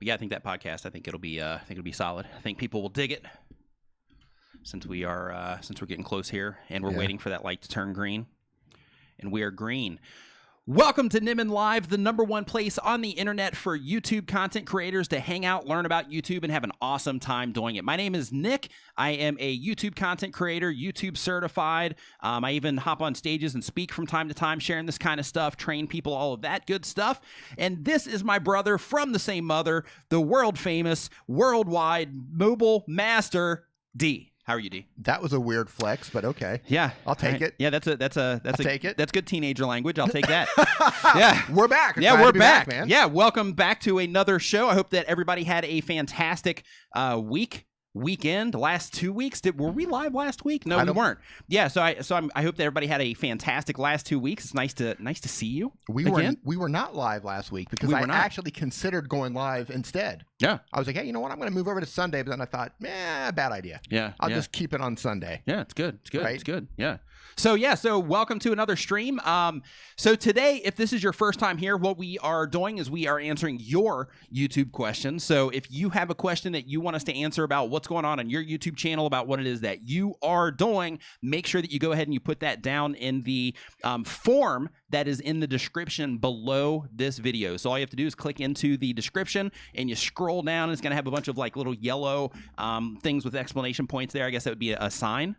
yeah, I think that podcast, I think it'll be solid. I think people will dig it since we're getting close here and we're waiting for that light to turn green, and we are green. Welcome to Nimmin Live, the #1 place on the internet for YouTube content creators to hang out, learn about YouTube, and have an awesome time doing it. My name is Nick. I am a YouTube content creator, YouTube certified. I even hop on stages and speak from time to time, sharing this kind of stuff, train people, all of that good stuff. And this is my brother from the same mother, the world famous, worldwide mobile master, D. How are you, D? That was a weird flex, but okay. Yeah, I'll take it. Yeah, take it. That's good teenager language. I'll take that. Yeah, we're back. Yeah, we're back, man. Yeah, welcome back to another show. I hope that everybody had a fantastic weekend. Last 2 weeks, were we live last week? No, we weren't. Yeah, so I hope that everybody had a fantastic last 2 weeks. It's nice to see you. We were not live last week because I actually considered going live instead. Yeah, I was like, hey, you know what? I'm going to move over to Sunday, but then I thought, bad idea. Yeah, I'll just keep it on Sunday. Yeah, it's good. It's good. Right? It's good. Yeah. So welcome to another stream. So today, if this is your first time here, what we are doing is we are answering your YouTube questions. So if you have a question that you want us to answer about what's going on your YouTube channel, about what it is that you are doing, make sure that you go ahead and you put that down in the form that is in the description below this video. So all you have to do is click into the description and you scroll down, and it's going to have a bunch of like little yellow things with exclamation points there. I guess that would be a sign.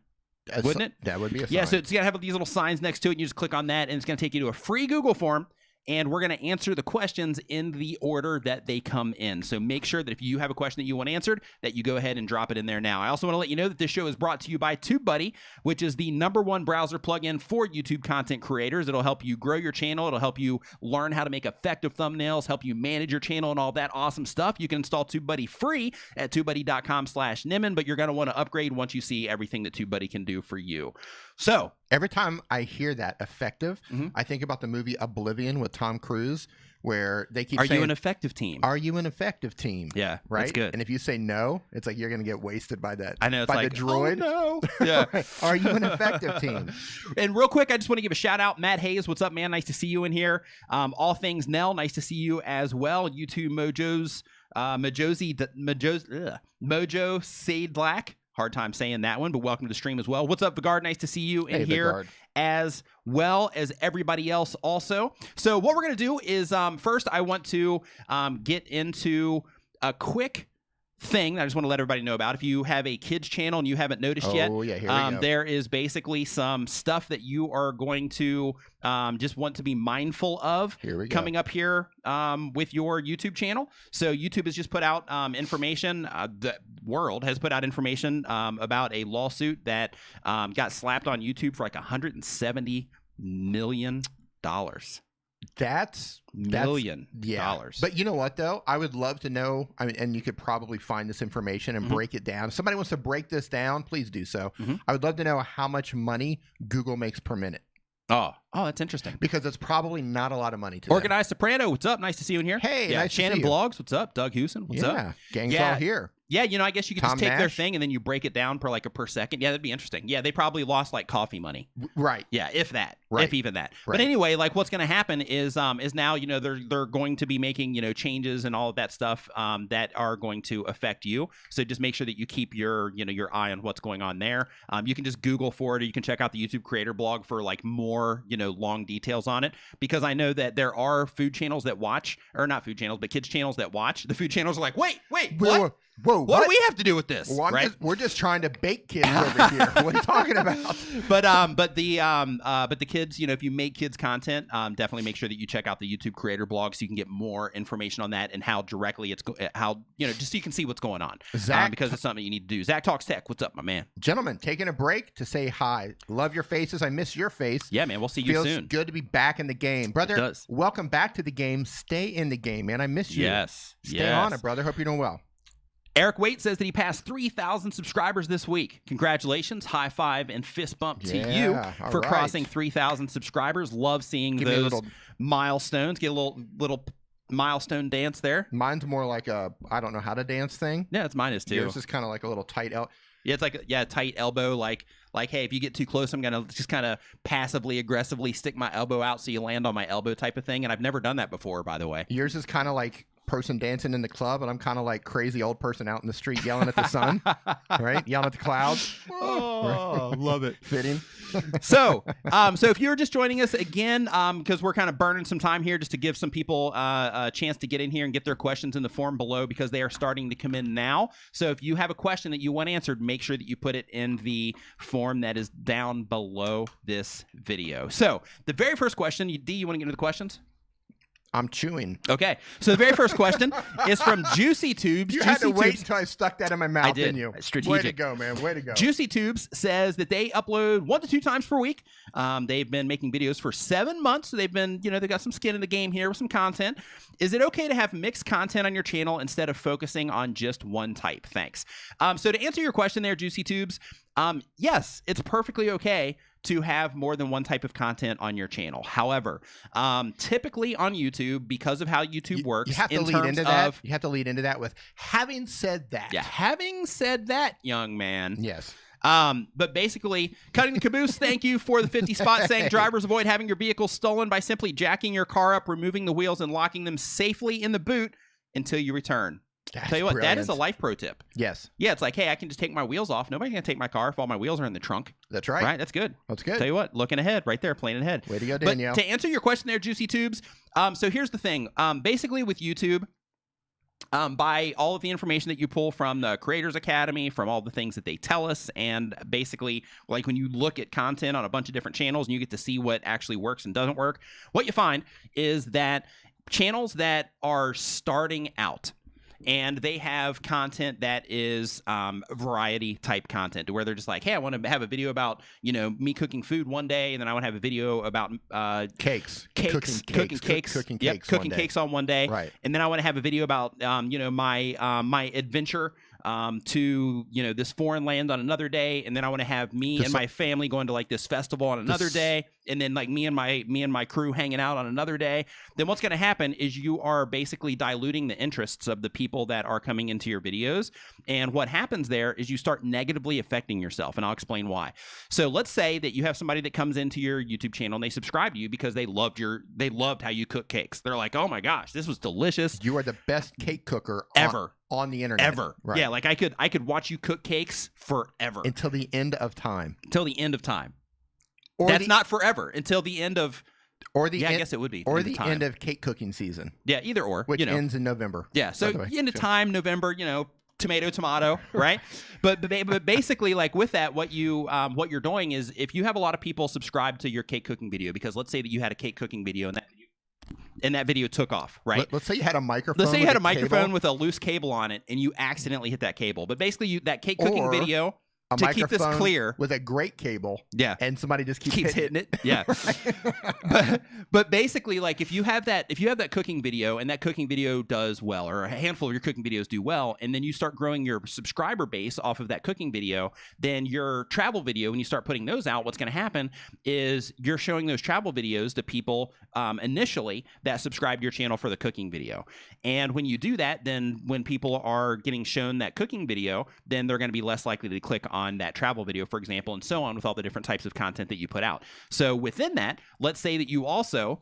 Wouldn't it? That would be a sign. Yeah, so it's going to have these little signs next to it, and you just click on that, and it's going to take you to a free Google form, and we're going to answer the questions in the order that they come in. So make sure that if you have a question that you want answered, that you go ahead and drop it in there now. I also want to let you know that this show is brought to you by TubeBuddy, which is the #1 browser plugin for YouTube content creators. It'll help you grow your channel. It'll help you learn how to make effective thumbnails, help you manage your channel, and all that awesome stuff. You can install TubeBuddy free at tubebuddy.com/Nimmin, but you're going to want to upgrade once you see everything that TubeBuddy can do for you. So every time I hear that effective, I think about the movie Oblivion with Tom Cruise, where they keep saying, "Are you an effective team? Are you an effective team?" Yeah, right. That's good. And if you say no, it's like you're going to get wasted by that. I know. It's by like the droid. Oh, no. Yeah. Are you an effective team? And real quick, I just want to give a shout out, Matt Hayes. What's up, man? Nice to see you in here. All things Nell, nice to see you as well. YouTube Mojo Sade Black. Hard time saying that one, but welcome to the stream as well. What's up, Vigard? Nice to see you in here as well as everybody else also. So what we're going to do is first I want to get into a quick thing that I just want to let everybody know about. If you have a kids channel and you haven't noticed yet, here we go. There is basically some stuff that you are going to just want to be mindful of coming up here with your YouTube channel. So YouTube has just put out information. The world has put out information about a lawsuit that got slapped on YouTube for like $170 million. That's $1 million. But you know what, though? I would love to know, and you could probably find this information and break it down. If somebody wants to break this down, please do so. I would love to know how much money Google makes per minute. Oh, that's interesting. Because it's probably not a lot of money to Organized Soprano, what's up? Nice to see you in here. Hey, nice Shannon to see you. Blogs, what's up? Doug Hewson, what's up? Gang's all here. Yeah, I guess you could Tom just take their Nash. thing and then you break it down per second. Yeah, that'd be interesting. Yeah, they probably lost like coffee money. Right. Yeah, if that. Right. If even that. Right. But anyway, like what's going to happen is now, they're going to be making, changes and all of that stuff that are going to affect you. So just make sure that you keep your eye on what's going on there. You can just Google for it, or you can check out the YouTube creator blog for like more, long details on it, because I know that there are food channels that watch, or not food channels, but kids channels that watch. The food channels are like, wait, what? Whoa, what do we have to do with this? Well, right? we're just trying to bake kids over here. What are you talking about? But the kids, if you make kids content, definitely make sure that you check out the YouTube creator blog so you can get more information on that and how directly it's just so you can see what's going on. Zach, because it's something you need to do. Zach Talks Tech, what's up, my man? Gentlemen, taking a break to say hi. Love your faces. I miss your face. Yeah, man. We'll see you soon. Feels good to be back in the game, brother. It does. Welcome back to the game. Stay in the game, man. I miss you. Yes. Stay on it, brother. Hope you're doing well. Eric Waite says that he passed 3,000 subscribers this week. Congratulations, high five and fist bump to you for crossing 3,000 subscribers. Love seeing those milestones. Get a little milestone dance there. Mine's more like a I don't know how to dance thing. Yeah, it's mine is too. Yours is kind of like a little tight elbow. Yeah, it's like a tight elbow. Like hey, if you get too close, I'm gonna just kind of passively aggressively stick my elbow out so you land on my elbow type of thing. And I've never done that before, by the way. Yours is kind of like person dancing in the club, and I'm kind of like crazy old person out in the street yelling at the sun, right? Yelling at the clouds. Oh, love it. Fitting. So if you're just joining us again, because we're kind of burning some time here just to give some people a chance to get in here and get their questions in the form below, because they are starting to come in now. So if you have a question that you want answered, make sure that you put it in the form that is down below this video. So the very first question, D, you want to get into the questions? I'm chewing. Okay, so the very first question is from Juicy Tubes. You had to wait until I stuck that in my mouth, I did. didn't you? Strategic. Way to go, man. Way to go. Juicy Tubes says that they upload 1 to 2 times per week. They've been making videos for 7 months. So they've been, they've got some skin in the game here with some content. Is it okay to have mixed content on your channel instead of focusing on just one type? Thanks. So to answer your question there, Juicy Tubes, yes, it's perfectly okay to have more than one type of content on your channel. However, typically on YouTube, because of how YouTube works, you have to lead into that. You have to lead into that with having said that. Yeah, having said that, young man. Yes. But basically, Cutting the Caboose, thank you for the 50 spot, saying drivers avoid having your vehicle stolen by simply jacking your car up, removing the wheels, and locking them safely in the boot until you return. Tell you what, brilliant. that is a life pro tip. Yes. Yeah, it's like, hey, I can just take my wheels off. Nobody's going to take my car if all my wheels are in the trunk. That's right. Right? That's good. That's good. Tell you what, looking ahead right there, planning ahead. Way to go, Danielle. But to answer your question there, Juicy Tubes, so here's the thing. Basically with YouTube, by all of the information that you pull from the Creators Academy, from all the things that they tell us, and basically like when you look at content on a bunch of different channels and you get to see what actually works and doesn't work, what you find is that channels that are starting out and they have content that is variety type content, to where they're just like, hey, I want to have a video about, me cooking food one day, and then I want to have a video about cooking cakes on one day, right? And then I want to have a video about my adventure to this foreign land on another day, and then I want to have me and my family going to like this festival on another day, and then like me and my crew hanging out on another day. Then what's going to happen is you are basically diluting the interests of the people that are coming into your videos, and what happens there is you start negatively affecting yourself, and I'll explain why. So let's say that you have somebody that comes into your YouTube channel and they subscribe to you because they loved how you cook cakes. They're like, oh my gosh, this was delicious. You are the best cake cooker ever. On the internet. Ever. Right. Yeah, like I could watch you cook cakes forever. Until the end of time. Until the end of time. Or that's not forever. Until the end of... I guess it would be. Or the end of cake cooking season. Yeah, either or. Which ends in November. Yeah, so end of time, November, tomato, right? but basically, like with that, what you're doing is, if you have a lot of people subscribe to your cake cooking video, because let's say that you had a cake cooking video and that video took off, right? Let's say you had a microphone. Let's say you had a microphone with a loose cable on it, and you accidentally hit that cable. But basically, that cake cooking video, to keep this clear, with a great cable, yeah, and somebody just keeps hitting it, yeah. but basically, like if you have that cooking video, and that cooking video does well, or a handful of your cooking videos do well, and then you start growing your subscriber base off of that cooking video, then your travel video, when you start putting those out, what's going to happen is you're showing those travel videos to people initially that subscribe to your channel for the cooking video. And when you do that, then when people are getting shown that cooking video, then they're going to be less likely to click on that travel video, for example, and so on, with all the different types of content that you put out. So within that, let's say that you also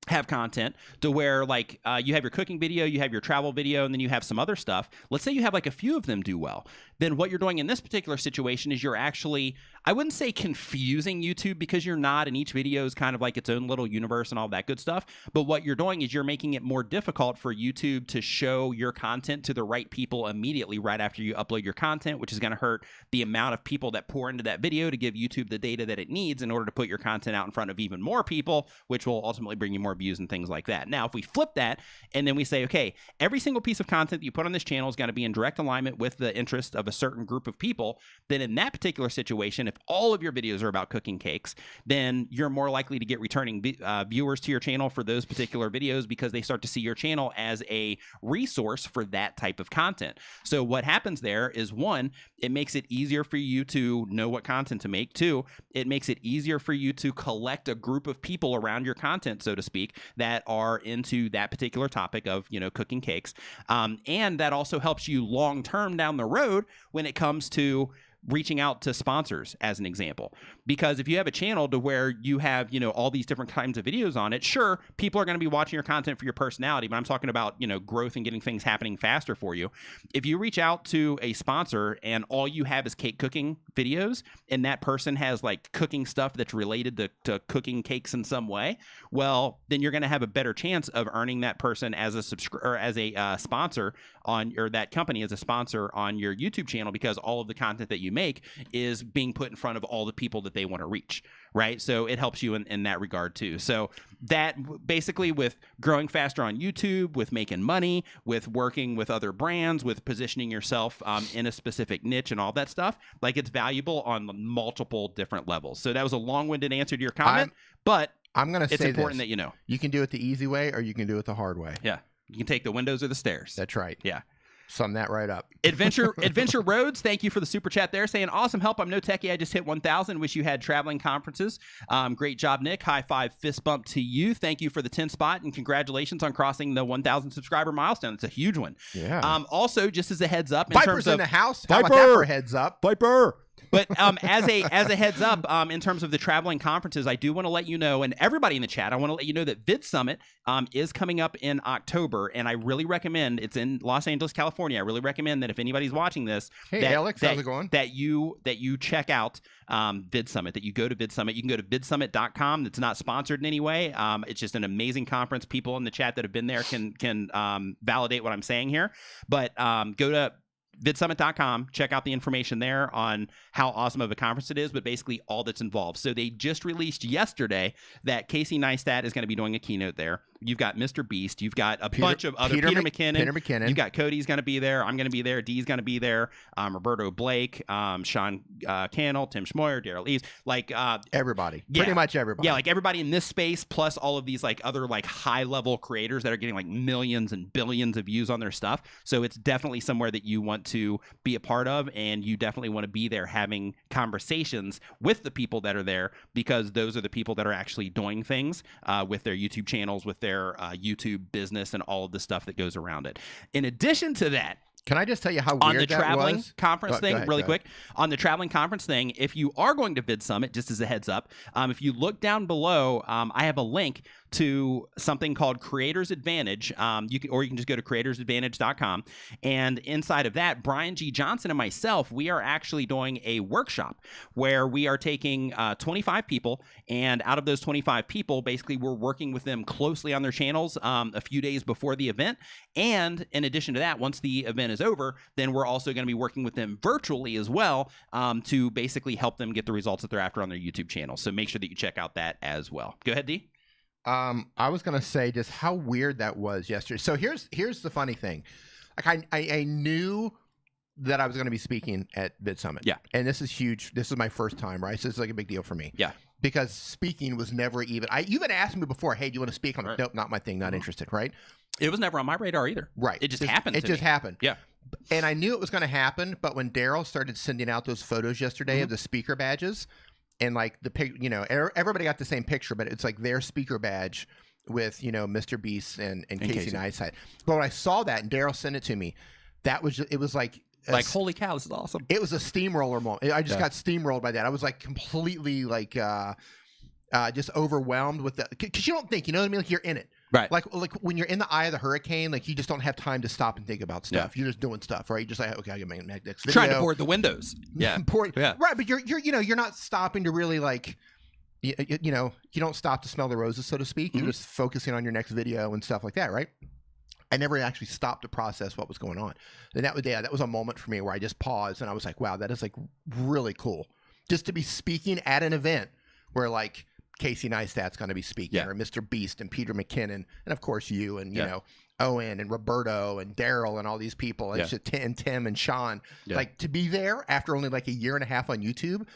have content to where like you have your cooking video, you have your travel video, and then you have some other stuff. Let's say you have like a few of them do well. Then what you're doing in this particular situation is you're actually, I wouldn't say confusing YouTube, because you're not, and each video is kind of like its own little universe and all that good stuff. But what you're doing is you're making it more difficult for YouTube to show your content to the right people immediately right after you upload your content, which is going to hurt the amount of people that pour into that video to give YouTube the data that it needs in order to put your content out in front of even more people, which will ultimately bring you more views and things like that. Now, if we flip that and then we say, okay, every single piece of content that you put on this channel is going to be in direct alignment with the interest of a certain group of people, then in that particular situation, if all of your videos are about cooking cakes, then you're more likely to get returning viewers to your channel for those particular videos, because they start to see your channel as a resource for that type of content. So what happens there is, one, it makes it easier for you to know what content to make. Two, it makes it easier for you to collect a group of people around your content, so to speak, that are into that particular topic of, cooking cakes. And that also helps you long term down the road when it comes to reaching out to sponsors as an example. Because if you have a channel to where you have, all these different kinds of videos on it, sure, people are going to be watching your content for your personality, but I'm talking about, growth and getting things happening faster for you. If you reach out to a sponsor and all you have is cake cooking videos, and that person has like cooking stuff that's related to cooking cakes in some way, well, then you're going to have a better chance of earning that person as a sponsor on, or that company as a sponsor on your YouTube channel, because all of the content that you make is being put in front of all the people that they want to reach, right? So it helps you in that regard too. So that basically, with growing faster on YouTube, with making money, with working with other brands, with positioning yourself in a specific niche and all that stuff, like, it's valuable on multiple different levels. So that was a long-winded answer to your comment, but I'm going to say it's important that you know. You can do it the easy way or you can do it the hard way. Yeah. You can take the windows or the stairs. That's right. Yeah. Sum that right up. Adventure Roads, thank you for the super chat there, saying, awesome help. I'm no techie. I just hit 1,000. Wish you had traveling conferences. Great job, Nick. High five, fist bump to you. Thank you for the 10 spot, and congratulations on crossing the 1,000 subscriber milestone. It's a huge one. Yeah. Also, just as a heads up, Viper's in the house. How about that for a heads up? Viper. But as a heads up, in terms of the traveling conferences, I do want to let you know, and everybody in the chat, I want to let you know that VidSummit is coming up in October, and I really recommend, it's in Los Angeles, California. I really recommend that if anybody's watching this, Alex, how's it going? That you check out VidSummit, that you go to VidSummit. You can go to vidsummit.com. It's not sponsored in any way. It's just an amazing conference. People in the chat that have been there can validate what I'm saying here. But go to vidsummit.com, check out the information there on how awesome of a conference it is, but basically all that's involved. So they just released yesterday that Casey Neistat is going to be doing a keynote there. You've got Mr. Beast. You've got a bunch of other Peter McKinnon. You've got Cody's going to be there. I'm going to be there. Dee's going to be there. Roberto Blake, Sean Cannell, Tim Schmoyer, Daryl Eves. Like everybody. Pretty much everybody. Yeah, like everybody in this space, plus all of these like other like high level creators that are getting like millions and billions of views on their stuff. So it's definitely somewhere that you want to be a part of, and you definitely want to be there having conversations with the people that are there, because those are the people that are actually doing things with their YouTube channels, with their YouTube business, and all of the stuff that goes around it. In addition to that, can I just tell you how weird on the that traveling was? conference thing, ahead, really quick? On the traveling conference thing, if you are going to VidSummit, just as a heads up, if you look down below, I have a link to something called Creators Advantage. You can just go to creatorsadvantage.com, and inside of that, Brian G. Johnson and myself, we are actually doing a workshop where we are taking 25 people, and out of those 25 people, basically we're working with them closely on their channels a few days before the event. And in addition to that, once the event is over, then we're also going to be working with them virtually as well to basically help them get the results that they're after on their YouTube channel. So make sure that you check out that as well. Go ahead, D. I was gonna say just how weird that was yesterday. So here's the funny thing. Like I knew that I was gonna be speaking at VidSummit. Yeah. And this is huge. This is my first time, right? So it's like a big deal for me. Yeah. Because speaking was never even. You've been asking me before. Hey, do you want to speak? I'm like, nope, not my thing. Not interested. Right. It was never on my radar either. Right. It just happened. It just happened. Yeah. And I knew it was going to happen, but when Daryl started sending out those photos yesterday of the speaker badges, and like everybody got the same picture, but it's like their speaker badge with Mr. Beast and Casey Neistat. But when I saw that and Daryl sent it to me, it was like holy cow, this is awesome. It was a steamroller moment. I just got steamrolled by that. I was like completely like just overwhelmed with that, because you don't think, you know what I mean? Like you're in it. Right. Like when you're in the eye of the hurricane, like you just don't have time to stop and think about stuff. Yeah. You're just doing stuff, right? You're just like, okay, I got my next video. Trying to board the windows. Yeah. Right, but you're not stopping to really like, you don't stop to smell the roses, so to speak. You're just focusing on your next video and stuff like that, right? I never actually stopped to process what was going on. And that was a moment for me where I just paused and I was like, wow, that is like really cool. Just to be speaking at an event where like Casey Neistat's going to be speaking, or Mr. Beast and Peter McKinnon, and of course you and you know Owen and Roberto and Daryl and all these people, and Tim and Sean. Like to be there after only like a year and a half on YouTube,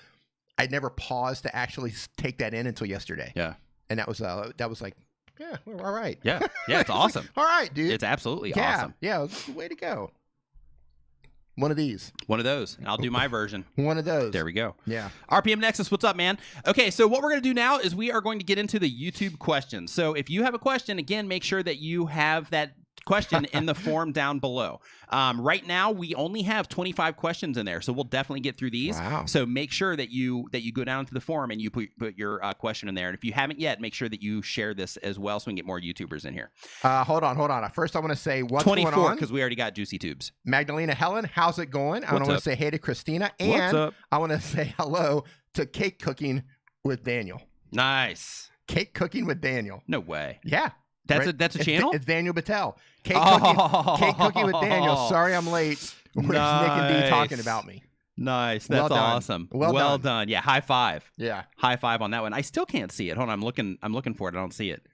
I never paused to actually take that in until yesterday. Yeah, and that was like, yeah, well, all right. Yeah, it's awesome. All right, dude, it's absolutely awesome. Yeah, it was the way to go. One of these. One of those. And I'll do my version. One of those. There we go. Yeah. RPM Nexus, what's up, man? Okay, so what we're going to do now is we are going to get into the YouTube questions. So if you have a question, again, make sure that you have that question in the form down below. Right now, we only have 25 questions in there, so we'll definitely get through these. Wow. So make sure that you go down to the forum and you put your question in there. And if you haven't yet, make sure that you share this as well so we can get more YouTubers in here. Hold on. First, I want to say what's going 24, on. because we already got Juicy Tubes. Magdalena Helen, how's it going? I want to say hey to Christina. And What's up? I want to say hello to Cake Cooking with Daniel. Nice. Cake Cooking with Daniel. No way. Yeah. That's right? a channel? It's Daniel Battelle. Cake Cooking with Daniel. Sorry I'm late. Where's Nick and D talking about me? Nice. That's awesome. Well done. Yeah, high five. Yeah. High five on that one. I still can't see it. Hold on, I'm looking for it. I don't see it.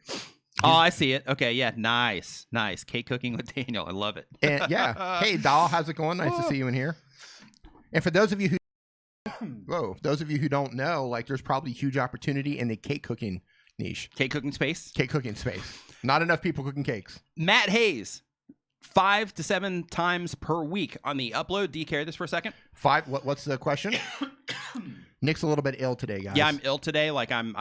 Oh, I see it. Okay, yeah. Nice. Cake Cooking with Daniel. I love it. And yeah. Hey, doll, how's it going? Nice to see you in here. And for those of you who don't know, like there's probably huge opportunity in the cake cooking niche. Cake cooking space? Cake cooking space. Not enough people cooking cakes. Matt Hayes, 5 to 7 times per week on the upload. Do you carry this for a second? 5. What's the question? Nick's a little bit ill today, guys. Yeah, I'm ill today. Like I've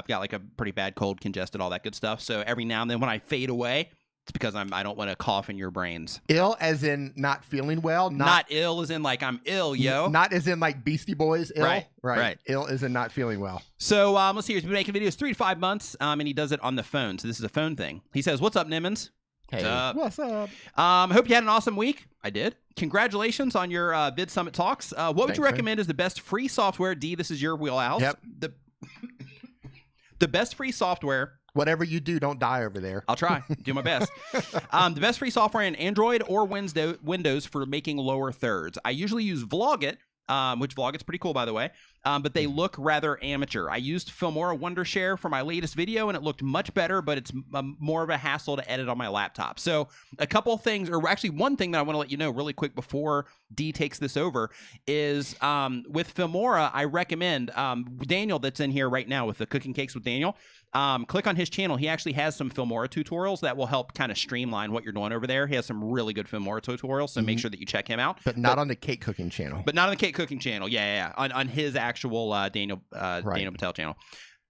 got like a pretty bad cold, congested, all that good stuff. So every now and then when I fade away, it's because I don't want to cough in your brains. Ill as in not feeling well. Not ill as in like I'm ill, yo. Not as in like Beastie Boys ill. Right. Ill as in not feeling well. So let's see. He's been making videos 3 to 5 months, and he does it on the phone. So this is a phone thing. He says, "What's up, Nimmins? Hey, what's up? Hope you had an awesome week. I did. Congratulations on your Vid Summit talks. What would you recommend as the best free software? D, this is your wheelhouse. Yep. The best free software. Whatever you do, don't die over there. I'll try. Do my best. The best free software in Android or Windows for making lower thirds. I usually use Vlogit, which Vlogit's pretty cool, by the way, but they look rather amateur. I used Filmora Wondershare for my latest video, and it looked much better, but it's more of a hassle to edit on my laptop. So a couple things, or actually one thing that I want to let you know really quick before D takes this over is with Filmora, I recommend Daniel that's in here right now with the Cooking Cakes with Daniel. Click on his channel. He actually has some Filmora tutorials that will help kind of streamline what you're doing over there. He has some really good Filmora tutorials, so make sure that you check him out. But not on the cake cooking channel. But not on the cake cooking channel. Yeah. On his actual Daniel Battelle channel.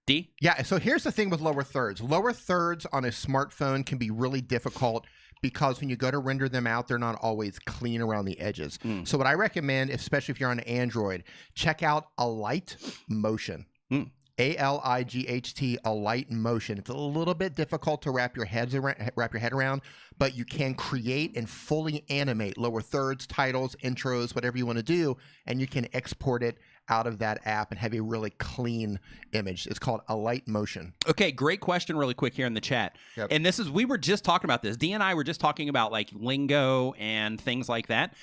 D? Yeah, so here's the thing with lower thirds. Lower thirds on a smartphone can be really difficult because when you go to render them out, they're not always clean around the edges. So what I recommend, especially if you're on Android, check out Alight Motion. ALIGHT, Alight Motion. It's a little bit difficult to wrap your head around, but you can create and fully animate lower thirds, titles, intros, whatever you want to do, and you can export it out of that app and have a really clean image. It's called Alight Motion. Okay, great question really quick here in the chat. Yep. And we were just talking about this. D and I were just talking about like lingo and things like that.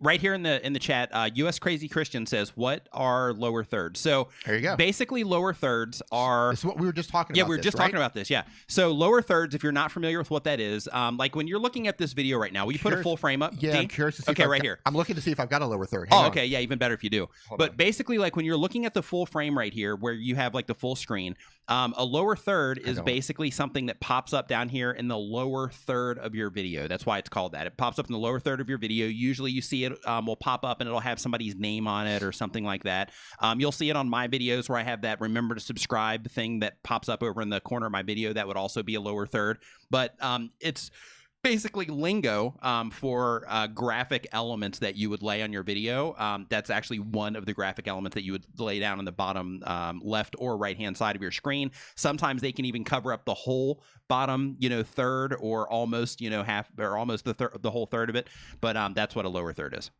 Right here in the chat, US Crazy Christian says, "What are lower thirds?" So there you go. Basically, lower thirds are. This is what we were just talking about. Yeah, we were just talking about this. Yeah. So lower thirds, if you're not familiar with what that is, like when you're looking at this video right now, will you put a full frame up? Yeah, D? I'm curious to see. Okay, right here. I'm looking to see if I've got a lower third. Hang on. Okay, yeah, even better if you do. But basically, like when you're looking at the full frame right here, where you have like the full screen, a lower third is basically something that pops up down here in the lower third of your video. That's why it's called that. It pops up in the lower third of your video. Usually, you see it will pop up and it'll have somebody's name on it or something like that. You'll see it on my videos where I have that remember to subscribe thing that pops up over in the corner of my video. That would also be a lower third. But it's basically lingo for graphic elements that you would lay on your video. That's actually one of the graphic elements that you would lay down on the bottom left or right hand side of your screen. Sometimes they can even cover up the whole bottom, third or almost, half or almost the whole third of it. But that's what a lower third is.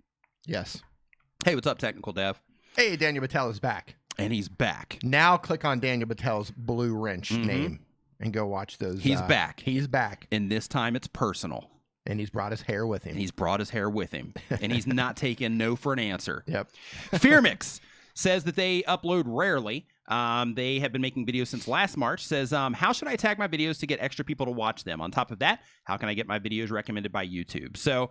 Yes. Hey, what's up, Technical Dev? Hey, Daniel Battelle is back. And he's back. Now click on Daniel Battelle's blue wrench name and go watch those. He's back. He's back. And this time it's personal. And he's brought his hair with him. And he's brought his hair with him. And he's not taking no for an answer. Yep. Fearmix says that they upload rarely. They have been making videos since last March. Says, how should I tag my videos to get extra people to watch them? On top of that, how can I get my videos recommended by YouTube? So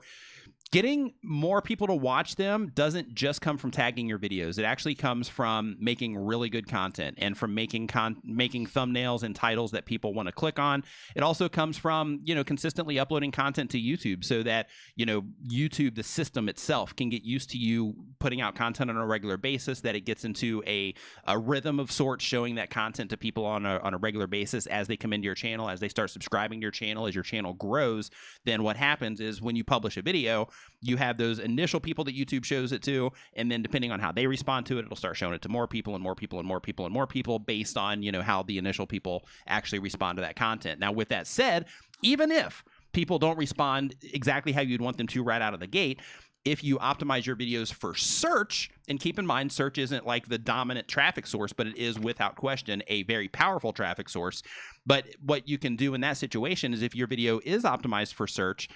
getting more people to watch them doesn't just come from tagging your videos. It actually comes from making really good content and from making thumbnails and titles that people want to click on. It also comes from, you know, consistently uploading content to YouTube so that, you know, YouTube, the system itself, can get used to you putting out content on a regular basis, that it gets into a rhythm of sorts, showing that content to people on a regular basis as they come into your channel, as they start subscribing to your channel, as your channel grows. Then what happens is when you publish a video, you have those initial people that YouTube shows it to, and then depending on how they respond to it, it'll start showing it to more people and more people and more people and more people based on, you know, how the initial people actually respond to that content. Now, with that said, even if people don't respond exactly how you'd want them to right out of the gate, if you optimize your videos for search, and keep in mind, search isn't like the dominant traffic source, but it is without question a very powerful traffic source. But what you can do in that situation is, if your video is optimized for search,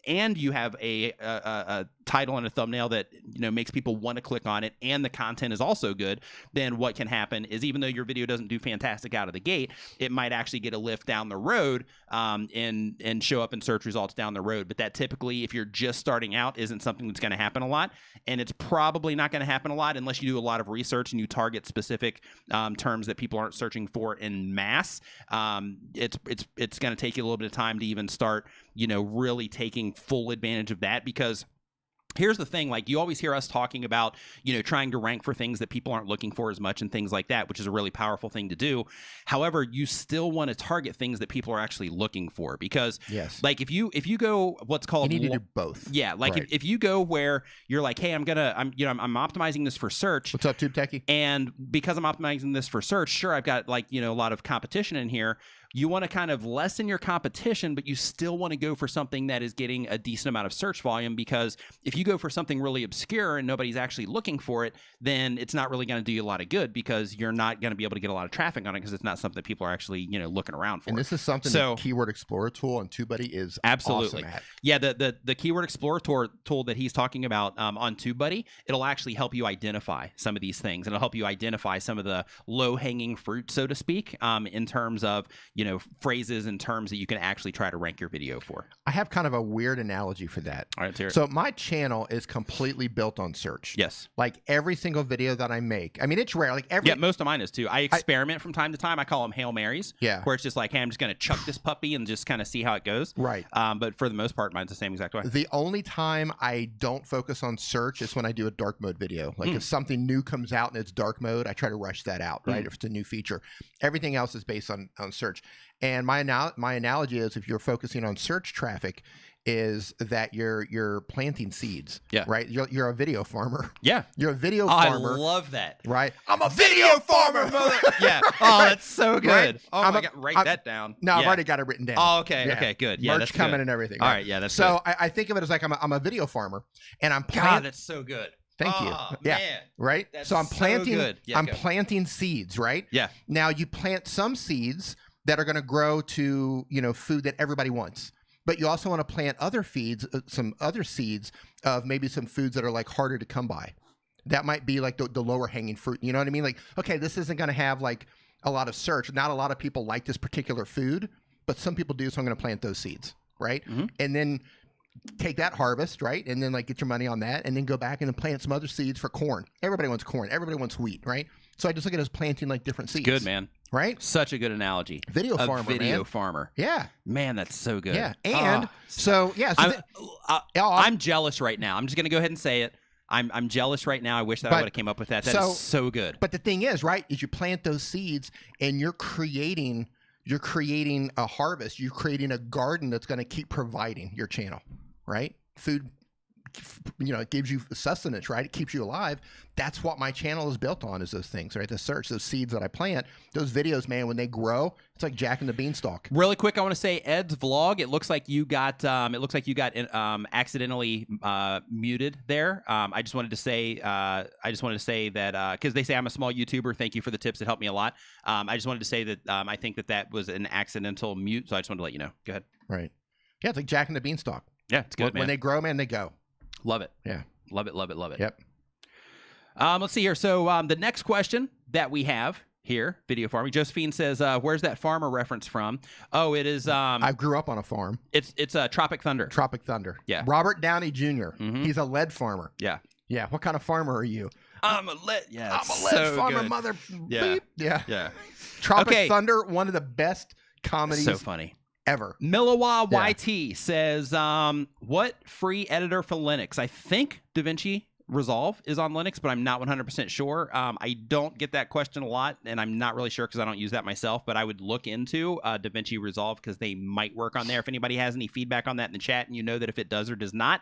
and you have a title and a thumbnail that, you know, makes people want to click on it, and the content is also good, then what can happen is, even though your video doesn't do fantastic out of the gate, it might actually get a lift down the road, and show up in search results down the road. But that typically, if you're just starting out, isn't something that's going to happen a lot, and it's probably not going to happen a lot unless you do a lot of research and you target specific terms that people aren't searching for in mass. It's going to take you a little bit of time to even start, you know, really taking full advantage of that, because here's the thing, like, you always hear us talking about, you know, trying to rank for things that people aren't looking for as much and things like that, which is a really powerful thing to do. However, you still want to target things that people are actually looking for, because yes, like if you go what's called, you need to do both. Yeah, like right. if you go where you're like, hey, I'm optimizing this for search. What's up, Tube Techie? And because I'm optimizing this for search, sure, I've got, like, you know, a lot of competition in here. You want to kind of lessen your competition, but you still want to go for something that is getting a decent amount of search volume, because if you go for something really obscure and nobody's actually looking for it, then it's not really going to do you a lot of good, because you're not going to be able to get a lot of traffic on it, because it's not something that people are actually, you know, looking around for. And this is something that Keyword Explorer tool and TubeBuddy is absolutely awesome at. Yeah, the Keyword Explorer tool that he's talking about on TubeBuddy, it'll actually help you identify some of these things, and it'll help you identify some of the low-hanging fruit, so to speak, in terms of, you know, phrases and terms that you can actually try to rank your video for. I have kind of a weird analogy for that. All right, let's hear it. So my channel is completely built on search. Yes. Like every single video that I make. I mean, it's rare. Like yeah, most of mine is too. I experiment from time to time. I call them Hail Marys. Yeah. Where it's just like, hey, I'm just going to chuck this puppy and just kind of see how it goes. Right. But for the most part, mine's the same exact way. The only time I don't focus on search is when I do a dark mode video. Like if something new comes out and it's dark mode, I try to rush that out, right? If it's a new feature. Everything else is based on search. And my analogy is, if you're focusing on search traffic, is that you're planting seeds. Yeah. Right? You're a video farmer. Yeah. You're a video farmer. I love that. Right? I'm a video farmer, mother. Yeah. Oh, that's so good. Right? Oh, my God. Write that down. No, yeah. I've already got it written down. Oh, okay. Yeah. Okay, good. Yeah, merch that's coming good. and everything. All right. Yeah, that's so good. I think of it as like I'm a video farmer, and I'm planting. God, that's so good. Thank you. Yeah. Man. Right. That's so I'm planting. so good. Yeah, I'm planting seeds. Right. Yeah. Now you plant some seeds that are going to grow to, you know, food that everybody wants. But you also want to plant other some other seeds of maybe some foods that are like harder to come by. That might be like the lower hanging fruit. You know what I mean? Like, okay, this isn't going to have like a lot of search. Not a lot of people like this particular food, but some people do. So I'm going to plant those seeds. Right. And then take that harvest, right? And then like get your money on that, and then go back and then plant some other seeds for corn. Everybody wants corn. Everybody wants wheat, right? So I just look at it as planting like different seeds. Good, man. Right? Such a good analogy. Video farmer, video farmer. Yeah. Man, that's so good. Yeah. And so, yeah. So I'm jealous right now. I'm just going to go ahead and say it. I'm jealous right now. I wish that I would have came up with that. That is so good. But the thing is, right, is you plant those seeds and you're creating a harvest. You're creating a garden that's going to keep providing your channel, right? Food, you know, it gives you sustenance, right? It keeps you alive. That's what my channel is built on, is those things, right? The search, those seeds that I plant, those videos, man, when they grow, it's like Jack and the Beanstalk. Really quick, I want to say Ed's vlog. It looks like you got accidentally muted there. I just wanted to say that because they say I'm a small YouTuber. Thank you for the tips. It helped me a lot. I just wanted to say that I think that was an accidental mute. So I just wanted to let you know. Go ahead. Right. Yeah, it's like Jack and the Beanstalk. Yeah, it's good, man. When they grow, man, they go. Love it. Yeah. Love it, love it, love it. Yep. Let's see here. So the next question that we have here, video farming. Josephine says, where's that farmer reference from? Oh, it is. I grew up on a farm. It's Tropic Thunder. Tropic Thunder. Yeah. Robert Downey Jr. Mhm. He's a lead farmer. Yeah. Yeah. What kind of farmer are you? I'm a lead. Yeah. I'm it's a lead so farmer, good. mother. Yeah. Beep. Yeah. Yeah. Tropic Okay. Thunder, one of the best comedies So funny. ever. Milawa Yeah. YT says, what free editor for Linux? I think DaVinci Resolve is on Linux, but I'm not 100% sure. I don't get that question a lot, and I'm not really sure because I don't use that myself, but I would look into DaVinci Resolve because they might work on there. If anybody has any feedback on that in the chat and you know that if it does or does not,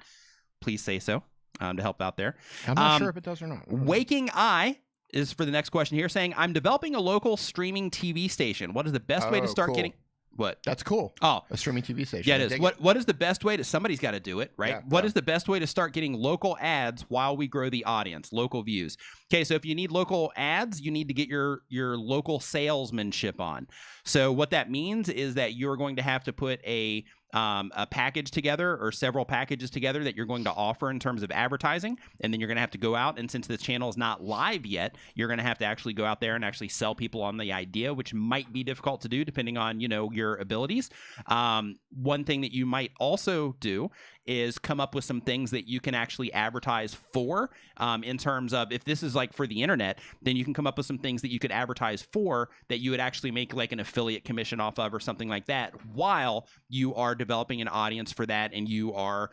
please say so to help out there. I'm not sure if it does or not. Waking Eye is for the next question here saying, I'm developing a local streaming TV station. What is the best way to start cool. getting... What? That's cool. Oh, A streaming TV station. yeah, I it is. dig What is the best way to... Somebody's got to do it, right? Yeah, What yeah. is the best way to start getting local ads while we grow the audience, local views? Okay, so if you need local ads, you need to get your local salesmanship on. So what that means is that you're going to have to put a package together or several packages together that you're going to offer in terms of advertising, and then you're going to have to go out, and since the channel is not live yet, you're going to have to actually go out there and actually sell people on the idea, which might be difficult to do depending on, you know, your abilities. One thing that you might also do is come up with some things that you can actually advertise for, in terms of, if this is like for the internet, then you can come up with some things that you could advertise for that you would actually make like an affiliate commission off of or something like that, while you are developing an audience for that, and you are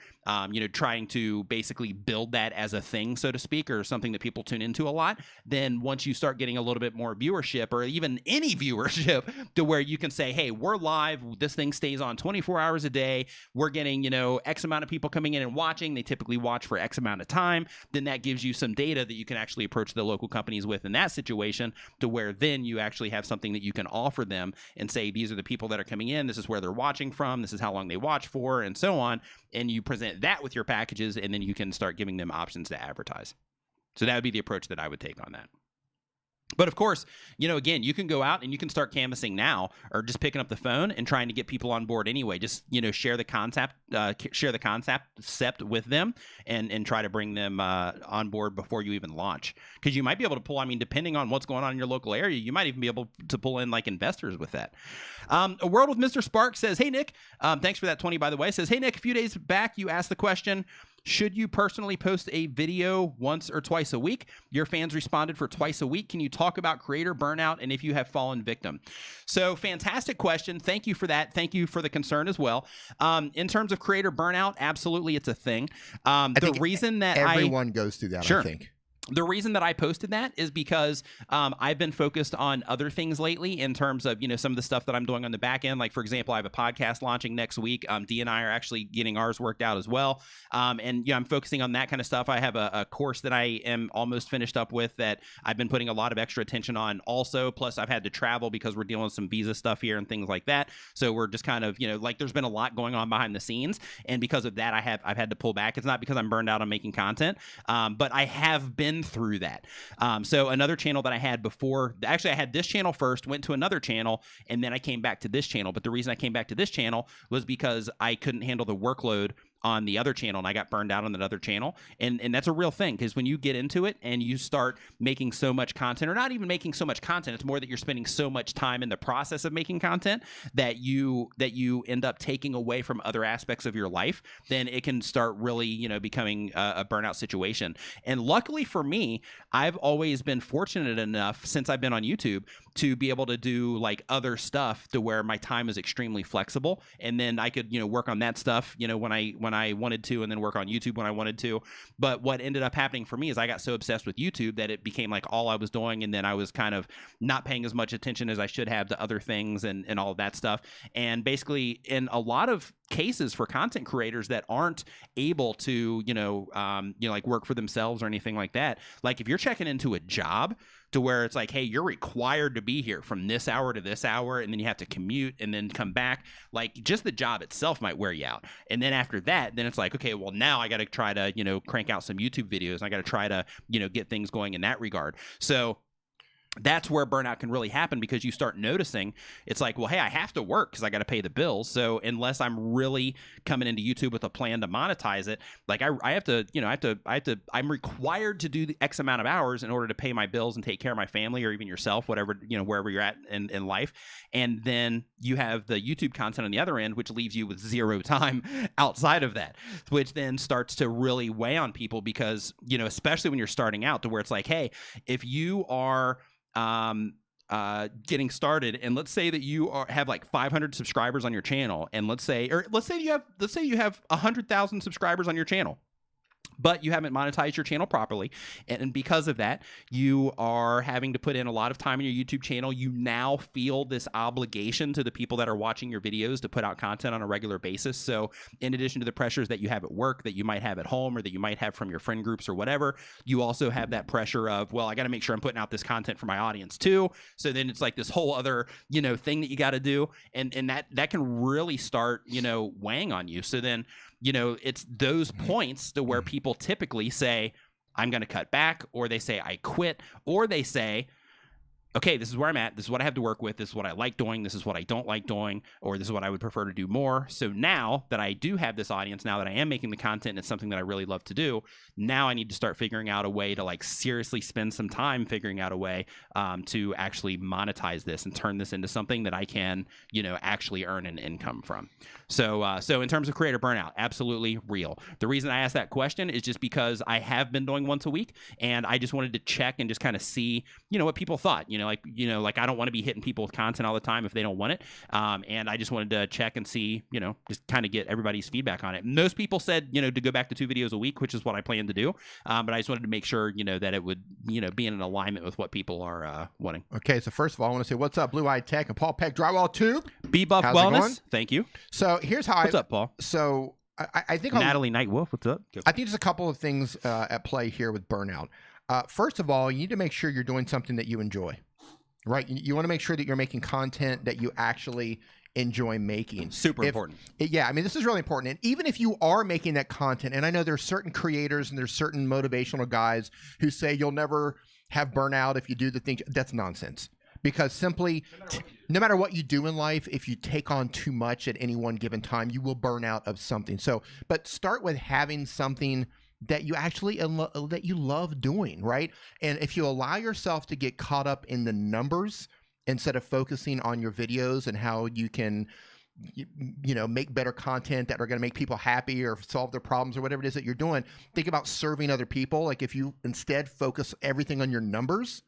you know, trying to basically build that as a thing, so to speak, or something that people tune into a lot. Then once you start getting a little bit more viewership, or even any viewership, to where you can say, hey, we're live, this thing stays on 24 hours a day, we're getting, you know, X amount of people coming in and watching, they typically watch for X amount of time, then that gives you some data that you can actually approach the local companies with in that situation, to where then you actually have something that you can offer them and say, these are the people that are coming in, this is where they're watching from, this is how long they watch for, and so on. And you present that with your packages, and then you can start giving them options to advertise. So that would be the approach that I would take on that. But of course, you know, again, you can go out and you can start canvassing now, or just picking up the phone and trying to get people on board anyway. Just, you know, share the concept with them, and try to bring them on board before you even launch. Because you might be able to pull, I mean, depending on what's going on in your local area, you might even be able to pull in like investors with that. A World with Mr. Spark says, hey, Nick, thanks for that 20, by the way. Says, hey, Nick, a few days back, you asked the question, should you personally post a video once or twice a week? Your fans responded for twice a week. Can you talk about creator burnout and if you have fallen victim? So fantastic question. Thank you for that. Thank you for the concern as well. In terms of creator burnout, absolutely, it's a thing. The reason that everyone goes through that, Sure. I think. The reason that I posted that is because I've been focused on other things lately, in terms of, you know, some of the stuff that I'm doing on the back end. Like, for example, I have a podcast launching next week. Dee and I are actually getting ours worked out as well. And, you know, I'm focusing on that kind of stuff. I have a course that I am almost finished up with that I've been putting a lot of extra attention on also. Plus, I've had to travel because we're dealing with some visa stuff here and things like that. So we're just kind of, you know, like, there's been a lot going on behind the scenes. And because of that, I've had to pull back. It's not because I'm burned out on making content, but I have been through that. So another channel that I had before, actually I had this channel first, went to another channel, and then I came back to this channel. But the reason I came back to this channel was because I couldn't handle the workload on the other channel, and I got burned out on that other channel. And that's a real thing, because when you get into it and you start making so much content, or not even making so much content, it's more that you're spending so much time in the process of making content that you end up taking away from other aspects of your life, then it can start really, you know, becoming a burnout situation. And luckily for me, I've always been fortunate enough, since I've been on YouTube, to be able to do like other stuff to where my time is extremely flexible, and then I could, you know, work on that stuff, you know, when I wanted to, and then work on YouTube when I wanted to. But what ended up happening for me is I got so obsessed with YouTube that it became like all I was doing, and then I was kind of not paying as much attention as I should have to other things and all of that stuff. And basically, in a lot of cases for content creators that aren't able to, like work for themselves or anything like that, like if you're checking into a job to where it's like, hey, you're required to be here from this hour to this hour, and then you have to commute and then come back, like just the job itself might wear you out. And then after that, then it's like, okay, well now I got to try to, crank out some YouTube videos. I got to try to, get things going in that regard. So that's where burnout can really happen, because you start noticing it's like, well, hey, I have to work because I got to pay the bills. So unless I'm really coming into YouTube with a plan to monetize it, like I have to, I'm required to do the X amount of hours in order to pay my bills and take care of my family, or even yourself, whatever, wherever you're at in life. And then you have the YouTube content on the other end, which leaves you with zero time outside of that, which then starts to really weigh on people, because, especially when you're starting out, to where it's like, hey, if you are getting started, and let's say that you have like 500 subscribers on your channel, and let's say you have 100,000 subscribers on your channel, but you haven't monetized your channel properly, and because of that, you are having to put in a lot of time in your YouTube channel. You now feel this obligation to the people that are watching your videos to put out content on a regular basis. So in addition to the pressures that you have at work, that you might have at home, or that you might have from your friend groups or whatever, you also have that pressure of, well, I got to make sure I'm putting out this content for my audience too. So then it's like this whole other, thing that you got to do. And that can really start, weighing on you. So then, it's those points to where people typically say, I'm going to cut back, or they say, I quit, or they say, okay, this is where I'm at. This is what I have to work with. This is what I like doing. This is what I don't like doing, or this is what I would prefer to do more. So now that I do have this audience, now that I am making the content, and it's something that I really love to do, now I need to start figuring out a way to like seriously spend some time figuring out a way to actually monetize this and turn this into something that I can, actually earn an income from. So in terms of creator burnout, absolutely real. The reason I asked that question is just because I have been doing once a week, and I just wanted to check and just kind of see, what people thought, like I don't want to be hitting people with content all the time if they don't want it. And I just wanted to check and see, just kind of get everybody's feedback on it. Most people said, to go back to 2 videos a week, which is what I plan to do. But I just wanted to make sure, that it would, be in an alignment with what people are wanting. Okay, so first of all, I want to say what's up, Blue Eyed Tech and Paul Peck Drywall Tube. Be Buff How's it going? Wellness. Thank you. So here's how What's up, Paul? So I think Natalie Night Wolf. What's up? I think there's a couple of things at play here with burnout. First of all, you need to make sure you're doing something that you enjoy, right? You want to make sure that you're making content that you actually enjoy making. Super important. Yeah, I mean, this is really important. And even if you are making that content, and I know there's certain creators and there's certain motivational guys who say you'll never have burnout if you do the thing. That's nonsense. Because simply, no matter what you do in life, if you take on too much at any one given time, you will burn out of something. So, but start with having something that you actually that you love doing, right? And if you allow yourself to get caught up in the numbers instead of focusing on your videos and how you can, make better content that are going to make people happy or solve their problems or whatever it is that you're doing, think about serving other people. Like if you instead focus everything on your numbers,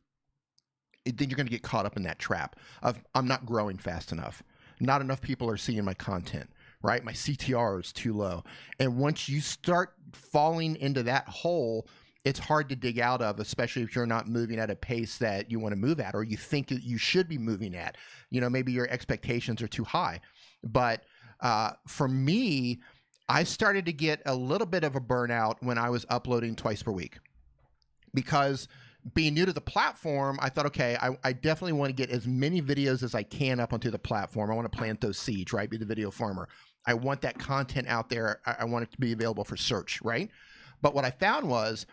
then you're going to get caught up in that trap of I'm not growing fast enough. Not enough people are seeing my content, right? My CTR is too low. And once you start falling into that hole, it's hard to dig out of, especially if you're not moving at a pace that you want to move at, or you think that you should be moving at. Maybe your expectations are too high. But for me, I started to get a little bit of a burnout when I was uploading twice per week, because being new to the platform, I thought, okay, I definitely want to get as many videos as I can up onto the platform. I want to plant those seeds, right? Be the video farmer. I want that content out there. I want it to be available for search, right? But what I found was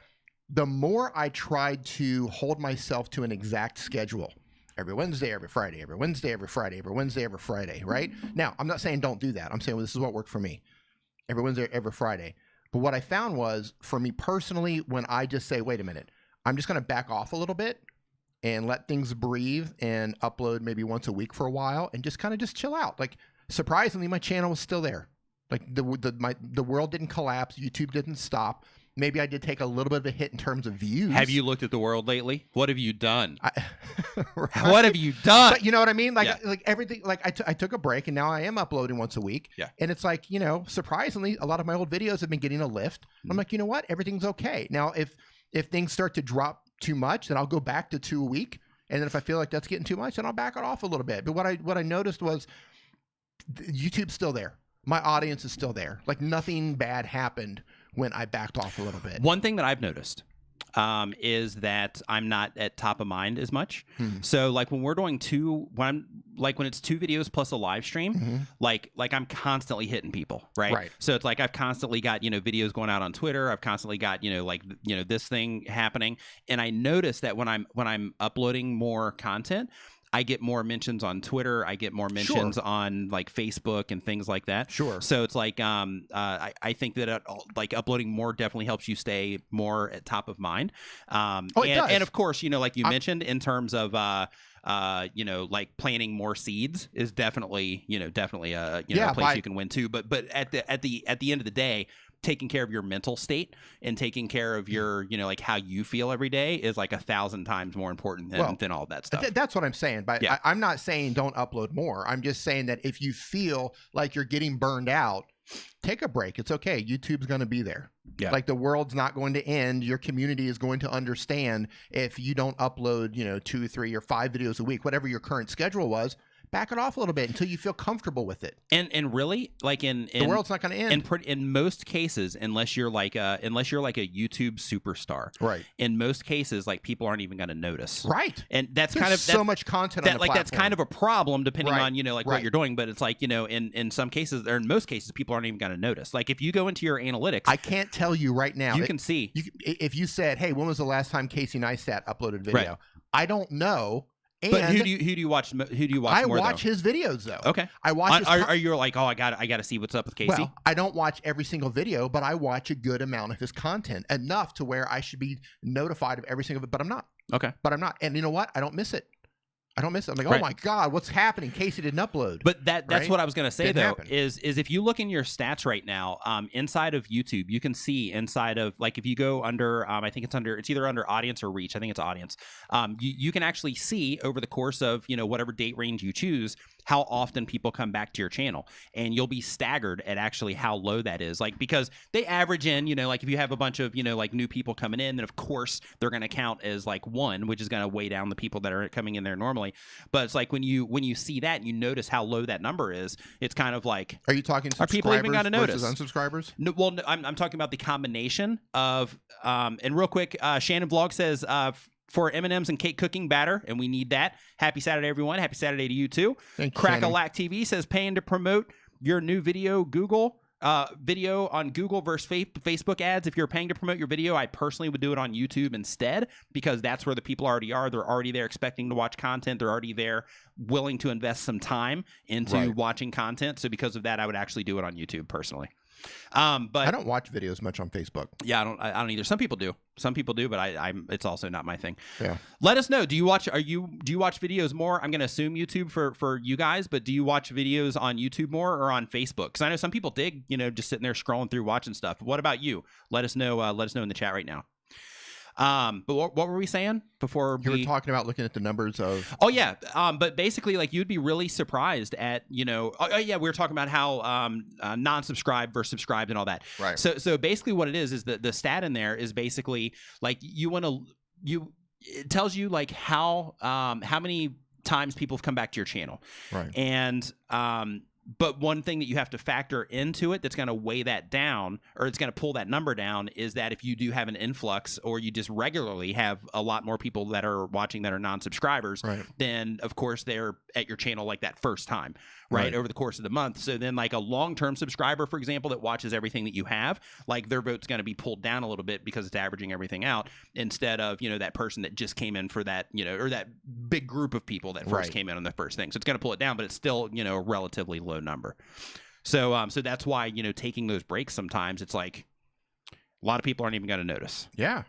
the more I tried to hold myself to an exact schedule, every Wednesday, every Friday, every Wednesday, every Friday, every Wednesday, every Friday, right? Now, I'm not saying don't do that. I'm saying, well, this is what worked for me. Every Wednesday, every Friday. But what I found was, for me personally, when I just say, wait a minute, I'm just going to back off a little bit and let things breathe and upload maybe once a week for a while and just kind of just chill out. Like, surprisingly, my channel was still there. Like the world didn't collapse. YouTube didn't stop. Maybe I did take a little bit of a hit in terms of views. Have you looked at the world lately? What have you done? Right? What have you done? But you know what I mean? Like everything, like I took a break and now I am uploading once a week. Yeah. And it's like, surprisingly, a lot of my old videos have been getting a lift. I'm like, you know what? Everything's okay. Now, if things start to drop too much, then I'll go back to 2 a week. And then if I feel like that's getting too much, then I'll back it off a little bit. But what I noticed was YouTube's still there. My audience is still there. Like nothing bad happened when I backed off a little bit. One thing that I've noticed, is that I'm not at top of mind as much. Hmm. So like when we're doing when it's 2 videos plus a live stream, Mm-hmm. like I'm constantly hitting people, right? Right. So it's like I've constantly got, videos going out on Twitter. I've constantly got, this thing happening. And I notice that when I'm uploading more content, I get more mentions on Twitter. I get more mentions on like Facebook and things like that. Sure. So it's like I think that like uploading more definitely helps you stay more at top of mind. It does. And of course, like you mentioned in terms of like planting more seeds is definitely a place you can win too. But at the end of the day, taking care of your mental state and taking care of your, like how you feel every day is like 1,000 times more important than all that stuff. That's what I'm saying. But Yeah. I'm not saying don't upload more. I'm just saying that if you feel like you're getting burned out, take a break. It's okay. YouTube's going to be there. Yeah. Like the world's not going to end. Your community is going to understand if you don't upload, 2, 3, or 5 videos a week, whatever your current schedule was. Back it off a little bit until you feel comfortable with it. And really, like the world's not going to end. In most cases, unless you're like a YouTube superstar, Right. In most cases, like people aren't even going to notice, Right. And that's There's kind of so much content on the platform. That's kind of a problem depending Right. on what Right. you're doing. But it's like in some cases or in most cases, people aren't even going to notice. Like if you go into your analytics, I can't tell you right now. You can see if you said, "Hey, when was the last time Casey Neistat uploaded video?" Right. I don't know. But who do you watch? Who do you watch? I more, watch though? his videos though. Okay, I watch. Are you like, oh, I got to see what's up with Casey? Well, I don't watch every single video, but I watch a good amount of his content, enough to where I should be notified of every single. But I'm not. Okay, but I'm not. And you know what? I don't miss it. I'm like, Right. oh my God, what's happening? Casey didn't upload. But that's right? what I was going to say, Didn't though, happen. is if you look in your stats right now, inside of YouTube, you can see inside of, like, if you go under, I think it's either under audience or reach. I think it's audience. You can actually see over the course of, whatever date range you choose, how often people come back to your channel. And you'll be staggered at actually how low that is. Like, because they average in, like if you have a bunch of, like new people coming in, then of course they're going to count as like 1, which is going to weigh down the people that are coming in there normally. But it's like when you see that and you notice how low that number is, it's kind of like, are you talking are people even going to notice? Versus unsubscribers? No, well, no, I'm talking about the combination of and real quick, Shannon Vlog says for M&M's and cake cooking batter, and we need that. Happy Saturday, everyone. Happy Saturday to you too. Crack-a-lack TV says paying to promote your new video video on Google versus Facebook ads. If you're paying to promote your video, I personally would do it on YouTube instead, because that's where the people already are. They're already there expecting to watch content. They're already there willing to invest some time into watching content. So because of that, I would actually do it on YouTube personally. But I don't watch videos much on Facebook. Yeah, I don't either. Some people do, but it's also not my thing. Yeah. Let us know. Do you watch videos more? I'm going to assume YouTube for you guys, but do you watch videos on YouTube more or on Facebook? Because I know some people dig, just sitting there scrolling through watching stuff. What about you? Let us know. Let us know in the chat right now. But what were we saying before? You were talking about looking at the numbers of. Oh yeah. But basically, like, you'd be really surprised at, oh yeah, we were talking about how non-subscribed versus subscribed and all that. Right. So basically, what it is the stat in there is basically like it tells you like how many times people have come back to your channel. Right. And but one thing that you have to factor into it that's going to weigh that down, or it's going to pull that number down, is that if you do have an influx, or you just regularly have a lot more people that are watching that are non-subscribers, then of course they're at your channel like that first time, right, over the course of the month. So then like a long-term subscriber, for example, that watches everything that you have, like their vote's going to be pulled down a little bit because it's averaging everything out, instead of, that person that just came in for that, or that big group of people that first came in on the first thing. So it's going to pull it down, but it's still, a relatively low number. So so that's why, taking those breaks sometimes, it's like a lot of people aren't even going to notice. Yeah.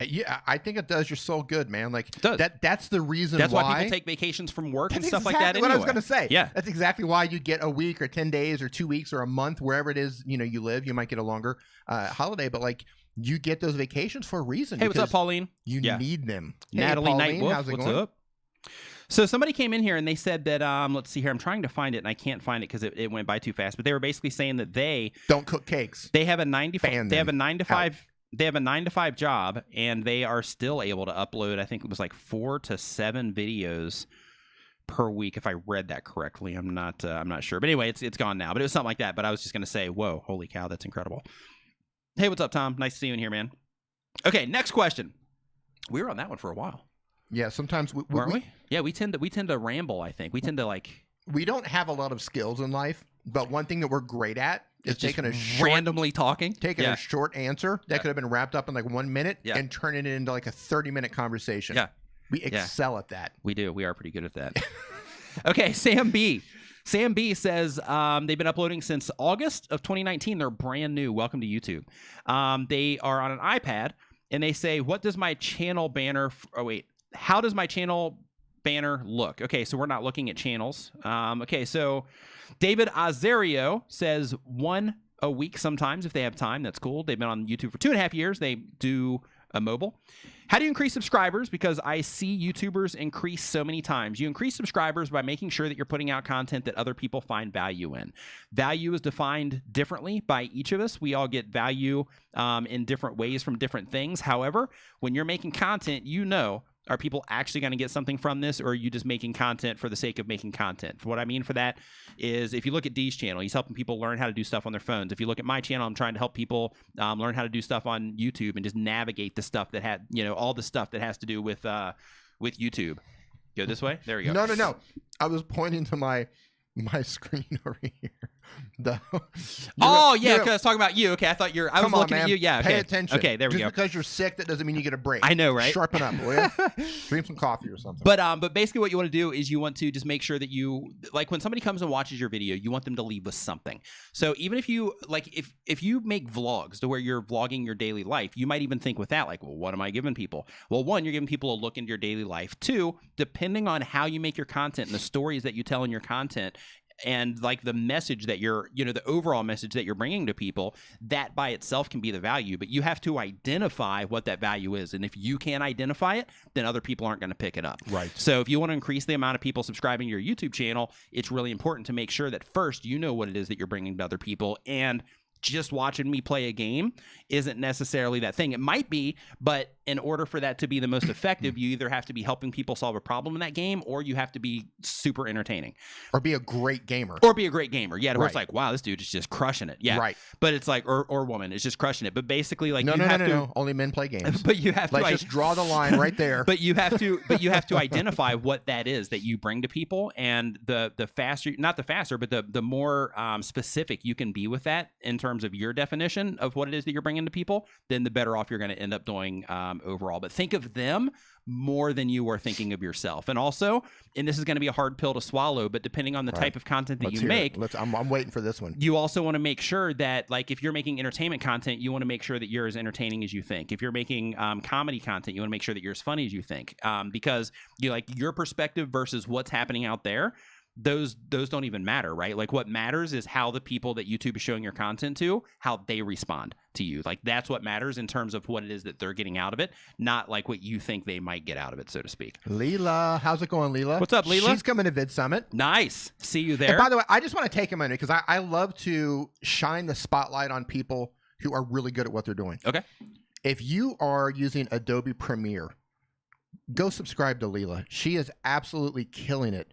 Yeah, I think it does your soul good, man. Like, it does. That's the reason that's why people take vacations from work and stuff like that anyway. What I was going to say. Yeah. That's exactly why you get a week or 10 days or 2 weeks or a month, wherever it is, you live. You might get a longer holiday, but like, you get those vacations for a reason. Hey, what's up, Pauline? You need them. Natalie Pauline, Nightwolf, how's it what's going? up? So somebody came in here and they said that, let's see here, I'm trying to find it and I can't find it because it went by too fast, but they were basically saying that they don't cook cakes. They have a 9 to 5 Out. They have a 9 to 5 job, and they are still able to upload, I think it was like 4 to 7 videos per week, if I read that correctly. I'm not sure, but anyway, it's gone now. But it was something like that. But I was just gonna say, whoa, holy cow, that's incredible. Hey, what's up, Tom? Nice to see you in here, man. Okay, next question. We were on that one for a while. Yeah, sometimes weren't we? Yeah, we tend to ramble. I think we tend to like. We don't have a lot of skills in life, but one thing that we're great at is taking a randomly talking, a short answer that could have been wrapped up in like 1 minute and turning it into like a 30-minute conversation. Yeah, we excel at that. We do. We are pretty good at that. Okay, Sam B. Sam B says they've been uploading since August of 2019. They're brand new. Welcome to YouTube. They are on an iPad, and they say, "What does my channel banner?" How does my channel banner look? Okay, so we're not looking at channels. Okay, so David Azario says 1 a week sometimes if they have time. That's cool. They've been on YouTube for 2.5 years. They do a mobile. How do you increase subscribers? Because I see YouTubers increase so many times. You increase subscribers by making sure that you're putting out content that other people find value in. Value is defined differently by each of us. We all get value in different ways from different things. However, when you're making content, are people actually going to get something from this, or are you just making content for the sake of making content? What I mean for that is, if you look at Dee's channel, he's helping people learn how to do stuff on their phones. If you look at my channel, I'm trying to help people learn how to do stuff on YouTube and just navigate the stuff that had, all the stuff that has to do with YouTube. Go this way. There we go. No. I was pointing to my screen over here. Because I was talking about you. Okay, I thought I was looking at you. Yeah, okay. Pay attention. Okay, there we go. Just because you're sick, that doesn't mean you get a break. I know, right? Sharpen up, will you? Drink some coffee or something. But basically what you want to do is you want to just make sure that you, like, when somebody comes and watches your video, you want them to leave with something. So even if you, like, if you make vlogs to where you're vlogging your daily life, you might even think with that, like, well, what am I giving people? Well, one, you're giving people a look into your daily life. Two, depending on how you make your content and the stories that you tell in your content, and like the message that the overall message that you're bringing to people, that by itself can be the value, but you have to identify what that value is. And if you can't identify it, then other people aren't going to pick it up. Right. So if you want to increase the amount of people subscribing to your YouTube channel, it's really important to make sure that first, you know what it is that you're bringing to other people, and just watching me play a game isn't necessarily that thing. It might be, but in order for that to be the most effective, you either have to be helping people solve a problem in that game, or you have to be super entertaining. Or be a great gamer. Yeah, where it's like, wow, this dude is just crushing it. Yeah. Right. But it's like, or woman is just crushing it. But basically, like, no. Only men play games. But you have to just draw the line right there. But you have to identify what that is that you bring to people, and the faster, not the faster, but the more specific you can be with that in terms of your definition of what it is that you're bringing to people, then the better off you're going to end up doing overall. But think of them more than you are thinking of yourself. And also, and this is going to be a hard pill to swallow, but depending on the type of content that you make, I'm waiting for this one. You also want to make sure that, like, if you're making entertainment content, you want to make sure that you're as entertaining as you think. If you're making comedy content, you want to make sure that you're as funny as you think, because your perspective versus what's happening out there, those don't even matter, right? Like, what matters is how the people that YouTube is showing your content to, how they respond to you. Like, that's what matters in terms of what it is that they're getting out of it, not like what you think they might get out of it, so to speak. Leela, how's it going, Leela? What's up, Leela? She's coming to Vid Summit. Nice. See you there. And by the way, I just want to take a minute because I love to shine the spotlight on people who are really good at what they're doing. Okay. If you are using Adobe Premiere, go subscribe to Leela. She is absolutely killing it,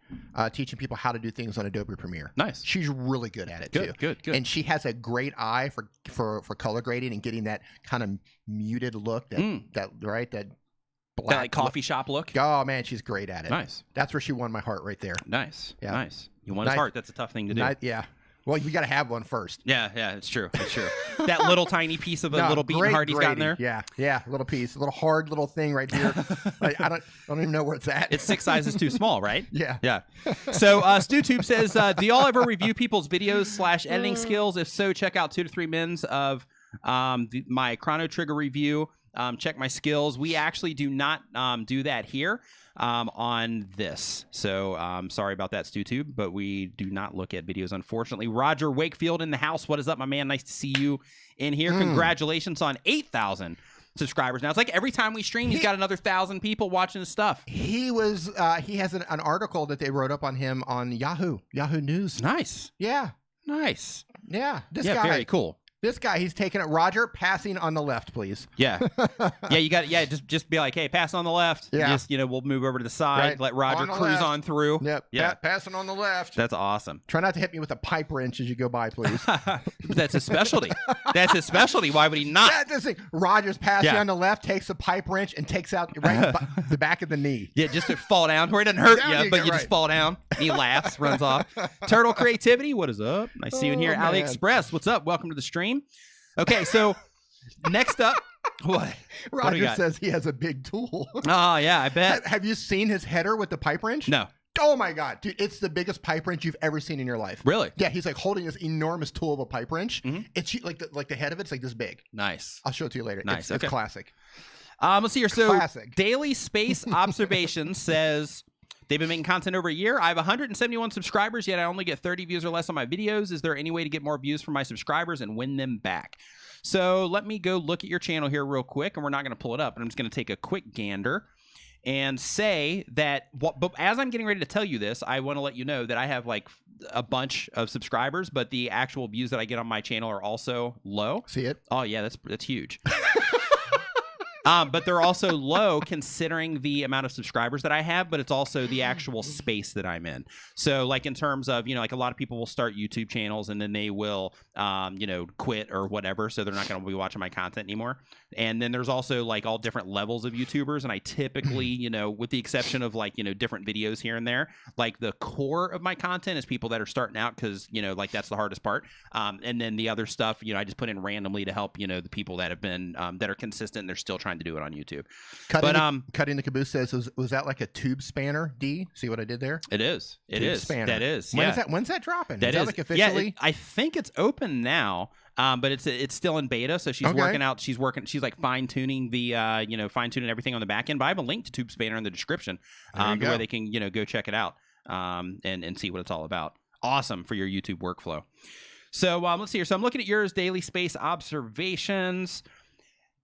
teaching people how to do things on Adobe Premiere. Nice. She's really good at it too. Good. And she has a great eye for color grading and getting that kind of muted look, that black, that like coffee shop look. Oh man, she's great at it. Nice. That's where she won my heart right there. Nice. Yeah. Nice. You won his heart. That's a tough thing to do. Yeah. Well, you got to have one first. Yeah, it's true. It's true. That little tiny piece of a little beaten heart he's got in there. Yeah, little piece, a little hard little thing right here. I don't even know where it's at. It's 6 sizes too small, right? Yeah. So StuTube says, do y'all ever review people's videos / editing skills? If so, check out 2 to 3 mins of my Chrono Trigger review. Check my skills. We actually do not do that here on this. So sorry about that, StuTube, but we do not look at videos, unfortunately. Roger Wakefield in the house. What is up, my man? Nice to see you in here. Congratulations on 8,000 subscribers. Now, it's like every time we stream, he's got another 1,000 people watching his stuff. He has an article that they wrote up on him on Yahoo News. Nice. Yeah. Nice. Yeah. This guy. Very cool. This guy, he's taking it. Roger, passing on the left, please. Yeah. Yeah, you got it. Yeah, just be like, hey, pass on the left. Yeah. Just, we'll move over to the side. Right. Let Roger On the cruise left. on through. Yep. Yeah. Passing on the left. That's awesome. Try not to hit me with a pipe wrench as you go by, please. That's his specialty. That's his specialty. Why would he not? That's the thing. Roger's passing on the left, takes a pipe wrench, and takes out right the back of the knee. Yeah, just to fall down where it doesn't hurt Down you, but you just fall down. He laughs, runs off. Turtle Creativity, what is up? Nice to see you in here. man. AliExpress, what's up? Welcome to the stream. Okay, so next up, what? What do we Roger got? says he has a big tool. Oh, yeah, I bet. Have you seen his header with the pipe wrench? No. Oh my God, dude, it's the biggest pipe wrench you've ever seen in your life. Really? Yeah, he's like holding this enormous tool of a pipe wrench. Mhm. It's like the head of it's like this big. Nice. I'll show it to you later. Nice, It's okay. classic. Let's see here. So Classic. Daily Space Observations says they've been making content over a year. I have 171 subscribers, yet I only get 30 views or less on my videos. Is there any way to get more views from my subscribers and win them back? So let me go look at your channel here real quick, and we're not going to pull it up, and I'm just going to take a quick gander and say that but as I'm getting ready to tell you this, I want to let you know that I have like a bunch of subscribers, but the actual views that I get on my channel are also low. See it? Oh yeah, that's huge. But they're also low considering the amount of subscribers that I have, but it's also the actual space that I'm in. So like in terms of, like a lot of people will start YouTube channels and then they will, quit or whatever. So they're not going to be watching my content anymore. And then there's also like all different levels of YouTubers. And I typically, with the exception of like, different videos here and there, like the core of my content is people that are starting out because, like that's the hardest part. And then the other stuff, I just put in randomly to help, the people that have been, that are consistent and they're still trying to do it on YouTube. Cutting the Caboose says, was that like a tube spanner? D? See what I did there? It is. It Tube is. Spanner. That is. When's that dropping? That is is that like officially? Yeah, I think it's open now, but it's still in beta. So she's working out. She's like fine tuning the fine tuning everything on the back end. But I have a link to Tube Spanner in the description where they can go check it out and see what it's all about. Awesome for your YouTube workflow. So let's see here. So I'm looking at yours, Daily Space Observations.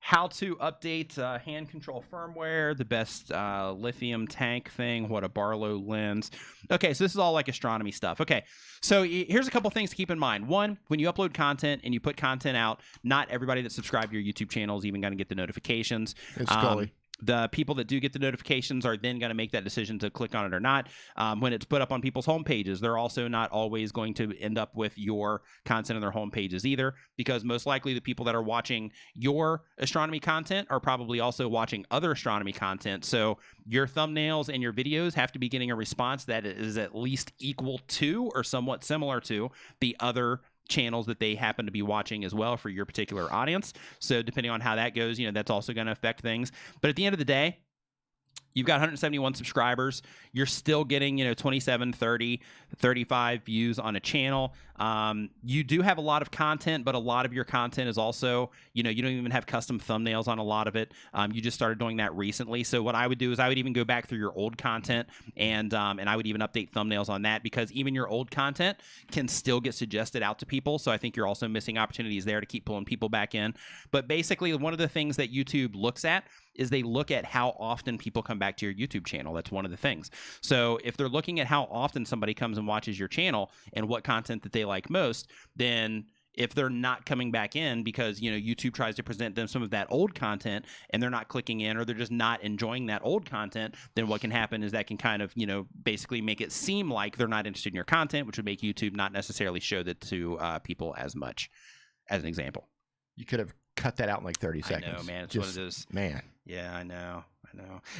How to update hand control firmware, the best lithium tank thing, what a Barlow lens. Okay, so this is all like astronomy stuff. Okay, so here's a couple things to keep in mind. One, when you upload content and you put content out, not everybody that subscribed to your YouTube channel is even going to get the notifications. It's Scully. The people that do get the notifications are then going to make that decision to click on it or not. When it's put up on people's home pages, they're also not always going to end up with your content on their home pages either, because most likely the people that are watching your astronomy content are probably also watching other astronomy content. So your thumbnails and your videos have to be getting a response that is at least equal to or somewhat similar to the other channels that they happen to be watching as well for your particular audience. So depending on how that goes, that's also going to affect things. But at the end of the day, you've got 171 subscribers. You're still getting, 27, 30, 35 views on a channel. You do have a lot of content, but a lot of your content is also, you don't even have custom thumbnails on a lot of it. You just started doing that recently. So what I would do is I would even go back through your old content and I would even update thumbnails on that, because even your old content can still get suggested out to people. So I think you're also missing opportunities there to keep pulling people back in. But basically, one of the things that YouTube looks at is they look at how often people come back to your YouTube channel. That's one of the things. So if they're looking at how often somebody comes and watches your channel and what content that they like most, then if they're not coming back in because, YouTube tries to present them some of that old content and they're not clicking in, or they're just not enjoying that old content, then what can happen is that can kind of, basically make it seem like they're not interested in your content, which would make YouTube not necessarily show that to people as much, as an example. You could have cut that out in like 30 seconds. I know, man. It's what it is. Man. Yeah, I know.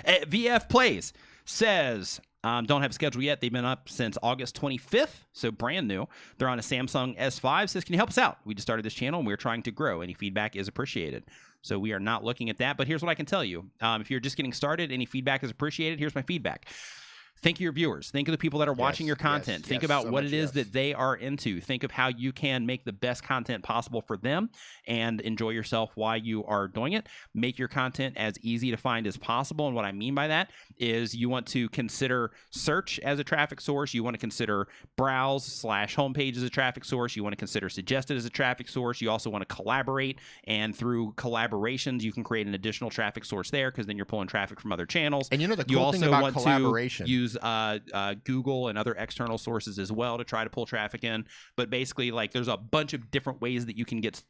VF Plays says, don't have a schedule yet. They've been up since August 25th, so brand new. They're on a Samsung S5. Says, can you help us out? We just started this channel and we're trying to grow. Any feedback is appreciated. So we are not looking at that, but here's what I can tell you. If you're just getting started, any feedback is appreciated. Here's my feedback. Think of your viewers. Think of the people that are watching your content. Think about what it is that they are into. Think of how you can make the best content possible for them and enjoy yourself while you are doing it. Make your content as easy to find as possible. And what I mean by that is you want to consider search as a traffic source. You want to consider browse/homepage as a traffic source. You want to consider suggested as a traffic source. You also want to collaborate. And through collaborations, you can create an additional traffic source there, because then you're pulling traffic from other channels. And the cool thing about collaboration. Use use Google and other external sources as well to try to pull traffic in. But basically, like, there's a bunch of different ways that you can get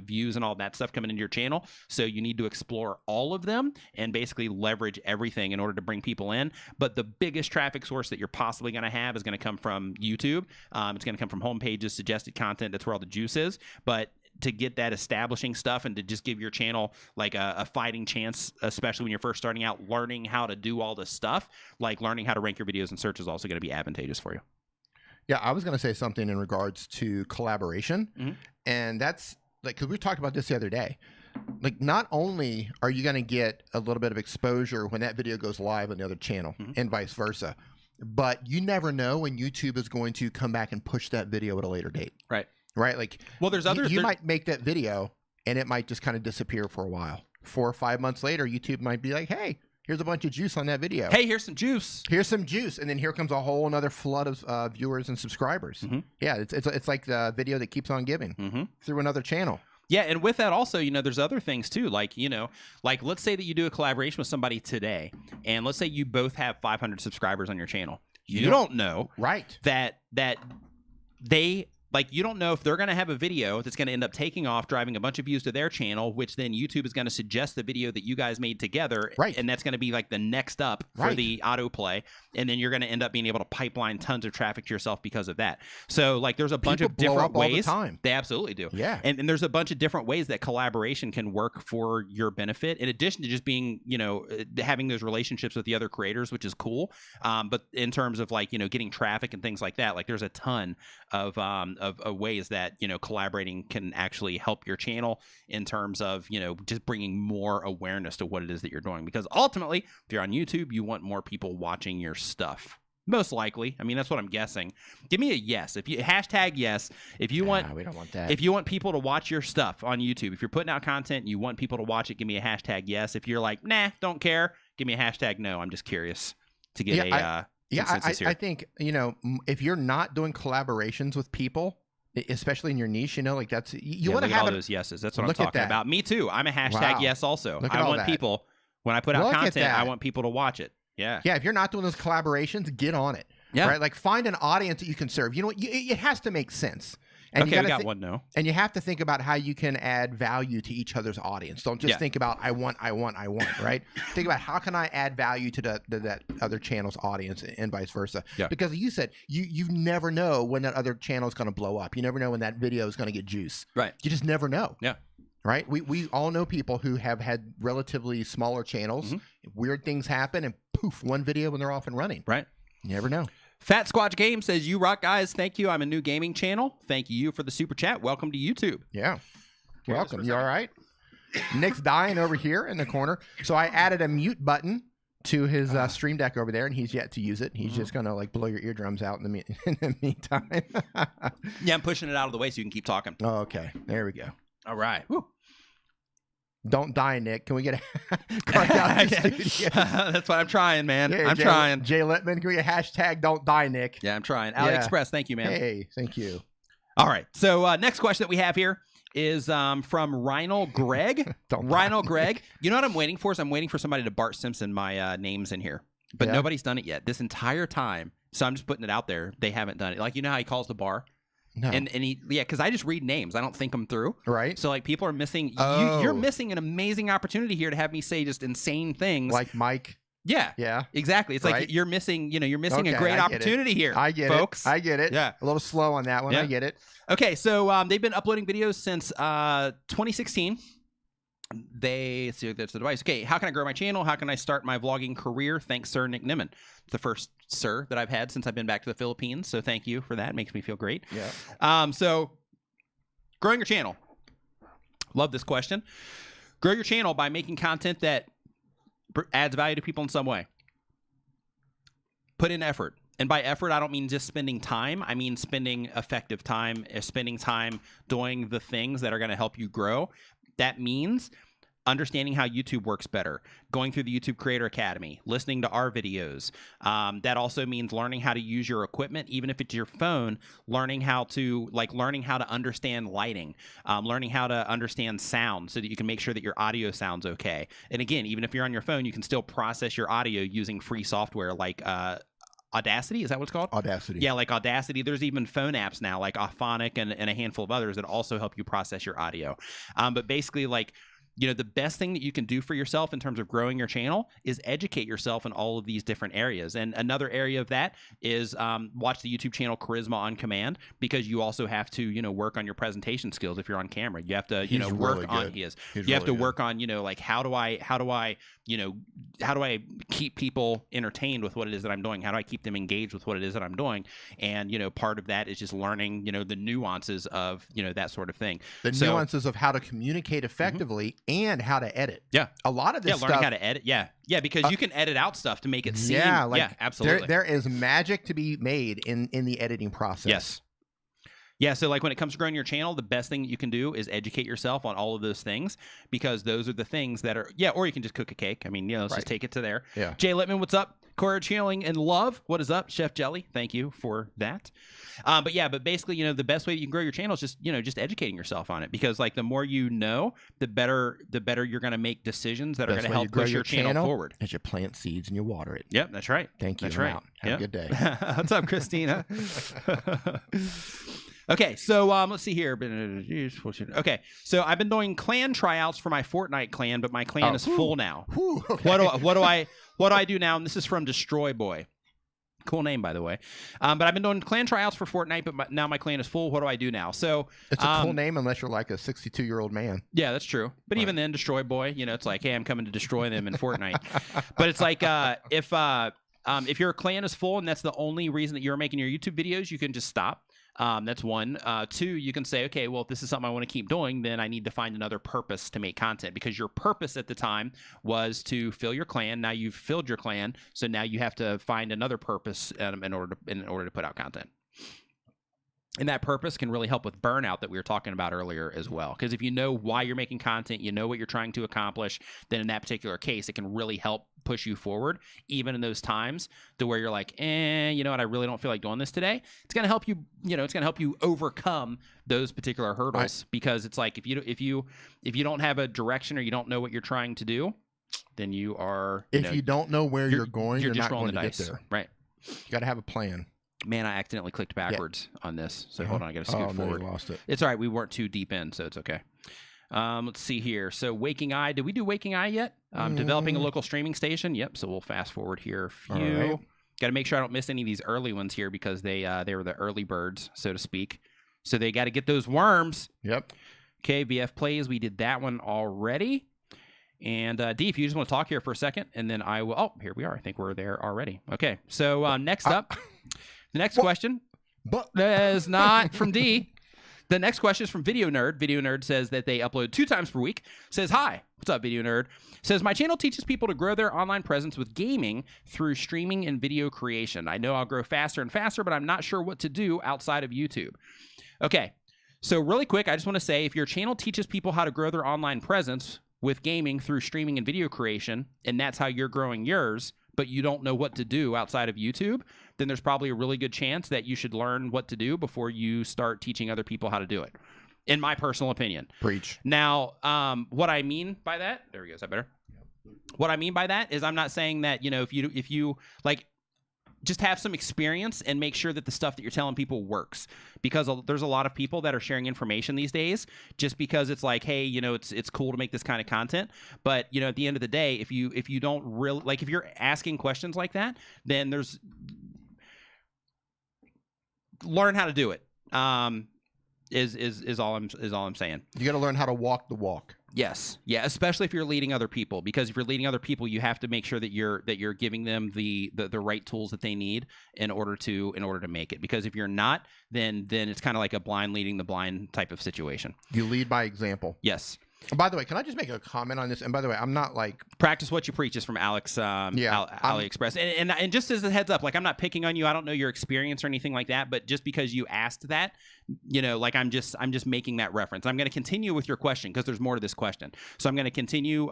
views and all that stuff coming into your channel. So you need to explore all of them and basically leverage everything in order to bring people in. But the biggest traffic source that you're possibly going to have is going to come from YouTube. It's going to come from home pages, suggested content. That's where all the juice is. But to get that establishing stuff and to just give your channel like a fighting chance, especially when you're first starting out, learning how to do all this stuff, like learning how to rank your videos in search is also going to be advantageous for you. Yeah, I was going to say something in regards to collaboration. And that's like, because we talked about this the other day. Like, not only are you going to get a little bit of exposure when that video goes live on the other channel and vice versa, but you never know when YouTube is going to come back and push that video at a later date. Right. Like, well, there's other, you might make that video and it might just kind of disappear for a while. 4 or 5 months later, YouTube might be like, hey, here's a bunch of juice on that video. Hey, here's some juice. Here's some juice. And then here comes a whole another flood of viewers and subscribers. Yeah, it's like the video that keeps on giving through another channel. Yeah, and with that also, there's other things too. Like, like let's say that you do a collaboration with somebody today, and let's say you both have 500 subscribers on your channel. You don't know that they... Like, you don't know if they're going to have a video that's going to end up taking off, driving a bunch of views to their channel, which then YouTube is going to suggest the video that you guys made together. And that's going to be like the next up for the autoplay. And then you're going to end up being able to pipeline tons of traffic to yourself because of that. So, like, there's a bunch of different ways. All the time. They absolutely do. Yeah. And there's a bunch of different ways that collaboration can work for your benefit, in addition to just being, having those relationships with the other creators, which is cool. But in terms of, like, getting traffic and things like that, like, there's a ton of ways that collaborating can actually help your channel in terms of just bringing more awareness to what it is that you're doing, because ultimately, if you're on YouTube, you want more people watching your stuff. Most likely. I mean, that's what I'm guessing. Give me a yes. If you hashtag yes, if you want, we don't want that. If you want people to watch your stuff on YouTube, if you're putting out content and you want people to watch it, give me a hashtag yes. If you're like, nah, don't care, give me a hashtag no. I'm just curious to get I think, if you're not doing collaborations with people, especially in your niche, like that's, you want to have all those yeses. That's what I'm talking about. Me too. I'm a hashtag yes also. I want people, when I put out content, I want people to watch it. Yeah. Yeah. If you're not doing those collaborations, get on it. Yeah. Right. Like, find an audience that you can serve. You know what? It has to make sense. And okay, we got one no. And you have to think about how you can add value to each other's audience. Don't just think about I want, right? Think about how can I add value to that other channel's audience and vice versa. Yeah. Because you said you never know when that other channel is going to blow up. You never know when that video is going to get juice. Right. You just never know. Yeah. Right. We all know people who have had relatively smaller channels. Weird things happen, and poof, one video when they're off and running. Right. You never know. Fat Squatch Game says, you rock, guys. Thank you. I'm a new gaming channel. Thank you for the super chat. Welcome to YouTube. Yeah. Welcome. You all right? Nick's dying over here in the corner. So I added a mute button to his Stream Deck over there, and he's yet to use it. He's just going to like blow your eardrums out in the meantime. Yeah, I'm pushing it out of the way so you can keep talking. Oh, okay. There we go. All right. Woo. Don't die, Nick. Can we get a card out That's what I'm trying, man. Yeah, I'm trying. Jay Littman, can we get hashtag don't die, Nick? Yeah, I'm trying. AliExpress, thank you, man. Hey, thank you. All right. So next question that we have here is from Rhinal Greg. Rhinal Greg. You know what I'm waiting for? I'm waiting for somebody to Bart Simpson my names in here. But nobody's done it yet this entire time. So I'm just putting it out there. They haven't done it. Like, you know how he calls the bar? No. And he, because I just read names. I don't think them through. Right. So, like, people are missing. Oh. You're missing an amazing opportunity here to have me say just insane things. Like Mike. Yeah. Yeah. Exactly. It's like you're missing, you're missing a great opportunity here. I get folks. it. I get it. Yeah. A little slow on that one. Yeah. I get it. Okay. So, they've been uploading videos since 2016. That's the device. Okay, how can I grow my channel? How can I start my vlogging career? Thanks, Sir Nick Nimmin. It's the first sir that I've had since I've been back to the Philippines, so thank you for that. It makes me feel great. Yeah. So, growing your channel. Love this question. Grow your channel by making content that adds value to people in some way. Put in effort. And by effort, I don't mean just spending time. I mean spending effective time, spending time doing the things that are going to help you grow. That means understanding how YouTube works better, going through the YouTube Creator Academy, listening to our videos. That also means learning how to use your equipment, even if it's your phone, learning how to understand lighting, learning how to understand sound so that you can make sure that your audio sounds okay. And again, even if you're on your phone, you can still process your audio using free software like Audacity. Is that what it's called? Audacity. Yeah, like Audacity. There's even phone apps now, like Auphonic and a handful of others that also help you process your audio. But basically, like, you know, the best thing that you can do for yourself in terms of growing your channel is educate yourself in all of these different areas. And another area of that is watch the YouTube channel Charisma on Command, because you also have to, you know, work on your presentation skills if you're on camera. You have to, you know, work on you have to work on, you know, like how do I, you know, how do I keep people entertained with what it is that I'm doing? How do I keep them engaged with what it is that I'm doing? And, you know, part of that is just learning, you know, the nuances of, you know, that sort of thing. The nuances of how to communicate effectively and how to edit. Yeah. A lot of this stuff. Learning how to edit. Yeah. Yeah, because you can edit out stuff to make it seem. Yeah, like, yeah, absolutely. There is magic to be made in the editing process. Yes. Yeah, so like when it comes to growing your channel, the best thing that you can do is educate yourself on all of those things, because those are the things that are, yeah, or you can just cook a cake. I mean, you know, let's just take it to there. Yeah. Jay Littman, what's up? Courage, Healing, and Love. What is up? Chef Jelly, thank you for that. But basically, you know, the best way that you can grow your channel is just, you know, just educating yourself on it, because like the more you know, the better you're going to make decisions that are going to help push your channel forward. As you plant seeds and you water it. Yep, that's right. Thank you. That's right. Have a good day. What's up, Christina? Okay, so let's see here. Okay, so I've been doing clan tryouts for my Fortnite clan, but my clan is full now. Okay. What do I do now? And this is from Destroy Boy. Cool name, by the way. But I've been doing clan tryouts for Fortnite, but now my clan is full. What do I do now? So it's a cool name unless you're like a 62-year-old man. Yeah, that's true. But even then, Destroy Boy, you know, it's like, hey, I'm coming to destroy them in Fortnite. But it's like if your clan is full and that's the only reason that you're making your YouTube videos, you can just stop. That's one. Two, you can say, okay, well, if this is something I want to keep doing, then I need to find another purpose to make content, because your purpose at the time was to fill your clan. Now you've filled your clan, so now you have to find another purpose in order to put out content. And that purpose can really help with burnout that we were talking about earlier as well. Because if you know why you're making content, you know what you're trying to accomplish, then in that particular case, it can really help push you forward, even in those times to where you're like, you know what, I really don't feel like doing this today. It's going to help you, you know, it's going to help you overcome those particular hurdles, because it's like if you don't have a direction or you don't know what you're trying to do, then you are, if you don't know where you're going, you're just not rolling going the to dice. get there. Right. You got to have a plan. Man, I accidentally clicked backwards on this. So hold on, I got to scoot forward. No, you lost it. It's all right. We weren't too deep in, so it's okay. Let's see here. So Waking Eye. Did we do Waking Eye yet? Developing a local streaming station. Yep. So we'll fast forward here a few. Right. Got to make sure I don't miss any of these early ones here, because they were the early birds, so to speak. So they got to get those worms. Yep. Okay, VF Plays. We did that one already. And D, if you just want to talk here for a second, and then I will. Oh, here we are. I think we're there already. Okay. So next up. The next question is not from D. The next question is from Video Nerd. Video Nerd says that they upload 2 times per week. Says, hi. What's up, Video Nerd? Says, my channel teaches people to grow their online presence with gaming through streaming and video creation. I know I'll grow faster and faster, but I'm not sure what to do outside of YouTube. Okay. So really quick, I just want to say, if your channel teaches people how to grow their online presence with gaming through streaming and video creation, and that's how you're growing yours, but you don't know what to do outside of YouTube, then there's probably a really good chance that you should learn what to do before you start teaching other people how to do it, in my personal opinion. Preach. Now, what I mean by that, there we go, is that better? What I mean by that is I'm not saying that, you know, if you like, just have some experience and make sure that the stuff that you're telling people works, because there's a lot of people that are sharing information these days just because it's like, hey, you know, it's cool to make this kind of content. But, you know, at the end of the day, if you don't really, like, if you're asking questions like that, then learn how to do it. Is all I'm saying. You got to learn how to walk the walk. Yes. Yeah, especially if you're leading other people, because if you're leading other people, you have to make sure that you're giving them the right tools that they need in order to make it. Because if you're not, then it's kind of like a blind leading the blind type of situation. You lead by example. Yes. By the way, can I just make a comment on this? And by the way, I'm not like... Practice what you preach is from Alex, AliExpress. And just as a heads up, like, I'm not picking on you. I don't know your experience or anything like that. But just because you asked that you know, like I'm just making that reference. I'm going to continue with your question because there's more to this question. So I'm going to continue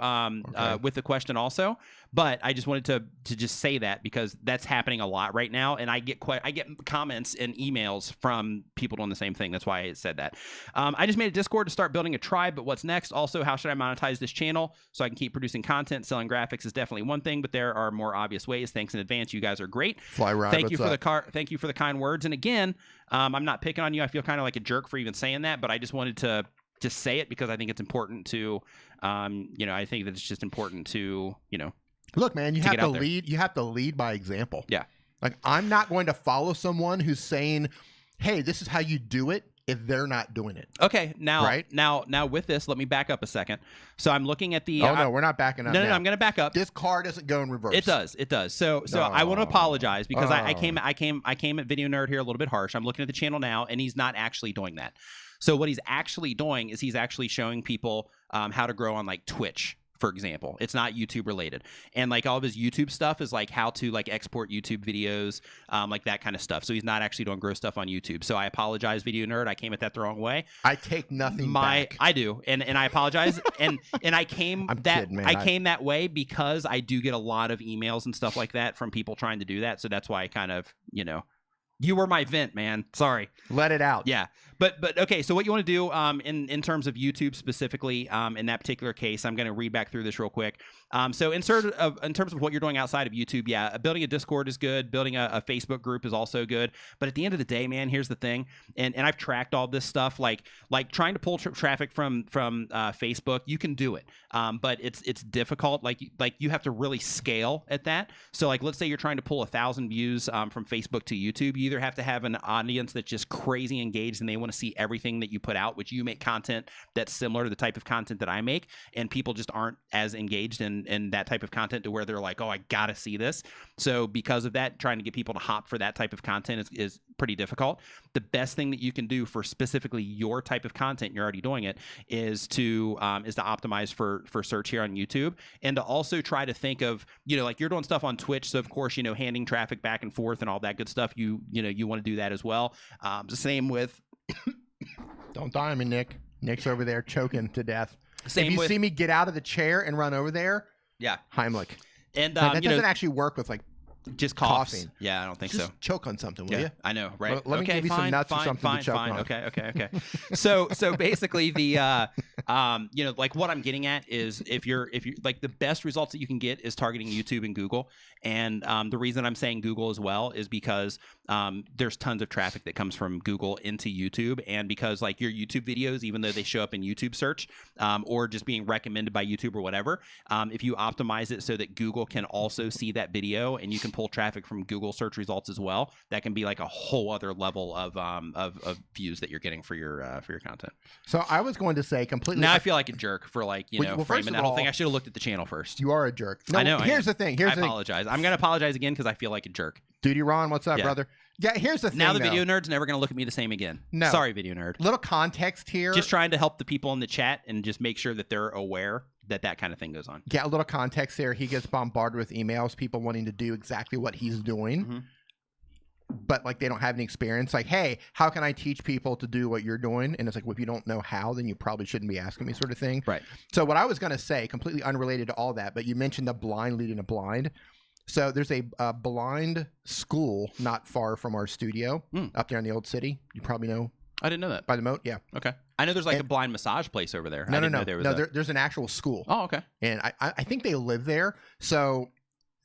with the question also. But I just wanted to just say that because that's happening a lot right now, and I get comments and emails from people doing the same thing. That's why I said that. I just made a Discord to start building a tribe, but what's next? Also, how should I monetize this channel so I can keep producing content? Selling graphics is definitely one thing, but there are more obvious ways. Thanks in advance. You guys are great. Fly ride. Thank you for the kind words. And again, I'm not picking on you. I feel kind of like a jerk for even saying that, but I just wanted to just say it because I think it's important to, you know, I think that it's just important to, you know. Look, man, you have to lead. You have to lead by example. Yeah. Like, I'm not going to follow someone who's saying, "Hey, this is how you do it," if they're not doing it. Okay. Now with this, let me back up a second. So I'm looking at the. Oh no, we're not backing up. No, I'm going to back up. This car doesn't go in reverse. It does. So I want to apologize because I came at Video Nerd here a little bit harsh. I'm looking at the channel now, and he's not actually doing that. So what he's actually doing is he's actually showing people how to grow on like Twitch, for example. It's not YouTube related, and like all of his YouTube stuff is like how to like export YouTube videos, like that kind of stuff. So he's not actually doing grow stuff on YouTube. So I apologize, Video Nerd. I came at that the wrong way. I take nothing back. I do, and I apologize. and I came I came that way because I do get a lot of emails and stuff like that from people trying to do that. So that's why I kind of, you know. You were my vent, man. Sorry. Let it out. Yeah. But okay, so what you want to do in terms of YouTube specifically, in that particular case, I'm going to read back through this real quick. So in terms of what you're doing outside of YouTube, yeah, building a Discord is good. Building a Facebook group is also good. But at the end of the day, man, here's the thing, and I've tracked all this stuff, like trying to pull traffic from Facebook, you can do it, but it's difficult. Like you have to really scale at that. So like, let's say you're trying to pull 1,000 views from Facebook to YouTube. You either have to have an audience that's just crazy engaged and they want to see everything that you put out, which you make content that's similar to the type of content that I make, and people just aren't as engaged in that type of content to where they're like, oh, I gotta see this. So because of that, trying to get people to hop for that type of content is pretty difficult. The best thing that you can do for specifically your type of content, you're already doing it, is to optimize for search here on YouTube, and to also try to think of, you know, like you're doing stuff on Twitch, so of course, you know, handing traffic back and forth and all that good stuff, you know, you want to do that as well. The same with don't die on me, Nick. Nick's over there choking to death. Same if you with, see me get out of the chair and run over there, yeah, Heimlich. And that doesn't actually work with like just coughing. Yeah, I don't think just so. choke on something, will you? I know, right? Let me give you some nuts or something to choke on. Okay. So basically the you know, like what I'm getting at is if you're like, the best results that you can get is targeting YouTube and Google. And the reason I'm saying Google as well is because there's tons of traffic that comes from Google into YouTube, and because like your YouTube videos, even though they show up in YouTube search or just being recommended by YouTube or whatever, if you optimize it so that Google can also see that video and you can pull traffic from Google search results as well, that can be like a whole other level of views that you're getting for your content. So I was going to say completely. Now I feel like a jerk for like, you know, framing that whole thing. I should have looked at the channel first. You are a jerk. No, I know. Here's the thing. I apologize. I'm going to apologize again because I feel like a jerk. Duty Ron, what's up, brother? Yeah, here's the thing. Now the Video Nerd's never going to look at me the same again. No. Sorry, Video Nerd. Little context here. Just trying to help the people in the chat and just make sure that they're aware that kind of thing goes on. Yeah, a little context there. He gets bombarded with emails, people wanting to do exactly what he's doing. Mm-hmm. But like they don't have any experience. Like, hey, how can I teach people to do what you're doing? And it's like, well, if you don't know how, then you probably shouldn't be asking me, sort of thing. Right. So what I was going to say, completely unrelated to all that, but you mentioned the blind leading a blind. So there's a blind school not far from our studio up there in the old city. You probably know. I didn't know that. By the moat, yeah. Okay. I know there's like a blind massage place over there. No. There's an actual school. Oh, okay. And I think they live there. So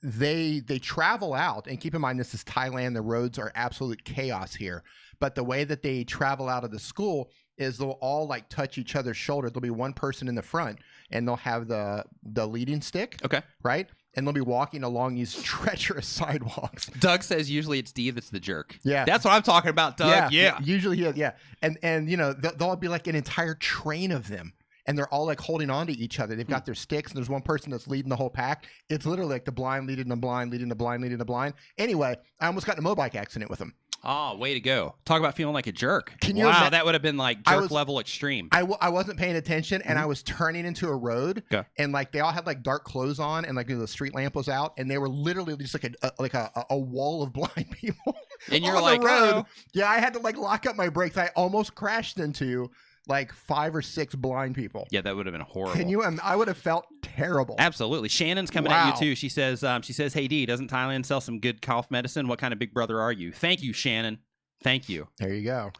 they travel out, and keep in mind this is Thailand. The roads are absolute chaos here. But the way that they travel out of the school is they'll all like touch each other's shoulder. There'll be one person in the front, and they'll have the leading stick. Okay. Right. And they'll be walking along these treacherous sidewalks. Doug says usually it's D that's the jerk. Yeah. That's what I'm talking about, Doug. Yeah. Usually he is, yeah. And you know, there'll be like an entire train of them. And they're all like holding on to each other. They've got their sticks, and there's one person that's leading the whole pack. It's literally like the blind leading the blind, leading the blind, leading the blind. Anyway, I almost got in a motorbike accident with them. Oh, way to go. Talk about feeling like a jerk. Can you wow, that would have been like jerk level extreme. I wasn't paying attention, and I was turning into a road, and like they all had like dark clothes on, and like the street lamp was out, and they were literally just like a wall of blind people. And you're on like, the road. oh. Yeah, I had to like lock up my brakes. I almost crashed into like 5 or 6 blind people. Yeah, that would have been horrible. Can you? I would have felt terrible. Absolutely. Shannon's coming at you too. She says, "Hey D, doesn't Thailand sell some good cough medicine? What kind of big brother are you?" Thank you, Shannon. Thank you. There you go.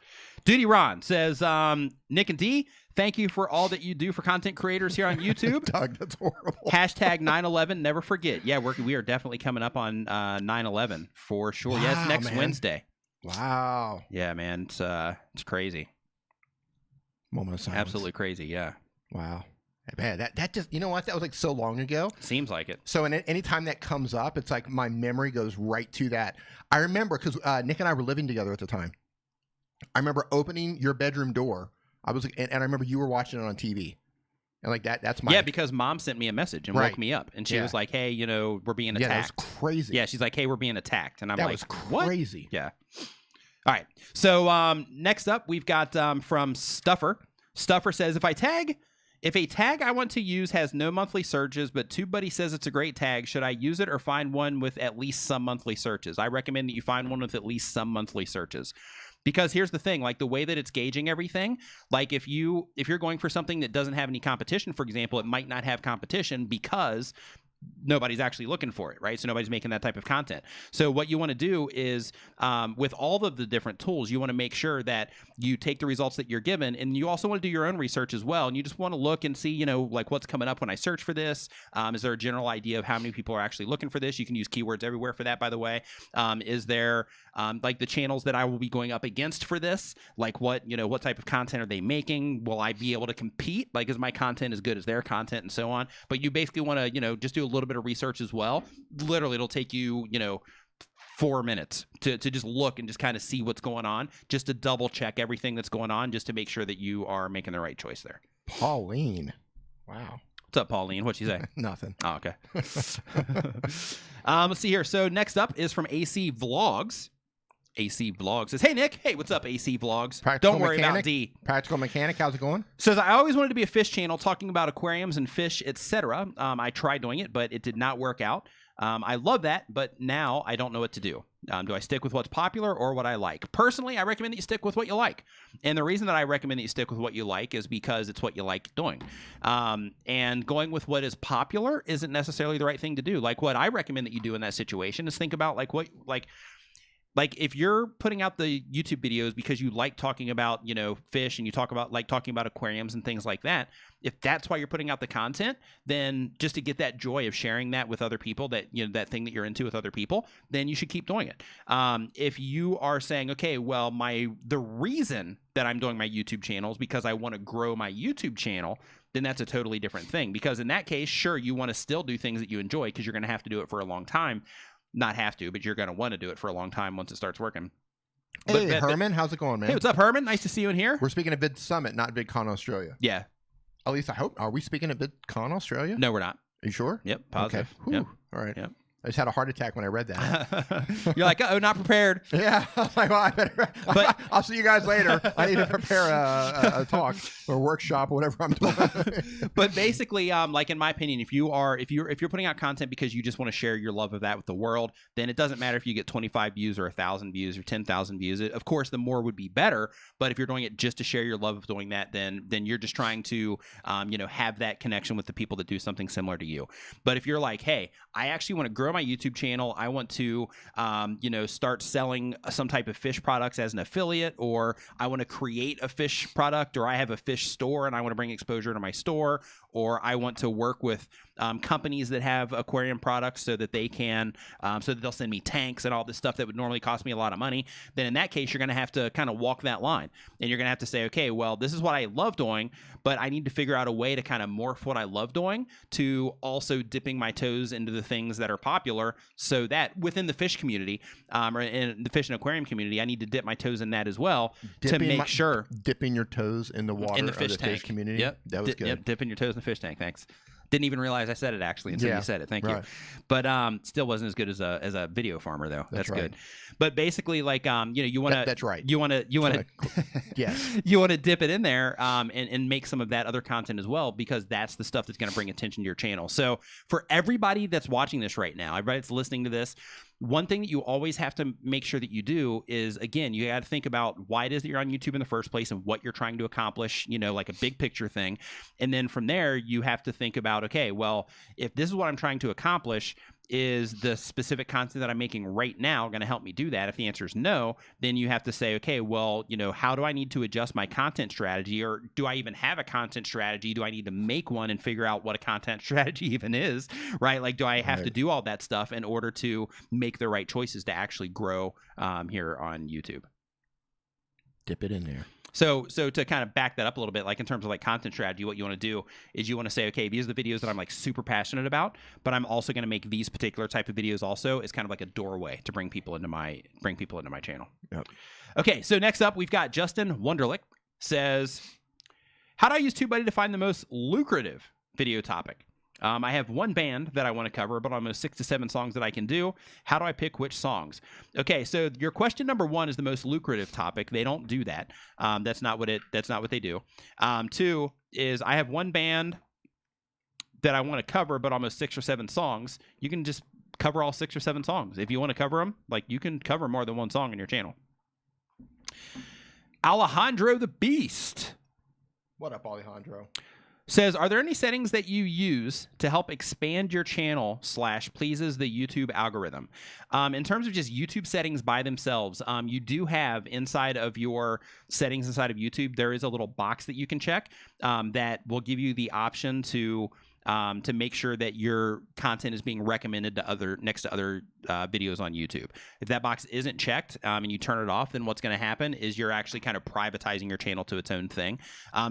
Duty Ron says, Nick and D, thank you for all that you do for content creators here on YouTube. Doug, that's horrible. Hashtag 9/11, never forget. Yeah, we are definitely coming up on 9/11 for sure. Wow, yeah, it's next man. Wednesday. Wow. Yeah, man, it's crazy. Moment of silence. Absolutely crazy. Yeah. Wow. Man, that just, you know what? That was like so long ago. Seems like it. So anytime that comes up, it's like my memory goes right to that. I remember because Nick and I were living together at the time. I remember opening your bedroom door. And I remember you were watching it on TV. And like that's my... Yeah, because Mom sent me a message and woke me up. And she was like, hey, we're being attacked. Yeah, that was crazy. Yeah, she's like, hey, we're being attacked. And I'm that like, was crazy. What? Yeah. All right. So next up, we've got from Stuffer. Stuffer says, if a tag I want to use has no monthly searches, but TubeBuddy says it's a great tag, should I use it or find one with at least some monthly searches? I recommend that you find one with at least some monthly searches. Because here's the thing, like the way that it's gauging everything, like if you're going for something that doesn't have any competition, for example, it might not have competition because nobody's actually looking for it, right? So nobody's making that type of content. So what you want to do is with all of the different tools, you want to make sure that you take the results that you're given, and you also want to do your own research as well. And you just want to look and see, like what's coming up when I search for this. Is there a general idea of how many people are actually looking for this? You can use keywords everywhere for that, by the way. Is there like the channels that I will be going up against for this? Like what type of content are they making? Will I be able to compete? Like, is my content as good as their content, and so on? But you basically want to, just do a little bit of research as well. Literally, it'll take you, 4 minutes to just look and just kind of see what's going on, just to double check everything that's going on, just to make sure that you are making the right choice there. Pauline. Wow. What's up, Pauline? What'd she say? Nothing. Oh, okay. Let's see here. So next up is from AC Vlogs. AC Vlogs says, hey, Nick. Hey, what's up, AC Vlogs? Practical Don't worry mechanic? about D. Practical Mechanic. How's it going? Says, I always wanted to be a fish channel talking about aquariums and fish, etc. I tried doing it, but it did not work out. I love that, but now I don't know what to do. Do I stick with what's popular or what I like? Personally, I recommend that you stick with what you like. And the reason that I recommend that you stick with what you like is because it's what you like doing. And going with what is popular isn't necessarily the right thing to do. Like what I recommend that you do in that situation is think about like if you're putting out the YouTube videos because you like talking about, fish, and you talking about aquariums and things like that, if that's why you're putting out the content, then just to get that joy of sharing that with other people, that, that thing that you're into with other people, then you should keep doing it. If you are saying, okay, well, the reason that I'm doing my YouTube channel is because I want to grow my YouTube channel, then that's a totally different thing. Because in that case, sure, you want to still do things that you enjoy because you're going to have to do it for a long time. Not have to, but you're going to want to do it for a long time once it starts working. Hey, Herman, how's it going, man? Hey, what's up, Herman? Nice to see you in here. We're speaking of Vid Summit, not VidCon Australia. Yeah. At least I hope. Are we speaking of VidCon Australia? No, we're not. Are you sure? Yep, positive. Okay. Yep. All right. Yep. I just had a heart attack when I read that. You're like, not prepared. Yeah. I was like, well, I better. But I'll see you guys later. I need to prepare a talk or workshop or whatever I'm doing. But basically, like in my opinion, if you're putting out content because you just want to share your love of that with the world, then it doesn't matter if you get 25 views or 1,000 views or 10,000 views. Of course, the more would be better. But if you're doing it just to share your love of doing that, then you're just trying to, have that connection with the people that do something similar to you. But if you're like, hey, I actually want to grow my YouTube channel, I want to, start selling some type of fish products as an affiliate, or I want to create a fish product, or I have a fish store and I want to bring exposure to my store, or I want to work with companies that have aquarium products so that they can, so that they'll send me tanks and all this stuff that would normally cost me a lot of money, then in that case, you're going to have to kind of walk that line. And you're going to have to say, okay, well, this is what I love doing, but I need to figure out a way to kind of morph what I love doing to also dipping my toes into the things that are popular, so that within the fish community, or in the fish and aquarium community, I need to dip my toes in that as well to make sure. Dipping your toes in the water in the fish of the tank. fish community. Yep. That was good. Yep. Dipping your toes in the fish tank. Thanks. Didn't even realize I said it actually until you said it. Thank you. But still wasn't as good as a video farmer though. That's right. good. But basically, like you want to. That's right. You want to. Yes. You want to dip it in there and make some of that other content as well, because that's the stuff that's going to bring attention to your channel. So for everybody that's watching this right now, everybody that's listening to this, one thing that you always have to make sure that you do is, again, you got to think about why it is that you're on YouTube in the first place and what you're trying to accomplish, like a big picture thing. And then from there, you have to think about, okay, well, if this is what I'm trying to accomplish, is the specific content that I'm making right now going to help me do that? If the answer is no, then you have to say, okay, well, how do I need to adjust my content strategy? Or do I even have a content strategy? Do I need to make one and figure out what a content strategy even is, right? Like, do I have to do all that stuff in order to make the right choices to actually grow here on YouTube? Dip it in there. So to kind of back that up a little bit, like in terms of like content strategy, what you want to do is you want to say, okay, these are the videos that I'm like super passionate about, but I'm also going to make these particular type of videos also as kind of like a doorway to bring people into my channel. Yep. Okay, so next up we've got Justin Wunderlich says, how do I use TubeBuddy to find the most lucrative video topic? I have one band that I want to cover, but almost 6 to 7 songs that I can do. How do I pick which songs? Okay, so your question number 1 is the most lucrative topic. They don't do that. That's not what they do. 2 is I have one band that I want to cover, but almost 6 or 7 songs. You can just cover all 6 or 7 songs. If you want to cover them, like, you can cover more than one song on your channel. Alejandro the Beast. What up, Alejandro? Says, are there any settings that you use to help expand your channel / pleases the YouTube algorithm? In terms of just YouTube settings by themselves, you do have inside of your settings inside of YouTube, there is a little box that you can check that will give you the option to make sure that your content is being recommended to next to other videos on YouTube. If that box isn't checked and you turn it off, then what's going to happen is you're actually kind of privatizing your channel to its own thing.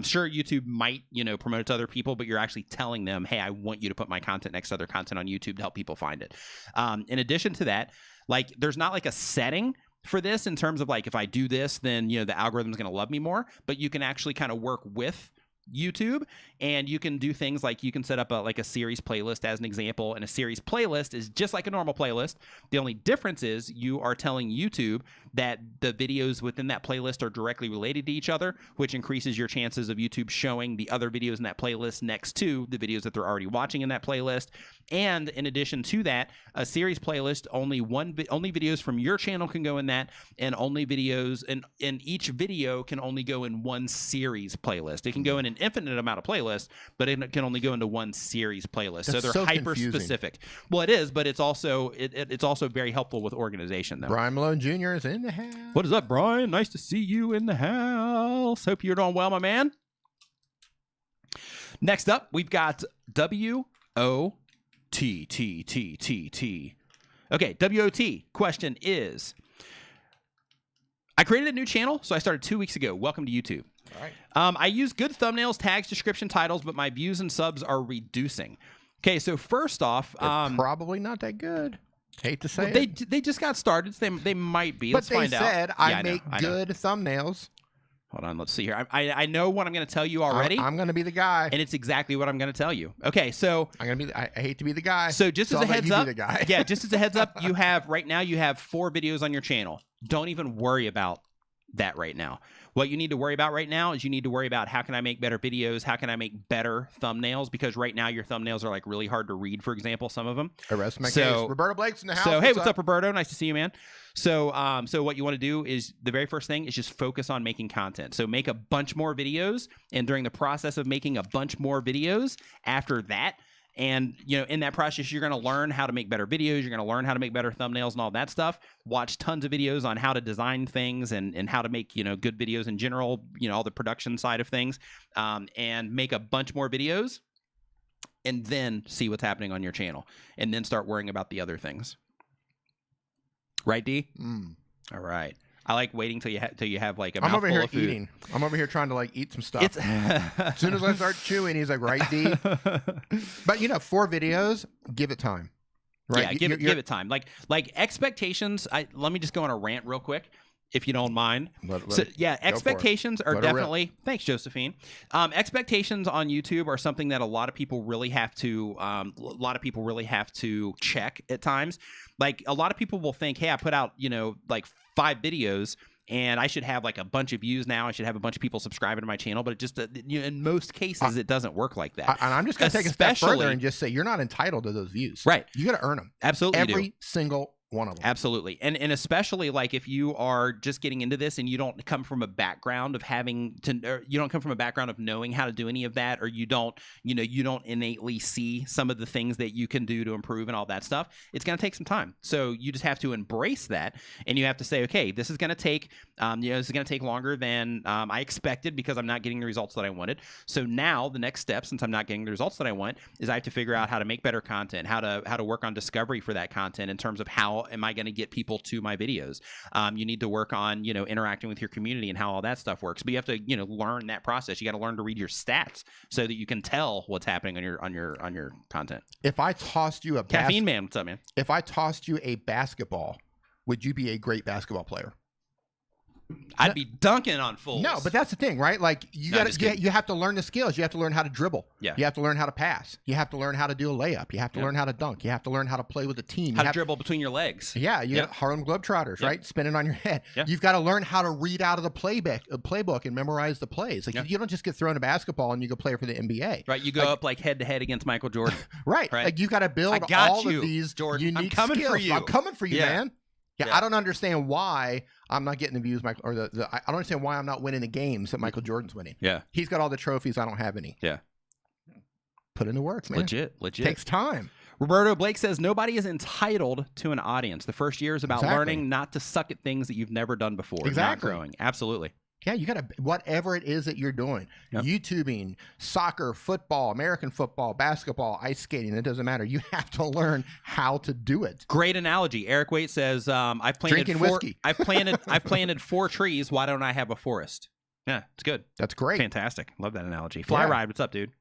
Sure, YouTube might promote it to other people, but you're actually telling them, hey, I want you to put my content next to other content on YouTube to help people find it. In addition to that, like, there's not like a setting for this in terms of like, if I do this, then the algorithm's going to love me more, but you can actually kind of work with YouTube, and you can do things like you can set up a series playlist as an example, and a series playlist is just like a normal playlist. The only difference is you are telling YouTube that the videos within that playlist are directly related to each other, which increases your chances of YouTube showing the other videos in that playlist next to the videos that they're already watching in that playlist. And in addition to that, a series playlist, only videos from your channel can go in that, and only videos and each video can only go in one series playlist. It can go in an infinite amount of playlists, but it can only go into one series playlist. That's so they're hyper specific. Well, it is, but it's also it's also very helpful with organization though. Brian Malone Jr. is in the house. What is up, Brian? Nice to see you in the house. Hope you're doing well, my man. Next up, we've got WOT. Okay, WOT question is, I created a new channel, so I started 2 weeks ago. Welcome to YouTube. All right. I use good thumbnails, tags, description, titles, but my views and subs are reducing. Okay, so first off, probably not that good. Hate to say it. They just got started. So they might be. Let's find out. But they said I make good thumbnails. Hold on, let's see here. I know what I'm going to tell you already. I'm going to be the guy, and it's exactly what I'm going to tell you. Okay, so I'm going to be. I hate to be the guy. So just as a heads up, yeah, just as a heads up, you have 4 videos on your channel. Don't even worry about that right now. What you need to worry about right now is you need to worry about how can I make better videos? How can I make better thumbnails? Because right now your thumbnails are like really hard to read, for example, some of them. Arrest my case. Roberto Blake's in the house. So, hey, what's up, Roberto? Nice to see you, man. So what you want to do is the very first thing is just focus on making content. So make a bunch more videos, and during the process of making a bunch more videos, after that, and in that process, you're going to learn how to make better videos. You're going to learn how to make better thumbnails and all that stuff. Watch tons of videos on how to design things and how to make good videos in general. All the production side of things, and make a bunch more videos, and then see what's happening on your channel, and then start worrying about the other things. Right, D? All right. I like waiting till you have like a mouthful of food. Eating. I'm over here trying to like eat some stuff. As soon as I start chewing, he's like, right, D? But 4 videos, give it time. Right? Yeah, give it time. Like expectations. Let me just go on a rant real quick. if you don't mind. So, yeah, expectations are definitely. Thanks, Josephine. Expectations on YouTube are something that a lot of people really have to. Check at times. Like a lot of people will think, "Hey, I put out like 5 videos." And I should have like a bunch of views now. I should have a bunch of people subscribing to my channel. But it just, in most cases, it doesn't work like that. And I'm just going to take a step further and just say you're not entitled to those views. Right. You got to earn them. Absolutely. Every single one of them. Absolutely. And especially like if you are just getting into this and you don't come from a background of knowing how to do any of that, or you don't innately see some of the things that you can do to improve and all that stuff, it's going to take some time. So you just have to embrace that, and you have to say, okay, this is going to take, this is going to take longer than I expected because I'm not getting the results that I wanted. So now the next step, since I'm not getting the results that I want, is I have to figure out how to make better content, how to work on discovery for that content in terms of how am I going to get people to my videos. You need to work on interacting with your community and how all that stuff works. But you have to learn that process. You got to learn to read your stats so that you can tell what's happening on your content. If I tossed you a Caffeine Man, what's up, man? If I tossed you a basketball, would you be a great basketball player? I'd be dunking on fools. No, but that's the thing, right? Like you have to learn the skills. You have to learn how to dribble. Yeah. You have to learn how to pass. You have to learn how to do a layup. You have to learn how to dunk. You have to learn how to play with a team. How to dribble between your legs. Yeah, you got Harlem Globetrotters, right? Spinning on your head. Yeah. You've got to learn how to read out of the playbook and memorize the plays. Like you don't just get thrown a basketball and you go play for the NBA. Right, you go up like head to head against Michael Jordan. Right. Like you've got to build all of these Jordan. unique I'm coming skills. for you. I'm coming for you, man. Yeah, I don't understand why I'm not getting the views, I don't understand why I'm not winning the games that Michael Jordan's winning. Yeah. He's got all the trophies. I don't have any. Yeah. Put in the work, man. Legit. Takes time. Roberto Blake says, nobody is entitled to an audience. The first year is about learning not to suck at things that you've never done before. Exactly. Not growing. Absolutely. Yeah, you got to, whatever it is that you're doing, YouTubing, soccer, football, American football, basketball, ice skating, it doesn't matter. You have to learn how to do it. Great analogy. Eric Waite says, I've planted whiskey. I've planted 4 trees. Why don't I have a forest? Yeah, it's good. That's great. Fantastic. Love that analogy. Fly Ride, what's up, dude?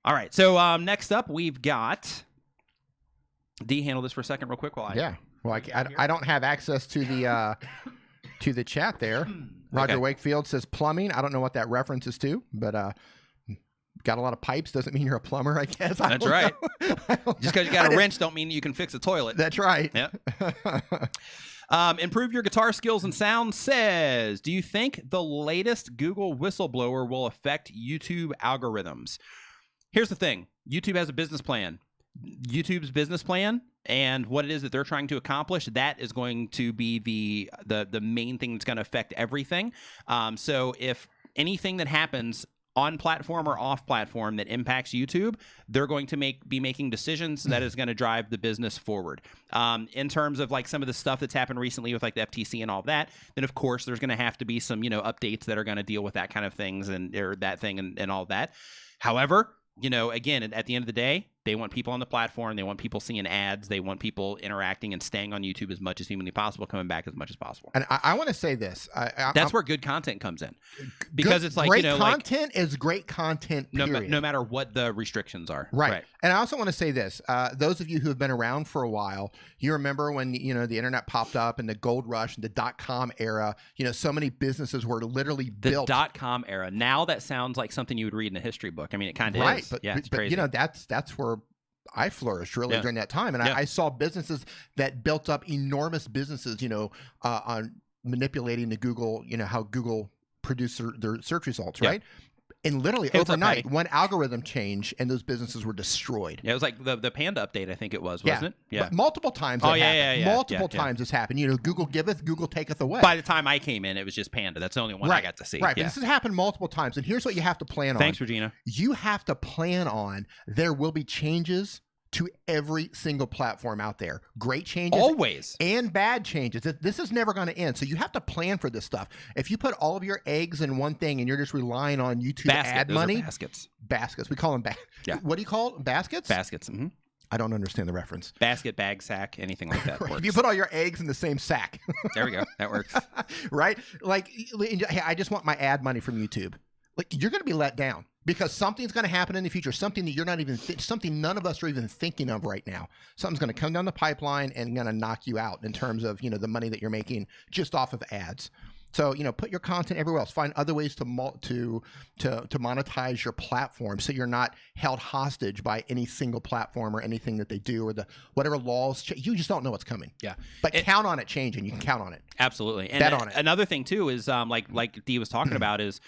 All right, so next up, we've got D. Handle this for a second real quick while I... Well, I don't have access to the chat there. Roger Wakefield says plumbing. I don't know what that reference is to, but got a lot of pipes doesn't mean you're a plumber, I guess. That's right. Just because you got a wrench don't mean you can fix a toilet. That's right. Yeah. Improve your guitar skills and sound says, do you think the latest Google whistleblower will affect YouTube algorithms? Here's the thing. YouTube has a business plan. YouTube's business plan and what it is that they're trying to accomplish, that is going to be the main thing that's going to affect everything. So if anything that happens on platform or off platform that impacts YouTube, they're going to be making decisions that is going to drive the business forward. In terms of like some of the stuff that's happened recently with like the FTC and all of that, then of course there's going to have to be some updates that are going to deal with that kind of things or that thing and all that. However, again, at the end of the day, they want people on the platform. They want people seeing ads. They want people interacting and staying on YouTube as much as humanly possible, coming back as much as possible. And I want to say this. That's where good content comes in. Because it's like, great content is great content, period. No matter what the restrictions are. Right. And I also want to say this. Those of you who have been around for a while, you remember when, the internet popped up and the gold rush and the .com era, so many businesses were literally built. The .com era. Now that sounds like something you would read in a history book. I mean, it kind of is. But, it's crazy. That's where I flourished really during that time. And I saw businesses that built up enormous businesses, on manipulating the Google, how Google produced their search results, right? And literally overnight, one algorithm changed and those businesses were destroyed. Yeah, it was like the Panda update, I think it was, wasn't it? Yeah. But multiple times Multiple times it's happened. Google giveth, Google taketh away. By the time I came in, it was just Panda. That's the only one I got to see. Right. But this has happened multiple times. And here's what you have to plan on. Thanks, Regina. You have to plan on there will be changes to every single platform out there. Great changes. Always. And bad changes. This is never going to end. So you have to plan for this stuff. If you put all of your eggs in one thing and you're just relying on YouTube ad money. Baskets. We call them What do you call them? Baskets? Baskets. Mm-hmm. I don't understand the reference. Basket, bag, sack, anything like that works. If you put all your eggs in the same sack. There we go. That works. Right? Like, hey, I just want my ad money from YouTube. like you're going to be let down because something's going to happen in the future, something that you're not even something none of us are even thinking of right now. Something's going to come down the pipeline and going to knock you out in terms of, the money that you're making just off of ads. So, put your content everywhere else. Find other ways to monetize your platform so you're not held hostage by any single platform or anything that they do or whatever laws. You just don't know what's coming. Yeah. But count on it changing. You can count on it. Absolutely. And bet on it. Another thing, too, is like Dee was talking about is,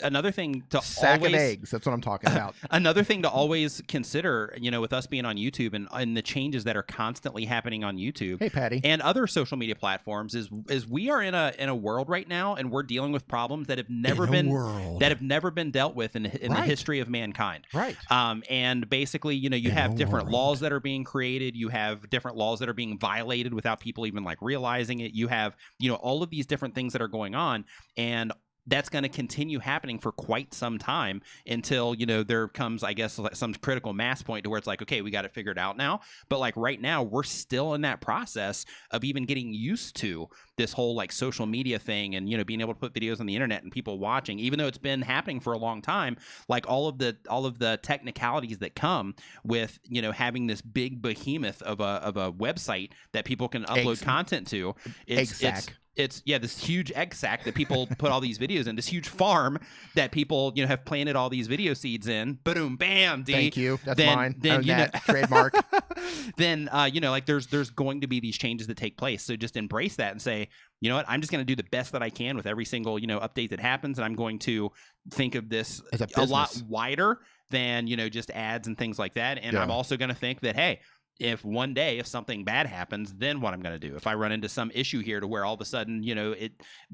another thing to Sack of eggs. That's what I'm talking about. Another thing to always consider, with us being on YouTube and the changes that are constantly happening on YouTube. Hey, Patty. And other social media platforms is we are in a world right now, and we're dealing with problems that have never been dealt with in the history of mankind. Right. And basically, you have different laws that are being created. You have different laws that are being violated without people even realizing it. You have, all of these different things that are going on, and that's going to continue happening for quite some time until, there comes, I guess, some critical mass point to where it's like, okay, we got it figured out now. But right now, we're still in that process of even getting used to this whole social media thing and, being able to put videos on the internet and people watching, even though it's been happening for a long time, all of the technicalities that come with, having this big behemoth of a website that people can upload content to. It's this huge egg sack that people put all these videos in, this huge farm that people, have planted all these video seeds in. Boom, bam, D. Thank you. That's mine. Then trademark. Then, there's going to be these changes that take place. So just embrace that and say, you know what, I'm just going to do the best that I can with every single, update that happens. And I'm going to think of this as a lot wider than, just ads and things like that. And I'm also going to think that, hey, if one day, if something bad happens, then what I'm going to do? If I run into some issue here to where all of a sudden,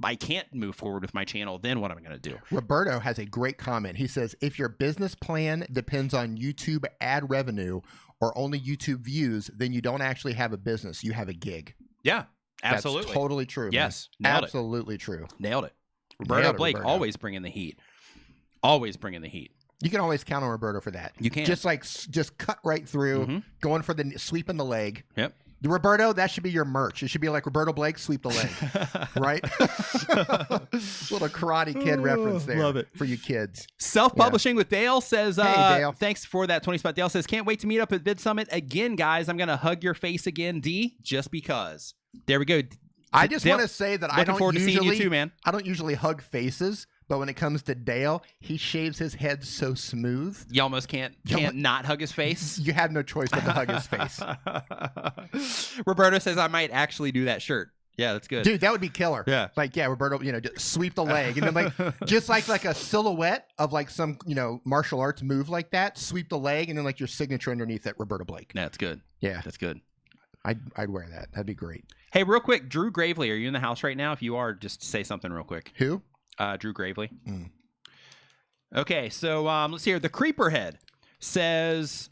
I can't move forward with my channel, then what am I going to do? Roberto has a great comment. He says, if your business plan depends on YouTube ad revenue or only YouTube views, then you don't actually have a business. You have a gig. Yeah, absolutely. That's totally true. Yes. Absolutely true. Nailed it. Roberto Blake, always bringing the heat. Always bringing the heat. You can always count on Roberto for that. You can. Just cut right through, going for the sweep in the leg. Yep. Roberto, that should be your merch. It should be like Roberto Blake, sweep the leg. Right? Little Karate Kid reference there. Love it. For you kids. Self-publishing with Dale says, hey, Dale. Thanks for that 20 spot. Dale says, can't wait to meet up at Vid Summit again, guys. I'm going to hug your face again, D, just because. There we go. I just want to say that I don't forward to seeing you too, man. I don't usually hug faces. But when it comes to Dale, he shaves his head so smooth. You almost can't not hug his face. You have no choice but to hug his face. Roberto says I might actually do that shirt. Yeah, that's good. Dude, that would be killer. Yeah. Roberto, just sweep the leg. And then just like a silhouette of some, martial arts move like that, sweep the leg, and then your signature underneath it, Roberto Blake. That's good. Yeah. That's good. I'd wear that. That'd be great. Hey, real quick, Drew Gravely, are you in the house right now? If you are, just say something real quick. Who? Drew Gravely. Okay, so let's see here. The Creeper Head says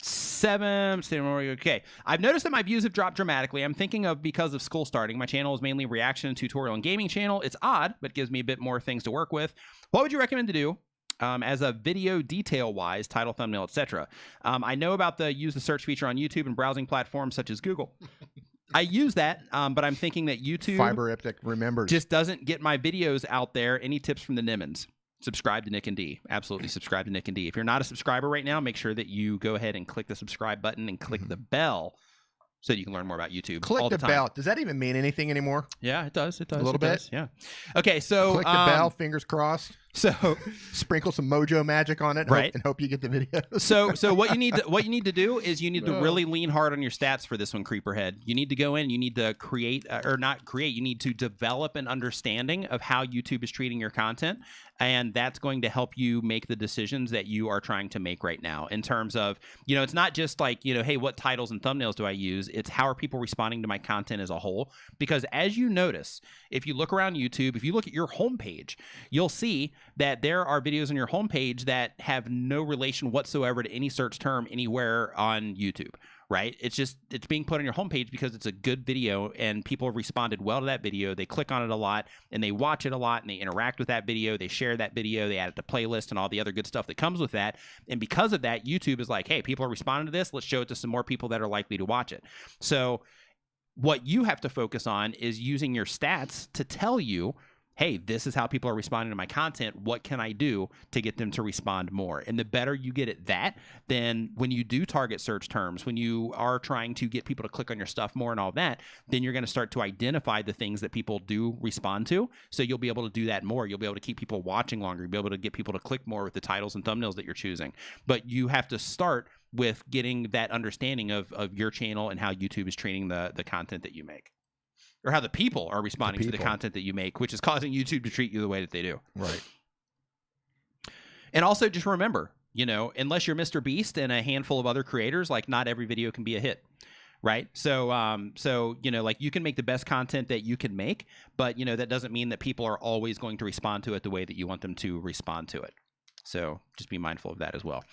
7. Okay, I've noticed that my views have dropped dramatically. I'm thinking of because of school starting. My channel is mainly reaction, tutorial, and gaming channel. It's odd, but gives me a bit more things to work with. What would you recommend to do? As a video detail-wise, title, thumbnail, etc. I know about use the search feature on YouTube and browsing platforms such as Google. I use that, but I'm thinking that YouTube remembers just doesn't get my videos out there. Any tips from the Nimmins? Subscribe to Nick and D. Absolutely subscribe to Nick and D. If you're not a subscriber right now, make sure that you go ahead and click the subscribe button and click the bell so that you can learn more about YouTube. Click all the time. bell. Does that even mean anything anymore? Yeah, it does. It does. A little bit? Does. Yeah. Okay, so click the bell, fingers crossed. So sprinkle some mojo magic on it, and hope you get the video. So what you need to do is you need to really lean hard on your stats for this one, Creeperhead. You need to go in. You need to create You need to develop an understanding of how YouTube is treating your content, and that's going to help you make the decisions that you are trying to make right now. In terms of it's not just hey, what titles and thumbnails do I use? It's how are people responding to my content as a whole? Because as you notice, if you look around YouTube, if you look at your homepage, you'll see that there are videos on your homepage that have no relation whatsoever to any search term anywhere on YouTube, right? It's being put on your homepage because it's a good video and people have responded well to that video. They click on it a lot and they watch it a lot and they interact with that video. They share that video. They add it to playlist and all the other good stuff that comes with that. And because of that, YouTube is like, hey, people are responding to this. Let's show it to some more people that are likely to watch it. So what you have to focus on is using your stats to tell you hey, this is how people are responding to my content. What can I do to get them to respond more? And the better you get at that, then when you do target search terms, when you are trying to get people to click on your stuff more and all that, then you're going to start to identify the things that people do respond to. So you'll be able to do that more. You'll be able to keep people watching longer. You'll be able to get people to click more with the titles and thumbnails that you're choosing. But you have to start with getting that understanding of your channel and how YouTube is treating the content that you make. Or how the people are responding to the content that you make, which is causing YouTube to treat you the way that they do. Right. And also just remember, you know, unless you're Mr. Beast and a handful of other creators, like not every video can be a hit. Right. So, you know, like you can make the best content that you can make, but, you know, that doesn't mean that people are always going to respond to it the way that you want them to respond to it. So just be mindful of that as well.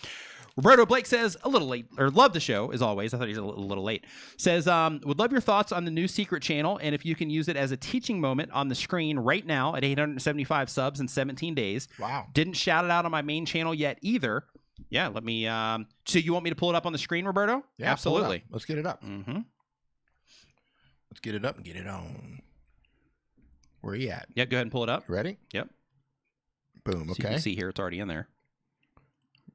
Roberto Blake says, a little late, or love the show, as always. I thought he was a little late. Says, would love your thoughts on the new secret channel, and if you can use it as a teaching moment on the screen right now at 875 subs in 17 days. Wow. Didn't shout it out on my main channel yet either. Yeah, let me... so you want me to pull it up on the screen, Roberto? Yeah, absolutely. Let's get it up. Mm-hmm. Let's get it up and get it on. Where are you at? Yeah, go ahead and pull it up. Ready? Yep. Boom. So Okay. you can see here, it's already in there.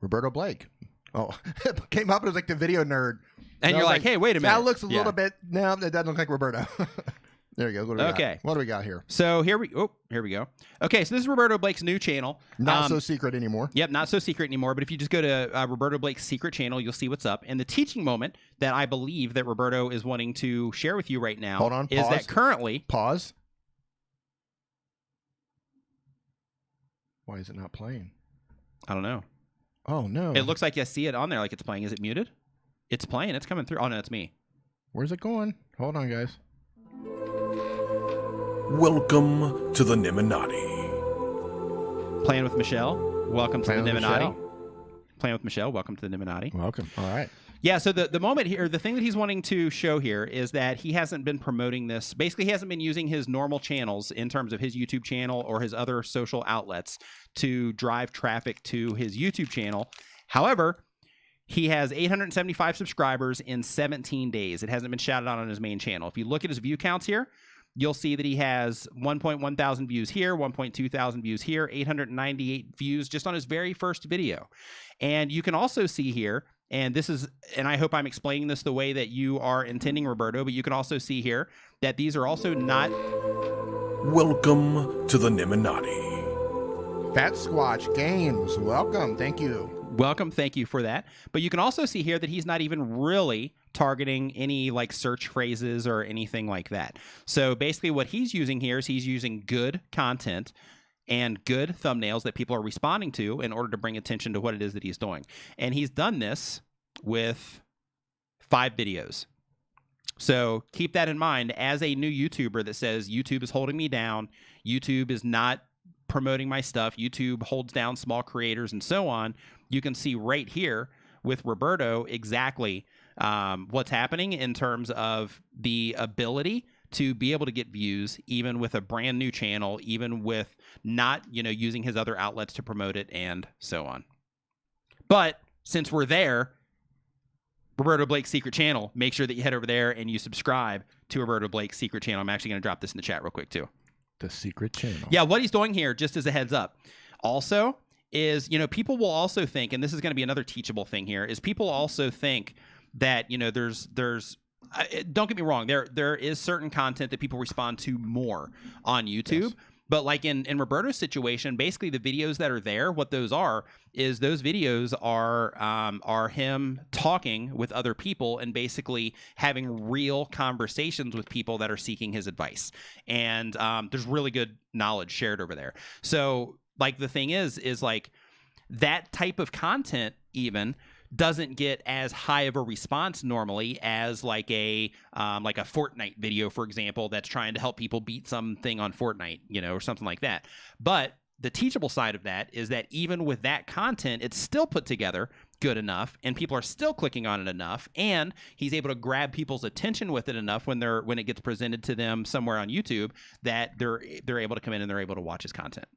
Roberto Blake. Oh, it came up. It was like the video nerd. And you're like, hey, wait a minute. That looks a little bit. No, that doesn't look like Roberto. There you go. What do we got? What do we got here? So here we go. Okay, so this is Roberto Blake's new channel. Not so secret anymore. Yep, not so secret anymore. But if you just go to Roberto Blake's secret channel, you'll see what's up. And the teaching moment that I believe that Roberto is wanting to share with you right now Hold on, is pause. that currently... Pause. Why is it not playing? I don't know. Oh, no. It looks like you see it on there like it's playing. Is it muted? It's playing. It's coming through. Oh, no, it's me. Where's it going? Hold on, guys. Welcome to the Nimminati. Playing with Michelle. Welcome to the Nimminati. Michelle. Playing with Michelle. Welcome to the Nimminati. Welcome. All right. Yeah, so the moment here, the thing that he's wanting to show here is that he hasn't been promoting this. Basically, he hasn't been using his normal channels in terms of his YouTube channel or his other social outlets to drive traffic to his YouTube channel. However, he has 875 subscribers in 17 days. It hasn't been shouted out on his main channel. If you look at his view counts here, you'll see that he has 1.1 thousand views here, 1.2 thousand views here, 898 views just on his very first video. And you can also see here, and this is, and I hope I'm explaining this the way that you are intending, Roberto, but you can also see here that these are also not... Welcome to the Nimminati. Fat Squatch Games. Welcome. Thank you. Welcome. Thank you for that. But you can also see here that he's not even really targeting any like search phrases or anything like that. So basically what he's using here is he's using good content and good thumbnails that people are responding to in order to bring attention to what it is that he's doing. And he's done this with 5 videos. So keep that in mind as a new YouTuber that says YouTube is holding me down, YouTube is not promoting my stuff, YouTube holds down small creators and so on. You can see right here with Roberto exactly what's happening in terms of the ability to be able to get views even with a brand new channel, even with not, you know, using his other outlets to promote it and so on. But since we're there, Roberto Blake's secret channel, make sure that you head over there and you subscribe to Roberto Blake's secret channel. I'm actually going to drop this in the chat real quick too. The secret channel. Yeah, what he's doing here, just as a heads up, also is, you know, people will also think, and this is going to be another teachable thing here, is people also think that, you know, there's don't get me wrong, there is certain content that people respond to more on YouTube. Yes. But like in Roberto's situation, basically the videos that are there, what those are is those videos are him talking with other people and basically having real conversations with people that are seeking his advice. And there's really good knowledge shared over there. So like the thing is like that type of content even doesn't get as high of a response normally as like a Fortnite video, for example, that's trying to help people beat something on Fortnite, you know, or something like that. But the teachable side of that is that even with that content, it's still put together good enough and people are still clicking on it enough, and he's able to grab people's attention with it enough when it gets presented to them somewhere on YouTube that they're able to come in and they're able to watch his content.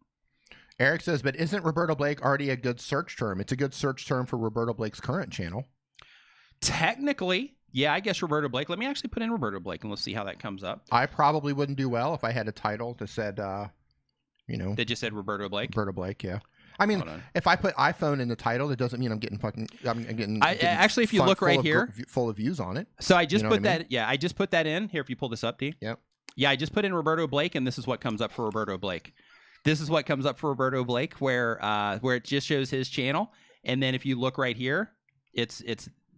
Eric says, but isn't Roberto Blake already a good search term? It's a good search term for Roberto Blake's current channel. Technically, yeah, I guess Roberto Blake. Let me actually put in Roberto Blake and let's see how that comes up. I probably wouldn't do well if I had a title that said You know, They just said Roberto Blake. Roberto Blake. Yeah. I mean, if I put iPhone in the title, it doesn't mean I'm getting fucking. I'm getting. Actually, if you look right here, full of views on it. So I just put that. Yeah, I just put that in here. If you pull this up, D. Yep. Yeah, I just put in Roberto Blake, and this is what comes up for Roberto Blake. This is what comes up for Roberto Blake, where it just shows his channel, and then if you look right here, it's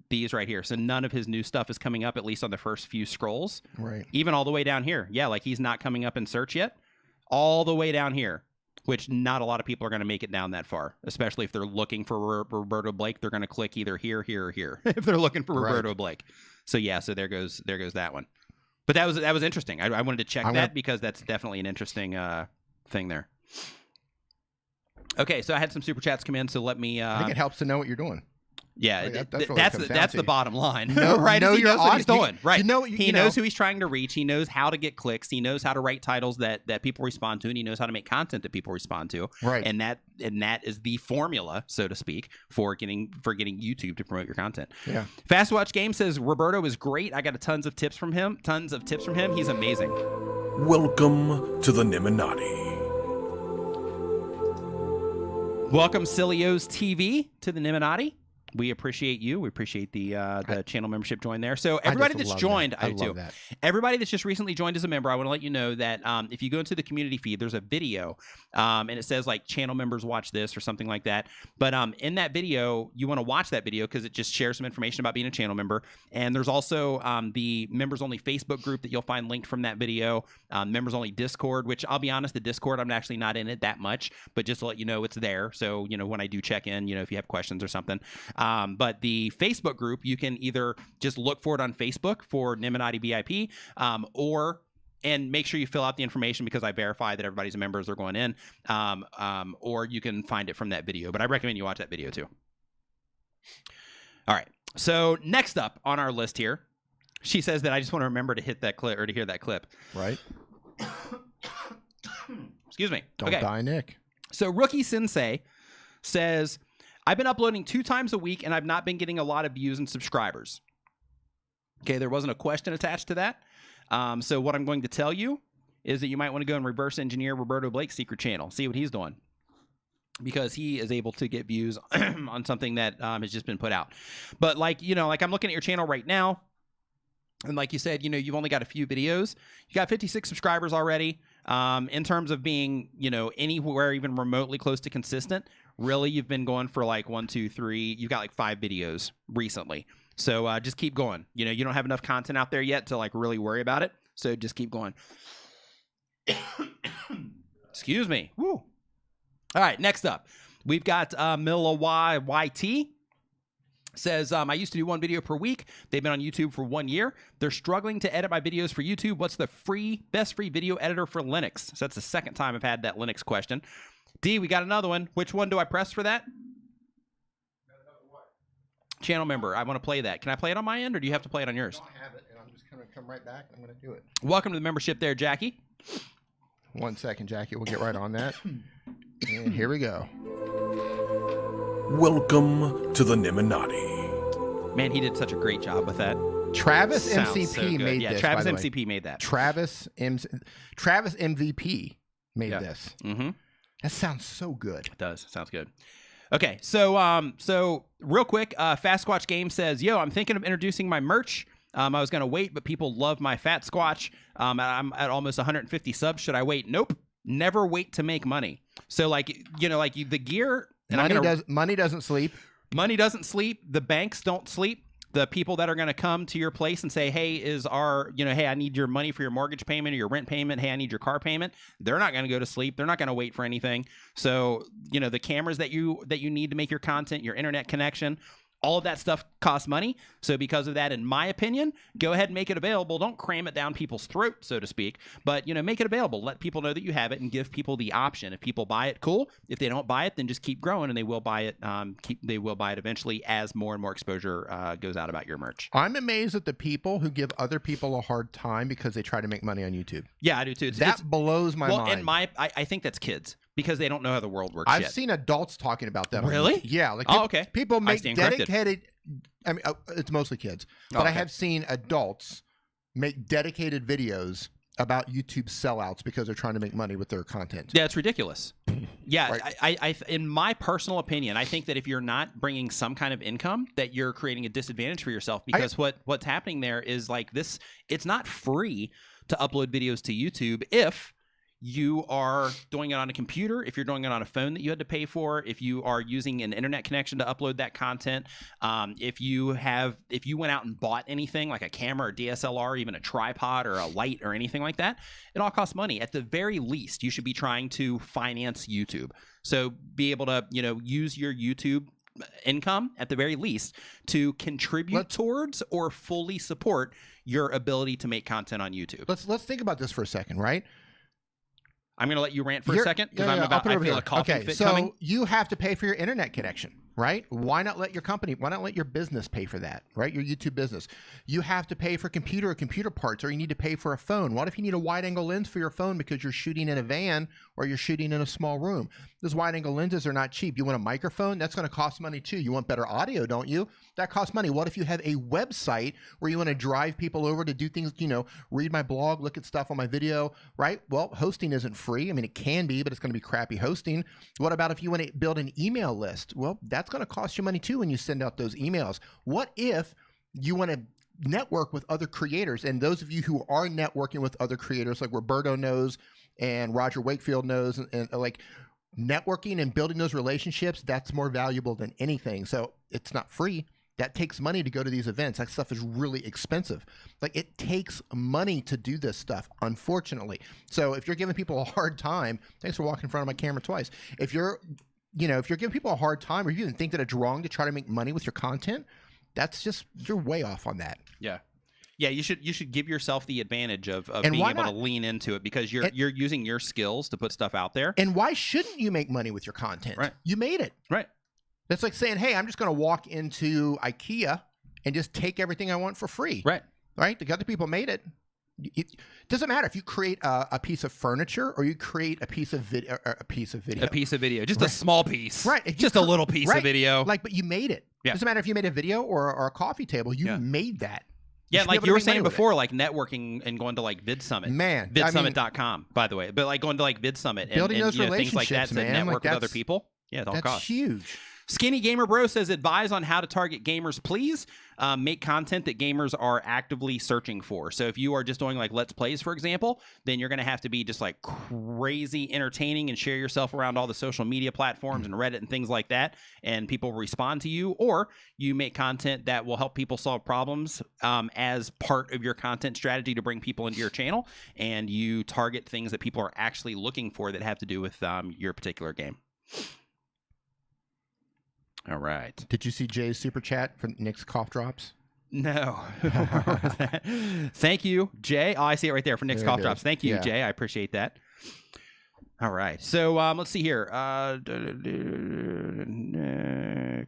these right here. So none of his new stuff is coming up, at least on the first few scrolls. Right. Even all the way down here. Yeah, like he's not coming up in search yet. All the way down here, which not a lot of people are going to make it down that far, especially if they're looking for Roberto Blake. They're going to click either here, here, or here if they're looking for Roberto Blake. So yeah, so there goes that one. But that was interesting. I wanted to check that because that's definitely an interesting thing there. Okay, so I had some super chats come in, so let me. I think it helps to know what you're doing. Yeah, Like, that's the bottom line, know, right? Know he knows what he's doing, right? He knows who he's trying to reach. He knows how to get clicks. He knows how to write titles that people respond to, and he knows how to make content that people respond to. Right. And that is the formula, so to speak, for getting YouTube to promote your content. Yeah. Fast Watch Game says Roberto is great. I got tons of tips from him. He's amazing. Welcome to the Nimminati. Welcome, Cilios TV, to the Nimminati. We appreciate you. We appreciate the channel membership join there. So everybody that's joined, I do. Everybody that's just recently joined as a member, I want to let you know that if you go into the community feed, there's a video, and it says like channel members watch this or something like that. But in that video, you want to watch that video because it just shares some information about being a channel member. And there's also the members only Facebook group that you'll find linked from that video. Members only Discord, which I'll be honest, the Discord I'm actually not in it that much, but just to let you know it's there. So when I do check in, if you have questions or something. But the Facebook group, you can either just look for it on Facebook for Nimminati BIP, and make sure you fill out the information because I verify that everybody's a member as they're going in, or you can find it from that video. But I recommend you watch that video too. All right. So next up on our list here, she says that I just want to remember to hit that clip or to hear that clip. Right. Excuse me. Don't die, Nick. So Rookie Sensei says, I've been uploading 2 times a week, and I've not been getting a lot of views and subscribers. Okay, there wasn't a question attached to that. So what I'm going to tell you is that you might want to go and reverse engineer Roberto Blake's secret channel, see what he's doing, because he is able to get views on something that has just been put out. But like I'm looking at your channel right now, and like you said, you've only got a few videos. You got 56 subscribers already. In terms of being, anywhere even remotely close to consistent, really, you've been going for like 1, 2, 3. You've got like 5 videos recently. So just keep going. You don't have enough content out there yet to like really worry about it. So just keep going. Excuse me. Woo. All right. Next up, we've got Milla YT. Says, I used to do 1 video per week. They've been on YouTube for 1 year. They're struggling to edit my videos for YouTube. What's the best free video editor for Linux? So that's the second time I've had that Linux question. D, we got another one. Which one do I press for that? Channel member. I want to play that. Can I play it on my end, or do you have to play it on yours? I don't have it, and I'm just going to come right back. I'm going to do it. Welcome to the membership there, Jackie. 1 second, Jackie. We'll get right on that. And here we go. Welcome to the Nimminati. Man, he did such a great job with that. Travis Sounds MCP so good. made Yeah, this. Travis by the way. MCP made that. Travis MVP made this. Mm-hmm. That sounds so good. It does. Sounds good. Okay, so real quick, Fast Squatch Game says, yo, I'm thinking of introducing my merch. I was going to wait, but people love my Fat Squatch. I'm at almost 150 subs. Should I wait? Nope. Never wait to make money. So the gear... And money doesn't sleep. Money doesn't sleep. The banks don't sleep. The people that are going to come to your place and say, hey, hey, I need your money for your mortgage payment or your rent payment. Hey, I need your car payment. They're not going to go to sleep. They're not going to wait for anything. So, the cameras that you need to make your content, your internet connection, all of that stuff costs money. So because of that, in my opinion, go ahead and make it available. Don't cram it down people's throat, so to speak, but make it available. Let people know that you have it and give people the option. If people buy it, cool. If they don't buy it, then just keep growing, and they will buy it. They will buy it eventually as more and more exposure goes out about your merch. I'm amazed at the people who give other people a hard time because they try to make money on YouTube. Yeah, I do too. That blows my mind. And I think that's kids. Because they don't know how the world works. I've seen adults talking about that. Really? Yeah. Like okay. People make dedicated. I mean, it's mostly kids, but I have seen adults make dedicated videos about YouTube sellouts because they're trying to make money with their content. Yeah, it's ridiculous. Yeah, Right. I in my personal opinion, I think that if you're not bringing some kind of income, that you're creating a disadvantage for yourself, because what's happening there is like this. It's not free to upload videos to YouTube if you are doing it on a computer, if you're doing it on a phone that you had to pay for, if you are using an internet connection to upload that content, if you went out and bought anything like a camera or DSLR, even a tripod or a light or anything like that, it all costs money. At the very least, you should be trying to finance YouTube. So be able to, use your YouTube income at the very least to contribute towards or fully support your ability to make content on YouTube. Let's think about this for a second, right? I'm going to let you rant for a second because I feel a coughing fit so coming. You have to pay for your internet connection, right? Why not let your business pay for that, right? Your YouTube business. You have to pay for computer parts, or you need to pay for a phone. What if you need a wide angle lens for your phone because you're shooting in a van or you're shooting in a small room? Those wide angle lenses are not cheap. You want a microphone? That's going to cost money too. You want better audio, don't you? That costs money. What if you have a website where you want to drive people over to do things, read my blog, look at stuff on my video, right? Well, hosting isn't free. I mean, it can be, but it's going to be crappy hosting. What about if you want to build an email list? Well, that's going to cost you money too when you send out those emails. What if you want to network with other creators? And those of you who are networking with other creators, like Roberto knows and Roger Wakefield knows, and like networking and building those relationships, that's more valuable than anything. So it's not free. That takes money to go to these events. That stuff is really expensive. Like, it takes money to do this stuff, unfortunately. So if you're giving people a hard time, thanks for walking in front of my camera twice. If you're giving people a hard time, or you even think that it's wrong to try to make money with your content, you're way off on that. Yeah. Yeah, you should give yourself the advantage of being able to lean into it, because you're using your skills to put stuff out there. And why shouldn't you make money with your content? Right. You made it. Right. It's like saying, hey, I'm just going to walk into IKEA and just take everything I want for free. Right. Right? The other people made it. It doesn't matter if you create a piece of furniture or you create a piece of video. Just a small piece. Right. Just a little piece of video. But you made it. Yeah. Doesn't matter if you made a video or a coffee table. You made that. Yeah, like you were saying before, like networking and going to like VidSummit. Man. VidSummit.com, by the way. But like going to like VidSummit and those things like that to network with other people. Yeah, it all costs. That's huge. Skinny Gamer Bro says, advise on how to target gamers, please. Make content that gamers are actively searching for. So if you are just doing like Let's Plays, for example, then you're going to have to be just like crazy entertaining and share yourself around all the social media platforms and Reddit and things like that, and people respond to you. Or you make content that will help people solve problems as part of your content strategy to bring people into your channel, and you target things that people are actually looking for that have to do with your particular game. All right. Did you see Jay's super chat for Nick's cough drops? No. Thank you, Jay. Oh, I see it right there for Nick's cough drops. Thank you, Jay. I appreciate that. All right. So let's see here.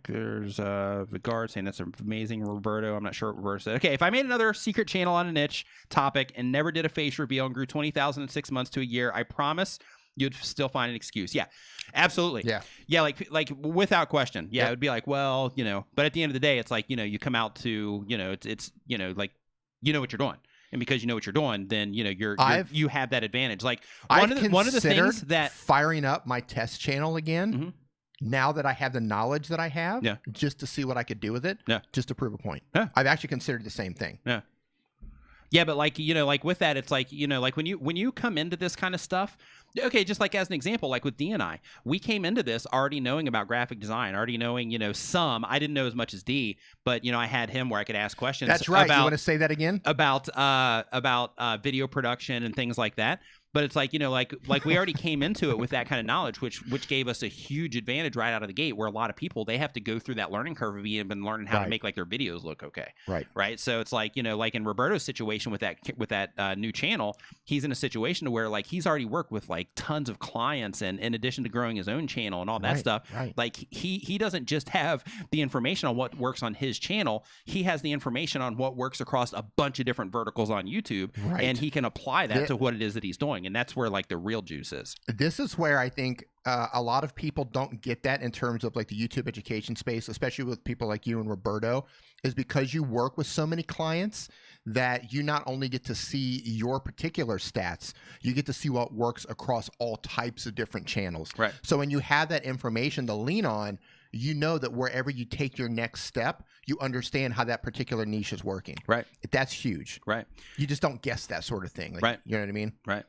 There's Vigard saying that's amazing, Roberto. I'm not sure what Roberto said. Okay, if I made another secret channel on a niche topic and never did a face reveal and grew 20,000 in 6 months to a year, I promise you'd still find an excuse. Yeah, absolutely. Yeah, like without question. Yeah, it would be like, well, but at the end of the day, it's like, you come out to, it's like, what you're doing. And because you know what you're doing, then, you have that advantage. Like one of the things that firing up my test channel again, now that I have the knowledge that I have, just to see what I could do with it, just to prove a point. I've actually considered the same thing. Yeah, but like, like with that, it's like, like when you come into this kind of stuff, okay, just like as an example, like with D and I, we came into this already knowing about graphic design, already knowing, some. I didn't know as much as D, but, I had him where I could ask questions. That's right. You want to say that again? About video production and things like that. But it's like, like we already came into it with that kind of knowledge, which gave us a huge advantage right out of the gate, where a lot of people, they have to go through that learning curve of even learning how to make like their videos look okay. Right. So it's like, like in Roberto's situation with that new channel, he's in a situation where like he's already worked with like tons of clients, and in addition to growing his own channel and all that stuff, like he doesn't just have the information on what works on his channel, he has the information on what works across a bunch of different verticals on YouTube, and he can apply that to what it is that he's doing. and that's where like the real juice is. This is where I think a lot of people don't get that in terms of like the YouTube education space, especially with people like you and Roberto, is because you work with so many clients that you not only get to see your particular stats, you get to see what works across all types of different channels. Right. So when you have that information to lean on, you know that wherever you take your next step, you understand how that particular niche is working. Right. That's huge. Right. You just don't guess that sort of thing. Like, right. You know what I mean? Right.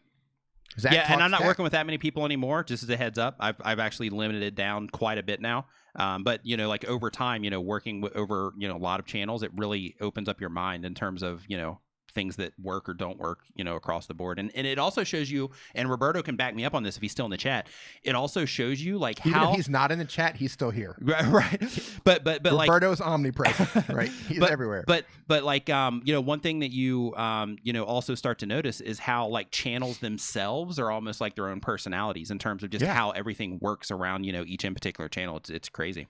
Zach yeah, and I'm not stats. working with that many people anymore. Just as a heads up, I've actually limited it down quite a bit now. But you know, like over time, you know, working with over a lot of channels, it really opens up your mind in terms of things that work or don't work, across the board. And it also shows you, and Roberto can back me up on this if he's still in the chat. It also shows you like even how if he's not in the chat, he's still here. Right. But like Roberto's omnipresent, right? He's everywhere. But like one thing that you also start to notice is how like channels themselves are almost like their own personalities in terms of just how everything works around each in particular channel. It's crazy.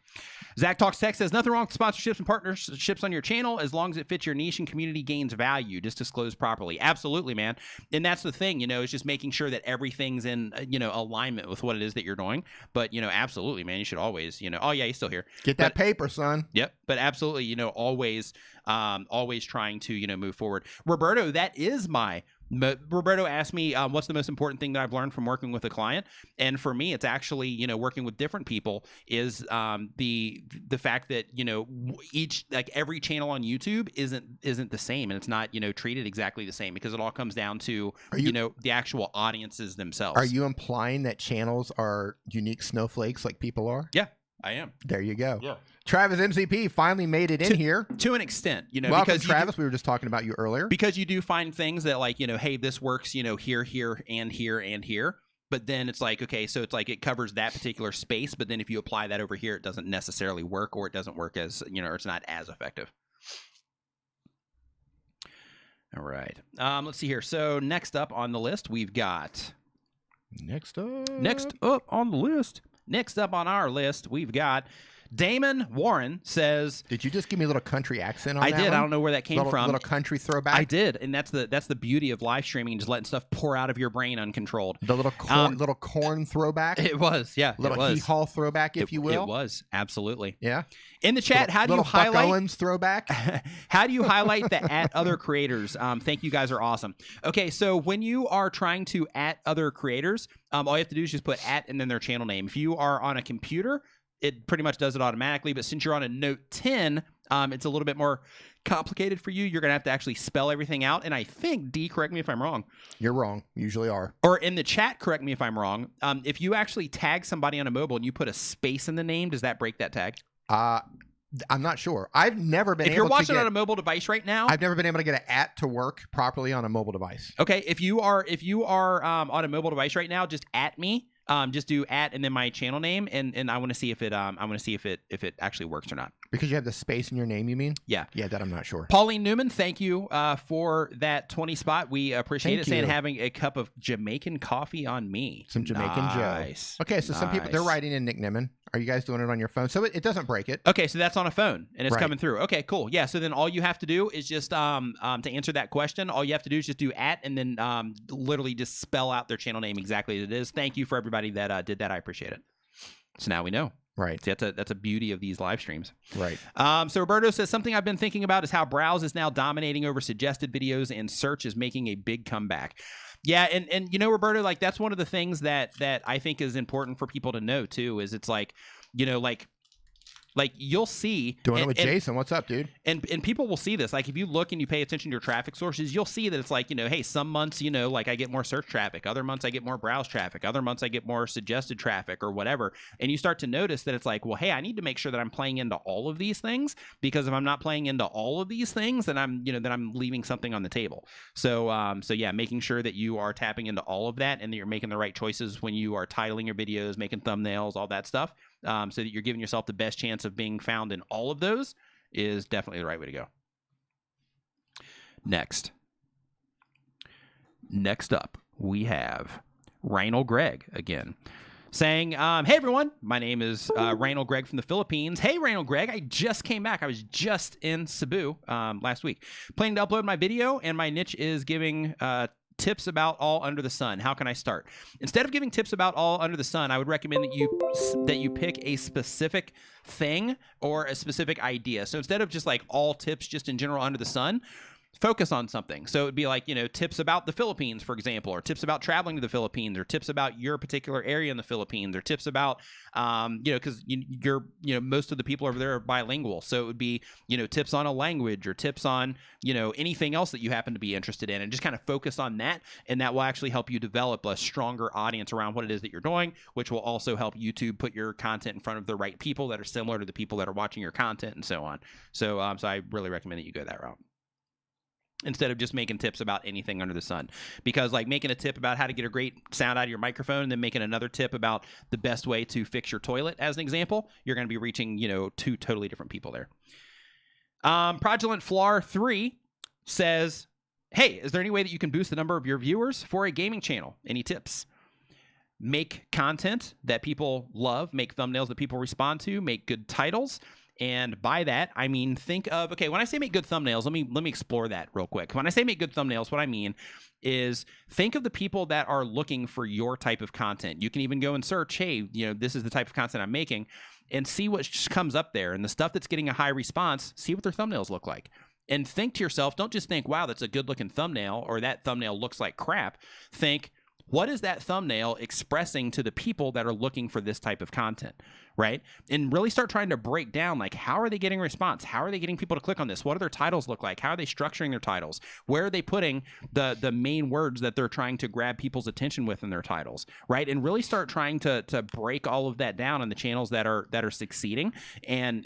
Zach Talks Tech says nothing wrong with sponsorships and partnerships on your channel as long as it fits your niche and community gains value. Just disclose properly. Absolutely, man. And that's the thing, is just making sure that everything's in alignment with what it is that you're doing. But absolutely, man, you should always oh yeah, he's still here. Get that paper, son. Yep. But absolutely, always trying to move forward. Roberto, that is Roberto asked me what's the most important thing that I've learned from working with a client, and for me it's actually working with different people is the fact that each like every channel on YouTube isn't the same, and it's not treated exactly the same because it all comes down to the actual audiences themselves. Are you implying that channels are unique snowflakes like people are? Yeah, I am. There you go. Yeah. Travis MCP finally made it in here. To an extent, Welcome, because Travis. We were just talking about you earlier. Because you do find things that like, hey, this works, here, and here, and here. But then it's like, okay, so it's like it covers that particular space. But then if you apply that over here, it doesn't necessarily work, or it doesn't work as, or it's not as effective. All right. Let's see here. So next up on the list, we've got. Next up on our list, we've got. Damon Warren says, "Did you just give me a little country accent on I that did. one? I don't know where that came from. Little country throwback. I did, and that's the beauty of live streaming and just letting stuff pour out of your brain uncontrolled. The little corn throwback. It was, yeah. Little hee-haw throwback, if you will. It was, absolutely. Yeah. In the chat, how do you highlight Buck Owens throwback? How do you highlight the at other creators? Thank you, guys are awesome. Okay, so when you are trying to at other creators, all you have to do is just put at and then their channel name. If you are on a computer, it pretty much does it automatically, but since you're on a Note 10, it's a little bit more complicated for you. You're going to have to actually spell everything out, and I think, D, correct me if I'm wrong. You're wrong. You usually are. Or in the chat, correct me if I'm wrong. If you actually tag somebody on a mobile and you put a space in the name, does that break that tag? I'm not sure. I've never been able to If you're watching on a mobile device right now. I've never been able to get an at to work properly on a mobile device. Okay, if you are on a mobile device right now, just at me. Just do at and then my channel name, and I want to see if it if it actually works or not. Because you have the space in your name, you mean? Yeah. Yeah, that I'm not sure. Pauline Newman, thank you for that 20 spot. We appreciate Thank it. Saying you. having a cup of Jamaican coffee on me. Some Jamaican nice. Joe. Okay, so some people, they're writing in Nick Nimmin. Are you guys doing it on your phone? So it doesn't break it. Okay, so that's on a phone, and it's Right. coming through. Okay, cool. Yeah, so then all you have to do is just, to answer that question, all you have to do is just do at, and then literally just spell out their channel name exactly as it is. Thank you for everybody that did that. I appreciate it. So now we know. Right. See, that's a beauty of these live streams. Right. So Roberto says, something I've been thinking about is how browse is now dominating over suggested videos and search is making a big comeback. Yeah, and Roberto, like that's one of the things that I think is important for people to know too, is it's like, like you'll see Doing it with Jason. What's up, dude? And people will see this. Like if you look and you pay attention to your traffic sources, you'll see that it's like, hey, some months, like I get more search traffic. Other months I get more browse traffic. Other months I get more suggested traffic or whatever. And you start to notice that it's like, well, hey, I need to make sure that I'm playing into all of these things, because if I'm not playing into all of these things, then I'm leaving something on the table. So yeah, making sure that you are tapping into all of that and that you're making the right choices when you are titling your videos, making thumbnails, all that stuff. So that you're giving yourself the best chance of being found in all of those is definitely the right way to go. Next up, we have Reinald Greg again saying, hey everyone, my name is Reinald Greg from the Philippines. Hey Reinald Greg, I just came back. I was just in Cebu last week. Planning to upload my video, and my niche is giving tips about all under the sun. How can I start? Instead of giving tips about all under the sun, I would recommend that you pick a specific thing or a specific idea. So instead of just like all tips just in general under the sun, focus on something. So it would be like, tips about the Philippines, for example, or tips about traveling to the Philippines, or tips about your particular area in the Philippines, or tips about, because most of the people over there are bilingual. So it would be, tips on a language, or tips on, anything else that you happen to be interested in, and just kind of focus on that. And that will actually help you develop a stronger audience around what it is that you're doing, which will also help YouTube put your content in front of the right people that are similar to the people that are watching your content, and so on. So I really recommend that you go that route, instead of just making tips about anything under the sun. Because like making a tip about how to get a great sound out of your microphone and then making another tip about the best way to fix your toilet, as an example, you're going to be reaching, two totally different people there. Fraudulent Flar 3 says, hey, is there any way that you can boost the number of your viewers for a gaming channel? Any tips? Make content that people love, make thumbnails that people respond to, make good titles. And by that, I mean, think of, okay, when I say make good thumbnails, let me explore that real quick. When I say make good thumbnails, what I mean is think of the people that are looking for your type of content. You can even go and search, hey, this is the type of content I'm making, and see what just comes up there. And the stuff that's getting a high response, see what their thumbnails look like. And think to yourself, don't just think, wow, that's a good looking thumbnail, or that thumbnail looks like crap. Think, what is that thumbnail expressing to the people that are looking for this type of content, right? And really start trying to break down, like, how are they getting response? How are they getting people to click on this? What do their titles look like? How are they structuring their titles? Where are they putting the main words that they're trying to grab people's attention with in their titles, right? And really start trying to break all of that down on the channels that are succeeding, and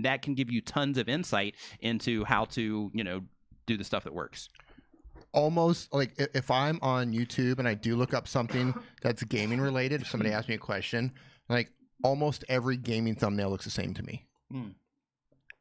that can give you tons of insight into how to, do the stuff that works. Almost like if I'm on YouTube and I do look up something that's gaming related, if somebody asks me a question, like almost every gaming thumbnail looks the same to me.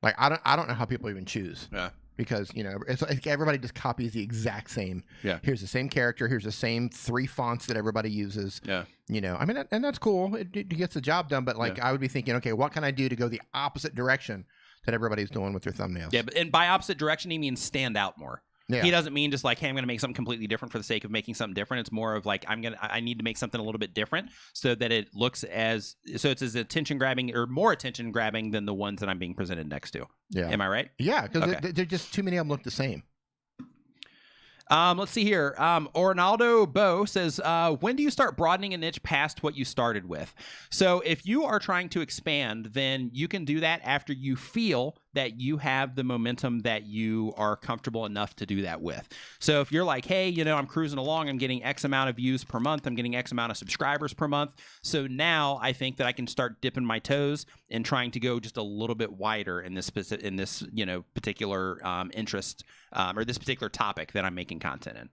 Like I don't know how people even choose. Yeah. Because it's like everybody just copies the exact same. Yeah. Here's the same character. Here's the same 3 fonts that everybody uses. Yeah. I mean, and that's cool. It gets the job done. But like, I would be thinking, okay, what can I do to go the opposite direction that everybody's doing with their thumbnails? Yeah, and by opposite direction, he means stand out more. Yeah. He doesn't mean just like, hey, I'm going to make something completely different for the sake of making something different. It's more of like, I need to make something a little bit different so that it looks so it's as attention grabbing or more attention grabbing than the ones that I'm being presented next to. Yeah. Am I right? Yeah, because they're just too many of them look the same. Let's see here. Ornaldo Bo says, when do you start broadening a niche past what you started with? So if you are trying to expand, then you can do that after you feel that you have the momentum that you are comfortable enough to do that with. So if you're like, hey, I'm cruising along, I'm getting X amount of views per month, I'm getting X amount of subscribers per month. So now I think that I can start dipping my toes and trying to go just a little bit wider in this particular interest or this particular topic that I'm making content in.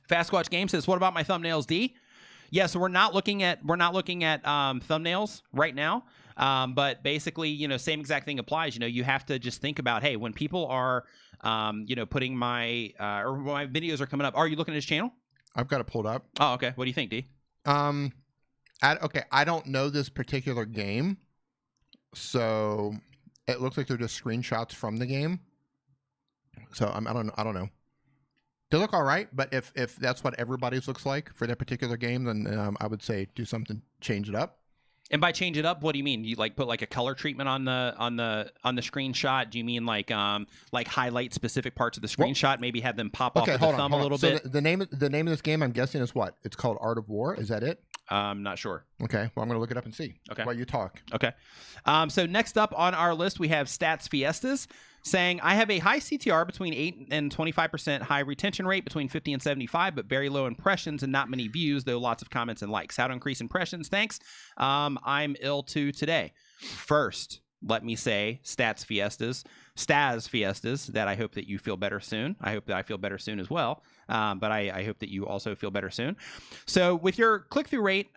Fast Watch Game says, what about my thumbnails, D? Yeah, so we're not looking at thumbnails right now. But basically, same exact thing applies. You have to just think about, hey, when people are, putting my or when my videos are coming up, are you looking at his channel? I've got it pulled up. Oh, okay. What do you think, D? I don't know this particular game, so it looks like they're just screenshots from the game. So I don't know. They look all right, but if that's what everybody's looks like for that particular game, then I would say do something, change it up. And by change it up, what do you mean? You like put like a color treatment on the screenshot? Do you mean like highlight specific parts of the screenshot? Maybe have them pop off with the thumb a little bit. The name of this game, I'm guessing, is what? It's called Art of War. Is that it? I'm not sure. Okay. Well, I'm going to look it up and see. Okay. While you talk. Okay. So next up on our list, we have Stats Fiestas saying, I have a high CTR between 8 and 25%, high retention rate between 50 and 75, but very low impressions and not many views, though lots of comments and likes. How to increase impressions? Thanks. I'm ill too today. First, let me say, Stas Fiestas, that I hope that you feel better soon. I hope that I feel better soon as well. But I hope that you also feel better soon. So with your click-through rate,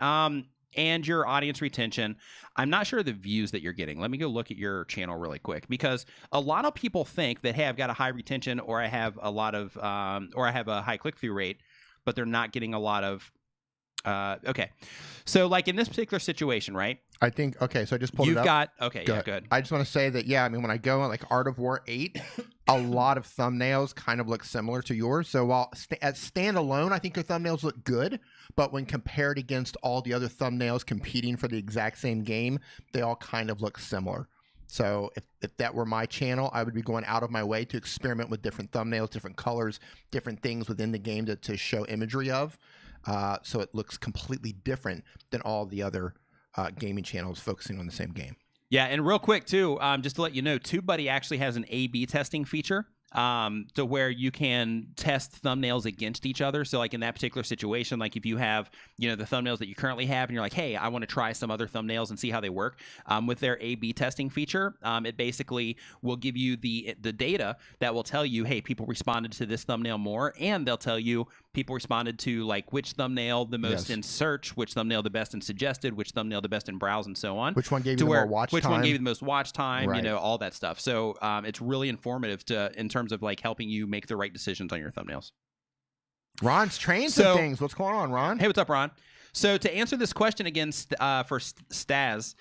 and your audience retention, I'm not sure of the views that you're getting. Let me go look at your channel really quick, because a lot of people think that, hey, I've got a high retention, or I have a lot of, or I have a high click-through rate, but they're not getting a lot of. Okay, so like in this particular situation, right? I think, okay, so I just pulled it up. You've got, okay, good. Yeah, good. I just want to say that, yeah, I mean, when I go on like Art of War 8, a lot of thumbnails kind of look similar to yours. So while as standalone, I think your thumbnails look good, but when compared against all the other thumbnails competing for the exact same game, they all kind of look similar. So if that were my channel, I would be going out of my way to experiment with different thumbnails, different colors, different things within the game to show imagery of. So it looks completely different than all the other gaming channels focusing on the same game. Yeah, and real quick too, just to let you know, TubeBuddy actually has an A/B testing feature. To where you can test thumbnails against each other. So like in that particular situation, like if you have, the thumbnails that you currently have and you're like, hey, I want to try some other thumbnails and see how they work, with their A/B testing feature, it basically will give you the data that will tell you, hey, people responded to this thumbnail more, and they'll tell you people responded to like which thumbnail the most in search, which thumbnail the best in suggested, which thumbnail the best in browse, and so on. Which one gave you the more watch time? Which one gave you the most watch time, Right. All that stuff. So it's really informative in terms of like helping you make the right decisions on your thumbnails. Ron's trained some things. What's going on, Ron? Hey, what's up, Ron? So to answer this question again for Staz,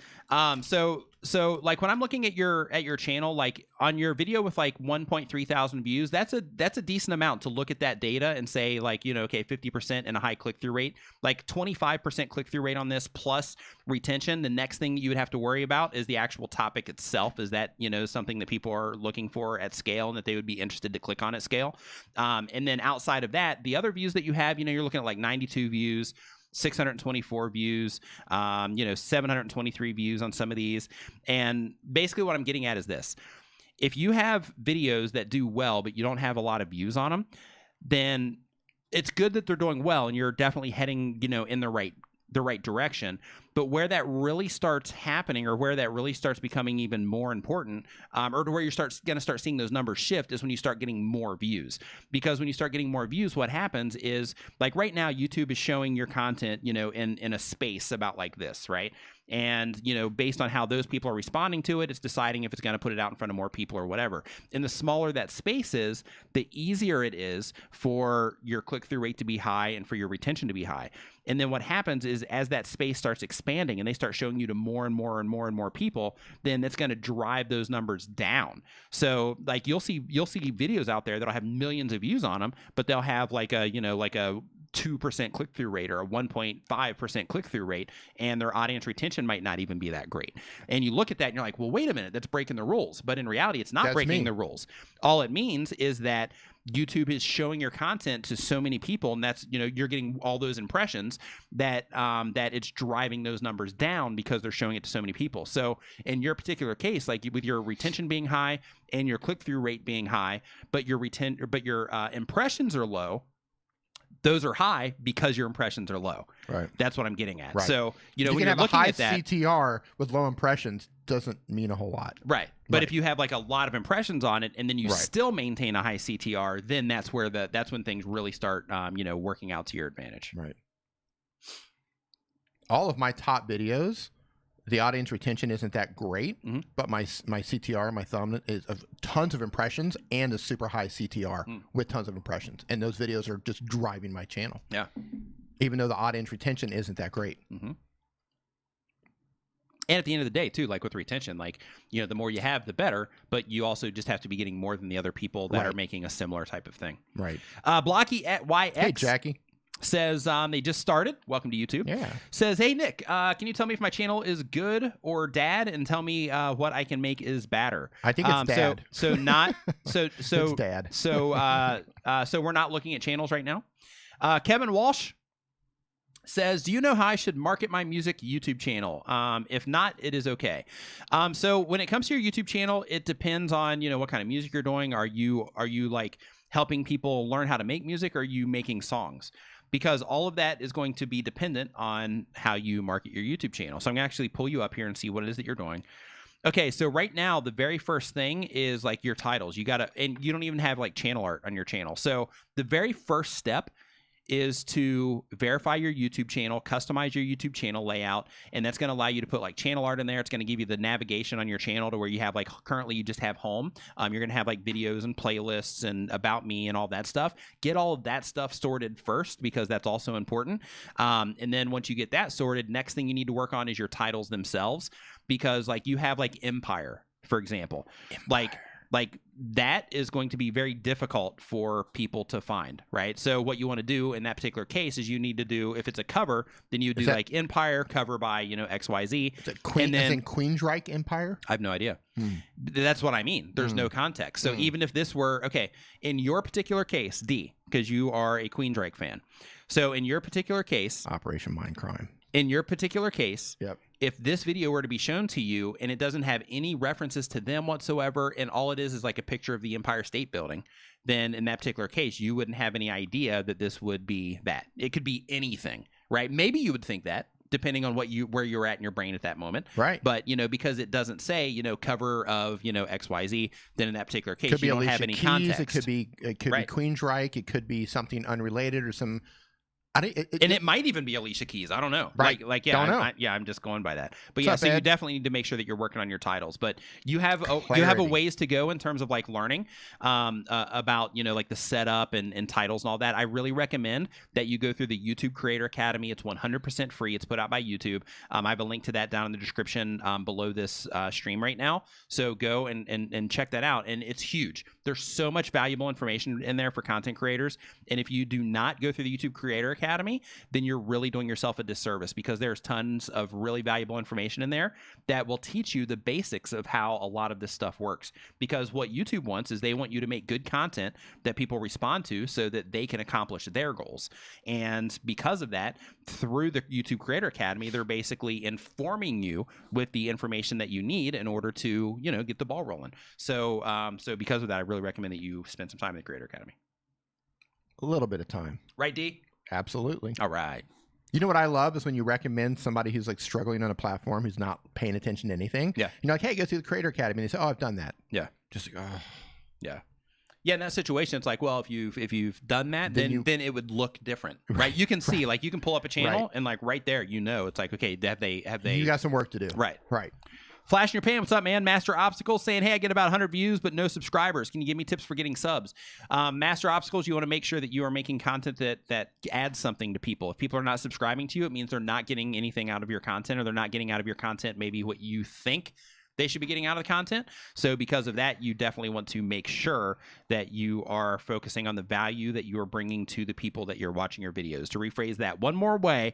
so like when I'm looking at your channel, like on your video with like 1.3 thousand views, that's a decent amount to look at that data and say like, okay, 50% and a high click-through rate, like 25% click-through rate on this plus retention. The next thing you would have to worry about is the actual topic itself. Is that, something that people are looking for at scale and that they would be interested to click on at scale. And then outside of that, the other views that you have, you're looking at like 92 views, 624 views, 723 views on some of these. And basically what I'm getting at is this. If you have videos that do well, but you don't have a lot of views on them, then it's good that they're doing well and you're definitely heading, in the right direction. But where that really starts happening, or where that really starts becoming even more important, or to where you're going to start seeing those numbers shift, is when you start getting more views. Because when you start getting more views, what happens is, like right now, YouTube is showing your content, in a space about like this, right? And, based on how those people are responding to it, it's deciding if it's going to put it out in front of more people or whatever. And the smaller that space is, the easier it is for your click-through rate to be high and for your retention to be high. And then what happens is, as that space starts expanding and they start showing you to more and more and more and more people, then that's going to drive those numbers down. So like you'll see videos out there that'll have millions of views on them, but they'll have like a 2% click-through rate or a 1.5% click-through rate, and their audience retention might not even be that great. And you look at that and you're like, well, wait a minute, that's breaking the rules. But in reality, it's not breaking the rules. All it means is that YouTube is showing your content to so many people, and that's, you're getting all those impressions that that it's driving those numbers down because they're showing it to so many people. So in your particular case, like with your retention being high and your click-through rate being high, but your impressions are low, those are high because your impressions are low. Right. That's what I'm getting at. Right. So, you when can you're have looking a high at that, CTR with low impressions doesn't mean a whole lot. Right. But Right. if you have like a lot of impressions on it and then you still maintain a high CTR, then that's when things really start, working out to your advantage. Right. All of my top videos, the audience retention isn't that great, but my CTR, my thumb, is of tons of impressions and a super high CTR with tons of impressions. And those videos are just driving my channel. Yeah. Even though the audience retention isn't that great. Mm-hmm. And at the end of the day, too, like with retention, like, the more you have, the better. But you also just have to be getting more than the other people that are making a similar type of thing. Right. Blocky at YX. Hey, Jackie. Says they just started. Welcome to YouTube. Yeah. Says, hey, Nick, can you tell me if my channel is good or dad, and tell me what I can make is badder? I think it's dad. So not so It's dad. So we're not looking at channels right now. Kevin Walsh says, do you know how I should market my music YouTube channel? If not, it is okay. So when it comes to your YouTube channel, it depends on, what kind of music you're doing. Are you like helping people learn how to make music, or are you making songs? Because all of that is going to be dependent on how you market your YouTube channel. So I'm going to actually pull you up here and see what it is that you're doing. Okay, so right now, the very first thing is like your titles. And you don't even have like channel art on your channel. So the very first step is to verify your YouTube channel, customize your YouTube channel layout, and that's going to allow you to put like channel art in there. It's going to give you the navigation on your channel to where you have like currently you just have home. You're going to have like videos and playlists and about me and all that stuff. Get all of that stuff sorted first, because that's also important. And then once you get that sorted, next thing you need to work on is your titles themselves, because like you have like Empire, for example. Like like that is going to be very difficult for people to find, right? So what you want to do in that particular case is you need to do, if it's a cover, then you do like Empire cover by, you know, XYZ. Is it Queen, and then, as in Queensryche Empire? I have no idea. That's what I mean. There's no context. So even if this were, okay, in your particular case, D, because you are a Queensryche fan. So in your particular case, Operation Mindcrime. In your particular case, yep. If this video were to be shown to you and it doesn't have any references to them whatsoever, and all it is like a picture of the Empire State Building, then in that particular case, you wouldn't have any idea that this would be that. It could be anything, right? Maybe you would think that, depending on where you're at in your brain at that moment. Right. But, you know, because it doesn't say, you know, cover of, you know, XYZ, then in that particular case, could you be don't Alicia have any Keys, context. It could be Queensryche. It could be something unrelated or some... it might even be Alicia Keys. I don't know. Right. Yeah, don't know. I'm just going by that. But What's yeah, up, so Ed? you definitely need to make sure that you're working on your titles. But you have a ways to go in terms of like learning about, you know, like the setup and titles and all that. I really recommend that you go through the YouTube Creator Academy. It's 100% free. It's put out by YouTube. I have a link to that down in the description below this stream right now. So go and check that out. And it's huge. There's so much valuable information in there for content creators. And if you do not go through the YouTube Creator Academy, then you're really doing yourself a disservice, because there's tons of really valuable information in there that will teach you the basics of how a lot of this stuff works. Because what YouTube wants is they want you to make good content that people respond to so that they can accomplish their goals. And because of that, through the YouTube Creator Academy, they're basically informing you with the information that you need in order to, you know, get the ball rolling. So because of that, I really recommend that you spend some time in the Creator Academy. A little bit of time. Right, D? Absolutely. All right. You know what I love is when you recommend somebody who's like struggling on a platform, who's not paying attention to anything. Yeah. You're like, hey, go through the Creator Academy. And they say, oh, I've done that. Yeah. Just like, oh. Yeah. Yeah, in that situation, it's like, well, if you've done that, then it would look different, right? You can see, like, you can pull up a channel and like right there, you know, it's like, okay, have they? You got some work to do. Right. Right. Flash in your pan, what's up, man? Master Obstacles saying, hey, I get about 100 views, but no subscribers. Can you give me tips for getting subs? Master Obstacles, you want to make sure that you are making content that adds something to people. If people are not subscribing to you, it means they're not getting anything out of your content, or they're not getting out of your content maybe what you think they should be getting out of the content. So because of that, you definitely want to make sure that you are focusing on the value that you are bringing to the people that you're watching your videos. To rephrase that one more way,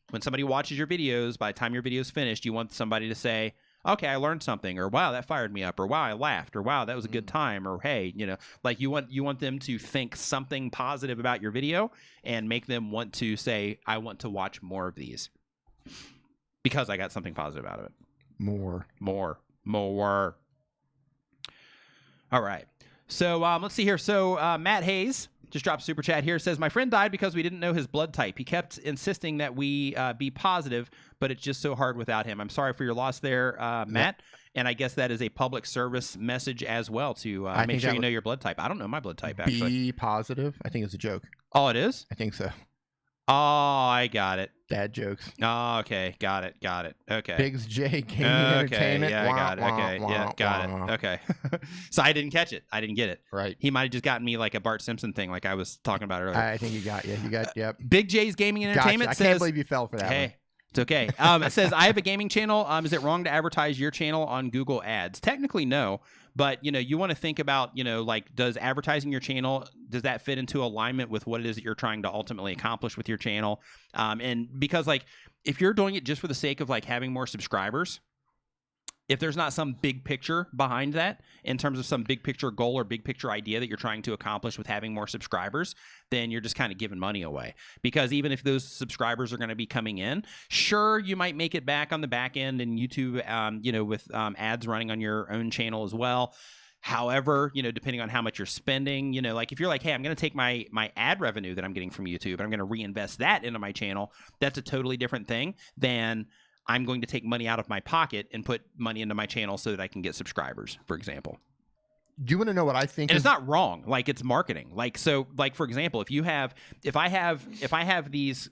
when somebody watches your videos, by the time your video is finished, you want somebody to say, okay, I learned something, or wow, that fired me up, or wow, I laughed, or wow, that was a good time, or hey, you know, like you want them to think something positive about your video and make them want to say, I want to watch more of these because I got something positive out of it. More. All right. So let's see here. So Matt Hayes just dropped a super chat here. Says, my friend died because we didn't know his blood type. He kept insisting that we be positive, but it's just so hard without him. I'm sorry for your loss there, Matt. And I guess that is a public service message as well to make sure you know your blood type. I don't know my blood type, actually. Be positive. I think it's a joke. Oh, it is? I think so. Oh, I got it. Dad jokes. Oh, okay. Got it. Okay. Biggs J Gaming Entertainment. Yeah, I got it. Okay. Yeah, got it. Okay. So I didn't catch it. I didn't get it. Right. He might have just gotten me like a Bart Simpson thing like I was talking about earlier. I think he got you. You got, yep. Big J's Gaming and Entertainment Gotcha. says... I can't believe you fell for that one. It's okay. It says, I have a gaming channel. Is it wrong to advertise your channel on Google Ads? Technically, no. But, you know, you want to think about, you know, like, does advertising your channel, does that fit into alignment with what it is that you're trying to ultimately accomplish with your channel? And because, like, if you're doing it just for the sake of, like, having more subscribers, if there's not some big picture behind that in terms of some big picture goal or big picture idea that you're trying to accomplish with having more subscribers, then you're just kind of giving money away. Because even if those subscribers are going to be coming in, sure, you might make it back on the back end and YouTube, you know, with ads running on your own channel as well. However, you know, depending on how much you're spending, you know, like if you're like, hey, I'm going to take my ad revenue that I'm getting from YouTube and I'm going to reinvest that into my channel, that's a totally different thing than I'm going to take money out of my pocket and put money into my channel so that I can get subscribers, for example. Do you want to know what I think? And it's not wrong. Like, it's marketing. Like, so, like, for example, if I have these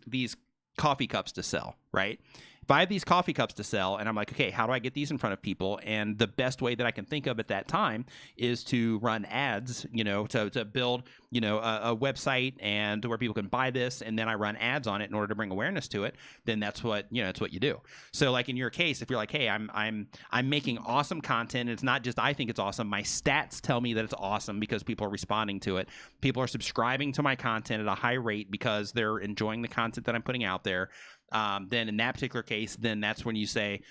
coffee cups to sell, right? if I have these coffee cups to sell and I'm like, okay, how do I get these in front of people? And the best way that I can think of at that time is to run ads, you know, to build, you know, a website and where people can buy this, and then I run ads on it in order to bring awareness to it. Then that's what, you know, that's what you do. So like in your case, if you're like, hey, I'm making awesome content, it's not just I think it's awesome. My stats tell me that it's awesome because people are responding to it. People are subscribing to my content at a high rate because they're enjoying the content that I'm putting out there. Then in that particular case, then that's when you say,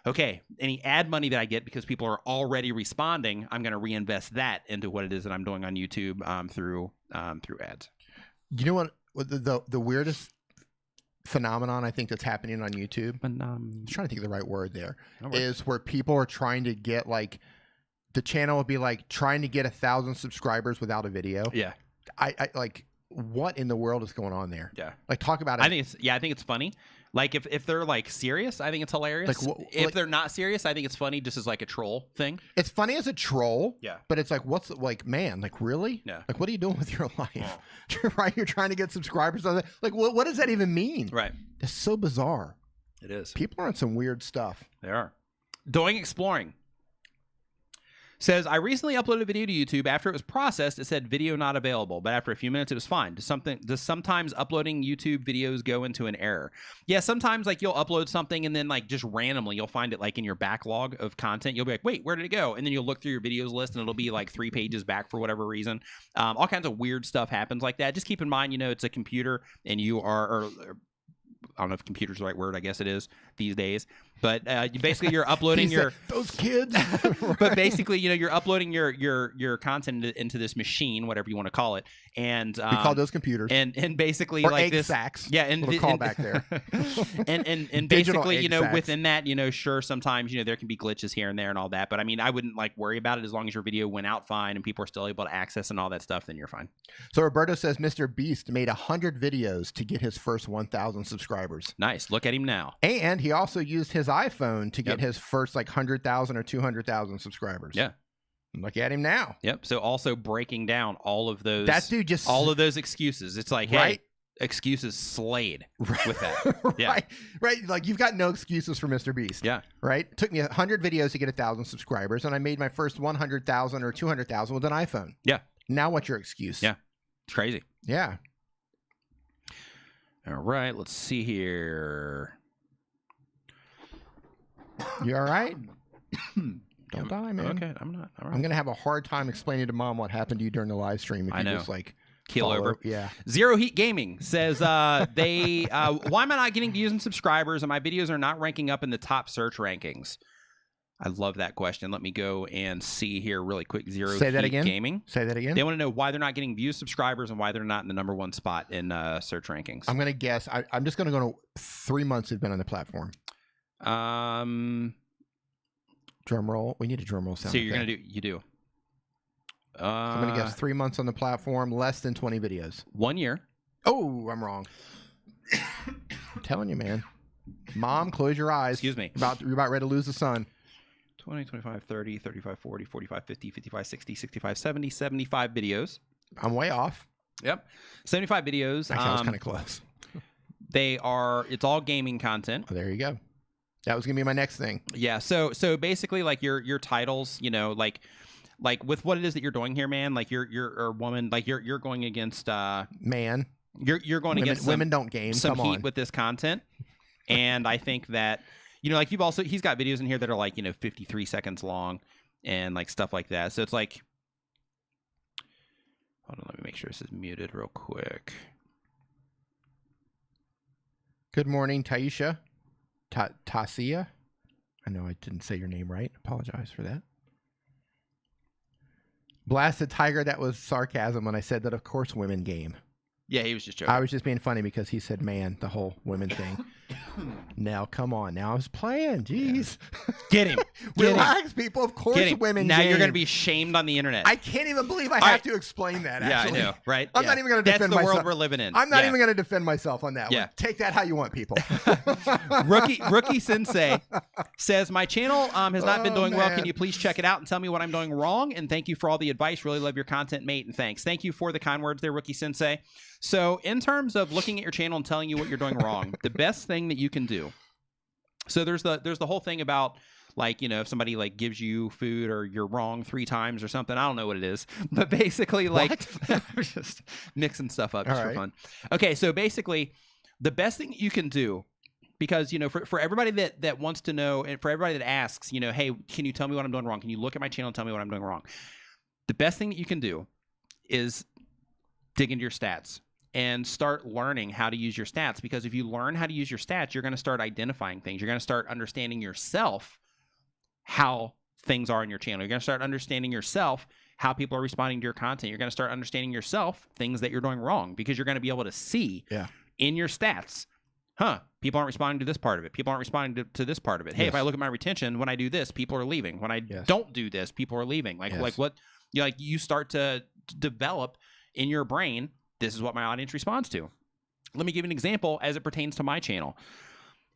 okay, any ad money that I get because people are already responding, I'm going to reinvest that into what it is that I'm doing on YouTube through ads. You know what? The weirdest phenomenon I think that's happening on YouTube, I'm trying to think of the right word there, is where people are trying to get, like, the channel will be like trying to get 1,000 subscribers without a video. Yeah. I like, what in the world is going on there? Yeah. Like, talk about it. I think it's funny. Like if they're like serious, I think it's hilarious. Like, if they're not serious, I think it's funny just as like a troll thing. It's funny as a troll. Yeah. But it's like, what's like, man, like, really? Yeah. Like, what are you doing with your life? Right? You're trying to get subscribers on that. Like, what does that even mean? Right. It's so bizarre. It is. People are on some weird stuff. They are. Doing exploring. Says, I recently uploaded a video to YouTube. After it was processed, it said video not available, but after a few minutes, it was fine. Does sometimes uploading YouTube videos go into an error? Yeah, sometimes like you'll upload something and then like just randomly you'll find it like in your backlog of content. You'll be like, wait, where did it go? And then you'll look through your videos list and it'll be like 3 pages back for whatever reason. All kinds of weird stuff happens like that. Just keep in mind, you know, it's a computer and you are, or I don't know if computer's the right word. I guess it is these days. But basically, you're uploading those kids. But basically, you know, you're uploading your content into this machine, whatever you want to call it, and we call those computers. And basically, or like egg this, sacks. yeah, and call back there. and basically, you know, within that, you know, sure, sometimes you know there can be glitches here and there and all that. But I mean, I wouldn't like worry about it as long as your video went out fine and people are still able to access and all that stuff. Then you're fine. So Roberto says Mr. Beast made 100 videos to get his first 1,000 subscribers. Nice. Look at him now. And he also used his iPhone to get his first like 100,000 or 200,000 subscribers. Yeah. Look at him now. Yep. So also breaking down all of those, that dude just all of those excuses. It's like, hey, excuses slayed with that. Yeah. Right. Like, you've got no excuses for Mr. Beast. Yeah. Right. It took me 100 videos to get 1,000 subscribers, and I made my first 100,000 or 200,000 with an iPhone. Yeah. Now what's your excuse? Yeah. It's crazy. Yeah. All right. Let's see here. You all right? Don't die, man. Okay, I'm not. All right. I'm gonna have a hard time explaining to Mom what happened to you during the live stream if you just like keel over. Yeah. Zero Heat Gaming says why am I not getting views and subscribers and my videos are not ranking up in the top search rankings? I love that question. Let me go and see here really quick. Say that again. Gaming. Say that again. They want to know why they're not getting views, subscribers, and why they're not in the #1 spot in search rankings. I'm gonna guess. I'm just gonna go to 3 months they've been on the platform. Drum roll. We need a drum roll sound. So you're gonna do. You do. I'm gonna guess 3 months on the platform, less than 20 videos. 1 year. Oh, I'm wrong. I'm telling you, man. Mom, close your eyes. Excuse me. You're about ready to lose the sun. 20, 25, 30, 35, 40, 45, 50, 55, 60, 65, 70, 75 videos. I'm way off. Yep. 75 videos. Actually, I was kind of close. It's all gaming content. Oh, there you go. That was gonna be my next thing. Yeah. So basically, like your titles, you know, like with what it is that you're doing here, man. Like you're a woman. Like you're going against man. You're going against women don't game. Some heat with this content, and I think that you know, like he's got videos in here that are like, you know, 53 seconds long and like stuff like that. So it's like, hold on, let me make sure this is muted real quick. Good morning, Taisha. Tasia. I know I didn't say your name right. Apologize for that. Blasted Tiger, that was sarcasm when I said that, of course, women game. Yeah, he was just joking. I was just being funny because he said man, the whole women thing. Now, come on. Now I was playing. Jeez. Yeah. Get him. Relax, people. Of course women now game. You're going to be shamed on the internet. I can't even believe I have to explain that, actually. Yeah, I know, right? I'm not even going to defend myself. That's the world we're living in. I'm not even going to defend myself on that one. Take that how you want, people. Rookie Sensei says, my channel has not been doing well. Can you please check it out and tell me what I'm doing wrong? And thank you for all the advice. Really love your content, mate. And thanks. Thank you for the kind words there, Rookie Sensei. So in terms of looking at your channel and telling you what you're doing wrong, the best thing that you can do So there's the whole thing about, like, you know, if somebody like gives you food or you're wrong 3 times or something, I don't know what it is, but basically, like, I'm just mixing stuff up just for fun. Okay, so basically, the best thing you can do, because, you know, for everybody that wants to know, and for everybody that asks, you know, hey, can you tell me what I'm doing wrong? Can you look at my channel and tell me what I'm doing wrong? The best thing that you can do is dig into your stats and start learning how to use your stats, because if you learn how to use your stats, you're going to start identifying things. You're going to start understanding yourself how things are in your channel. You're going to start understanding yourself how people are responding to your content. You're going to start understanding yourself things that you're doing wrong, because you're going to be able to see in your stats, people aren't responding to this part of it. People aren't responding to this part of it. Hey, if I look at my retention, when I do this, people are leaving. When I don't do this, people are leaving. Like what, you know, like you start to develop in your brain, this is what my audience responds to. Let me give you an example as it pertains to my channel.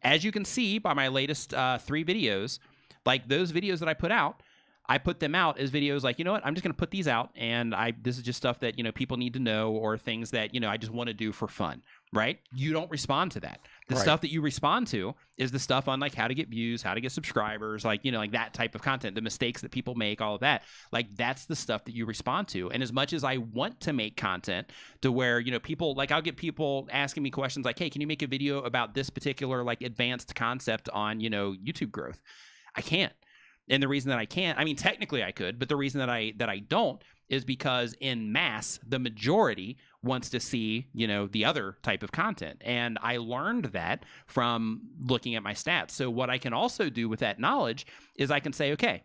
As you can see by my latest 3 videos, like those videos that I put out, I put them out as videos like, you know what, I'm just going to put these out, and this is just stuff that, you know, people need to know, or things that, you know, I just want to do for fun, right? You don't respond to that. The stuff that you respond to is the stuff on like how to get views, how to get subscribers, like, you know, like that type of content, the mistakes that people make, all of that. Like, that's the stuff that you respond to. And as much as I want to make content to where, you know, people, like, I'll get people asking me questions like, hey, can you make a video about this particular like advanced concept on, you know, YouTube growth? I can't. And the reason that I can't, I mean, technically I could, but the reason that I don't is because in mass, the majority wants to see, you know, the other type of content. And I learned that from looking at my stats. So what I can also do with that knowledge is I can say, okay,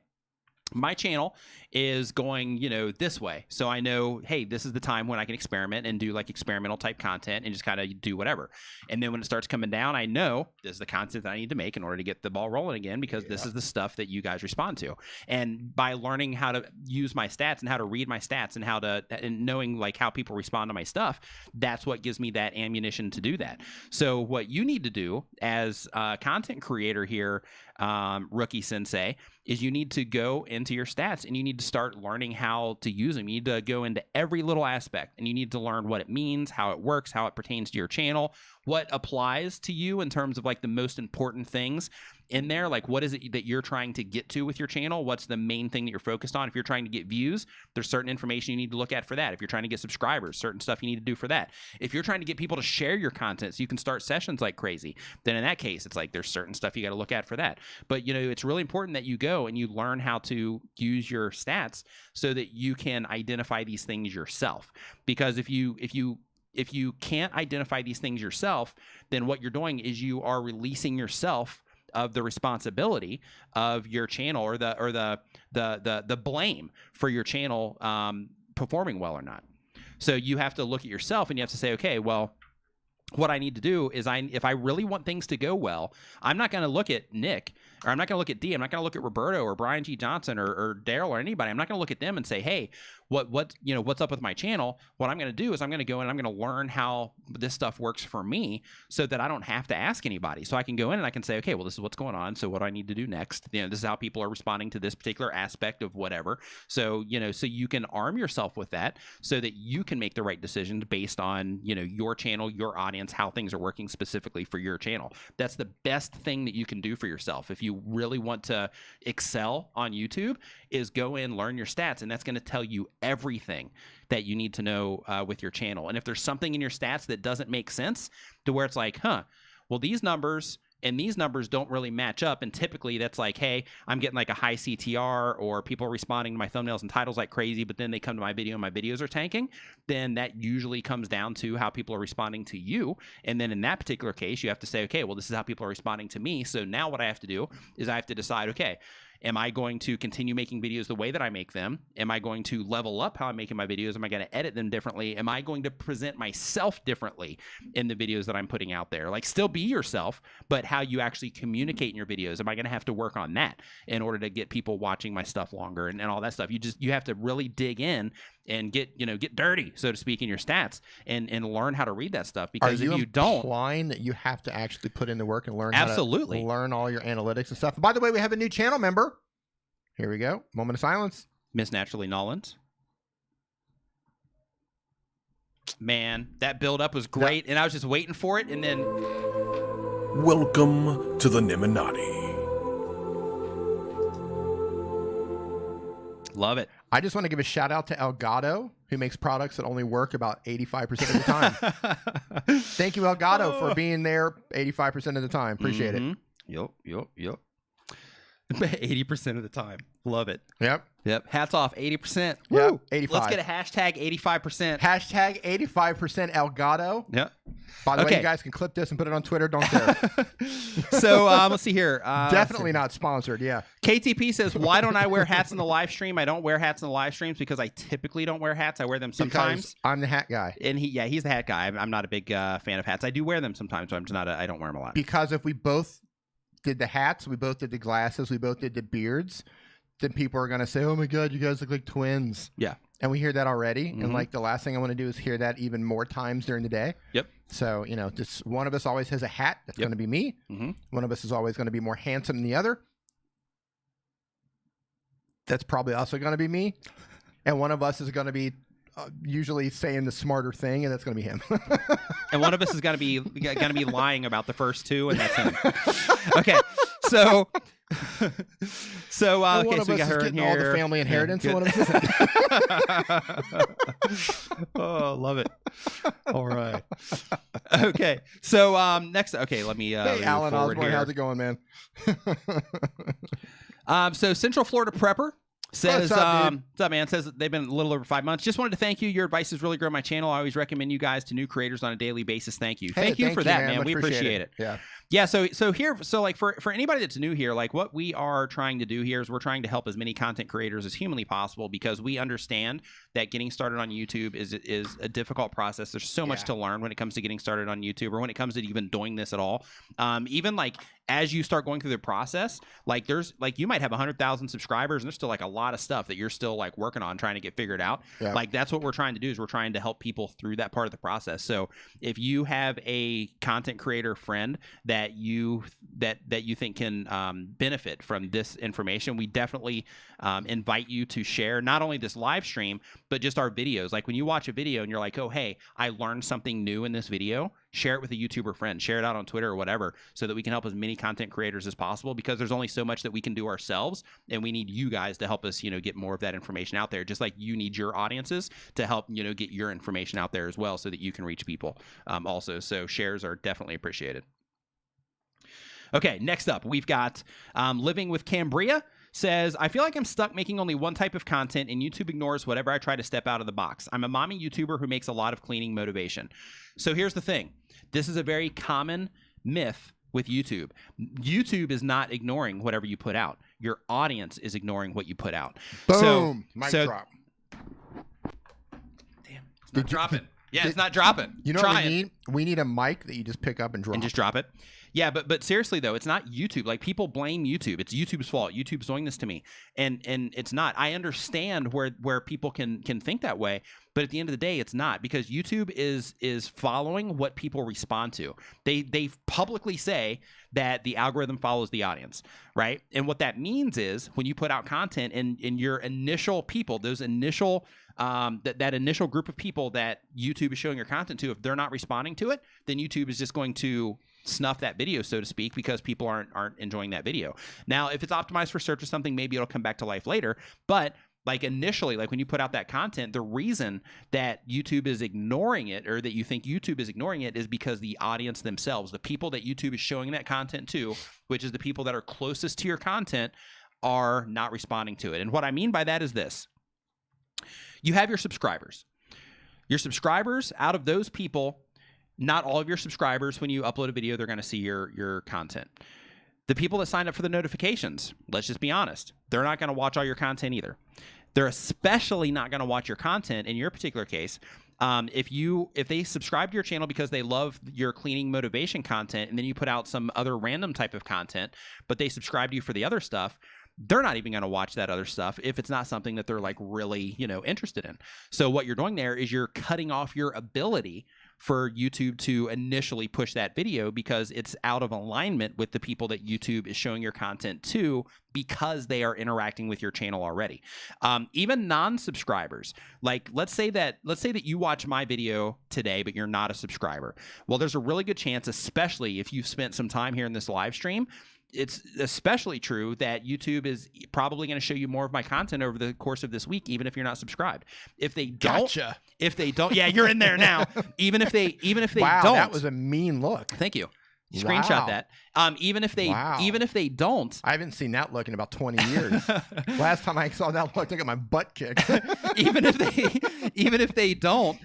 my channel is going, you know, this way. So I know, hey, this is the time when I can experiment and do like experimental type content and just kind of do whatever. And then when it starts coming down, I know this is the content that I need to make in order to get the ball rolling again, because this is the stuff that you guys respond to. And by learning how to use my stats and how to read my stats and knowing like how people respond to my stuff, that's what gives me that ammunition to do that. So what you need to do as a content creator here, Rookie Sensei, is you need to go into your stats and you need to start learning how to use them. You need to go into every little aspect, and you need to learn what it means, how it works, how it pertains to your channel, what applies to you in terms of like the most important things in there. Like, what is it that you're trying to get to with your channel? What's the main thing that you're focused on? If you're trying to get views, there's certain information you need to look at for that. If you're trying to get subscribers, certain stuff you need to do for that. If you're trying to get people to share your content so you can start sessions like crazy, then in that case, it's like there's certain stuff you got to look at for that. But, you know, it's really important that you go and you learn how to use your stats so that you can identify these things yourself. Because if you can't identify these things yourself, then what you're doing is you are releasing yourself of the responsibility of your channel, or the blame for your channel performing well or not. So you have to look at yourself and you have to say, okay, well, what I need to do is if I really want things to go well, I'm not going to look at Nick, or I'm not going to look at D. I'm not going to look at Roberto or Brian G. Johnson or Daryl or anybody. I'm not going to look at them and say, hey, what's up with my channel? What I'm going to do is I'm going to go and I'm going to learn how this stuff works for me, so that I don't have to ask anybody. So I can go in and I can say, okay, well, this is what's going on. So what do I need to do next? You know, this is how people are responding to this particular aspect of whatever. So, you know, so you can arm yourself with that so that you can make the right decisions based on, you know, your channel, your audience, how things are working specifically for your channel. That's the best thing that you can do for yourself. If you really want to excel on YouTube, is go in, learn your stats, and that's going to tell you everything that you need to know with your channel. And if there's something in your stats that doesn't make sense, to where it's like, well, these numbers and these numbers don't really match up, and typically that's like, hey, I'm getting like a high CTR, or people are responding to my thumbnails and titles like crazy, but then they come to my video and my videos are tanking, then that usually comes down to how people are responding to you. And then in that particular case, you have to say, okay, well, this is how people are responding to me. So now what I have to do is I have to decide, okay, am I going to continue making videos the way that I make them? Am I going to level up how I'm making my videos? Am I going to edit them differently? Am I going to present myself differently in the videos that I'm putting out there? Like, still be yourself, but how you actually communicate in your videos. Am I going to have to work on that in order to get people watching my stuff longer and all that stuff? You have to really dig in and get dirty, so to speak, in your stats and learn how to read that stuff. Because if you don't, implying that you have to actually put in the work and learn absolutely how to learn all your analytics and stuff. And by the way, we have a new channel member. Here we go. Moment of silence. Miss Naturally Nolans. Man, that build up was great, and I was just waiting for it, and then Welcome to the Nimminati. Love it. I just want to give a shout out to Elgato, who makes products that only work about 85% of the time. Thank you, Elgato, for being there 85% of the time. Appreciate it. Yup. 80% of the time. Love it. Yep. Hats off. 80%. Yep. Woo. 85. Let's get a hashtag 85%. Hashtag 85% Elgato. Yep. By the way, you guys can clip this and put it on Twitter. Don't care. So let's see here. Definitely not sponsored. Yeah. KTP says, why don't I wear hats in the live stream? I don't wear hats in the live streams because I typically don't wear hats. I wear them sometimes. Because I'm the hat guy. And he's the hat guy. I'm not a big fan of hats. I do wear them sometimes, but I don't wear them a lot. Because if we both did the hats, we both did the glasses, we both did the beards, then people are going to say, oh my God, you guys look like twins. Yeah. And we hear that already. And like the last thing I want to do is hear that even more times during the day. Yep. So, just one of us always has a hat. That's going to be me. One of us is always going to be more handsome than the other. That's probably also going to be me. And one of us is going to be usually saying the smarter thing, and that's going to be him. And one of us is going to be lying about the first two, and that's him. Okay. So okay, so we got her in here. All the family inheritance. Yeah, one of us isn't. Oh, love it. All right. Okay. So next. Okay, let me. Hey, Alan Osborne, here. how's it going, man? So Central Florida Prepper says, what's up, man? Says they've been a little over 5 months. Just wanted to thank you. Your advice has really grown my channel. I always recommend you guys to new creators on a daily basis. Thank you. Hey, thank you for that, man. Much We appreciate it. Yeah. Yeah, so like for anybody that's new here, like what we are trying to do here is we're trying to help as many content creators as humanly possible because we understand that getting started on YouTube is a difficult process. There's so much to learn when it comes to getting started on YouTube or when it comes to even doing this at all. Even like as you start going through the process, like there's like you might have 100,000 subscribers and there's still like a lot of stuff that you're still like working on trying to get figured out. Yeah. Like that's what we're trying to do is we're trying to help people through that part of the process. So if you have a content creator friend that you think can benefit from this information, we definitely invite you to share not only this live stream but just our videos. Like when you watch a video and you're like, oh hey, I learned something new in this video, share it with a YouTuber friend, share it out on Twitter or whatever, so that we can help as many content creators as possible, because there's only so much that we can do ourselves, and we need you guys to help us, get more of that information out there, just like you need your audiences to help, get your information out there as well, so that you can reach people also. So shares are definitely appreciated. Okay, next up, we've got Living with Cambria. Says, I feel like I'm stuck making only one type of content and YouTube ignores whatever I try to step out of the box. I'm a mommy YouTuber who makes a lot of cleaning motivation. So here's the thing. This is a very common myth with YouTube. YouTube is not ignoring whatever you put out. Your audience is ignoring what you put out. Boom. Mic drop. Damn. It's not dropping. It's not dropping. You know what we need? We need a mic that you just pick up and drop. And just drop it. Yeah, but seriously though, it's not YouTube. Like people blame YouTube. It's YouTube's fault. YouTube's doing this to me, and it's not. I understand where people can think that way, but at the end of the day, it's not, because YouTube is following what people respond to. They publicly say that the algorithm follows the audience, right? And what that means is when you put out content and your initial people, those initial that initial group of people that YouTube is showing your content to, if they're not responding to it, then YouTube is just going to snuff that video, so to speak, because people aren't enjoying that video. Now, if it's optimized for search or something, maybe it'll come back to life later. But like initially, like when you put out that content, the reason that YouTube is ignoring it, or that you think YouTube is ignoring it, is because the audience themselves, the people that YouTube is showing that content to, which is the people that are closest to your content, are not responding to it. And what I mean by that is this. You have your subscribers. Your subscribers, out of those people, not all of your subscribers, when you upload a video, they're going to see your content. The people that signed up for the notifications, let's just be honest, they're not going to watch all your content either. They're especially not going to watch your content in your particular case. If they subscribe to your channel because they love your cleaning motivation content, and then you put out some other random type of content, but they subscribe to you for the other stuff, they're not even going to watch that other stuff if it's not something that they're like really, interested in. So what you're doing there is you're cutting off your ability for YouTube to initially push that video because it's out of alignment with the people that YouTube is showing your content to because they are interacting with your channel already. Even non-subscribers, like let's say that you watch my video today, but you're not a subscriber. Well, there's a really good chance, especially if you've spent some time here in this live stream, it's especially true that YouTube is probably going to show you more of my content over the course of this week, even if you're not subscribed. If they don't, yeah, you're in there now. Even if they wow, don't, that was a mean look. Thank you. Screenshot that. Even if they don't, I haven't seen that look in about 20 years. Last time I saw that look, I got my butt kicked. even if they don't,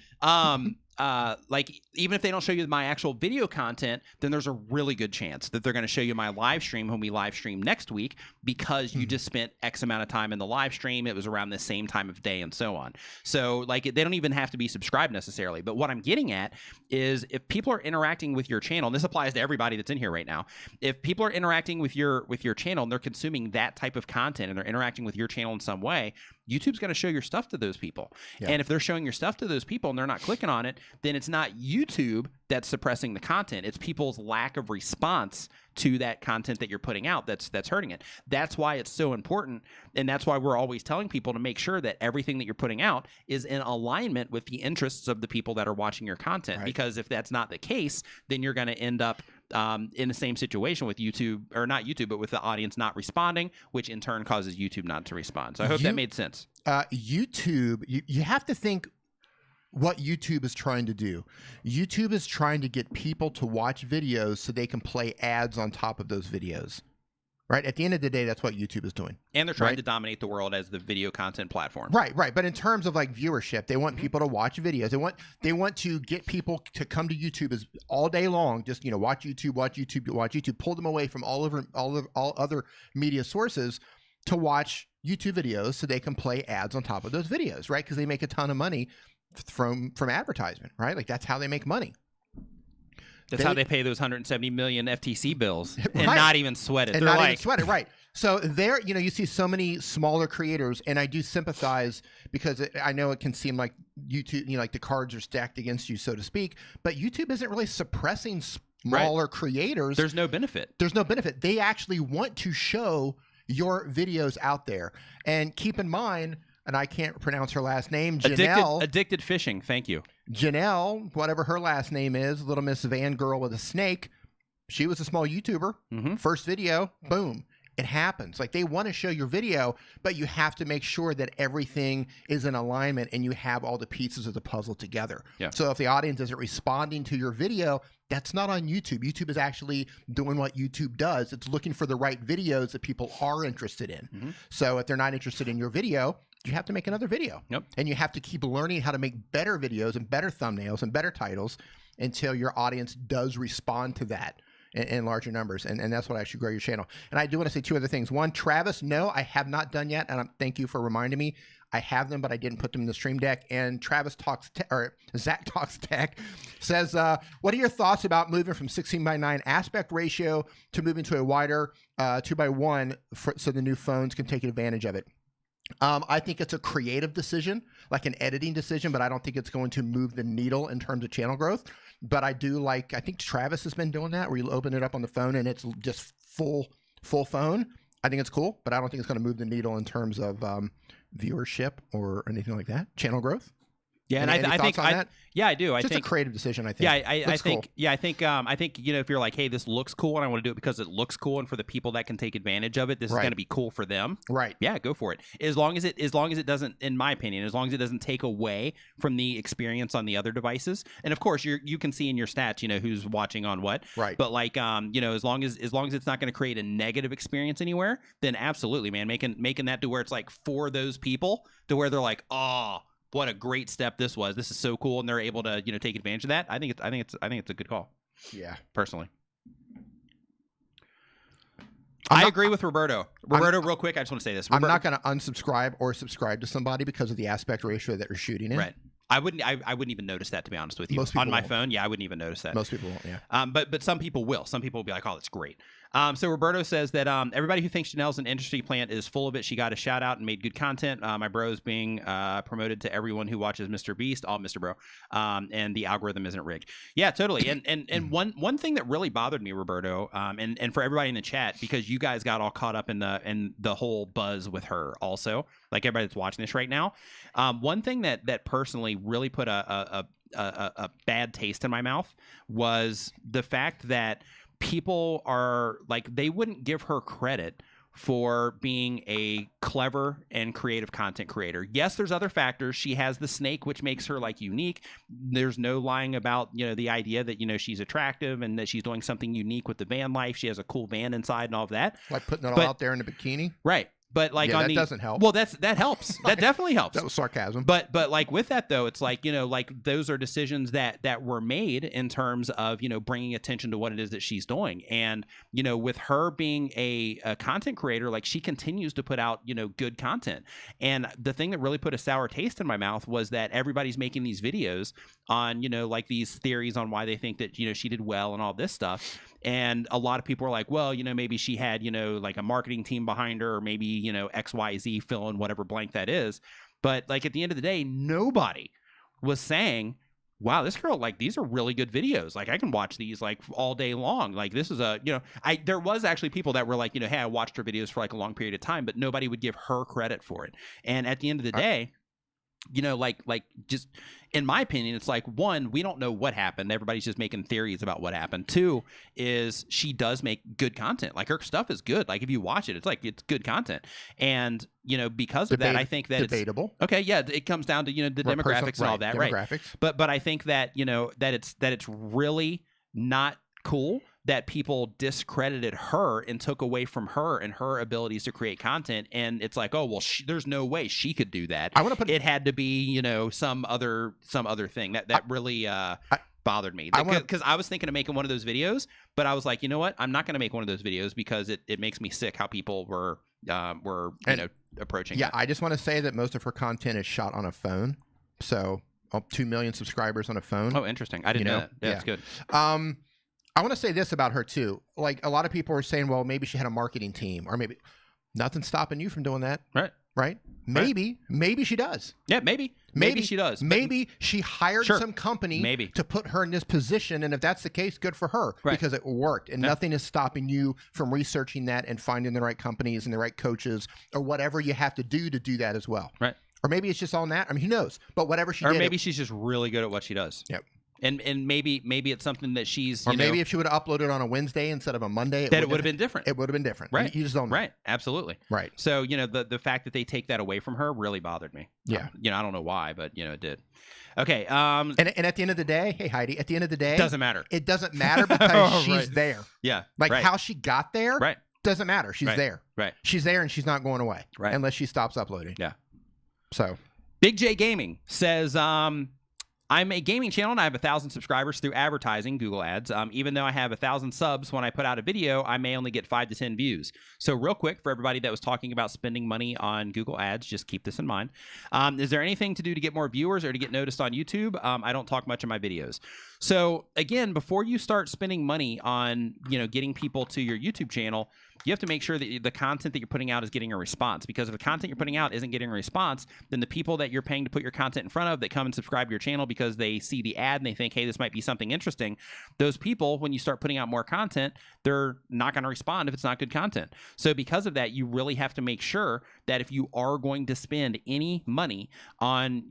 even if they don't show you my actual video content, then there's a really good chance that they're going to show you my live stream when we live stream next week because you just spent X amount of time in the live stream. It was around the same time of day and so on. So like they don't even have to be subscribed necessarily. But what I'm getting at is if people are interacting with your channel, and this applies to everybody that's in here right now, if people are interacting with your channel and they're consuming that type of content and they're interacting with your channel in some way, YouTube's going to show your stuff to those people. Yeah. And if they're showing your stuff to those people and they're not clicking on it, then it's not YouTube that's suppressing the content. It's people's lack of response to that content that you're putting out that's hurting it. That's why it's so important, and that's why we're always telling people to make sure that everything that you're putting out is in alignment with the interests of the people that are watching your content. Right. Because if that's not the case, then you're going to end up in the same situation with YouTube, or not YouTube, but with the audience not responding, which in turn causes YouTube not to respond. So I hope that made sense. YouTube, you have to think what YouTube is trying to do. YouTube is trying to get people to watch videos so they can play ads on top of those videos. Right? At the end of the day, that's what YouTube is doing. And they're trying to dominate the world as the video content platform. Right. But in terms of like viewership, they want people to watch videos. They want to get people to come to YouTube all day long. Just watch YouTube. Pull them away from all other media sources to watch YouTube videos so they can play ads on top of those videos. Right? Because they make a ton of money from advertisement. Right? Like that's how they make money. That's how they pay those 170 million FTC bills and not even sweat it. Right. So there, you see so many smaller creators, and I do sympathize because I know it can seem like YouTube, like the cards are stacked against you, so to speak. But YouTube isn't really suppressing smaller creators. There's no benefit. They actually want to show your videos out there. And keep in mind, and I can't pronounce her last name, Janelle. Addicted Fishing, thank you. Janelle, whatever her last name is, Little Miss Van Girl with a Snake, she was a small YouTuber. Mm-hmm. First video, boom. It happens. Like they want to show your video, but you have to make sure that everything is in alignment and you have all the pieces of the puzzle together. Yeah. So if the audience isn't responding to your video, that's not on YouTube. YouTube is actually doing what YouTube does. It's looking for the right videos that people are interested in. Mm-hmm. So if they're not interested in your video, you have to make another video. Yep. And you have to keep learning how to make better videos and better thumbnails and better titles until your audience does respond to that in larger numbers. And that's what actually grow your channel. And I do want to say two other things. One, Travis, no, I have not done yet. And thank you for reminding me. I have them, but I didn't put them in the stream deck. And Travis Zach Talks Tech says, what are your thoughts about moving from 16:9 aspect ratio to moving to a wider 2:1 so the new phones can take advantage of it? I think it's a creative decision, like an editing decision, but I don't think it's going to move the needle in terms of channel growth. But I think Travis has been doing that where you open it up on the phone and it's just full phone. I think it's cool, but I don't think it's going to move the needle in terms of viewership or anything like that. Channel growth. Yeah, and I think I do. It's a creative decision, I think. Yeah, I think cool. Yeah, I think if you're like, hey, this looks cool, and I want to do it because it looks cool, and for the people that can take advantage of it, this is going to be cool for them. Right. Yeah, go for it. As long as it doesn't, in my opinion, as long as it doesn't take away from the experience on the other devices. And of course, you can see in your stats, who's watching on what. Right. But like, as long as it's not going to create a negative experience anywhere, then absolutely, man, making that to where it's like for those people to where they're like, oh, what a great step this was. This is so cool, and they're able to, take advantage of that. I think it's a good call. Yeah, personally. I agree with Roberto. Real quick, I just want to say this. I'm not going to unsubscribe or subscribe to somebody because of the aspect ratio that they're shooting in. Right. I wouldn't even notice that, to be honest with you. On my phone, I wouldn't even notice that. Most people won't, yeah. But some people will. Some people will be like, oh, that's great. So Roberto says that everybody who thinks Chanel's an industry plant is full of it. She got a shout out and made good content. My bro's being promoted to everyone who watches Mr. Beast, all Mr. Bro, and the algorithm isn't rigged. Yeah, totally. And one thing that really bothered me, Roberto, and for everybody in the chat, because you guys got all caught up in the whole buzz with her also, like everybody that's watching this right now. One thing that personally really put a bad taste in my mouth was the fact that people are like, they wouldn't give her credit for being a clever and creative content creator. Yes, there's other factors. She has the snake, which makes her like unique. There's no lying about, the idea that, she's attractive and that she's doing something unique with the van life. She has a cool van inside and all of that. Like putting it all out there in a bikini. Right. But like that doesn't help. Well, that helps. That definitely helps. That was sarcasm. But like with that though, it's like, like those are decisions that were made in terms of, bringing attention to what it is that she's doing. And, with her being a content creator, like she continues to put out, good content. And the thing that really put a sour taste in my mouth was that everybody's making these videos on, like these theories on why they think that, she did well and all this stuff. And a lot of people are like, well, maybe she had, like a marketing team behind her, or maybe, XYZ fill in whatever blank that is. But like at the end of the day, nobody was saying, wow, this girl, like these are really good videos. Like I can watch these like all day long. Like this is there was actually people that were like, hey, I watched her videos for like a long period of time, but nobody would give her credit for it. And at the end of the day, like just in my opinion, it's like, one, we don't know what happened. Everybody's just making theories about what happened. Two is she does make good content. Like her stuff is good. Like if you watch it, it's good content. And, because of that, I think that debatable. It's okay. Yeah. It comes down to, the demographics and all that. Right. But I think that, that it's really not cool that people discredited her and took away from her and her abilities to create content. And it's like, oh, well, there's no way she could do that. I want to put it had to be, some other thing that really bothered me, because I was thinking of making one of those videos, but I was like, you know what? I'm not going to make one of those videos because it makes me sick how people were approaching it. I just want to say that most of her content is shot on a phone. So 2 million subscribers on a phone. Oh, interesting. I didn't know that. Yeah, that's good. I want to say this about her too. Like a lot of people are saying, well, maybe she had a marketing team, or maybe nothing's stopping you from doing that. Right. Maybe she does. Yeah, maybe she does. Maybe she hired some company to put her in this position. And if that's the case, good for her, because it worked. And nothing is stopping you from researching that and finding the right companies and the right coaches or whatever you have to do that as well. Right. Or maybe it's just all that. I mean, who knows? But whatever she did. Or maybe she's just really good at what she does. Yep. And maybe it's something that she's, or maybe if she would have uploaded on a Wednesday instead of a Monday, it would have been different. It would have been different. Right. You just don't know. Right. Absolutely. Right. So, the fact that they take that away from her really bothered me. Yeah. I don't know why, but, it did. Okay. And at the end of the day, hey, Heidi, at the end of the day, doesn't matter. It doesn't matter because she's there. Yeah. Like how she got there. Right. Doesn't matter. She's there. Right. She's there and she's not going away. Right. Unless she stops uploading. Yeah. So. Big J Gaming says, I'm a gaming channel and I have 1,000 subscribers through advertising, Google Ads. Even though I have 1,000 subs, when I put out a video, I may only get 5 to 10 views. So real quick, for everybody that was talking about spending money on Google Ads, just keep this in mind. Is there anything to do to get more viewers or to get noticed on YouTube? I don't talk much in my videos. So again, before you start spending money on, getting people to your YouTube channel, you have to make sure that the content that you're putting out is getting a response. Because if the content you're putting out isn't getting a response, then the people that you're paying to put your content in front of that come and subscribe to your channel because they see the ad and they think, hey, this might be something interesting, those people, when you start putting out more content, they're not going to respond if it's not good content. So because of that, you really have to make sure that if you are going to spend any money on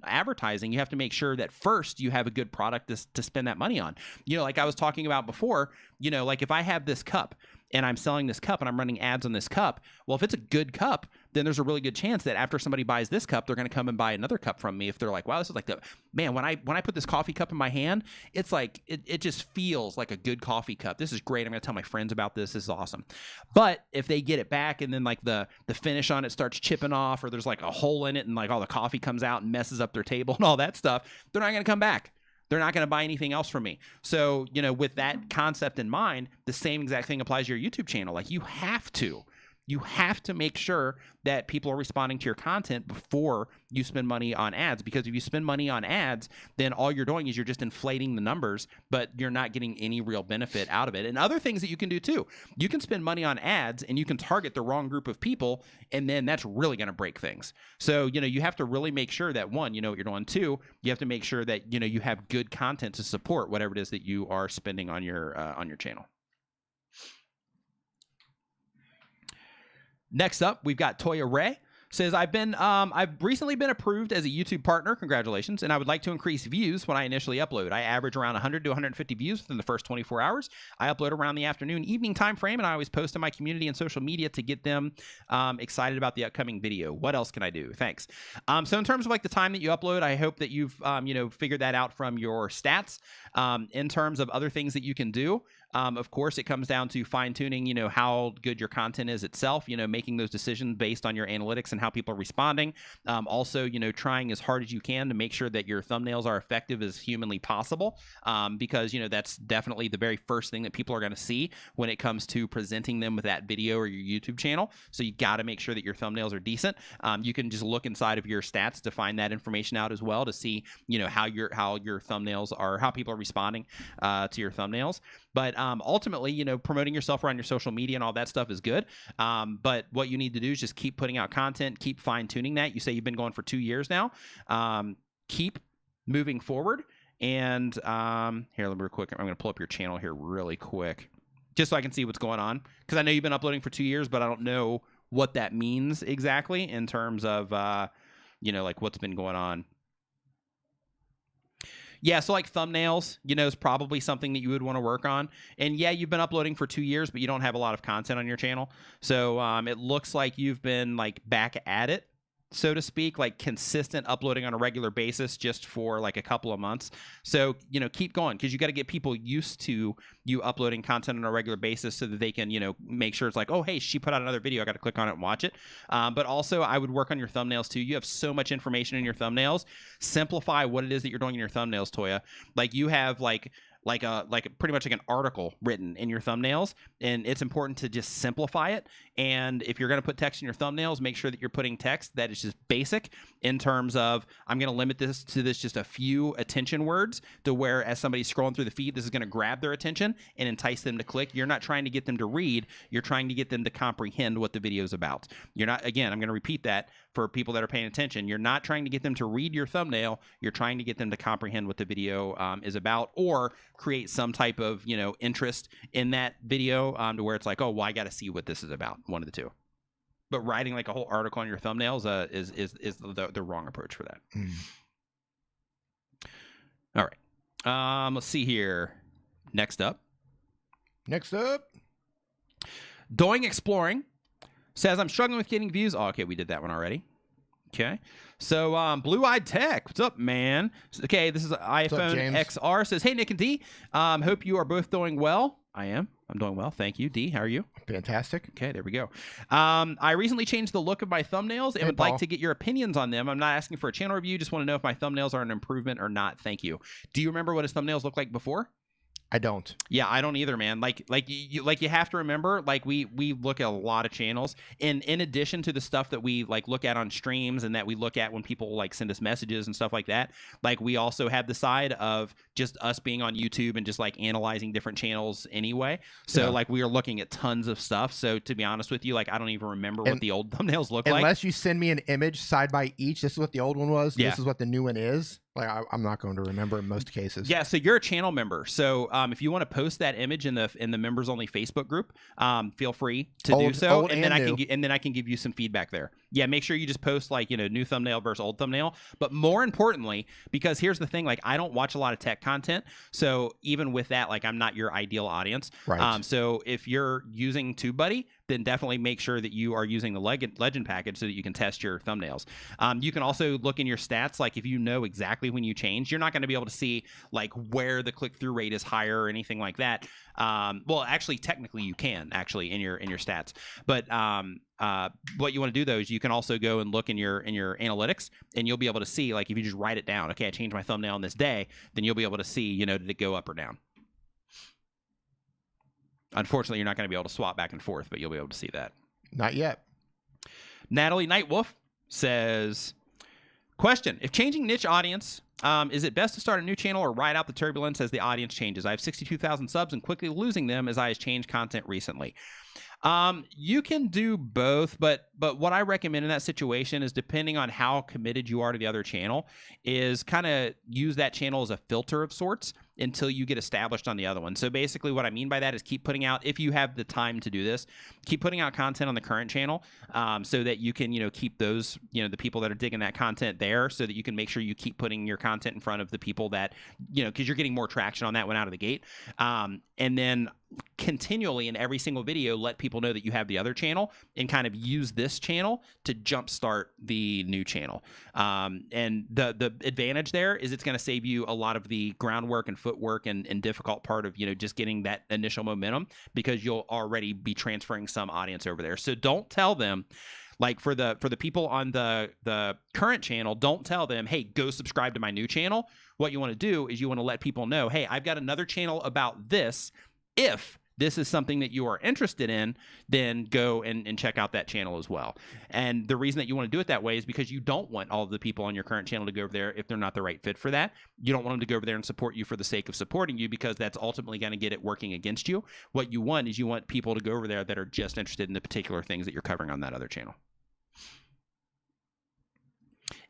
advertising, you have to make sure that first you have a good product to spend that money on. Like I was talking about before, like if I have this cup and I'm selling this cup and I'm running ads on this cup, well, if it's a good cup, then there's a really good chance that after somebody buys this cup, they're going to come and buy another cup from me. If they're like, wow, this is like man, when I put this coffee cup in my hand, it's like, it just feels like a good coffee cup. This is great. I'm going to tell my friends about this. This is awesome. But if they get it back and then like the finish on it starts chipping off, or there's like a hole in it and like all the coffee comes out and messes up their table and all that stuff, they're not going to come back. They're not going to buy anything else from me. So, with that concept in mind, the same exact thing applies to your YouTube channel. Like you have to you have to make sure that people are responding to your content before you spend money on ads, because if you spend money on ads, then all you're doing is you're just inflating the numbers, but you're not getting any real benefit out of it. And other things that you can do too, you can spend money on ads and you can target the wrong group of people, and then that's really going to break things. So, you have to really make sure that, one, you know what you're doing. Two, you have to make sure that, you have good content to support whatever it is that you are spending on your channel. Next up, we've got Toya Ray. Says, I've recently been approved as a YouTube partner. Congratulations. And I would like to increase views when I initially upload. I average around 100 to 150 views within the first 24 hours. I upload around the afternoon, evening time frame, and I always post in my community and social media to get them excited about the upcoming video. What else can I do? Thanks. So in terms of like the time that you upload, I hope that you've, figured that out from your stats. In terms of other things that you can do, of course, it comes down to fine tuning, how good your content is itself, making those decisions based on your analytics and how people are responding. Also, trying as hard as you can to make sure that your thumbnails are effective as humanly possible, because, that's definitely the very first thing that people are going to see when it comes to presenting them with that video or your YouTube channel. So you got to make sure that your thumbnails are decent. You can just look inside of your stats to find that information out as well, to see, how your thumbnails are, how people are responding to your thumbnails. But ultimately, promoting yourself around your social media and all that stuff is good. But what you need to do is just keep putting out content, keep fine-tuning that. You say you've been going for 2 years now. Keep moving forward. And here, let me real quick. I'm going to pull up your channel here really quick, just so I can see what's going on. Because I know you've been uploading for 2 years, but I don't know what that means exactly in terms of, like what's been going on. Yeah, so like thumbnails, is probably something that you would want to work on. And yeah, you've been uploading for 2 years, but you don't have a lot of content on your channel. So it looks like you've been like back at it, so to speak, like consistent uploading on a regular basis just for like a couple of months. So, keep going, because you got to get people used to you uploading content on a regular basis so that they can, make sure it's like, oh, hey, she put out another video. I got to click on it and watch it. But also I would work on your thumbnails too. You have so much information in your thumbnails. Simplify what it is that you're doing in your thumbnails, Toya. Like you have like pretty much like an article written in your thumbnails, and it's important to just simplify it. And if you're going to put text in your thumbnails, make sure that you're putting text that is just basic in terms of, I'm going to limit this to just a few attention words, to where as somebody's scrolling through the feed, this is going to grab their attention and entice them to click. You're not trying to get them to read, you're trying to get them to comprehend what the video is about. You're not, again, I'm going to repeat that for people that are paying attention. You're not trying to get them to read your thumbnail, you're trying to get them to comprehend what the video is about, or create some type of, interest in that video, to where it's like, oh, well, I got to see what this is about. One of the two. But writing like a whole article on your thumbnails is the wrong approach for that. All right. Let's see here. Next up, Doing Exploring says, I'm struggling with getting views. Oh, okay, we did that one already. Okay. So, Blue Eyed Tech, what's up, man? Okay, this is iPhone XR. Says, hey, Nick and D. Hope you are both doing well. I am. I'm doing well. Thank you. D, how are you? Fantastic. Okay, there we go. I recently changed the look of my thumbnails and would like to get your opinions on them. I'm not asking for a channel review. Just want to know if my thumbnails are an improvement or not. Thank you. Do you remember what his thumbnails looked like before? I don't. Yeah, I don't either, man. Like you have to remember, like we look at a lot of channels, and in addition to the stuff that we like look at on streams and that we look at when people like send us messages and stuff like that, like we also have the side of just us being on YouTube and just like analyzing different channels anyway. So like we are looking at tons of stuff. So to be honest with you, like I don't even remember what the old thumbnails look like. Unless you send me an image side by each. This is what the old one was. This is what the new one is. Like I'm not going to remember in most cases. Yeah, so you're a channel member. So if you want to post that image in the members only Facebook group, feel free to do so, and then I can give you some feedback there. Yeah, make sure you just post like new thumbnail versus old thumbnail. But more importantly, because here's the thing, like I don't watch a lot of tech content, so even with that, like I'm not your ideal audience. Right. So if you're using TubeBuddy, then definitely make sure that you are using the legend package so that you can test your thumbnails. You can also look in your stats, like if you know exactly when you change, you're not going to be able to see like where the click-through rate is higher or anything like that. Well, actually, technically you can actually in your stats, but what you want to do though is you can also go and look in your analytics, and you'll be able to see, like if you just write it down, okay, I changed my thumbnail on this day, then you'll be able to see, did it go up or down? Unfortunately, you're not going to be able to swap back and forth, but you'll be able to see that. Not yet. Natalie Nightwolf says, question, if changing niche audience, is it best to start a new channel or ride out the turbulence as the audience changes? I have 62,000 subs and quickly losing them as I has changed content recently. You can do both, but what I recommend in that situation is, depending on how committed you are to the other channel, is kind of use that channel as a filter of sorts until you get established on the other one. So basically what I mean by that is keep putting out, if you have the time to do this, keep putting out content on the current channel, so that you can, keep those, the people that are digging that content there, so that you can make sure you keep putting your content in front of the people that, because you're getting more traction on that one out of the gate. And then continually in every single video, let people know that you have the other channel and kind of use this channel to jumpstart the new channel. And the advantage there is it's going to save you a lot of the groundwork and footwork and difficult part of, just getting that initial momentum, because you'll already be transferring some audience over there. So don't tell them, like for the people on the current channel, don't tell them, hey, go subscribe to my new channel. What you want to do is you want to let people know, hey, I've got another channel about this. If this is something that you are interested in, then go and check out that channel as well. And the reason that you want to do it that way is because you don't want all of the people on your current channel to go over there if they're not the right fit for that. You don't want them to go over there and support you for the sake of supporting you, because that's ultimately going to get it working against you. What you want is you want people to go over there that are just interested in the particular things that you're covering on that other channel.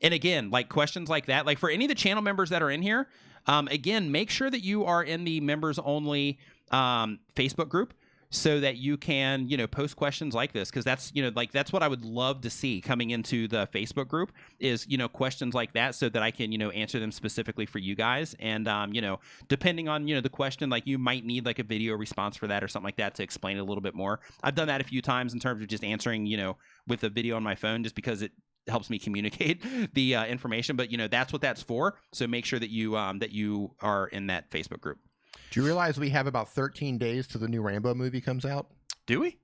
And again, like questions like that, like for any of the channel members that are in here, again, make sure that you are in the members only Facebook group, so that you can, post questions like this, because that's, that's what I would love to see coming into the Facebook group is, questions like that, so that I can, answer them specifically for you guys. And, depending on, the question, like you might need like a video response for that or something like that to explain it a little bit more. I've done that a few times in terms of just answering, with a video on my phone, just because it helps me communicate the information. But, that's what that's for. So make sure that you are in that Facebook group. Do you realize we have about 13 days till the new Rambo movie comes out? Do we?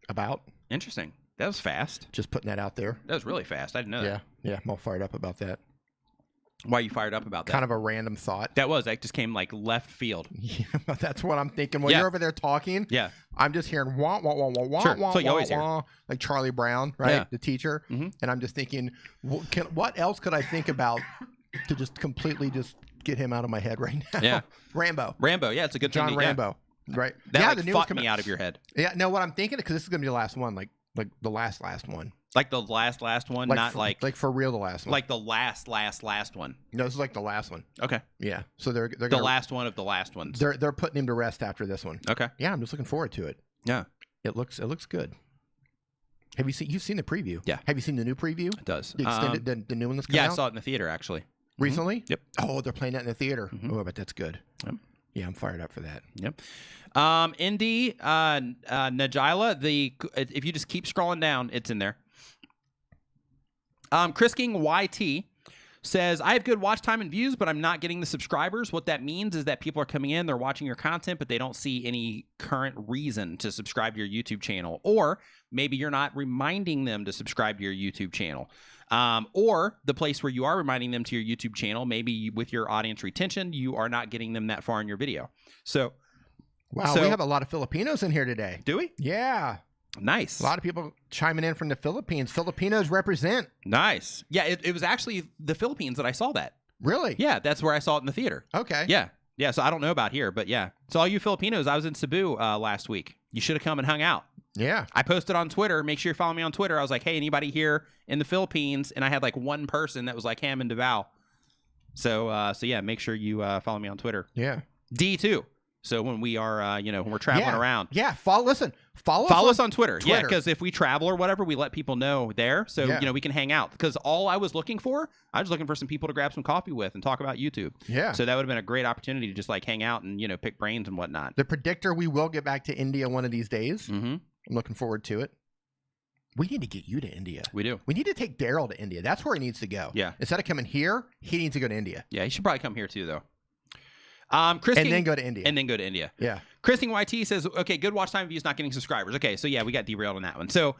About. Interesting. That was fast. Just putting that out there. That was really fast. I didn't know that. Yeah. I'm all fired up about that. Why are you fired up about that? Kind of a random thought. That just came like left field. Yeah, that's what I'm thinking. While you're over there talking, I'm just hearing wah, wah, wah, wah, wah, sure. wah, So you always wah, hear. like Charlie Brown, right? The teacher. And I'm just thinking, what else could I think about to just completely just get him out of my head right now? Yeah. Rambo. Yeah, it's a good John thing. Rambo. Right. That the fucked me out of your head. Yeah, no, what I'm thinking, because this is going to be the last one, like the last one. Like the last one, not like for real the last one. Like the last one. No, this is like the last one. Okay. Yeah. So they're the last one of the last ones. They're putting him to rest after this one. Okay. Yeah, I'm just looking forward to it. Yeah. It looks good. Have you've seen the preview? Yeah. Have you seen the new preview? It does. The extended, the new one that's coming out? I saw it in the theater actually. Recently? Yep. Oh, they're playing that in the theater. Oh, but that's good. Yep. Yeah, I'm fired up for that. Yep. Indy, Najila, if you just keep scrolling down, it's in there. Chris King YT says, I have good watch time and views, but I'm not getting the subscribers. What that means is that people are coming in, they're watching your content, but they don't see any current reason to subscribe to your YouTube channel. Or maybe you're not reminding them to subscribe to your YouTube channel. Or the place where you are reminding them to your YouTube channel, maybe with your audience retention, you are not getting them that far in your video. So, wow, we have a lot of Filipinos in here today. Do we? Yeah. Nice. A lot of people chiming in from the Philippines. Filipinos represent. Nice. Yeah, it was actually the Philippines that I saw that. Really? Yeah, that's where I saw it in the theater. Okay. Yeah. Yeah, so I don't know about here, but yeah. So all you Filipinos, I was in Cebu last week. You should have come and hung out. Yeah. I posted on Twitter. Make sure you follow me on Twitter. I was like, hey, anybody here in the Philippines? And I had like one person that was like Ham and Davao. So yeah, make sure you follow me on Twitter. Yeah. D2. So when we are, when we're traveling around. Yeah. Follow us on Twitter. Yeah, because if we travel or whatever, we let people know there. So, we can hang out. Because all I was looking for some people to grab some coffee with and talk about YouTube. Yeah. So that would have been a great opportunity to just like hang out and, pick brains and whatnot. The predictor, we will get back to India one of these days. Mm-hmm. I'm looking forward to it. We need to get you to India. We do. We need to take Daryl to India. That's where he needs to go. Yeah. Instead of coming here, he needs to go to India. Yeah, he should probably come here too, though. Chris and King, then go to India. And then go to India. Yeah. Christing YT says, okay, good watch time views, not getting subscribers. Okay, so yeah, we got derailed on that one. So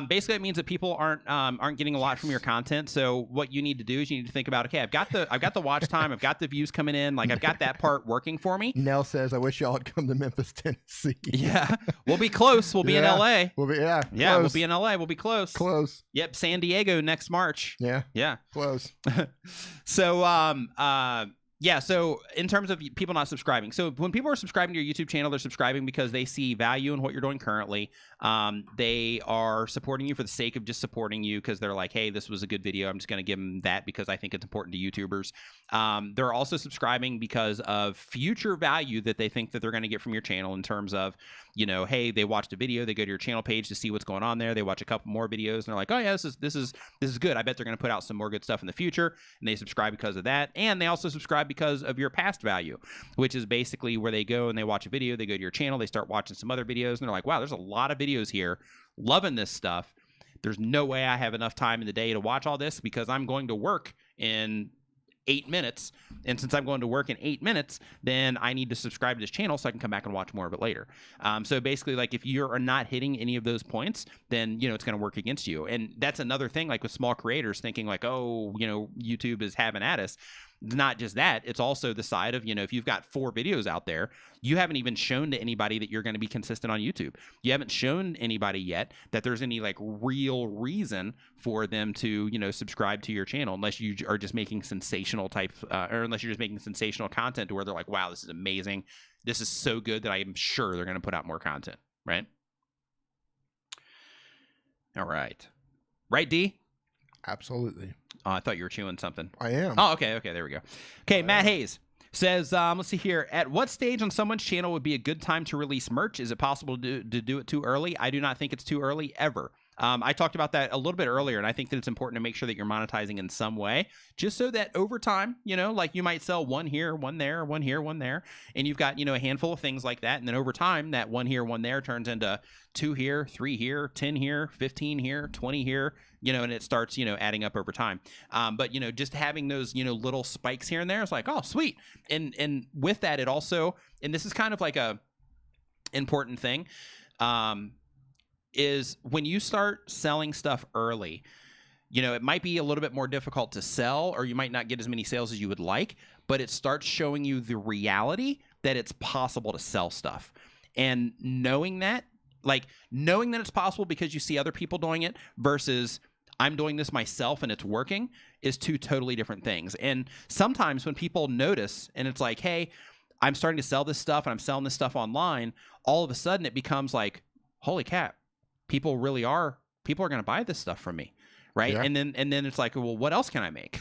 basically it means that people aren't getting a lot from your content. So what you need to do is you need to think about, okay, I've got the watch time, I've got the views coming in, like I've got that part working for me. Nell says, I wish y'all had come to Memphis, Tennessee. Yeah, we'll be close. We'll be in LA. We'll be close. We'll be in LA. We'll be close. Close. Yep, San Diego next March. Yeah. Close. So yeah, so in terms of people not subscribing, so when people are subscribing to your YouTube channel, they're subscribing because they see value in what you're doing currently. They are supporting you for the sake of just supporting you because they're like, hey, this was a good video. I'm just going to give them that because I think it's important to YouTubers. They're also subscribing because of future value that they think that they're going to get from your channel in terms of, you know, hey, they watched a video, they go to your channel page to see what's going on there. They watch a couple more videos and they're like, oh yeah, this is good. I bet they're going to put out some more good stuff in the future. And they subscribe because of that. And they also subscribe because of your past value, which is basically where they go and they watch a video, they go to your channel, they start watching some other videos and they're like, wow, there's a lot of videos here, loving this stuff. There's no way I have enough time in the day to watch all this because I'm going to work in 8 minutes. And since I'm going to work in 8 minutes, then I need to subscribe to this channel so I can come back and watch more of it later. So basically, like if you're not hitting any of those points, then, you know, it's going to work against you. And that's another thing, like with small creators thinking like, oh, you know, YouTube is having at us. Not just that, it's also the side of, you know, if you've got 4 videos out there, you haven't even shown to anybody that you're going to be consistent on YouTube. You haven't shown anybody yet that there's any like real reason for them to, you know, subscribe to your channel unless you are just making sensational type, or unless you're just making sensational content to where they're like, wow, this is amazing. This is so good that I'm sure they're going to put out more content, right? All right. Right, D? Absolutely. Oh, I thought you were chewing something. I am. Oh, okay. There we go. Okay, Matt Hayes says, let's see here. At what stage on someone's channel would be a good time to release merch? Is it possible to do it too early? I do not think it's too early ever. I talked about that a little bit earlier, and I think that it's important to make sure that you're monetizing in some way, just so that over time, you know, like you might sell one here, one there, one here, one there, and you've got, you know, a handful of things like that, and then over time, that one here, one there turns into 2 here, 3 here, 10 here, 15 here, 20 here, you know, and it starts, you know, adding up over time. But, you know, just having those, you know, little spikes here and there is like, oh, sweet. And with that, it also, and this is kind of like a important thing, is when you start selling stuff early, you know, it might be a little bit more difficult to sell, or you might not get as many sales as you would like, but it starts showing you the reality that it's possible to sell stuff. And knowing that it's possible because you see other people doing it versus I'm doing this myself and it's working is 2 totally different things. And sometimes when people notice and it's like, hey, I'm starting to sell this stuff and I'm selling this stuff online, all of a sudden it becomes like, holy crap, people are going to buy this stuff from me. Right. Yeah. And then it's like, well, what else can I make?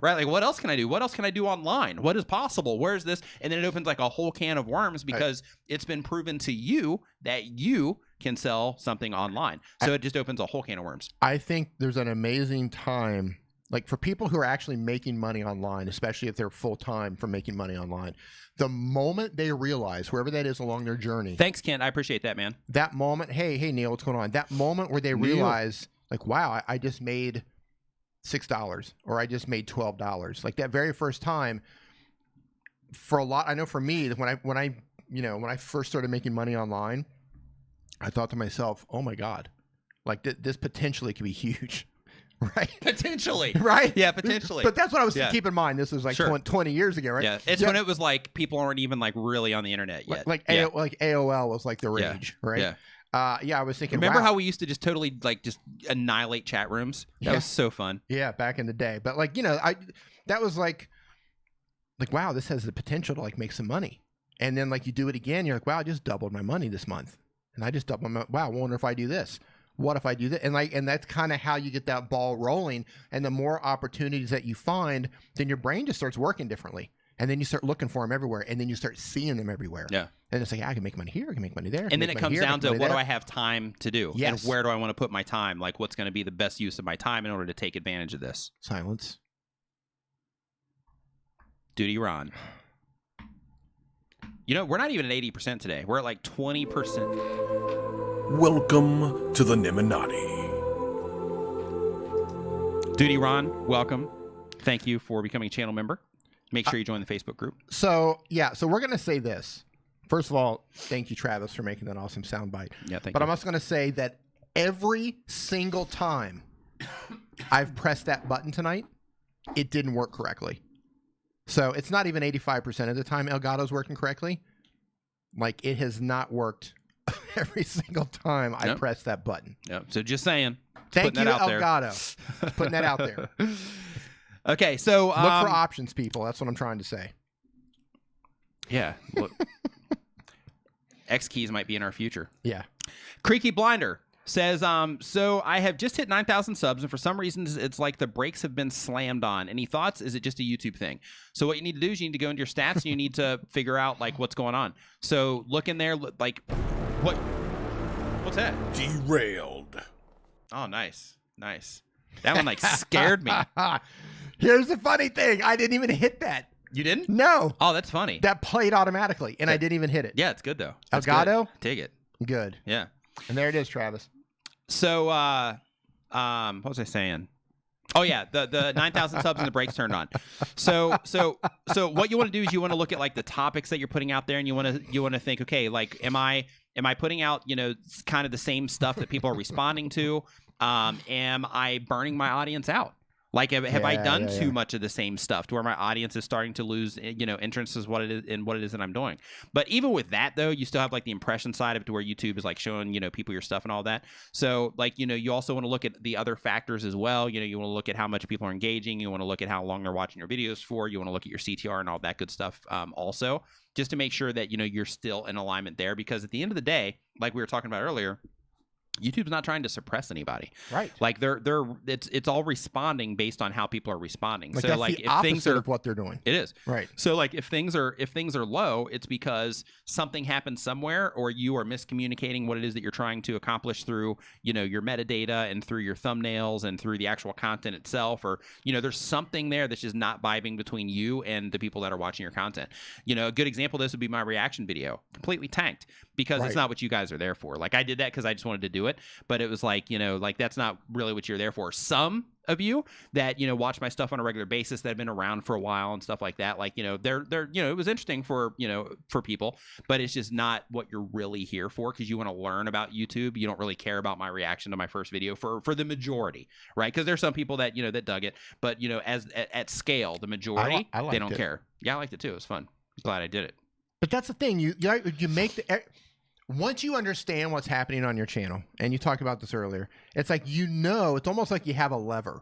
Right. Like, what else can I do? What else can I do online? What is possible? Where's this? And then it opens like a whole can of worms because it's been proven to you that you can sell something online. So it just opens a whole can of worms. I think there's an amazing time, like for people who are actually making money online, especially if they're full time for making money online, the moment they realize, whoever that is along their journey. Thanks, Kent. I appreciate that, man. That moment. Hey, Neil, what's going on? That moment where they realize, like, wow, I just made $6 or I just made $12. Like that very first time, for a lot, I know for me, when I first started making money online, I thought to myself, oh my God, like this potentially could be huge. Right. Potentially. Right. Yeah, potentially. But that's what I was keep in mind. This was like 20 years ago, right? Yeah. It's when it was like people aren't even like really on the internet yet. Like AOL was like the rage, right? Yeah. I was thinking, remember how we used to just totally like just annihilate chat rooms? That was so fun. Yeah, back in the day. But like, you know, that was like wow, this has the potential to like make some money. And then like you do it again, you're like, wow, I just doubled my money this month. And I just doubled my wow, I wonder if I do this. What if I do that? And that's kind of how you get that ball rolling. And the more opportunities that you find, then your brain just starts working differently. And then you start looking for them everywhere. And then you start seeing them everywhere. Yeah. And it's like, I can make money here. I can make money there. And then it comes down to what do I have time to do? Yes. And where do I want to put my time? Like what's going to be the best use of my time in order to take advantage of this? Silence. Duty Ron. You know, we're not even at 80% today. We're at like 20%. Welcome to the Nimminati. Duty Ron, welcome. Thank you for becoming a channel member. Make sure you join the Facebook group. So we're gonna say this. First of all, thank you, Travis, for making that awesome soundbite. Yeah, thank you. But I'm also gonna say that every single time I've pressed that button tonight, it didn't work correctly. So it's not even 85% of the time Elgato's working correctly. Like, it has not worked every single time I press that button. Yep. So just saying. Thank you, Elgato. Putting that out there. Okay, so look for options, people. That's what I'm trying to say. Yeah. Look. X keys might be in our future. Yeah. Creaky Blinder says, so I have just hit 9,000 subs, and for some reason it's like the brakes have been slammed on. Any thoughts? Is it just a YouTube thing? So what you need to do is you need to go into your stats and you need to figure out like what's going on. So look in there, like what's that? Derailed. Oh, nice. That one like scared me. Here's the funny thing. I didn't even hit that. You didn't? No. Oh, that's funny. That played automatically, and I didn't even hit it. Yeah, it's good though. Elgato? Take it. Good. Yeah. And there it is, Travis. So, what was I saying? Oh yeah, the 9,000 subs and the brakes turned on. So what you want to do is you want to look at like the topics that you're putting out there, and you want to think, okay, like am I putting out kind of the same stuff that people are responding to? Am I burning my audience out? Like, have I done too much of the same stuff to where my audience is starting to lose, interest in what it is that I'm doing? But even with that, though, you still have like the impression side of it to where YouTube is like showing, people your stuff and all that. So like, you also want to look at the other factors as well. You want to look at how much people are engaging. You want to look at how long they're watching your videos for. You want to look at your CTR and all that good stuff also, just to make sure that, you're still in alignment there. Because at the end of the day, like we were talking about earlier, YouTube's not trying to suppress anybody, right? Like it's all responding based on how people are responding. Like, so that's like the if things are of what they're doing, it is right. So like if things are low, it's because something happened somewhere, or you are miscommunicating what it is that you're trying to accomplish through your metadata and through your thumbnails and through the actual content itself, or there's something there that's just not vibing between you and the people that are watching your content. A good example of this would be my reaction video, completely tanked because it's not what you guys are there for. Like, I did that because I just wanted to do it, but it was like, like that's not really what you're there for. Some of you that watch my stuff on a regular basis that have been around for a while and stuff like that, like they're it was interesting for for people, but it's just not what you're really here for, because you want to learn about YouTube. You don't really care about my reaction to my first video for the majority, right? Because there's some people that that dug it, but as at scale, the majority I they don't care. Yeah, I liked it too. It was fun. Glad I did it. But that's the thing. You make the. Once you understand what's happening on your channel, and you talked about this earlier, it's like, it's almost like you have a lever,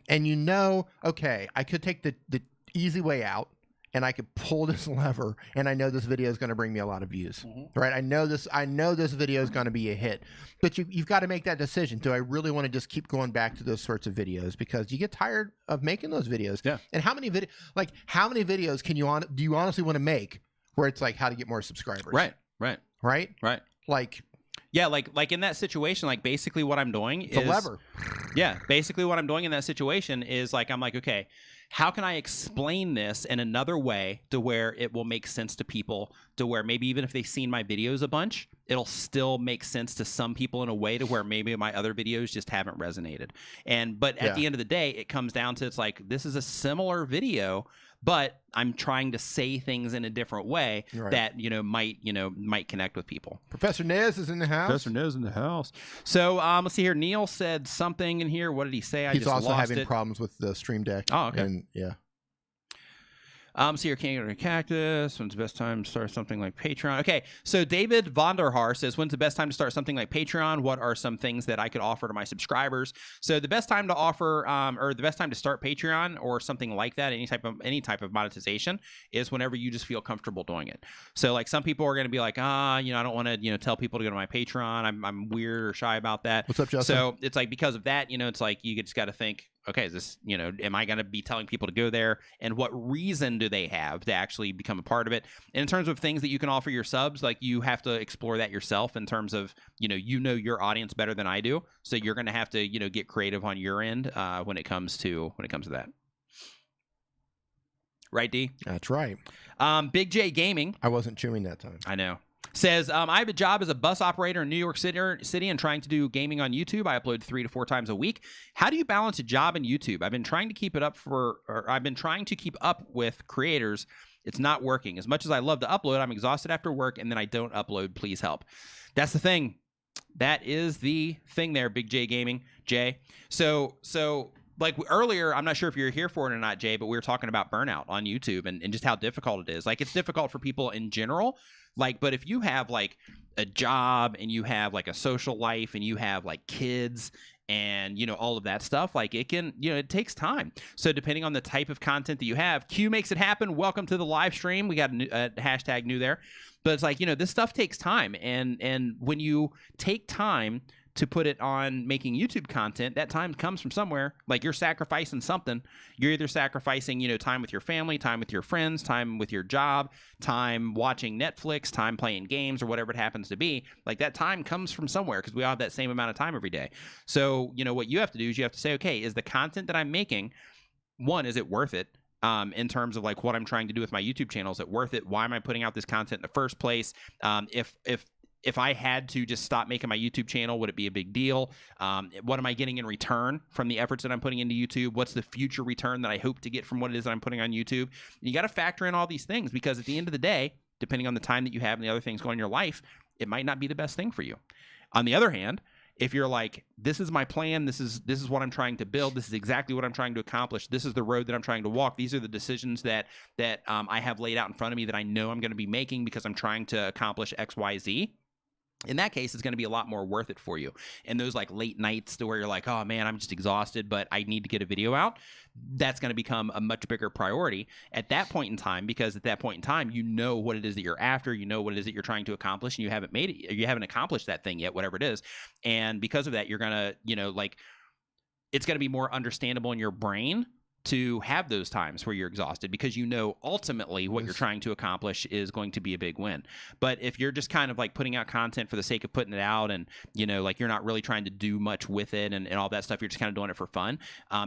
and okay, I could take the easy way out, and I could pull this lever, and I know this video is going to bring me a lot of views, right? I know this video is going to be a hit, but you've got to make that decision. Do I really want to just keep going back to those sorts of videos, because you get tired of making those videos? Yeah. And how many videos do you honestly want to make where it's like how to get more subscribers? Right? Like, yeah, like in that situation, like basically what I'm doing is a lever. Yeah, basically what I'm doing in that situation is like, I'm like, okay, how can I explain this in another way to where it will make sense to people, to where maybe even if they've seen my videos a bunch, it'll still make sense to some people in a way to where maybe my other videos just haven't resonated. But at the end of the day, it comes down to, it's like, this is a similar video, but I'm trying to say things in a different way that might connect with people. Professor Nez is in the house. So let's see here. Neil said something in here. What did he say? He's also having problems with the Stream Deck. Oh, okay. And yeah. So here, can't get a cactus. When's the best time to start something like Patreon? Okay, so David Vonderhaar says, when's the best time to start something like Patreon? What are some things that I could offer to my subscribers? So the best time to offer, or the best time to start Patreon or something like that, any type of monetization, is whenever you just feel comfortable doing it. So like, some people are going to be like, I don't want to, tell people to go to my Patreon. I'm weird or shy about that. What's up, Justin? So it's like, because of that, it's like, you just got to think, okay, is this, am I going to be telling people to go there? And what reason do they have to actually become a part of it? And in terms of things that you can offer your subs, like, you have to explore that yourself in terms of, your audience better than I do. So you're going to have to, get creative on your end when it comes to that. Right, D? That's right. Big J Gaming. I wasn't chewing that time. I know. Says, I have a job as a bus operator in New York City and trying to do gaming on YouTube. I upload 3 to 4 times a week. How do you balance a job and YouTube? I've been trying to keep keep up with creators. It's not working. As much as I love to upload, I'm exhausted after work, and then I don't upload. Please help. That's the thing. That is the thing there, Big J Gaming, Jay. So like earlier, I'm not sure if you're here for it or not, Jay, but we were talking about burnout on YouTube and just how difficult it is. Like, it's difficult for people in general. Like, but if you have like a job and you have like a social life and you have like kids and, you know, all of that stuff, like it can, you know, it takes time. So depending on the type of content that you have, Q makes it happen. Welcome to the live stream. We got a hashtag new there, but it's like, you know, this stuff takes time. And when you take time to put it on making YouTube content, that time comes from somewhere. Like, you're sacrificing something. You're either sacrificing, you know, time with your family, time with your friends, time with your job, time watching Netflix, time playing games, or whatever it happens to be. Like, that time comes from somewhere because we all have that same amount of time every day. So, you know, what you have to do is you have to say, okay, is the content that I'm making, one, is it worth it? In terms of like what I'm trying to do with my YouTube channel, is it worth it? Why am I putting out this content in the first place? If I had to just stop making my YouTube channel, would it be a big deal? What am I getting in return from the efforts that I'm putting into YouTube? What's the future return that I hope to get from what it is that I'm putting on YouTube? You got to factor in all these things, because at the end of the day, depending on the time that you have and the other things going in your life, it might not be the best thing for you. On the other hand, if you're like, this is my plan, this is what I'm trying to build, this is exactly what I'm trying to accomplish, this is the road that I'm trying to walk, these are the decisions that I have laid out in front of me that I know I'm going to be making because I'm trying to accomplish X, Y, Z. In that case, it's going to be a lot more worth it for you. And those like late nights to where you're like, oh man, I'm just exhausted, but I need to get a video out, that's going to become a much bigger priority at that point in time, because at that point in time, you know what it is that you're after, you know what it is that you're trying to accomplish, and you haven't made it, you haven't accomplished that thing yet, whatever it is. And because of that, you're going to, you know, like, it's going to be more understandable in your brain to have those times where you're exhausted, because you know ultimately what you're trying to accomplish is going to be a big win. But if you're just kind of like putting out content for the sake of putting it out, and, you know, like, you're not really trying to do much with it and all that stuff, you're just kind of doing it for fun,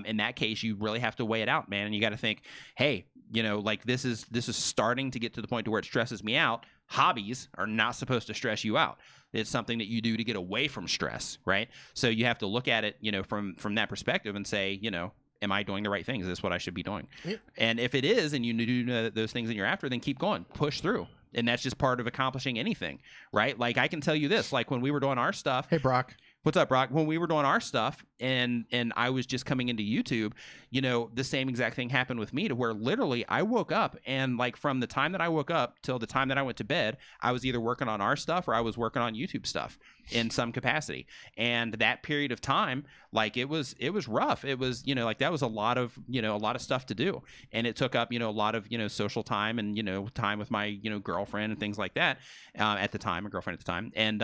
in that case, you really have to weigh it out, man. And you got to think, hey, you know, like, this is starting to get to the point to where it stresses me out. Hobbies are not supposed to stress you out. It's something that you do to get away from stress, right? So you have to look at it, you know, from that perspective and say, you know, am I doing the right things? Is this what I should be doing? Yeah. And if it is, and you do know those things that you're after, then keep going, push through. And that's just part of accomplishing anything, right? Like, I can tell you this, like, when we were doing our stuff. Hey, Brock. What's up, Brock? When we were doing our stuff and I was just coming into YouTube, you know, the same exact thing happened with me, to where literally I woke up, and like, from the time that I woke up till the time that I went to bed, I was either working on our stuff or I was working on YouTube stuff in some capacity. And that period of time, like, it was rough. It was, you know, like, that was a lot of stuff to do. And it took up, you know, a lot of, you know, social time and, you know, time with my, you know, girlfriend and things like that at the time, a girlfriend at the time. And,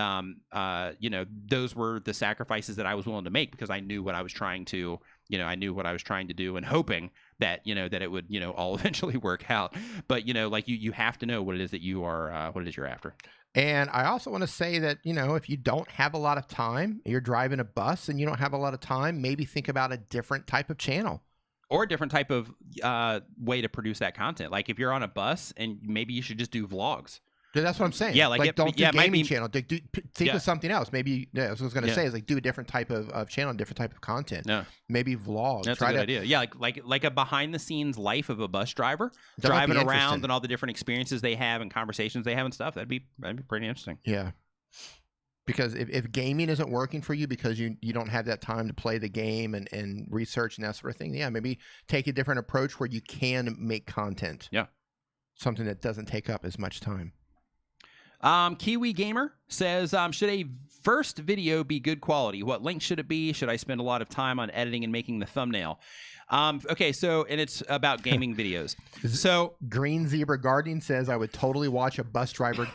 you know, those were the sacrifices that I was willing to make, because I knew what I was trying to, you know, I knew what I was trying to do, and hoping that, you know, that it would, you know, all eventually work out. But, you know, like, you have to know what it is that you are, what it is you're after. And I also want to say that, you know, if you don't have a lot of time, you're driving a bus and you don't have a lot of time, maybe think about a different type of channel. Or a different type of way to produce that content. Like, if you're on a bus, and maybe you should just do vlogs. Dude, that's what I'm saying. Yeah, like don't do gaming channel. Think of something else. Maybe, yeah, that's what I was going to say, is like, do a different type of channel, different type of content. Yeah. Maybe vlog. That's a good idea. Yeah, like a behind the scenes life of a bus driver, driving around, and all the different experiences they have and conversations they have and stuff. That'd be pretty interesting. Yeah. Because if gaming isn't working for you because you don't have that time to play the game and research and that sort of thing, yeah, maybe take a different approach where you can make content. Yeah. Something that doesn't take up as much time. Kiwi Gamer says, should a first video be good quality? What length should it be? Should I spend a lot of time on editing and making the thumbnail? Okay, so, and it's about gaming videos. So Green Zebra Gardening says, I would totally watch a bus driver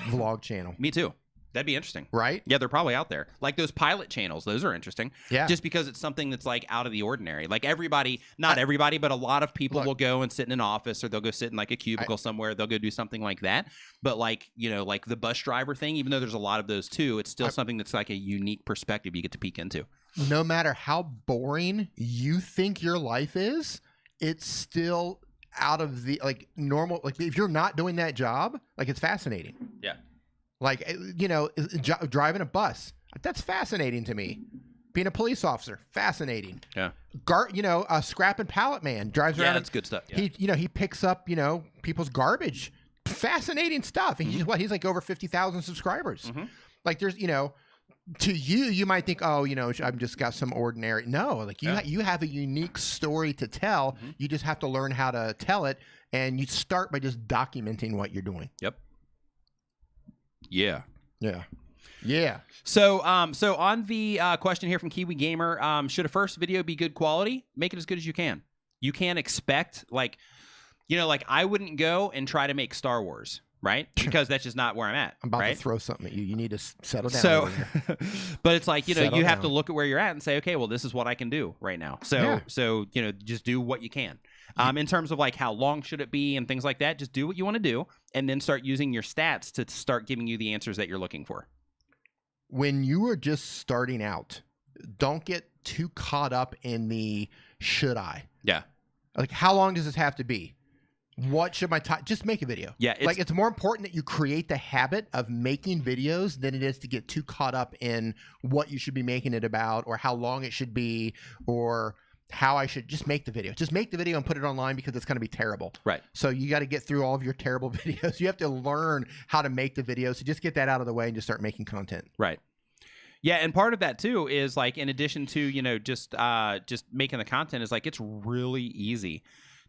vlog channel. Me too. That'd be interesting. Right? Yeah, they're probably out there. Like those pilot channels, those are interesting. Yeah. Just because it's something that's like out of the ordinary. Like everybody, not everybody, but a lot of people will go and sit in an office, or they'll go sit in like a cubicle somewhere. They'll go do something like that. But like, you know, like the bus driver thing, even though there's a lot of those too, it's still something that's like a unique perspective you get to peek into. No matter how boring you think your life is, it's still out of the like normal. Like if you're not doing that job, like it's fascinating. Yeah. Like, driving a bus. That's fascinating to me. Being a police officer, fascinating. Yeah. A scrap and pallet man drives around. Yeah, that's good stuff. Yeah. He picks up, people's garbage. Fascinating stuff. And he's like over 50,000 subscribers. Mm-hmm. Like there's, to you might think, oh, I've just got some ordinary. No, like you have a unique story to tell. Mm-hmm. You just have to learn how to tell it. And you start by just documenting what you're doing. Yep. Yeah. Yeah. Yeah. So on the question here from Kiwi Gamer, should a first video be good quality? Make it as good as you can. You can't expect like I wouldn't go and try to make Star Wars, right? Because that's just not where I'm at. I'm about right? to throw something at you. You need to settle down. So, but it's like, you Settle have down. to look at where you're at and say, okay, well, this is what I can do right now. So, just do what you can. In terms of like how long should it be and things like that, just do what you want to do and then start using your stats to start giving you the answers that you're looking for. When you are just starting out, don't get too caught up in the should I. Yeah. Like, how long does this have to be? What should my time? Just make a video. Yeah. It's more important that you create the habit of making videos than it is to get too caught up in what you should be making it about or how long it should be or how I should just make the video. Just make the video and put it online because it's going to be terrible. Right. So you got to get through all of your terrible videos. You have to learn how to make the videos. So just get that out of the way and just start making content. Right. Yeah, and part of that too is like in addition to just making the content is like it's really easy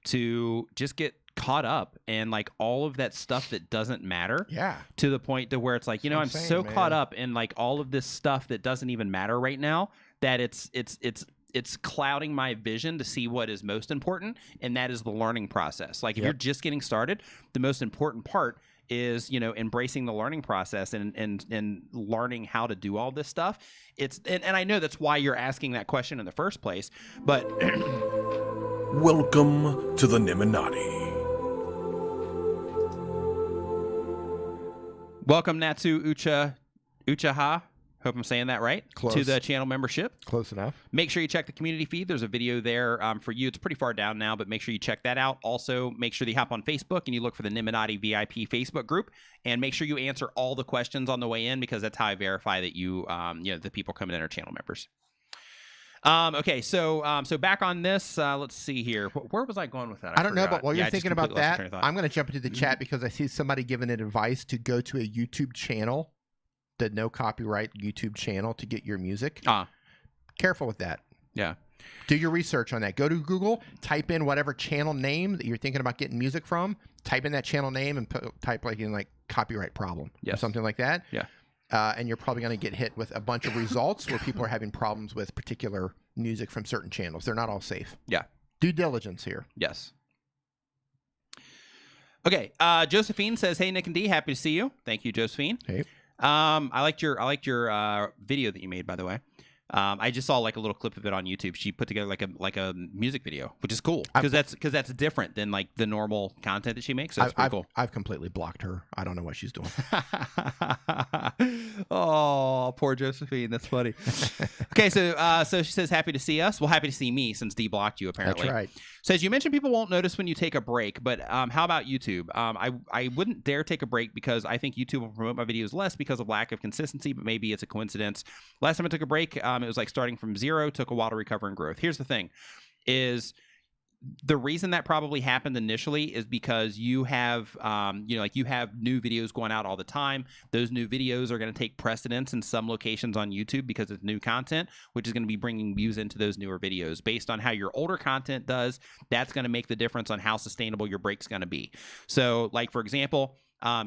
to just get caught up in like all of that stuff that doesn't matter. Yeah. To the point to where it's like, I'm so caught up in like all of this stuff that doesn't even matter right now that it's clouding my vision to see what is most important, and that is the learning process. Like if you're just getting started, the most important part is embracing the learning process and learning how to do all this stuff. And I know that's why you're asking that question in the first place, but Welcome to the Nimminati. welcome Natsu Uchaha. Hope I'm saying that right. Close. To the channel membership. Close enough. Make sure you check the community feed. There's a video there for you. It's pretty far down now, but make sure you check that out. Also, make sure that you hop on Facebook and you look for the Nimminati VIP Facebook group, and make sure you answer all the questions on the way in because that's how I verify that you, the people coming in are channel members. Okay, so back on this, let's see here. Where was I going with that? I don't know, but while you're I just thinking about completely lost that, my train of thought. I'm going to jump into the chat because I see somebody giving it advice to go to a YouTube channel, the no copyright YouTube channel, to get your music. Careful with that. Yeah. Do your research on that. Go to Google, type in whatever channel name that you're thinking about getting music from, type in that channel name and type like copyright problem or something like that. Yeah. And you're probably going to get hit with a bunch of results where people are having problems with particular music from certain channels. They're not all safe. Yeah. Due diligence here. Yes. Okay. Josephine says, "Hey Nick and D, happy to see you." Thank you, Josephine. Hey. I liked your video that you made, by the way. I just saw like a little clip of it on YouTube. She put together like a music video, which is cool because that's different than like the normal content that she makes. So that's pretty cool. I've completely blocked her. I don't know what she's doing. Oh, poor Josephine. That's funny. Okay, so she says happy to see us. Well, happy to see me since D blocked you apparently. That's right. Says you mentioned people won't notice when you take a break, but how about YouTube? I wouldn't dare take a break because I think YouTube will promote my videos less because of lack of consistency, but maybe it's a coincidence. Last time I took a break, it was like starting from zero, took a while to recover and growth. Here's the thing, is the reason that probably happened initially is because you have, you have new videos going out all the time. Those new videos are going to take precedence in some locations on YouTube because it's new content, which is going to be bringing views into those newer videos. Based on how your older content does, that's going to make the difference on how sustainable your break's going to be. So, like, for example,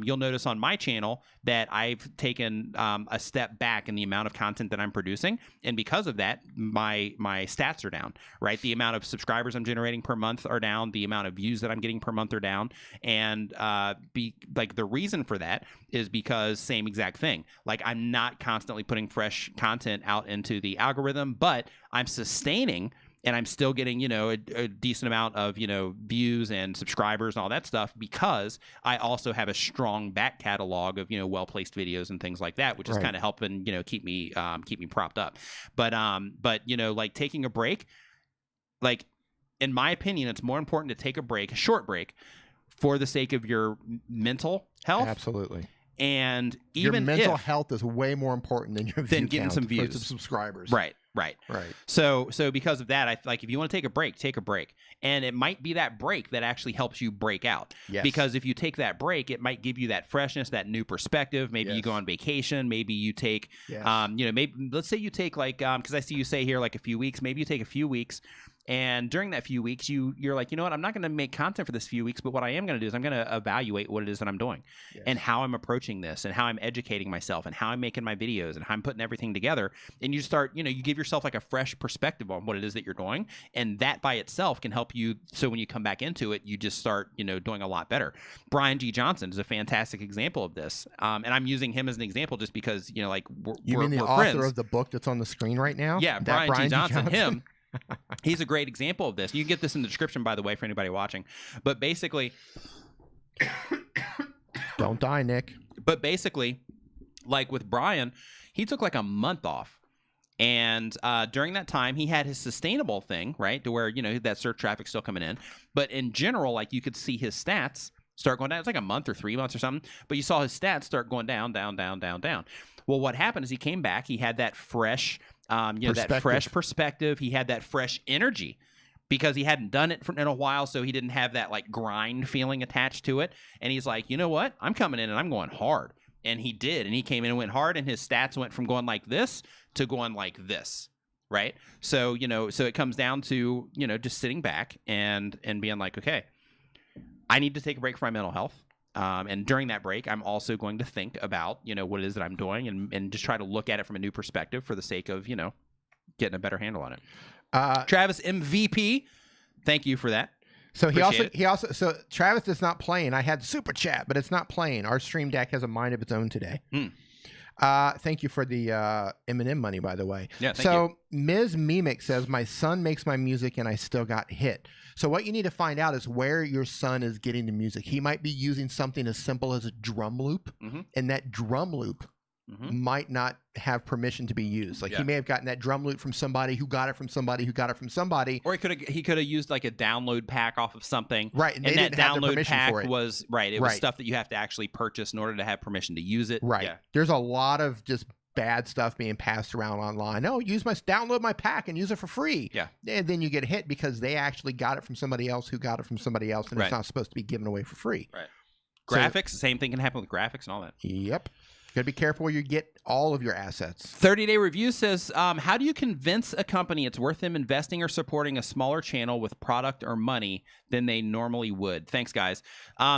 you'll notice on my channel that I've taken a step back in the amount of content that I'm producing, and because of that, my stats are down. Right, the amount of subscribers I'm generating per month are down. The amount of views that I'm getting per month are down, and the reason for that is because same exact thing. Like, I'm not constantly putting fresh content out into the algorithm, but I'm sustaining. And I'm still getting, a decent amount of, views and subscribers and all that stuff because I also have a strong back catalog of, well-placed videos and things like that, which is kind of helping, keep me propped up. But like taking a break, like in my opinion, it's more important to take a break, a short break, for the sake of your mental health. Absolutely. And your even mental if, health is way more important than your Than view getting count some or views. some subscribers. right. So because of that, if you want to take a break, and it might be that break that actually helps you break out. Yes. Because if you take that break, it might give you that freshness, that new perspective. Maybe you go on vacation. Maybe you take, maybe let's say you take because I see you say here like a few weeks. Maybe you take a few weeks. And during that few weeks, you're like, you know what? I'm not going to make content for this few weeks, but what I am going to do is I'm going to evaluate what it is that I'm doing and how I'm approaching this and how I'm educating myself and how I'm making my videos and how I'm putting everything together. And you start, you give yourself like a fresh perspective on what it is that you're doing. And that by itself can help you. So when you come back into it, you just start, doing a lot better. Brian G. Johnson is a fantastic example of this. And I'm using him as an example just because, we're author friends. of the book that's on the screen right now? Yeah, Brian G. Johnson. Him. He's a great example of this. You can get this in the description, by the way, for anybody watching. But basically, don't die, Nick. But basically, like with Brian, he took like a month off. And during that time, he had his sustainable thing, right, to where, that search traffic's still coming in. But in general, like you could see his stats start going down. It's like a month or 3 months or something. But you saw his stats start going down, down, down, down, down. Well, what happened is he came back. He had that fresh that fresh perspective. He had that fresh energy because he hadn't done it in a while, so he didn't have that like grind feeling attached to it. And he's like, you know what? I'm coming in and I'm going hard. And he did. And he came in and went hard, and his stats went from going like this to going like this, right? So, so it comes down to, just sitting back and being like, okay, I need to take a break from my mental health. And during that break, I'm also going to think about, what it is that I'm doing and just try to look at it from a new perspective for the sake of, getting a better handle on it. Travis MVP, thank you for that. So so Travis is not playing. I had super chat, but it's not playing. Our stream deck has a mind of its own today. Thank you for the M&M money, by the way. Yeah, thank you. Ms. Mimic says, my son makes my music and I still got hit. So what you need to find out is where your son is getting the music. He might be using something as simple as a drum loop, and that drum loop might not have permission to be used. Like he may have gotten that drum loop from somebody who got it from somebody who got it from somebody. Or he could have used like a download pack off of something. Right. And that download pack was was stuff that you have to actually purchase in order to have permission to use it. Right. Yeah. There's a lot of just bad stuff being passed around online. Oh, download my pack and use it for free. Yeah. And then you get hit because they actually got it from somebody else who got it from somebody else, and it's not supposed to be given away for free. Right. Graphics, the same thing can happen with graphics and all that. Yep. Gotta be careful where you get all of your assets. 30-day review says, how do you convince a company it's worth them investing or supporting a smaller channel with product or money than they normally would? Thanks, guys.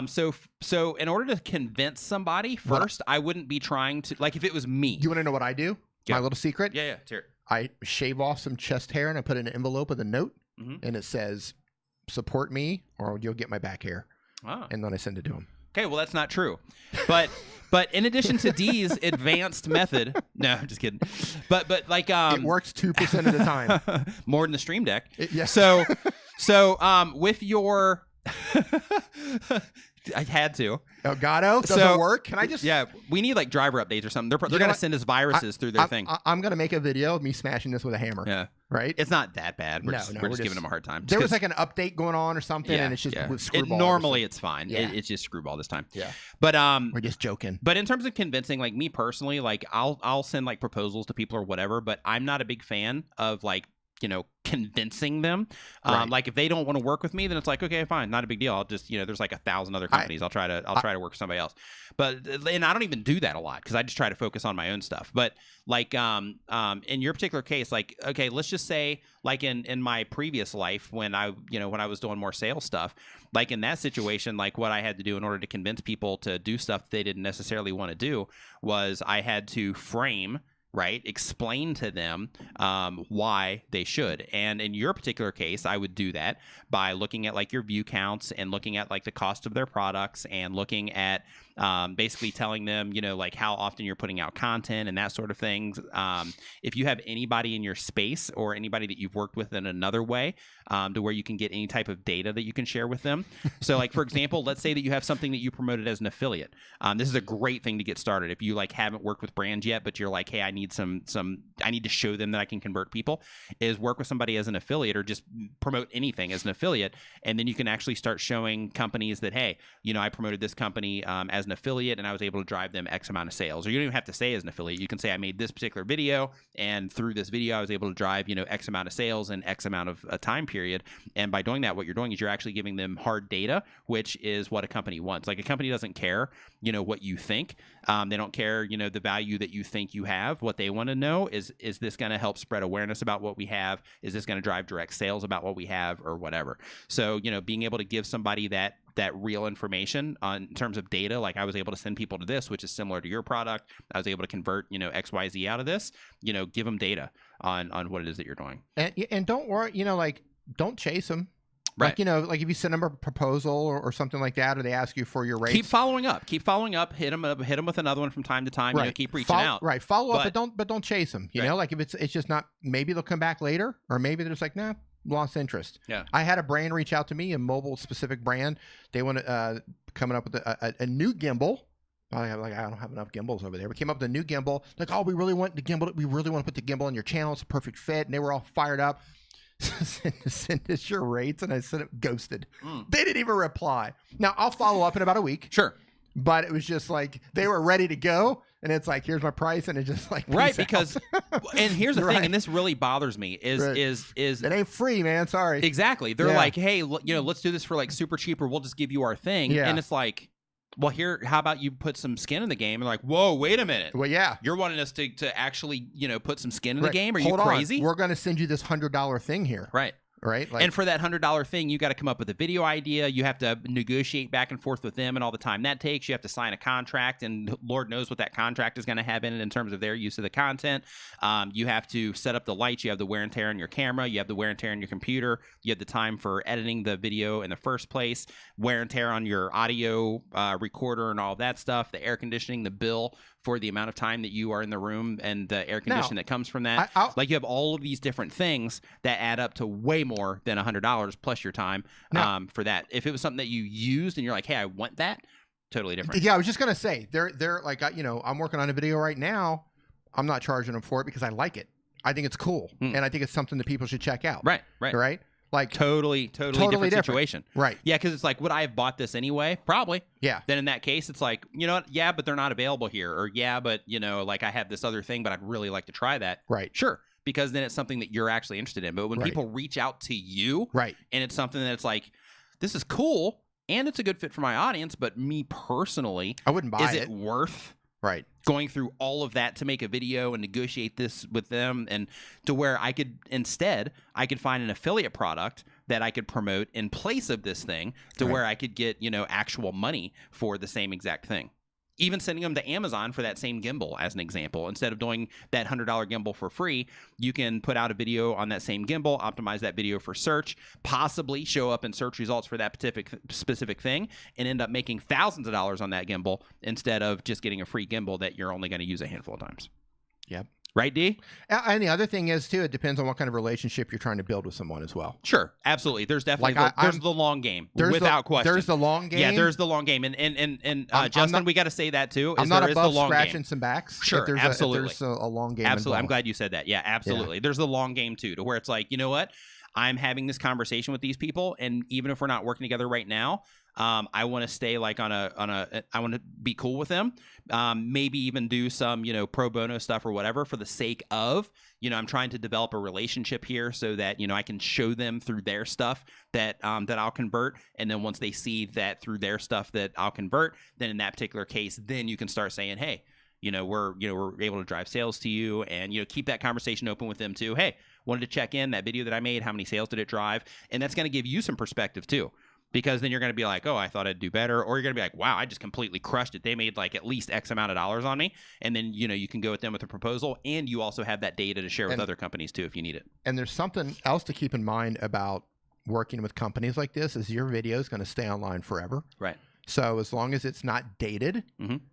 So in order to convince somebody, first, I wouldn't be trying to, like if it was me. You want to know what I do? Yeah. My little secret? Yeah. Sure. I shave off some chest hair and I put in an envelope with a note, and it says, support me or you'll get my back hair. Oh. And then I send it to them. Okay, well, that's not true. But in addition to Dee's advanced method, no, I'm just kidding. But like it works 2% of the time. More than the Stream Deck. Yeah. So with your I had to. Elgato doesn't work. Can I just? Yeah, we need like driver updates or something. They're gonna send us viruses through their thing. I'm gonna make a video of me smashing this with a hammer. Yeah. Right. It's not that bad. We're just giving them a hard time. There was like an update going on or something, and it's just with screwball. Normally it's fine. Yeah. It's just screwball this time. Yeah. But we're just joking. But in terms of convincing, like me personally, like I'll send like proposals to people or whatever. But I'm not a big fan of like, convincing them. Like if they don't want to work with me, then it's like, okay, fine, not a big deal. I'll just, there's like 1,000 other companies. I'll try to work with somebody else. And I don't even do that a lot because I just try to focus on my own stuff. But like, in your particular case, like, okay, let's just say like in my previous life when I was doing more sales stuff, like in that situation, like what I had to do in order to convince people to do stuff they didn't necessarily want to do was I had to frame, explain to them why they should. And in your particular case, I would do that by looking at like your view counts and looking at like the cost of their products and looking at basically telling them, like how often you're putting out content and that sort of things. If you have anybody in your space or anybody that you've worked with in another way to where you can get any type of data that you can share with them. So like, for example, let's say that you have something that you promoted as an affiliate. This is a great thing to get started. If you like haven't worked with brands yet, but you're like, hey, I need need I need to show them that I can convert people, is work with somebody as an affiliate or just promote anything as an affiliate. And then you can actually start showing companies that, hey, I promoted this company as an affiliate and I was able to drive them X amount of sales. Or you don't even have to say as an affiliate. You can say I made this particular video, and through this video I was able to drive X amount of sales in X amount of a time period. And by doing that, what you're doing is you're actually giving them hard data, which is what a company wants. Like, a company doesn't care what you think. They don't care the value that you think you have. What they want to know is this going to help spread awareness about what we have? Is this going to drive direct sales about what we have, or whatever? So being able to give somebody that real information in terms of data, like I was able to send people to this, which is similar to your product. I was able to convert XYZ out of this. Give them data on what it is that you're doing. And don't worry, don't chase them. Right. Like, like if you send them a proposal or something like that, or they ask you for your rates, keep following up. Hit them with another one from time to time. Right. Keep reaching out. Right. Follow up, but don't chase them. Right. Like if it's just not, maybe they'll come back later, or maybe they're just like, nah, lost interest. Yeah. I had a brand reach out to me, a mobile specific brand. They want to coming up with a new gimbal. I don't have enough gimbals over there. We came up with a new gimbal. Like, oh, we really want the gimbal. We really want to put the gimbal on your channel. It's a perfect fit. And they were all fired up. Send us your rates, and I sent it ghosted. They didn't even reply. Now I'll follow up in about a week. Sure. But it was just like they were ready to go, and it's like, here's my price, and it just like, right, because and here's the Right. thing, and this really bothers me is it ain't free, man. Sorry. exactly. They're Yeah. like, hey, let's do this for like super cheap, or we'll just give you our thing. Yeah. And it's like, well, here, how about you put some skin in the game? And like, whoa, wait a minute. Well, yeah. You're wanting us to actually put some skin in the Right. game? Are Hold you crazy? on. We're going to send you this $100 thing here. Right. Right. Like, And for that $100 thing, you got to come up with a video idea. You have to negotiate back and forth with them, and all the time that takes. You have to sign a contract, and Lord knows what that contract is going to have in it in terms of their use of the content. You have to set up the lights. You have the wear and tear on your camera. You have the wear and tear on your computer. You have the time for editing the video in the first place. Wear and tear on your audio recorder and all of that stuff. The air conditioning, the bill for the amount of time that you are in the room, and the air conditioning that comes from that. Like, you have all of these different things that add up to way more than $100 plus your time for that. If it was something that you used and you're like, hey, I want that, totally different. Yeah, I was just going to say, they're like, I'm working on a video right now. I'm not charging them for it because I like it. I think it's cool. And I think it's something that people should check out. Right. Like, Totally different situation. Right. Yeah, because it's like, would I have bought this anyway? Probably. Yeah. Then in that case, it's like, you know what? Yeah, but they're not available here. Or yeah, but like I have this other thing, but I'd really like to try that. Right. Sure. Because then it's something that you're actually interested in. But when people reach out to you, right, and it's something that's like, this is cool and it's a good fit for my audience, but me personally, I wouldn't buy it. Is it worth going through all of that to make a video and negotiate this with them, and to where I could find an affiliate product that I could promote in place of this thing, to where I could get actual money for the same exact thing. Even sending them to Amazon for that same gimbal, as an example. Instead of doing that $100 gimbal for free, you can put out a video on that same gimbal, optimize that video for search, possibly show up in search results for that specific thing, and end up making thousands of dollars on that gimbal instead of just getting a free gimbal that you're only going to use a handful of times. Yep. Right, D? And the other thing is, too, it depends on what kind of relationship you're trying to build with someone as well. Sure, absolutely. There's definitely there's the long game, without question. There's the long game. Yeah, there's the long game. And Justin, we got to say that, too. I'm not above scratching some backs. Sure, absolutely. There's a long game Absolutely. involved. I'm glad you said that. Yeah, absolutely. Yeah. There's the long game, too, to where it's like, you know what? I'm having this conversation with these people, and even if we're not working together right now, I want to stay like I want to be cool with them. Maybe even do some, pro bono stuff or whatever for the sake of, I'm trying to develop a relationship here so that, I can show them through their stuff that I'll convert. And then once they see that through their stuff that I'll convert, then in that particular case, then you can start saying, hey, we're able to drive sales to you, and, keep that conversation open with them too. Hey, wanted to check in that video that I made. How many sales did it drive? And that's going to give you some perspective too, because then you're going to be like, oh, I thought I'd do better. Or you're going to be like, wow, I just completely crushed it. They made like at least X amount of dollars on me. And then, you can go with them with a proposal, and you also have that data to share with other companies too, if you need it. And there's something else to keep in mind about working with companies like this is your video is going to stay online forever. Right. So as long as it's not dated,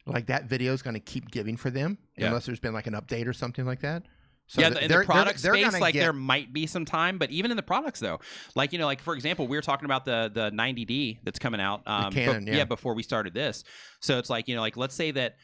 like that video is going to keep giving for them, unless there's been like an update or something like that. So in the product space, like there might be some time, but even in the products though, like, like for example, we were talking about the 90D that's coming out, Canon, before we started this. So it's like, like let's say that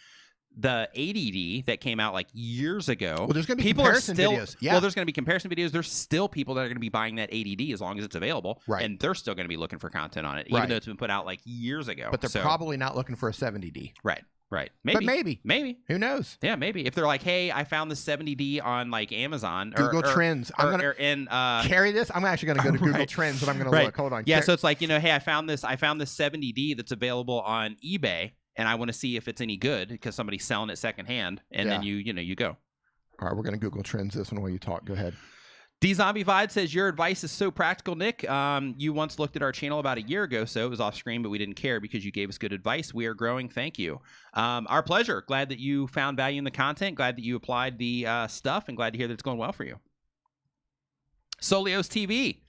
the 80D that came out like years ago. Well, there's going to be people comparison are still, videos. Yeah. Well, there's going to be comparison videos. There's still people that are going to be buying that 80D as long as it's available. Right. And they're still going to be looking for content on it, even Right. though it's been put out like years ago. But they're probably not looking for a 70D. Right. Right. Maybe. But maybe. Who knows? Yeah, maybe. If they're like, hey, I found the 70D on like Amazon. Google Trends. I'm going to carry this. I'm actually going to go to Google Trends and I'm going to look. Hold on. Yeah, so it's like, you know, hey, I found this 70D that's available on eBay and I want to see if it's any good because somebody's selling it secondhand. And then you go. All right, we're going to Google Trends this one while you talk. Go ahead. D-Zombie5 says, your advice is so practical, Nick. You once looked at our channel about a year ago, so it was off screen, but we didn't care because you gave us good advice. We are growing. Thank you. Our pleasure. Glad that you found value in the content. Glad that you applied the stuff, and glad to hear that it's going well for you. Solios TV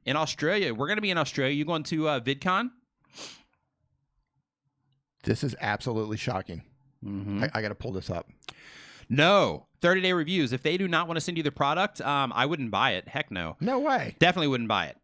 in Australia. We're going to be in Australia. You going to VidCon? This is absolutely shocking. Mm-hmm. I got to pull this up. No. 30-day reviews. If they do not want to send you the product, I wouldn't buy it. Heck no. No way. Definitely wouldn't buy it.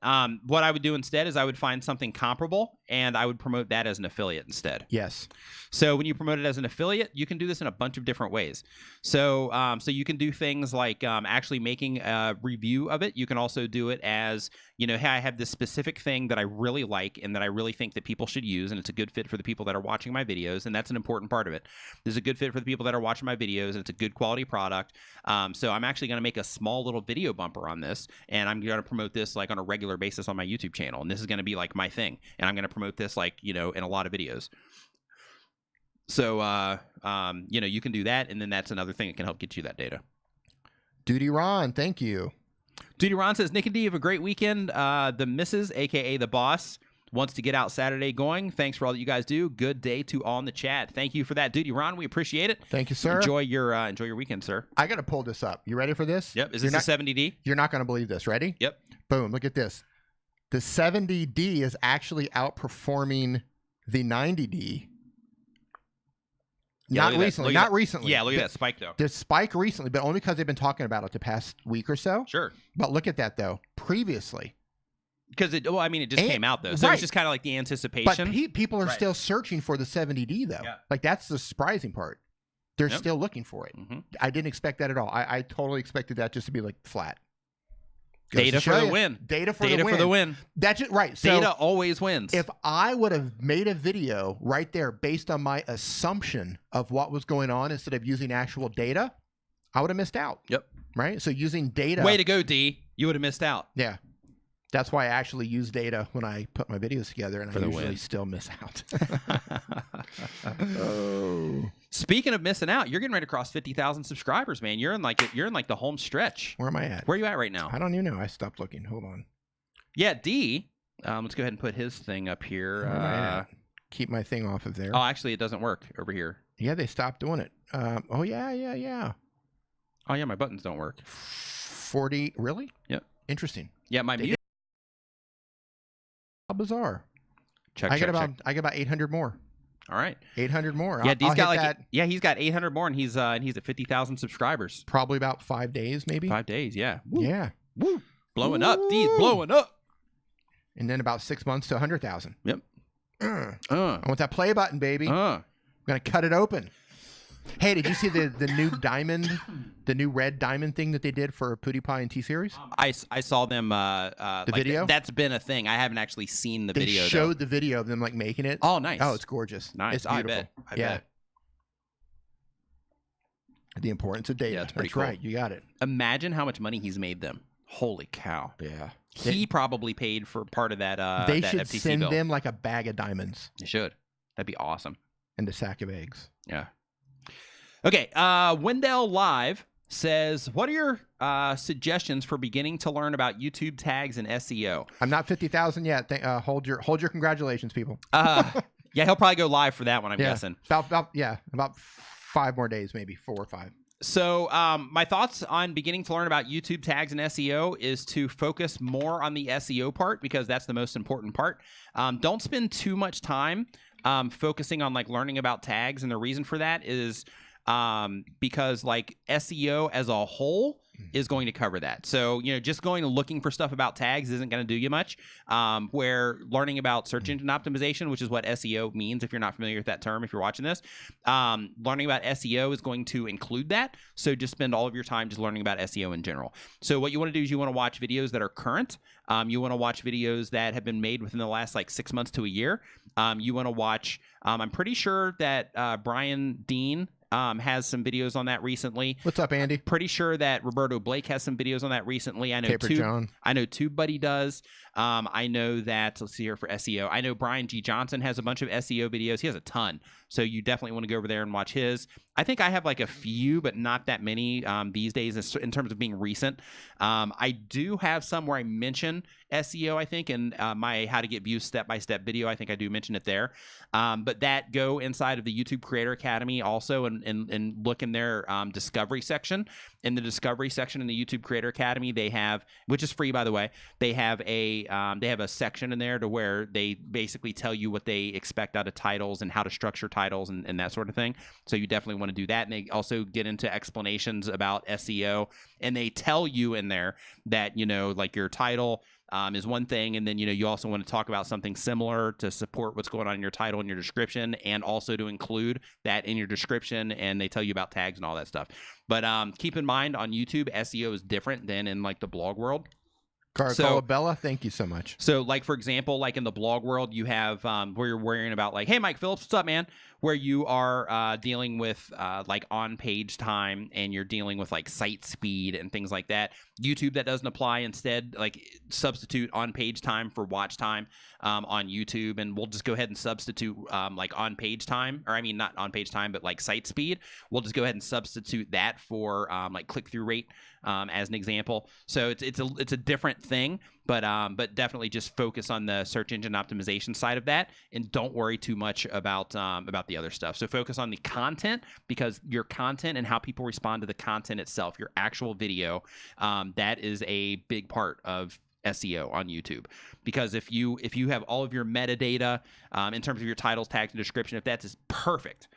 What I would do instead is I would find something comparable, and I would promote that as an affiliate instead. Yes. So when you promote it as an affiliate, you can do this in a bunch of different ways. So so you can do things like actually making a review of it. You can also do it as, you know, hey, I have this specific thing that I really like and that I really think that people should use, and it's a good fit for the people that are watching my videos, and that's an important part of it. This is a good fit for the people that are watching my videos, and it's a good quality product. So I'm actually going to make a small little video bumper on this, and I'm going to promote this like on a regular basis on my YouTube channel, and this is going to be like my thing, and I'm going to promote this like, you know, in a lot of videos. So, you know, you can do that, and then that's another thing that can help get you that data. Duty Ron, thank you. Duty Ron says, Nick and D, have a great weekend. The missus, a.k.a. the boss, wants to get out Saturday going. Thanks for all that you guys do. Good day to all in the chat. Thank you for that, Duty Ron. We appreciate it. Thank you, sir. Enjoy your weekend, sir. I got to pull this up. You ready for this? Yep. Is this a 70D? You're not going to believe this. Ready? Yep. Boom. Look at this. The 70D is actually outperforming the 90D. Yeah, not recently. Not recently. Yeah, look at that spike, though. There's spike recently, but only because they've been talking about it the past week or so. Sure. But look at that, though. Previously. Because it, well, I mean, it just came out, though. So it's just kind of like the anticipation. But people are still searching for the 70D, though. Yeah. Like, that's the surprising part. They're still looking for it. Mm-hmm. I didn't expect that at all. I totally expected that just to be, like, flat. Data for the win. Data for the win. That's just right. So data always wins. If I would have made a video right there based on my assumption of what was going on instead of using actual data, I would have missed out. Yep. Right? So using data. Way to go, D. You would have missed out. Yeah. That's why I actually use data when I put my videos together, and I usually still miss out. Oh. Speaking of missing out, you're getting ready to cross 50,000 subscribers, man. You're in like the home stretch. Where am I at? Where are you at right now? I don't even know. I stopped looking. Hold on. Yeah, D. Let's go ahead and put his thing up here. Keep my thing off of there. Oh, actually, it doesn't work over here. Yeah, they stopped doing it. Oh, yeah. Oh, yeah, my buttons don't work. 40. Really? Yep. Interesting. Yeah, my music. How bizarre. Check. I got about 800 more. All right. 800 more. Yeah, D's got like he's got 800 more, and he's at 50,000 subscribers. Probably about 5 days, maybe. 5 days, yeah. Woo. Yeah. Woo. Blowing up. D's blowing up. And then about 6 months to 100,000. Yep. I want that play button, baby. I'm gonna cut it open. Hey, did you see the new diamond, the new red diamond thing that they did for PewDiePie and T-Series? I saw them. The video? That's been a thing. I haven't actually seen the video. They showed the video of them like making it. Oh, nice. Oh, it's gorgeous. Nice. It's beautiful. I bet. The importance of data. Yeah, it's pretty That's cool. right. You got it. Imagine how much money he's made them. Holy cow. Yeah. He probably paid for part of that. They that should FTC send bill. them like a bag of diamonds. They should. That'd be awesome. And a sack of eggs. Yeah. Okay. Wendell Live says, what are your suggestions for beginning to learn about YouTube tags and SEO? I'm not 50,000 yet. Hold your congratulations, people. Yeah, he'll probably go live for that one, I'm guessing. About 5 more days, maybe 4 or 5. So my thoughts on beginning to learn about YouTube tags and SEO is to focus more on the SEO part because that's the most important part. Don't spend too much time focusing on like learning about tags, and the reason for that is because like SEO as a whole is going to cover that. So, just going and looking for stuff about tags isn't going to do you much. Where learning about search engine optimization, which is what SEO means if you're not familiar with that term, if you're watching this, learning about SEO is going to include that. So just spend all of your time just learning about SEO in general. So what you want to do is you want to watch videos that are current. You want to watch videos that have been made within the last like 6 months to a year. You want to watch, I'm pretty sure that Brian Dean has some videos on that recently. What's up, Andy? Pretty sure that Roberto Blake has some videos on that recently. I know TubeBuddy does. I know that, let's see here for SEO. I know Brian G. Johnson has a bunch of SEO videos. He has a ton. So you definitely want to go over there and watch his. I think I have like a few, but not that many these days in terms of being recent. I do have some where I mention SEO, I think, in my How to Get Views Step-by-Step video. I think I do mention it there. But that go inside of the YouTube Creator Academy also and look in their discovery section. In the discovery section in the YouTube Creator Academy, they have, which is free by the way, they have a section in there to where they basically tell you what they expect out of titles and how to structure titles and that sort of thing. So you definitely want to do that. And they also get into explanations about SEO, and they tell you in there that, like your title is one thing, and then you also want to talk about something similar to support what's going on in your title and your description, and also to include that in your description, and they tell you about tags and all that stuff. But keep in mind, on YouTube, SEO is different than in like the blog world. Bella, thank you so much. So, like, for example, like in the blog world, you have where you're worrying about like, hey, Mike Phillips, what's up, man? Where you are dealing with like on-page time, and you're dealing with like site speed and things like that. YouTube, that doesn't apply. Instead, like, substitute on-page time for watch time on YouTube, and we'll just go ahead and substitute like on-page time, or I mean not on-page time, but like site speed. We'll just go ahead and substitute that for like click-through rate as an example. So it's a different thing, but definitely just focus on the search engine optimization side of that, and don't worry too much about the other stuff. So focus on the content, because your content and how people respond to the content itself, your actual video, that is a big part of SEO on YouTube. Because if you have all of your metadata in terms of your titles, tags, and description, if that's perfect,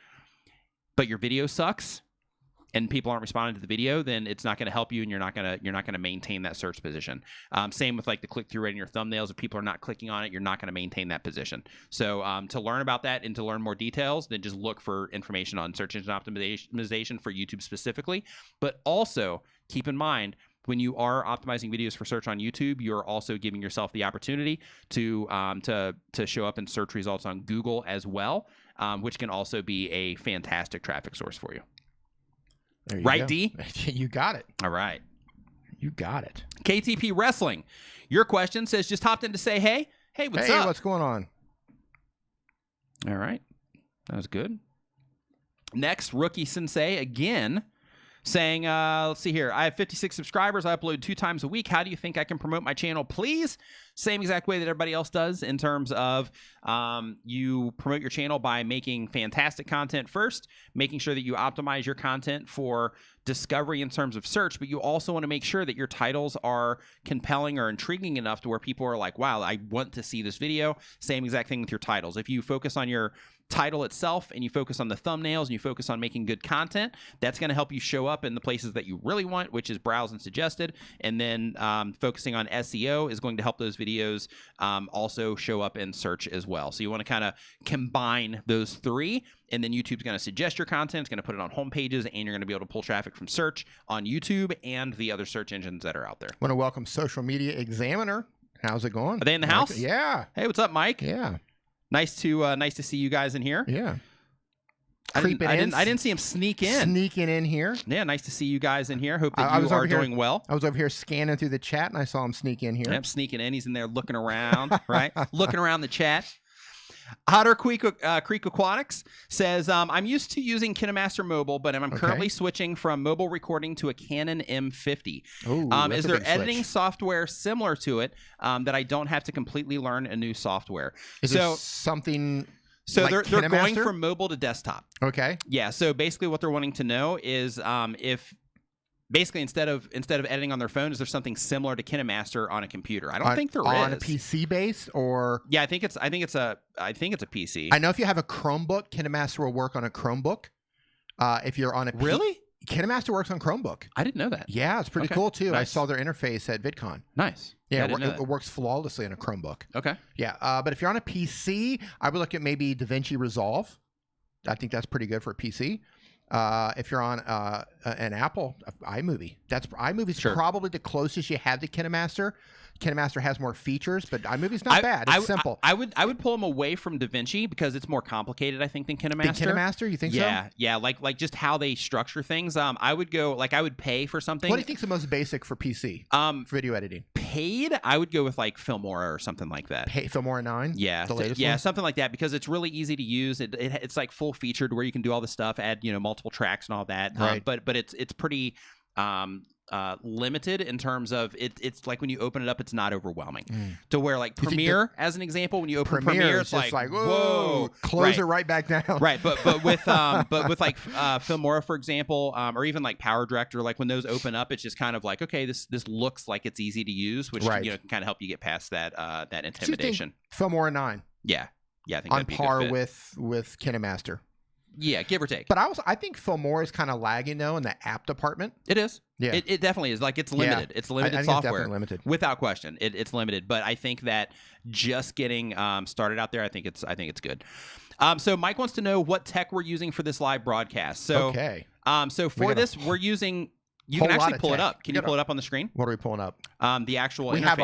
but your video sucks and people aren't responding to the video, then it's not going to help you, and you're not going to maintain that search position. Same with like the click-through rate in your thumbnails. If people are not clicking on it, you're not going to maintain that position. So to learn about that and to learn more details, then just look for information on search engine optimization for YouTube specifically. But also keep in mind, when you are optimizing videos for search on YouTube, you're also giving yourself the opportunity to show up in search results on Google as well, which can also be a fantastic traffic source for you. Right, go. D? You got it. All right. You got it. KTP Wrestling. Your question says, just hopped in to say, hey. Hey, what's up? Hey, what's going on? All right. That was good. Next, Rookie Sensei again saying, let's see here. I have 56 subscribers. I upload 2 times a week. How do you think I can promote my channel, please? Same exact way that everybody else does, in terms of you promote your channel by making fantastic content first, making sure that you optimize your content for discovery in terms of search, but you also want to make sure that your titles are compelling or intriguing enough to where people are like, wow, I want to see this video. Same exact thing with your titles. If you focus on your title itself, and you focus on the thumbnails, and you focus on making good content, that's going to help you show up in the places that you really want, which is browse and suggested. And then focusing on SEO is going to help those videos also show up in search as well. So you want to kind of combine those 3, and then YouTube's going to suggest your content. It's going to put it on home pages, and you're going to be able to pull traffic from search on YouTube and the other search engines that are out there. Want to welcome Social Media Examiner. How's it going? Are they in the house? Yeah. Hey, what's up, Mike? Yeah. Nice to see you guys in here. Yeah. I didn't see him sneak in. Sneaking in here. Yeah, nice to see you guys in here. Hope that you are doing well. I was over here scanning through the chat, and I saw him sneak in here. Yep, sneaking in. He's in there looking around, right? Looking around the chat. Otter Creek Aquatics says, I'm used to using KineMaster Mobile, but I'm currently switching from mobile recording to a Canon M50. Ooh, is there editing software similar to it that I don't have to completely learn a new software? Is there something... So like they're going from mobile to desktop. Okay. Yeah. So basically, what they're wanting to know is if basically instead of editing on their phone, is there something similar to KineMaster on a computer? I don't think there is. On a PC base, or yeah, I think it's a PC. I know if you have a Chromebook, KineMaster will work on a Chromebook. If you're on a really? KineMaster works on Chromebook. I didn't know that. Yeah, it's pretty Okay. cool too. I Nice. saw their interface at VidCon. Nice. Yeah, I didn't know that. it works flawlessly on a Chromebook. Okay. Yeah, but if you're on a PC, I would look at maybe DaVinci Resolve. I think that's pretty good for a PC. If you're on an Apple, iMovie. iMovie's Sure. probably the closest you have to KineMaster. KineMaster has more features, but iMovie's not bad. It's simple. I would pull them away from DaVinci because it's more complicated, I think, than KineMaster. The KineMaster, you think so? Yeah, like just how they structure things. I would go I would pay for something. What do you think's the most basic for PC? For video editing. Paid, I would go with like Filmora or something like that. Filmora 9? Yeah, the latest yeah, one? something like that because it's really easy to use. It's like full featured where you can do all the stuff, add multiple tracks and all that. Right. But it's pretty limited in terms of it's like when you open it up, it's not overwhelming to where like Premiere, as an example, when you open Premiere, it's just like whoa, close it right back down. Right, but with like Filmora, for example, or even like Power Director, like when those open up, it's just kind of like, okay, this looks like it's easy to use, which can kind of help you get past that intimidation. Filmora 9 Yeah, I think on that'd be a par good fit. with KineMaster. Yeah, give or take. But I think Filmora is kind of lagging though in the app department. It is. Yeah. It definitely is. Like it's limited. Yeah. It's limited I think software. It's definitely limited. Without question. It's limited. But I think that just getting started out there, I think it's good. So Mike wants to know what tech we're using for this live broadcast. So okay. So for this, we're using. You whole can lot actually of pull it tech. up. Can you pull it up on the screen? What are we pulling up? The actual We interface. have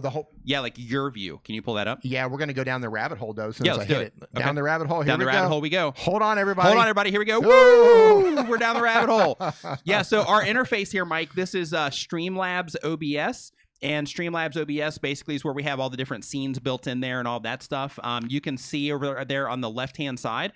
the whole. Yeah, like your view. Can you pull that up? Yeah, we're gonna go down the rabbit hole though. Since Yeah, I let's hit do it. it. Down the rabbit hole. Here Down the we rabbit go. hole we go. Hold on, everybody. Hold on, everybody. Here we go. Woo! Woo! We're down the rabbit hole. Yeah, so our interface here, Mike, this is Streamlabs OBS. And Streamlabs OBS basically is where we have all the different scenes built in there and all that stuff. You can see over there on the left-hand side,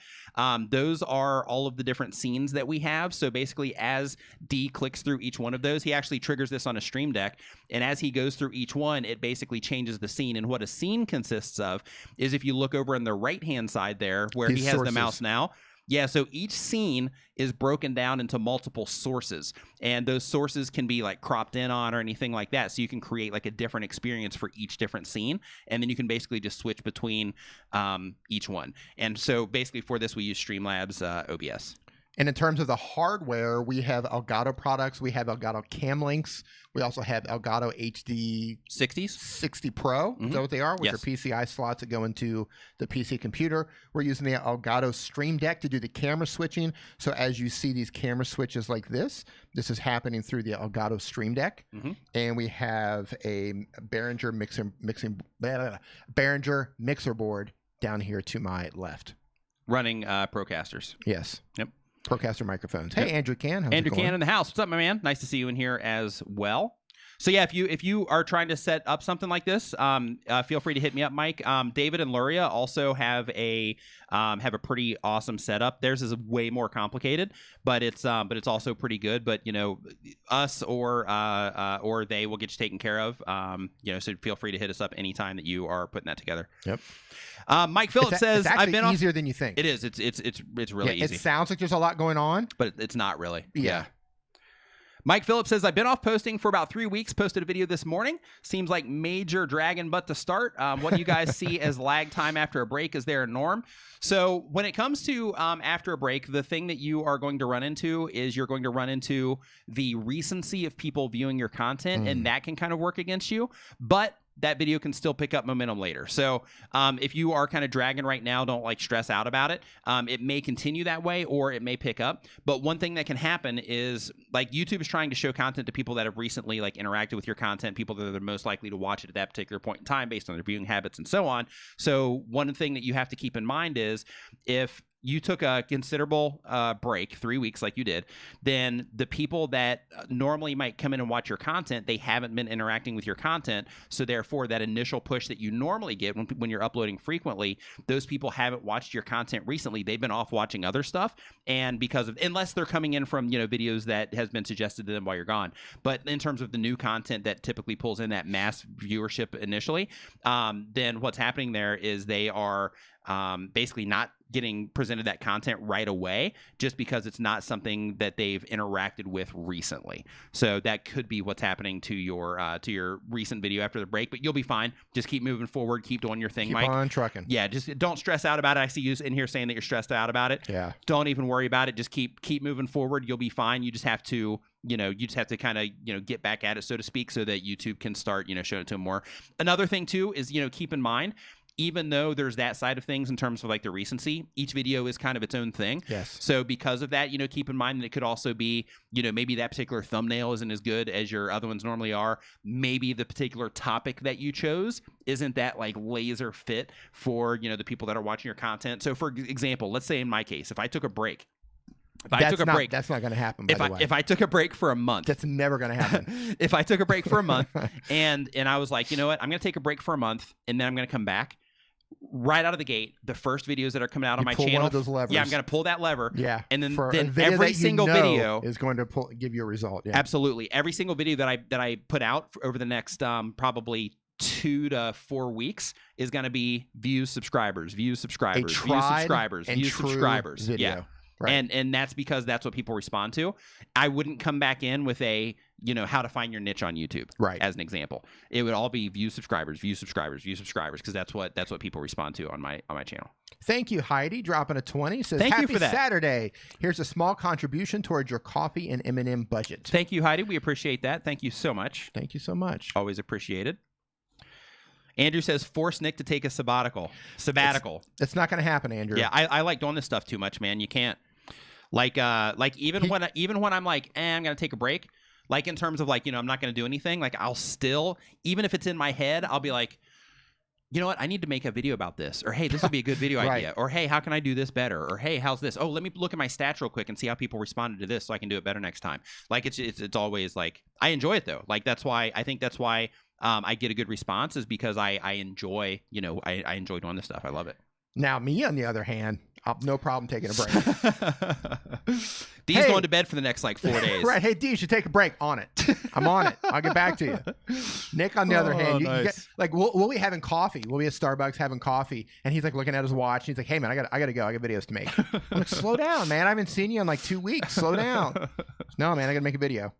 those are all of the different scenes that we have. So basically, as D clicks through each one of those, he actually triggers this on a Stream Deck. And as he goes through each one, it basically changes the scene. And what a scene consists of is if you look over on the right-hand side there, where These he has sources. the mouse now. Yeah, so each scene is broken down into multiple sources, and those sources can be like cropped in on or anything like that. So you can create like a different experience for each different scene, and then you can basically just switch between each one. And so basically for this, we use Streamlabs OBS. And in terms of the hardware, we have Elgato products. We have Elgato Cam Links. We also have Elgato HD 60 Pro. Is that what they are? Which Yes. are PCI slots that go into the PC computer. We're using the Elgato Stream Deck to do the camera switching. So as you see these camera switches like this is happening through the Elgato Stream Deck. And we have a Behringer mixer board down here to my left. Running Procasters. Yes. Yep. Procaster microphones. Hey, Yep. Andrew Can. How's it Andrew going? Can in the house. What's up, my man? Nice to see you in here as well. So yeah, if you are trying to set up something like this, feel free to hit me up, Mike. David and Luria also have a pretty awesome setup. Theirs is way more complicated, but it's also pretty good. But us or they will get you taken care of. So feel free to hit us up anytime that you are putting that together. Yep. Mike Phillips says, it's "I've been easier than you think." It is. It's really easy. It sounds like there's a lot going on, but it's not really. Yeah. Mike Phillips says, I've been off posting for about 3 weeks, posted a video this morning. Seems like major dragon butt to start. What do you guys see as lag time after a break? Is there a norm? So when it comes to after a break, the thing that you are going to run into is you're going to run into the recency of people viewing your content, and that can kind of work against you. But that video can still pick up momentum later. So if you are kind of dragging right now, don't stress out about it. It may continue that way or it may pick up. But one thing that can happen is YouTube is trying to show content to people that have recently interacted with your content, people that are the most likely to watch it at that particular point in time based on their viewing habits and so on. So one thing that you have to keep in mind is if you took a considerable break, 3 weeks like you did, then the people that normally might come in and watch your content, they haven't been interacting with your content. So therefore, that initial push that you normally get when you're uploading frequently, those people haven't watched your content recently. They've been off watching other stuff. And unless they're coming in from, videos that has been suggested to them while you're gone. But in terms of the new content that typically pulls in that mass viewership initially, then what's happening there is they are basically not getting presented that content right away just because it's not something that they've interacted with recently. So that could be what's happening to your recent video after the break, but you'll be fine. Just keep moving forward. Keep doing your thing, Mike. Keep on trucking. Yeah, just don't stress out about it. I see you in here saying that you're stressed out about it. Yeah. Don't even worry about it. Just keep moving forward. You'll be fine. You just have to, kind of, get back at it, so to speak, so that YouTube can start, showing it to them more. Another thing too is, keep in mind, even though there's that side of things in terms of like the recency, each video is kind of its own thing. Yes. So because of that, keep in mind that it could also be, maybe that particular thumbnail isn't as good as your other ones normally are. Maybe the particular topic that you chose isn't that like laser fit for, the people that are watching your content. So for example, let's say in my case, if I took a break, That's not going to happen, by the way. If I took a break for a month. That's never going to happen. If I took a break for a month and I was like, you know what, I'm going to take a break for a month and then I'm going to come back. Right out of the gate, the first videos that are coming out on my channel, one of those levers. Yeah, I'm going to pull that lever. Yeah, and then video every single video is going to give you a result. Yeah. Absolutely, every single video that I put out over the next probably 2 to 4 weeks is going to be views, subscribers, views, subscribers, views, subscribers, views, subscribers. Video. Yeah. Right. And that's because that's what people respond to. I wouldn't come back in with a, how to find your niche on YouTube, right, as an example. It would all be views, subscribers, views, subscribers, views, subscribers, because that's what people respond to on my channel. Thank you, Heidi, dropping a 20. Says, Thank you happy for that. Saturday. Here's a small contribution towards your coffee and M&M budget. Thank you, Heidi. We appreciate that. Thank you so much. Thank you so much. Always appreciated. Andrew says, force Nick to take a sabbatical. It's not going to happen, Andrew. Yeah, I like doing this stuff too much, man. You can't. Like even when I'm like, I'm gonna take a break, like in terms of like, I'm not gonna do anything, like I'll still, even if it's in my head, I'll be like, you know what, I need to make a video about this, or hey, this would be a good video right. idea, or hey, how can I do this better, or hey, how's this? Oh, let me look at my stats real quick and see how people responded to this so I can do it better next time. Like it's always like, I enjoy it though. Like that's why I get a good response, is because I enjoy, I enjoy doing this stuff. I love it. Now me, on the other hand, I'll no problem taking a break. Dee's going to bed for the next like 4 days. Right. Hey, D, you should take a break. On it. I'm on it. I'll get back to you. Nick, on the other hand, you get, like we'll be having coffee. We'll be at Starbucks having coffee, and he's like looking at his watch. And he's like, "Hey, man, I gotta go. I got videos to make." I'm like, "Slow down, man. I haven't seen you in like 2 weeks. Slow down." No, man, I gotta make a video.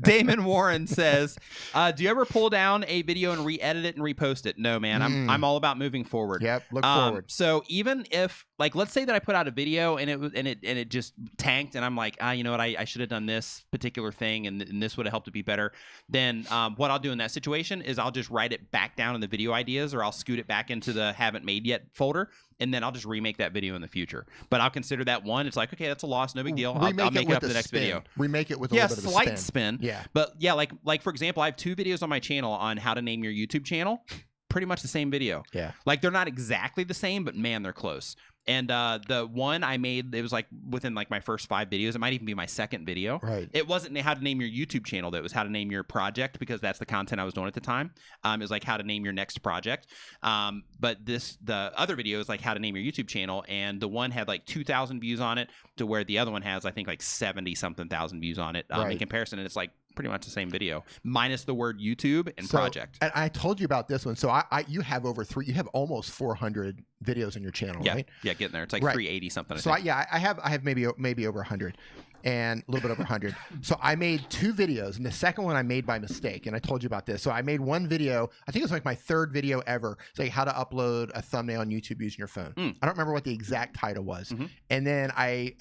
Damon Warren says, do you ever pull down a video and re-edit it and repost it? No, man. I'm all about moving forward. Yep, look forward. So even if, like, let's say that I put out a video and it just tanked, and I'm like, you know what, I should have done this particular thing, and this would have helped it be better. Then what I'll do in that situation is I'll just write it back down in the video ideas, or I'll scoot it back into the haven't made yet folder, and then I'll just remake that video in the future. But I'll consider that one. It's like, okay, that's a loss, no big deal. I'll make it up in the next video. Remake it with a little bit of a slight spin. Yeah. But yeah, like for example, I have 2 videos on my channel on how to name your YouTube channel. Pretty much the same video. Yeah. Like they're not exactly the same, but man, they're close. And the one I made, it was like within like my first 5 videos. It might even be my second video. Right. It wasn't how to name your YouTube channel. That was how to name your project, because that's the content I was doing at the time. It was like how to name your next project. But the other video is like how to name your YouTube channel. And the one had like 2,000 views on it, to where the other one has, I think, like 70 something thousand views on it in comparison. And it's like pretty much the same video, minus the word YouTube and project. And I told you about this one. So you have you have almost 400 videos on your channel, right? Yeah, getting there. It's like 380 something. So I have maybe over 100, and a little bit over 100. So I made 2 videos, and the second one I made by mistake, and I told you about this. So I made one video. I think it was like my 3rd video ever. It's like how to upload a thumbnail on YouTube using your phone. I don't remember what the exact title was. And then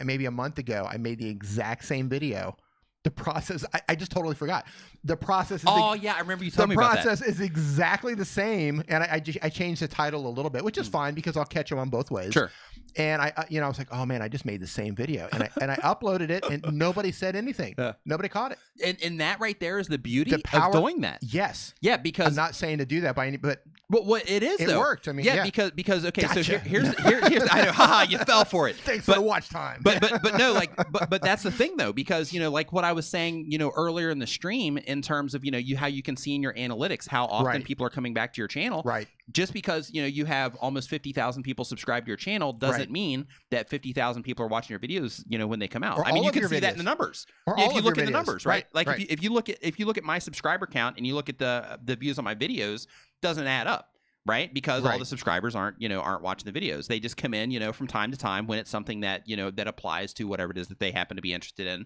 maybe a month ago, I made the exact same video. The process, I just totally forgot. The process is... I remember you telling me about that. The process is exactly the same, and I changed the title a little bit, which is fine because I'll catch them on both ways. Sure. And I was like, oh man, I just made the same video, and I uploaded it, and nobody said anything. Nobody caught it. And that right there is the beauty of doing that. Yes. Yeah, because I'm not saying to do that by any, but what it is, it worked. I mean, yeah, because okay, gotcha. So here's I know, haha, you fell for it. Thanks for the watch time. But no, like, but that's the thing though, because like what I was saying, earlier in the stream, in terms of how you can see in your analytics how often people are coming back to your channel. Right. Just because you have almost 50,000 people subscribed to your channel doesn't mean that 50,000 people are watching your videos when they come out. Or I mean, you can see videos. that in the numbers. Or if you look at videos. the numbers, right? Like right. if you look at my subscriber count and you look at the views on my videos, doesn't add up. right? Because all Right. the subscribers aren't watching the videos. They just come in, from time to time when it's something that, that applies to whatever it is that they happen to be interested in,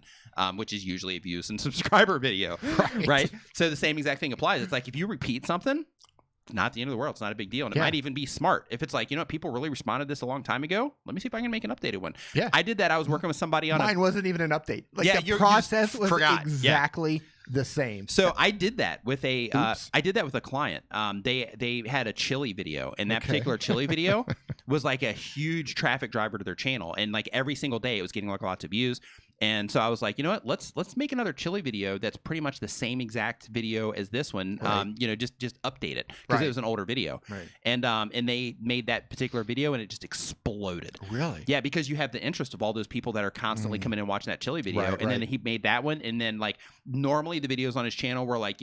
which is usually a views and subscriber video, right? So the same exact thing applies. It's like if you repeat something, not the end of the world. It's not a big deal. And it might even be smart. If it's like, people really responded to this a long time ago, let me see if I can make an updated one. Yeah. I did that. I was working with somebody on Mine wasn't even an update. Like Yeah, the you process was forgot. exactly the same. So I did that with a Oops. client. They had a chili video, and that particular chili video was like a huge traffic driver to their channel, and like every single day it was getting like lots of views. And so I was like, you know what? Let's make another chili video that's pretty much the same exact video as this one. Right. Just update it because it was an older video. Right. And they made that particular video, and it just exploded. Really? Yeah, because you have the interest of all those people that are constantly coming in and watching that chili video, and then he made that one, and then like normally the videos on his channel were like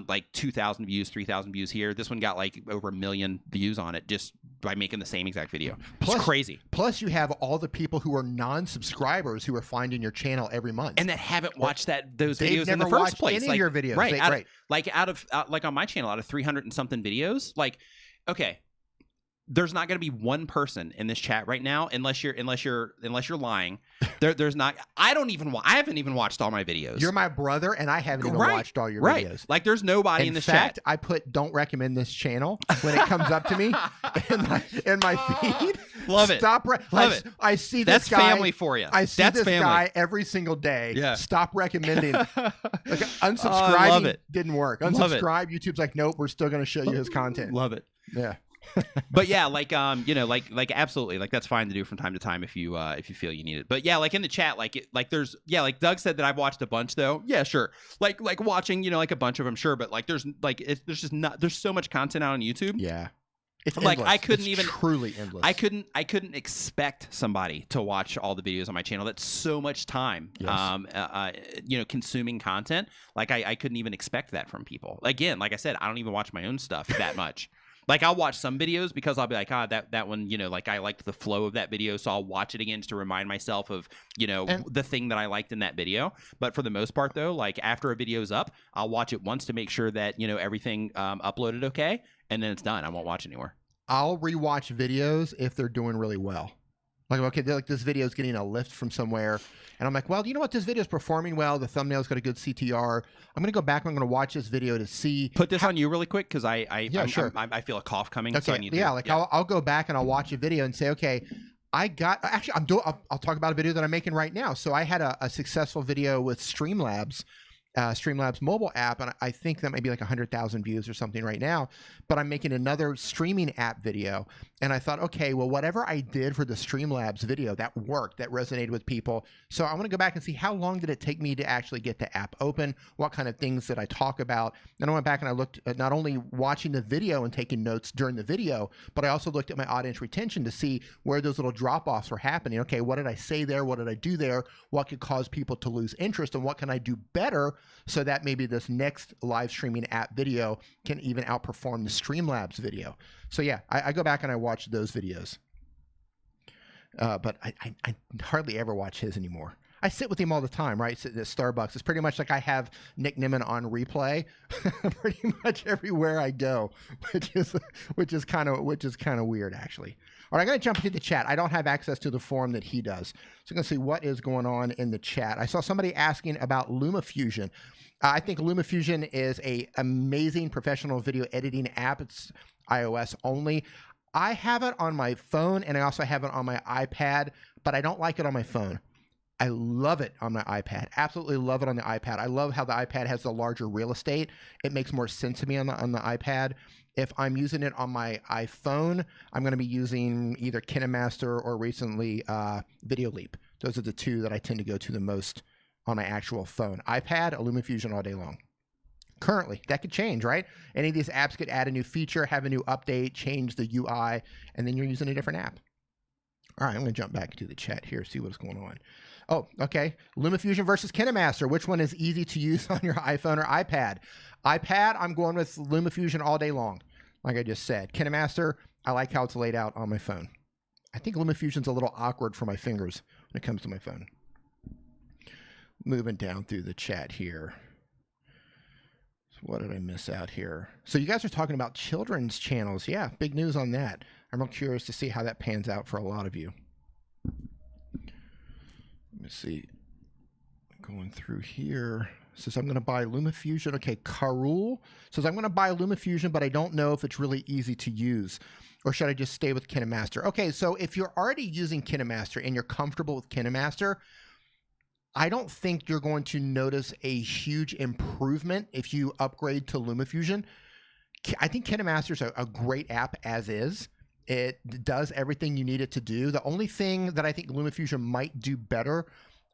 like 2,000 views, 3,000 views here. This one got like over 1 million views on it just by making the same exact video. It's crazy. Plus, you have all the people who are non-subscribers who are finding your channel every month and that haven't watched those They've videos in the never first watched place. any Like, of your videos. right? Out of like on my channel, out of 300 and something videos, like okay, there's not going to be one person in this chat right now unless you're lying. There's not. I haven't even watched all my videos. You're my brother, and I haven't even watched all your videos. Like there's nobody in this fact, chat. I put "don't recommend this channel" when it comes up to me in my feed. Love it. Stop. Love it. I see this That's guy. family for you. I see That's this family. guy every single day. Yeah. Stop recommending. Like, unsubscribing love it. didn't work. Love it. Unsubscribe. YouTube's like, nope, we're still going to show you his content. Love it. Yeah. But yeah, like like absolutely, like that's fine to do from time to time if you feel you need it. But yeah, like in the chat, like there's like Doug said that I've watched a bunch though. Yeah, sure. Like watching like a bunch of them, sure. But like there's so much content out on YouTube. Yeah. It's like endless. I couldn't It's even truly endless. I couldn't expect somebody to watch all the videos on my channel. That's so much time. Yes. Consuming content. Like I couldn't even expect that from people. Again, like I said, I don't even watch my own stuff that much. Like I'll watch some videos because I'll be like, that one, like I liked the flow of that video, so I'll watch it again just to remind myself of, the thing that I liked in that video. But for the most part, though, like after a video's up, I'll watch it once to make sure that everything uploaded okay, and then it's done. I won't watch anymore. I'll rewatch videos if they're doing really well. Like, okay, like this video is getting a lift from somewhere, and I'm like, well, you know what? This video is performing well. The thumbnail's got a good CTR. I'm going to go back and I'm going to watch this video to see. Put this on you really quick because sure. I feel a cough coming. That's so right. I need I'll go back and I'll watch a video and say, okay, I'll talk about a video that I'm making right now. So I had a successful video with Streamlabs mobile app, and I think that might be like 100,000 views or something right now, but I'm making another streaming app video, and I thought, okay, well, whatever I did for the Streamlabs video, that worked, that resonated with people, so I want to go back and see how long did it take me to actually get the app open, what kind of things did I talk about, and I went back and I looked at not only watching the video and taking notes during the video, but I also looked at my audience retention to see where those little drop-offs were happening. Okay, what did I say there? What did I do there? What could cause people to lose interest, and what can I do better so that maybe this next live streaming app video can even outperform the Streamlabs video. So yeah, I go back and I watch those videos. But I hardly ever watch his anymore. I sit with him all the time, right? Sit at Starbucks. It's pretty much like I have Nick Nimmin on replay pretty much everywhere I go, which is kind of weird, actually. All right, I'm going to jump into the chat. I don't have access to the forum that he does. So I'm going to see what is going on in the chat. I saw somebody asking about LumaFusion. I think LumaFusion is an amazing professional video editing app. It's iOS only. I have it on my phone, and I also have it on my iPad, but I don't like it on my phone. I love it on my iPad. Absolutely love it on the iPad. I love how the iPad has the larger real estate. It makes more sense to me on the iPad. If I'm using it on my iPhone, I'm going to be using either KineMaster or recently VideoLeap. Those are the two that I tend to go to the most on my actual phone. iPad, LumaFusion all day long. Currently, that could change, right? Any of these apps could add a new feature, have a new update, change the UI, and then you're using a different app. All right, I'm going to jump back to the chat here, see what's going on. Oh, okay. LumaFusion versus KineMaster. Which one is easy to use on your iPhone or iPad? iPad, I'm going with LumaFusion all day long, like I just said. KineMaster, I like how it's laid out on my phone. I think LumaFusion's a little awkward for my fingers when it comes to my phone. Moving down through the chat here. So what did I miss out here? So you guys are talking about children's channels. Yeah, big news on that. I'm real curious to see how that pans out for a lot of you. Let me see. Going through here. Says I'm going to buy LumaFusion. Okay, Karul says I'm going to buy LumaFusion, but I don't know if it's really easy to use. Or should I just stay with KineMaster? Okay, so if you're already using KineMaster and you're comfortable with KineMaster, I don't think you're going to notice a huge improvement if you upgrade to LumaFusion. I think KineMaster is a great app as is. It does everything you need it to do. The only thing that I think LumaFusion might do better,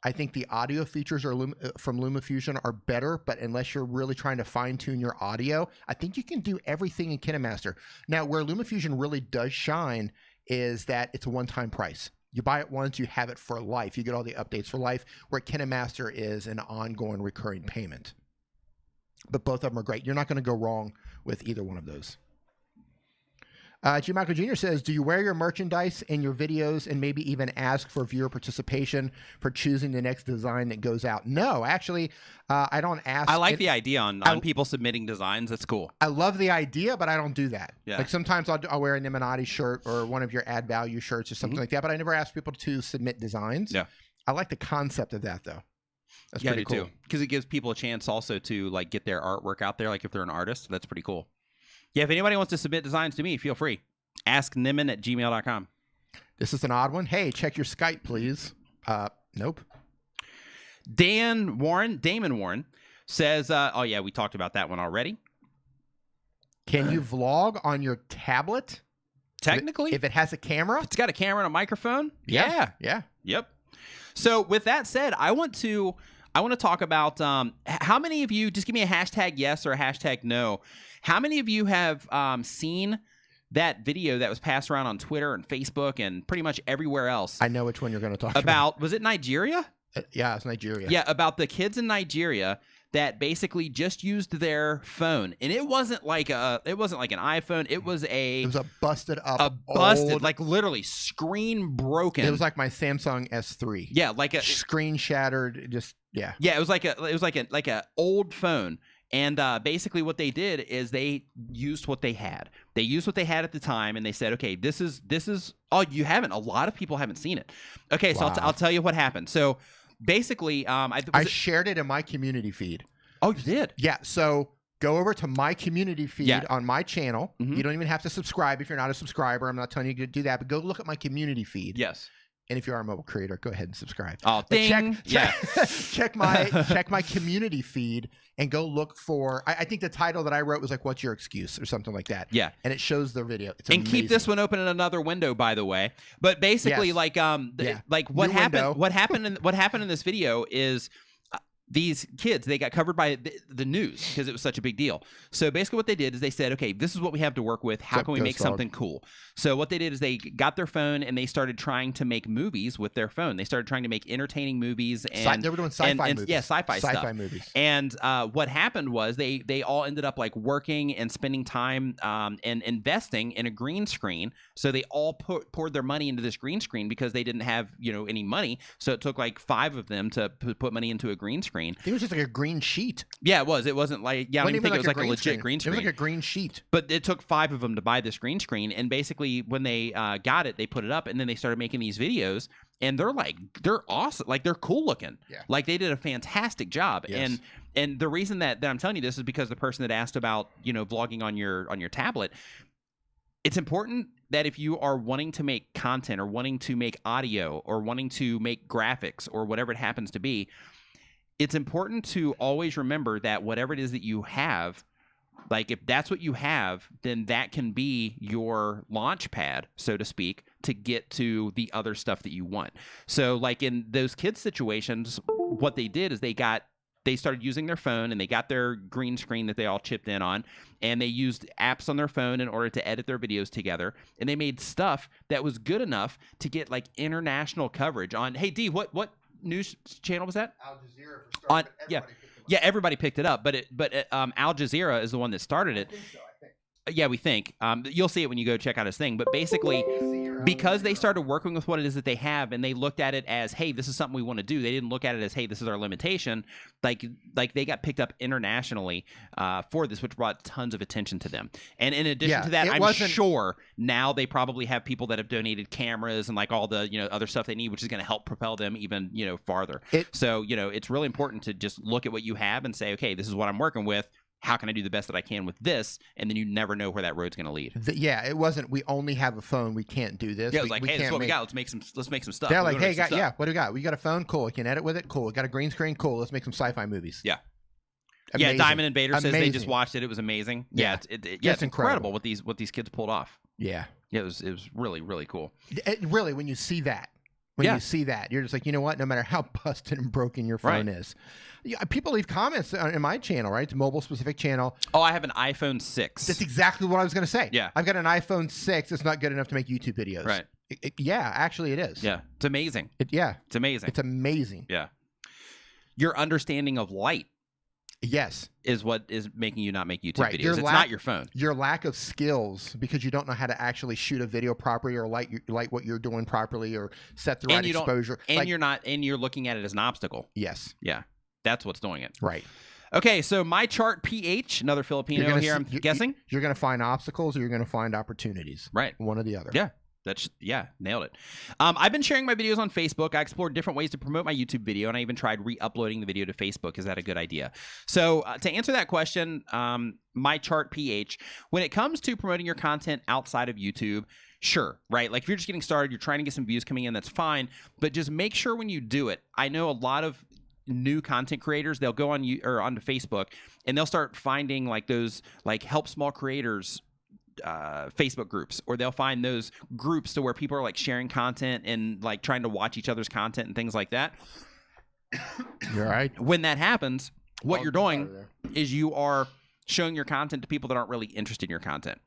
I think the audio features from LumaFusion are better, but unless you're really trying to fine-tune your audio, I think you can do everything in KineMaster. Now, where LumaFusion really does shine is that it's a one-time price. You buy it once, you have it for life. You get all the updates for life, where KineMaster is an ongoing recurring payment. But both of them are great. You're not going to go wrong with either one of those. G. Michael Jr. says, do you wear your merchandise in your videos and maybe even ask for viewer participation for choosing the next design that goes out? No, actually, I don't ask. I like the idea on people submitting designs. That's cool. I love the idea, but I don't do that. Yeah. Like sometimes I'll wear a Nimminati shirt or one of your add value shirts or something like that, but I never ask people to submit designs. Yeah. I like the concept of that, though. That's pretty cool. too, because it gives people a chance also to like get their artwork out there. Like if they're an artist, that's pretty cool. Yeah, if anybody wants to submit designs to me, feel free. Ask Nimmin@gmail.com. This is an odd one. Hey, check your Skype, please. Nope. Damon Warren says, oh yeah, we talked about that one already. Can you vlog on your tablet? Technically. If it has a camera? It's got a camera and a microphone? Yeah. Yep. So with that said, I want to talk about how many of you, just give me a hashtag yes or a hashtag no. How many of you have seen that video that was passed around on Twitter and Facebook and pretty much everywhere else? I know which one you're going to talk about. Was it Nigeria? Yeah, it's Nigeria. Yeah, about the kids in Nigeria that basically just used their phone, and it wasn't like an iPhone. It was a busted up, old, like literally screen broken. It was like my Samsung S3. Yeah, like a screen shattered. Yeah. It was like a old phone. And basically what they did is they used what they had. They used what they had at the time, and they said, okay, this is oh, you haven't. A lot of people haven't seen it. Okay, so I'll tell you what happened. So basically, I shared it in my community feed. Oh, you did? Yeah, so go over to my community feed on my channel. Mm-hmm. You don't even have to subscribe if you're not a subscriber. I'm not telling you to do that, but go look at my community feed. Yes. And if you are a mobile creator, go ahead and subscribe. Oh, ding. Check my community feed and go look for. I think the title that I wrote was like, "What's your excuse?" or something like that. Yeah, and it shows the video. It's and amazing. Keep this one open in another window, by the way. But basically, like what happened in this video is. These kids, they got covered by the news because it was such a big deal. So basically what they did is they said, okay, this is what we have to work with. How can we make something cool? So what they did is they got their phone and they started trying to make movies with their phone. They started trying to make entertaining movies. And they were doing sci-fi movies. Yeah, sci-fi stuff. Movies. And what happened was they all ended up like working and spending time and investing in a green screen. So they all poured their money into this green screen because they didn't have any money. So it took like 5 of them to put money into a green screen. I think it was just like a green sheet. Yeah, it was. It wasn't like, I don't even think it was like a legit green screen. It was like a green sheet. But it took 5 of them to buy this green screen. And basically when they got it, they put it up and then they started making these videos. And they're awesome. Like they're cool looking. Yeah. Like they did a fantastic job. Yes. And the reason that I'm telling you this is because the person that asked about, vlogging on your tablet, it's important that if you are wanting to make content or wanting to make audio or wanting to make graphics or whatever it happens to be, it's important to always remember that whatever it is that you have, like if that's what you have, then that can be your launch pad, so to speak, to get to the other stuff that you want. So like in those kids situations, what they did is they started using their phone and they got their green screen that they all chipped in on, and they used apps on their phone in order to edit their videos together. And they made stuff that was good enough to get like international coverage on. Hey D, what news channel was that? Al Jazeera for starting. Everybody picked it up, but Al Jazeera is the one that started it. I think so. Yeah, we think. You'll see it when you go check out his thing. But basically, because they started working with what it is that they have, and they looked at it as, hey, this is something we want to do. They didn't look at it as, hey, this is our limitation. Like they got picked up internationally for this, which brought tons of attention to them. And in addition to that, I'm sure now they probably have people that have donated cameras and like all the other stuff they need, which is going to help propel them even farther. So it's really important to just look at what you have and say, okay, this is what I'm working with. How can I do the best that I can with this? And then you never know where that road's going to lead. It wasn't. We only have a phone. We can't do this. Yeah, it was like, hey, this is what we got. Let's make some stuff. They're like, hey, what do we got? We got a phone. Cool. We can edit with it. Cool. We got a green screen. Cool. Let's make some sci-fi movies. Yeah. Amazing. Yeah. Diamond Invader says they just watched it. It was amazing. Yeah. It's incredible what these kids pulled off. Yeah. It was really, really cool. Really, when you see that. You see that, you're just like, you know what? No matter how busted and broken your phone is, people leave comments in my channel, right? It's a mobile-specific channel. Oh, I have an iPhone 6. That's exactly what I was going to say. Yeah, I've got an iPhone 6. It's not good enough to make YouTube videos. Right. Actually, it is. Yeah, it's amazing. It's amazing. It's amazing. Yeah. Your understanding of light. Yes. Is what is making you not make YouTube videos. It's not your phone. Your lack of skills because you don't know how to actually shoot a video properly or light what you're doing properly or set the right exposure. And you're looking at it as an obstacle. Yes. Yeah. That's what's doing it. Right. Okay, so My Chart PH, another Filipino here, I'm guessing. You're going to find obstacles or you're going to find opportunities. Right. One or the other. Yeah. Nailed it. I've been sharing my videos on Facebook. I explored different ways to promote my YouTube video, and I even tried re-uploading the video to Facebook. Is that a good idea? So to answer that question, My Chart PH, when it comes to promoting your content outside of YouTube, sure, right? Like if you're just getting started, you're trying to get some views coming in, that's fine. But just make sure when you do it, I know a lot of new content creators, they'll go on onto Facebook and they'll start finding like those like help small creators Facebook groups, or they'll find those groups to where people are like sharing content and like trying to watch each other's content and things like that. You're right. When that happens, what you're doing is you are showing your content to people that aren't really interested in your content.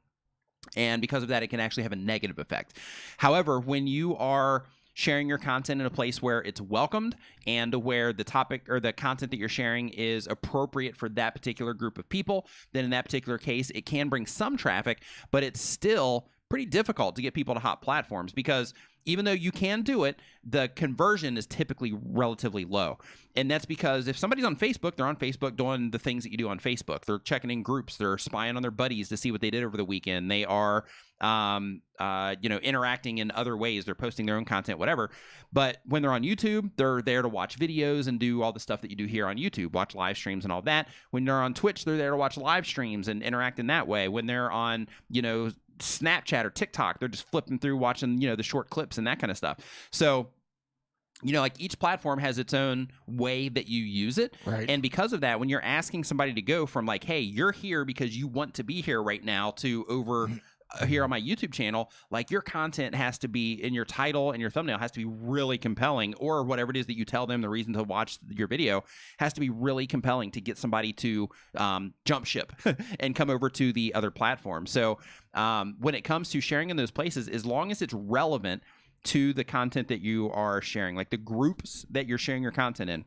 And because of that, it can actually have a negative effect. However, when you are sharing your content in a place where it's welcomed and where the topic or the content that you're sharing is appropriate for that particular group of people, then in that particular case, it can bring some traffic, but it's still pretty difficult to get people to hop platforms because even though you can do it, the conversion is typically relatively low. And that's because if somebody's on Facebook, they're on Facebook doing the things that you do on Facebook. They're checking in groups. They're spying on their buddies to see what they did over the weekend. They are, interacting in other ways. They're posting their own content, whatever. But when they're on YouTube, they're there to watch videos and do all the stuff that you do here on YouTube, watch live streams and all that. When they're on Twitch, they're there to watch live streams and interact in that way. When they're on, Snapchat or TikTok, they're just flipping through watching, the short clips and that kind of stuff. So, like each platform has its own way that you use it. Right. And because of that, when you're asking somebody to go from like, hey, you're here because you want to be here right now to over here on my YouTube channel, like your content has to be in your title and your thumbnail has to be really compelling, or whatever it is that you tell them the reason to watch your video has to be really compelling to get somebody to jump ship and come over to the other platform. So when it comes to sharing in those places, as long as it's relevant to the content that you are sharing, like the groups that you're sharing your content in,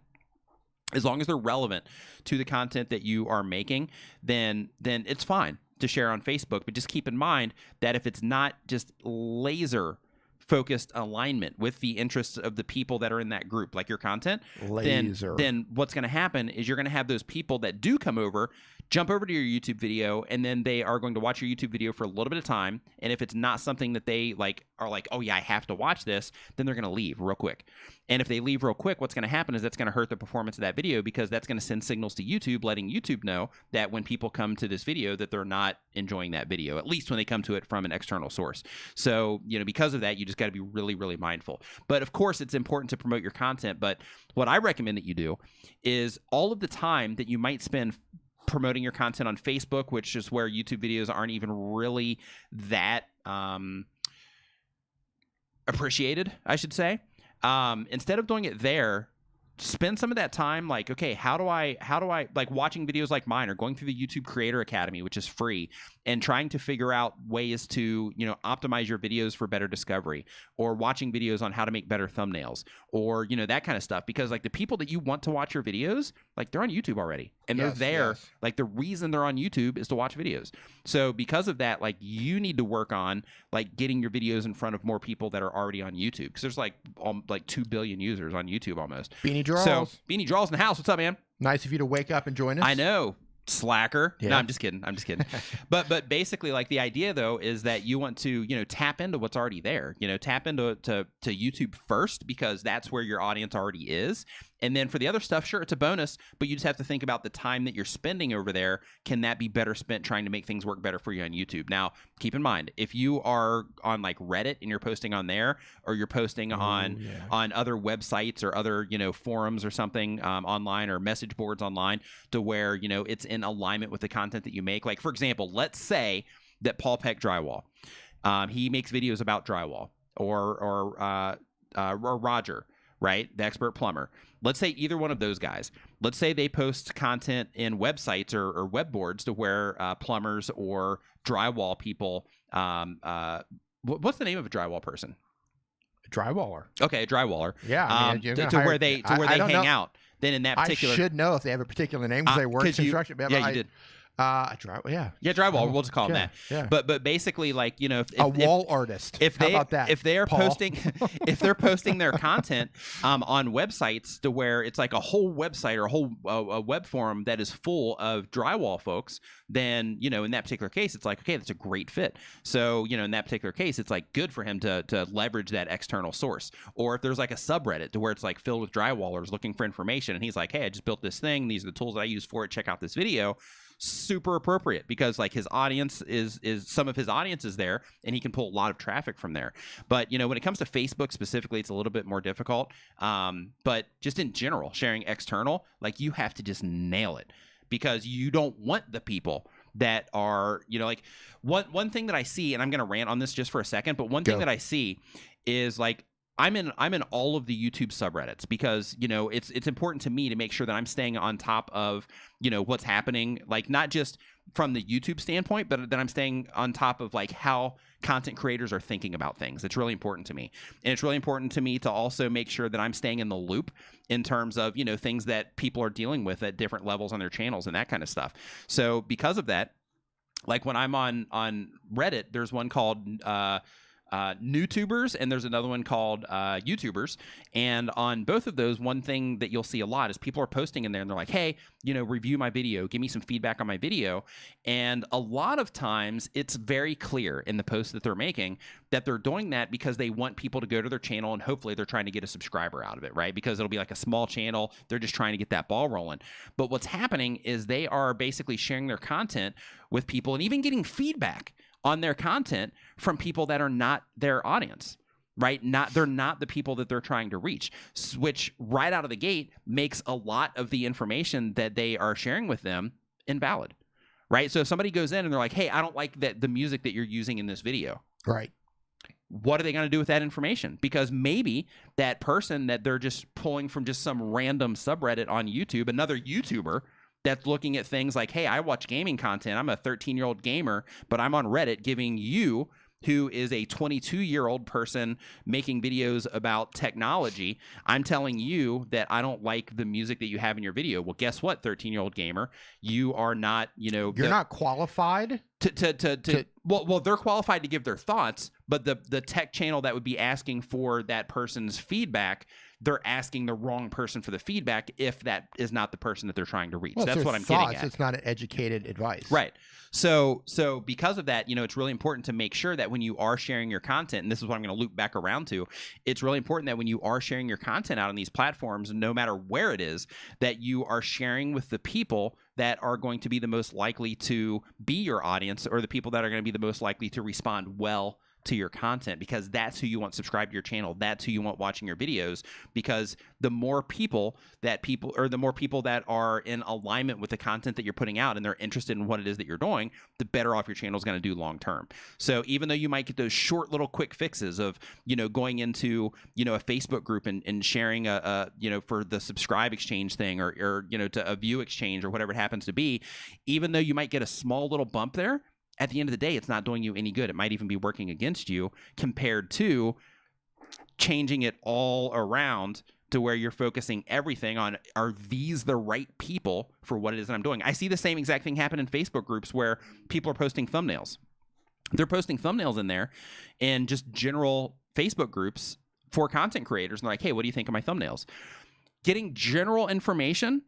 as long as they're relevant to the content that you are making, then it's fine to share on Facebook. But just keep in mind that if it's not just laser focused alignment with the interests of the people that are in that group, like your content, then what's going to happen is you're going to have those people that do come over, jump over to your YouTube video, and then they are going to watch your YouTube video for a little bit of time. And if it's not something that they like are like, oh yeah, I have to watch this, then they're going to leave real quick. And if they leave real quick, what's going to happen is that's going to hurt the performance of that video, because that's going to send signals to YouTube, letting YouTube know that when people come to this video that they're not enjoying that video, at least when they come to it from an external source. So, because of that, you just got to be really, really mindful. But of course, it's important to promote your content. But what I recommend that you do is all of the time that you might spend promoting your content on Facebook, which is where YouTube videos aren't even really that appreciated, I should say. Instead of doing it there, spend some of that time like, okay, how do I like watching videos like mine or going through the YouTube Creator Academy, which is free, and trying to figure out ways to, you know, optimize your videos for better discovery, or watching videos on how to make better thumbnails, or, you know, that kind of stuff. Because like the people that you want to watch your videos, like they're on YouTube already, and they're there. Like the reason they're on YouTube is to watch videos. So because of that, like you need to work on like getting your videos in front of more people that are already on YouTube, because there's like 2 billion users on YouTube almost. Beanie Draws. So Beanie Draws in the house. What's up, man? Nice of you to wake up and join us. I know. Slacker. Yeah. No, I'm just kidding. But basically, like the idea though is that you want to, you know, tap into what's already there. You know, tap into to YouTube first, because that's where your audience already is. And then for the other stuff, sure, it's a bonus, but you just have to think about the time that you're spending over there. Can that be better spent trying to make things work better for you on YouTube? Now, keep in mind, if you are on like Reddit and you're posting on there, or you're posting on other websites or other, you know, forums or something online, or message boards online, to where, you know, it's in alignment with the content that you make. Like, for example, let's say that Paul Peck Drywall, he makes videos about drywall, or Roger, right, the expert plumber. Let's say either one of those guys, let's say they post content in websites or web boards to where plumbers or drywall people, what's the name of a drywall person? Drywaller. Okay, a drywaller. Yeah, I mean, to where they hang out. Then in that particular, I should know if they have a particular name, because they work in construction. You did. Drywall. We'll just call them that. Yeah. But basically, like, you know, if a wall artist. How about that? If they are Paul? posting, if they're posting their content on websites to where it's like a whole website or a whole a web forum that is full of drywall folks, then, you know, in that particular case, it's like, okay, that's a great fit. So, you know, in that particular case, it's like good for him to leverage that external source. Or if there's like a subreddit to where it's like filled with drywallers looking for information, and he's like, hey, I just built this thing. These are the tools that I use for it. Check out this video. Super appropriate, because like his audience is some of his audience is there, and he can pull a lot of traffic from there. But, you know, when it comes to Facebook specifically, it's a little bit more difficult. But just in general, sharing external, like you have to just nail it, because you don't want the people that are, you know, like one thing that I see, and I'm going to rant on this just for a second, but one thing that I see is like, I'm in all of the YouTube subreddits, because, you know, it's important to me to make sure that I'm staying on top of, you know, what's happening, like not just from the YouTube standpoint, but that I'm staying on top of like how content creators are thinking about things. It's really important to me. And it's really important to me to also make sure that I'm staying in the loop in terms of, you know, things that people are dealing with at different levels on their channels and that kind of stuff. So because of that, like when I'm on Reddit, there's one called NewTubers, and there's another one called YouTubers. And on both of those, one thing that you'll see a lot is people are posting in there and they're like, hey, you know, review my video, give me some feedback on my video. And a lot of times it's very clear in the posts that they're making that they're doing that because they want people to go to their channel, and hopefully they're trying to get a subscriber out of it, right? Because it'll be like a small channel. They're just trying to get that ball rolling. But what's happening is they are basically sharing their content with people and even getting feedback on their content from people that are not their audience, right? They're not the people that they're trying to reach, which right out of the gate makes a lot of the information that they are sharing with them invalid, right? So if somebody goes in and they're like, hey, I don't like the music that you're using in this video. Right. What are they going to do with that information? Because maybe that person that they're just pulling from just some random subreddit on YouTube, another YouTuber that's looking at things like, hey, I watch gaming content. I'm a 13-year-old gamer, but I'm on Reddit giving you, who is a 22-year-old person making videos about technology, I'm telling you that I don't like the music that you have in your video. Well, guess what, 13-year-old gamer? You are not, you know... You're not qualified Well, they're qualified to give their thoughts, but the tech channel that would be asking for that person's feedback, they're asking the wrong person for the feedback if that is not the person that they're trying to reach. Well, that's what I'm getting at. It's not an educated advice. Right. So because of that, you know, it's really important to make sure that when you are sharing your content, and this is what I'm going to loop back around to, it's really important that when you are sharing your content out on these platforms, no matter where it is, that you are sharing with the people that are going to be the most likely to be your audience, or the people that are going to be the most likely to respond well to your content, because that's who you want subscribed to your channel. That's who you want watching your videos, because the more people that are in alignment with the content that you're putting out and they're interested in what it is that you're doing, the better off your channel is going to do long term. So even though you might get those short little quick fixes of, going into, a Facebook group and sharing for the subscribe exchange thing or to a view exchange or whatever it happens to be, even though you might get a small little bump there, at the end of the day, it's not doing you any good. It might even be working against you compared to changing it all around to where you're focusing everything on, are these the right people for what it is that I'm doing? I see the same exact thing happen in Facebook groups where people are posting thumbnails. They're posting thumbnails in there and just general Facebook groups for content creators. And they're like, hey, what do you think of my thumbnails? Getting general information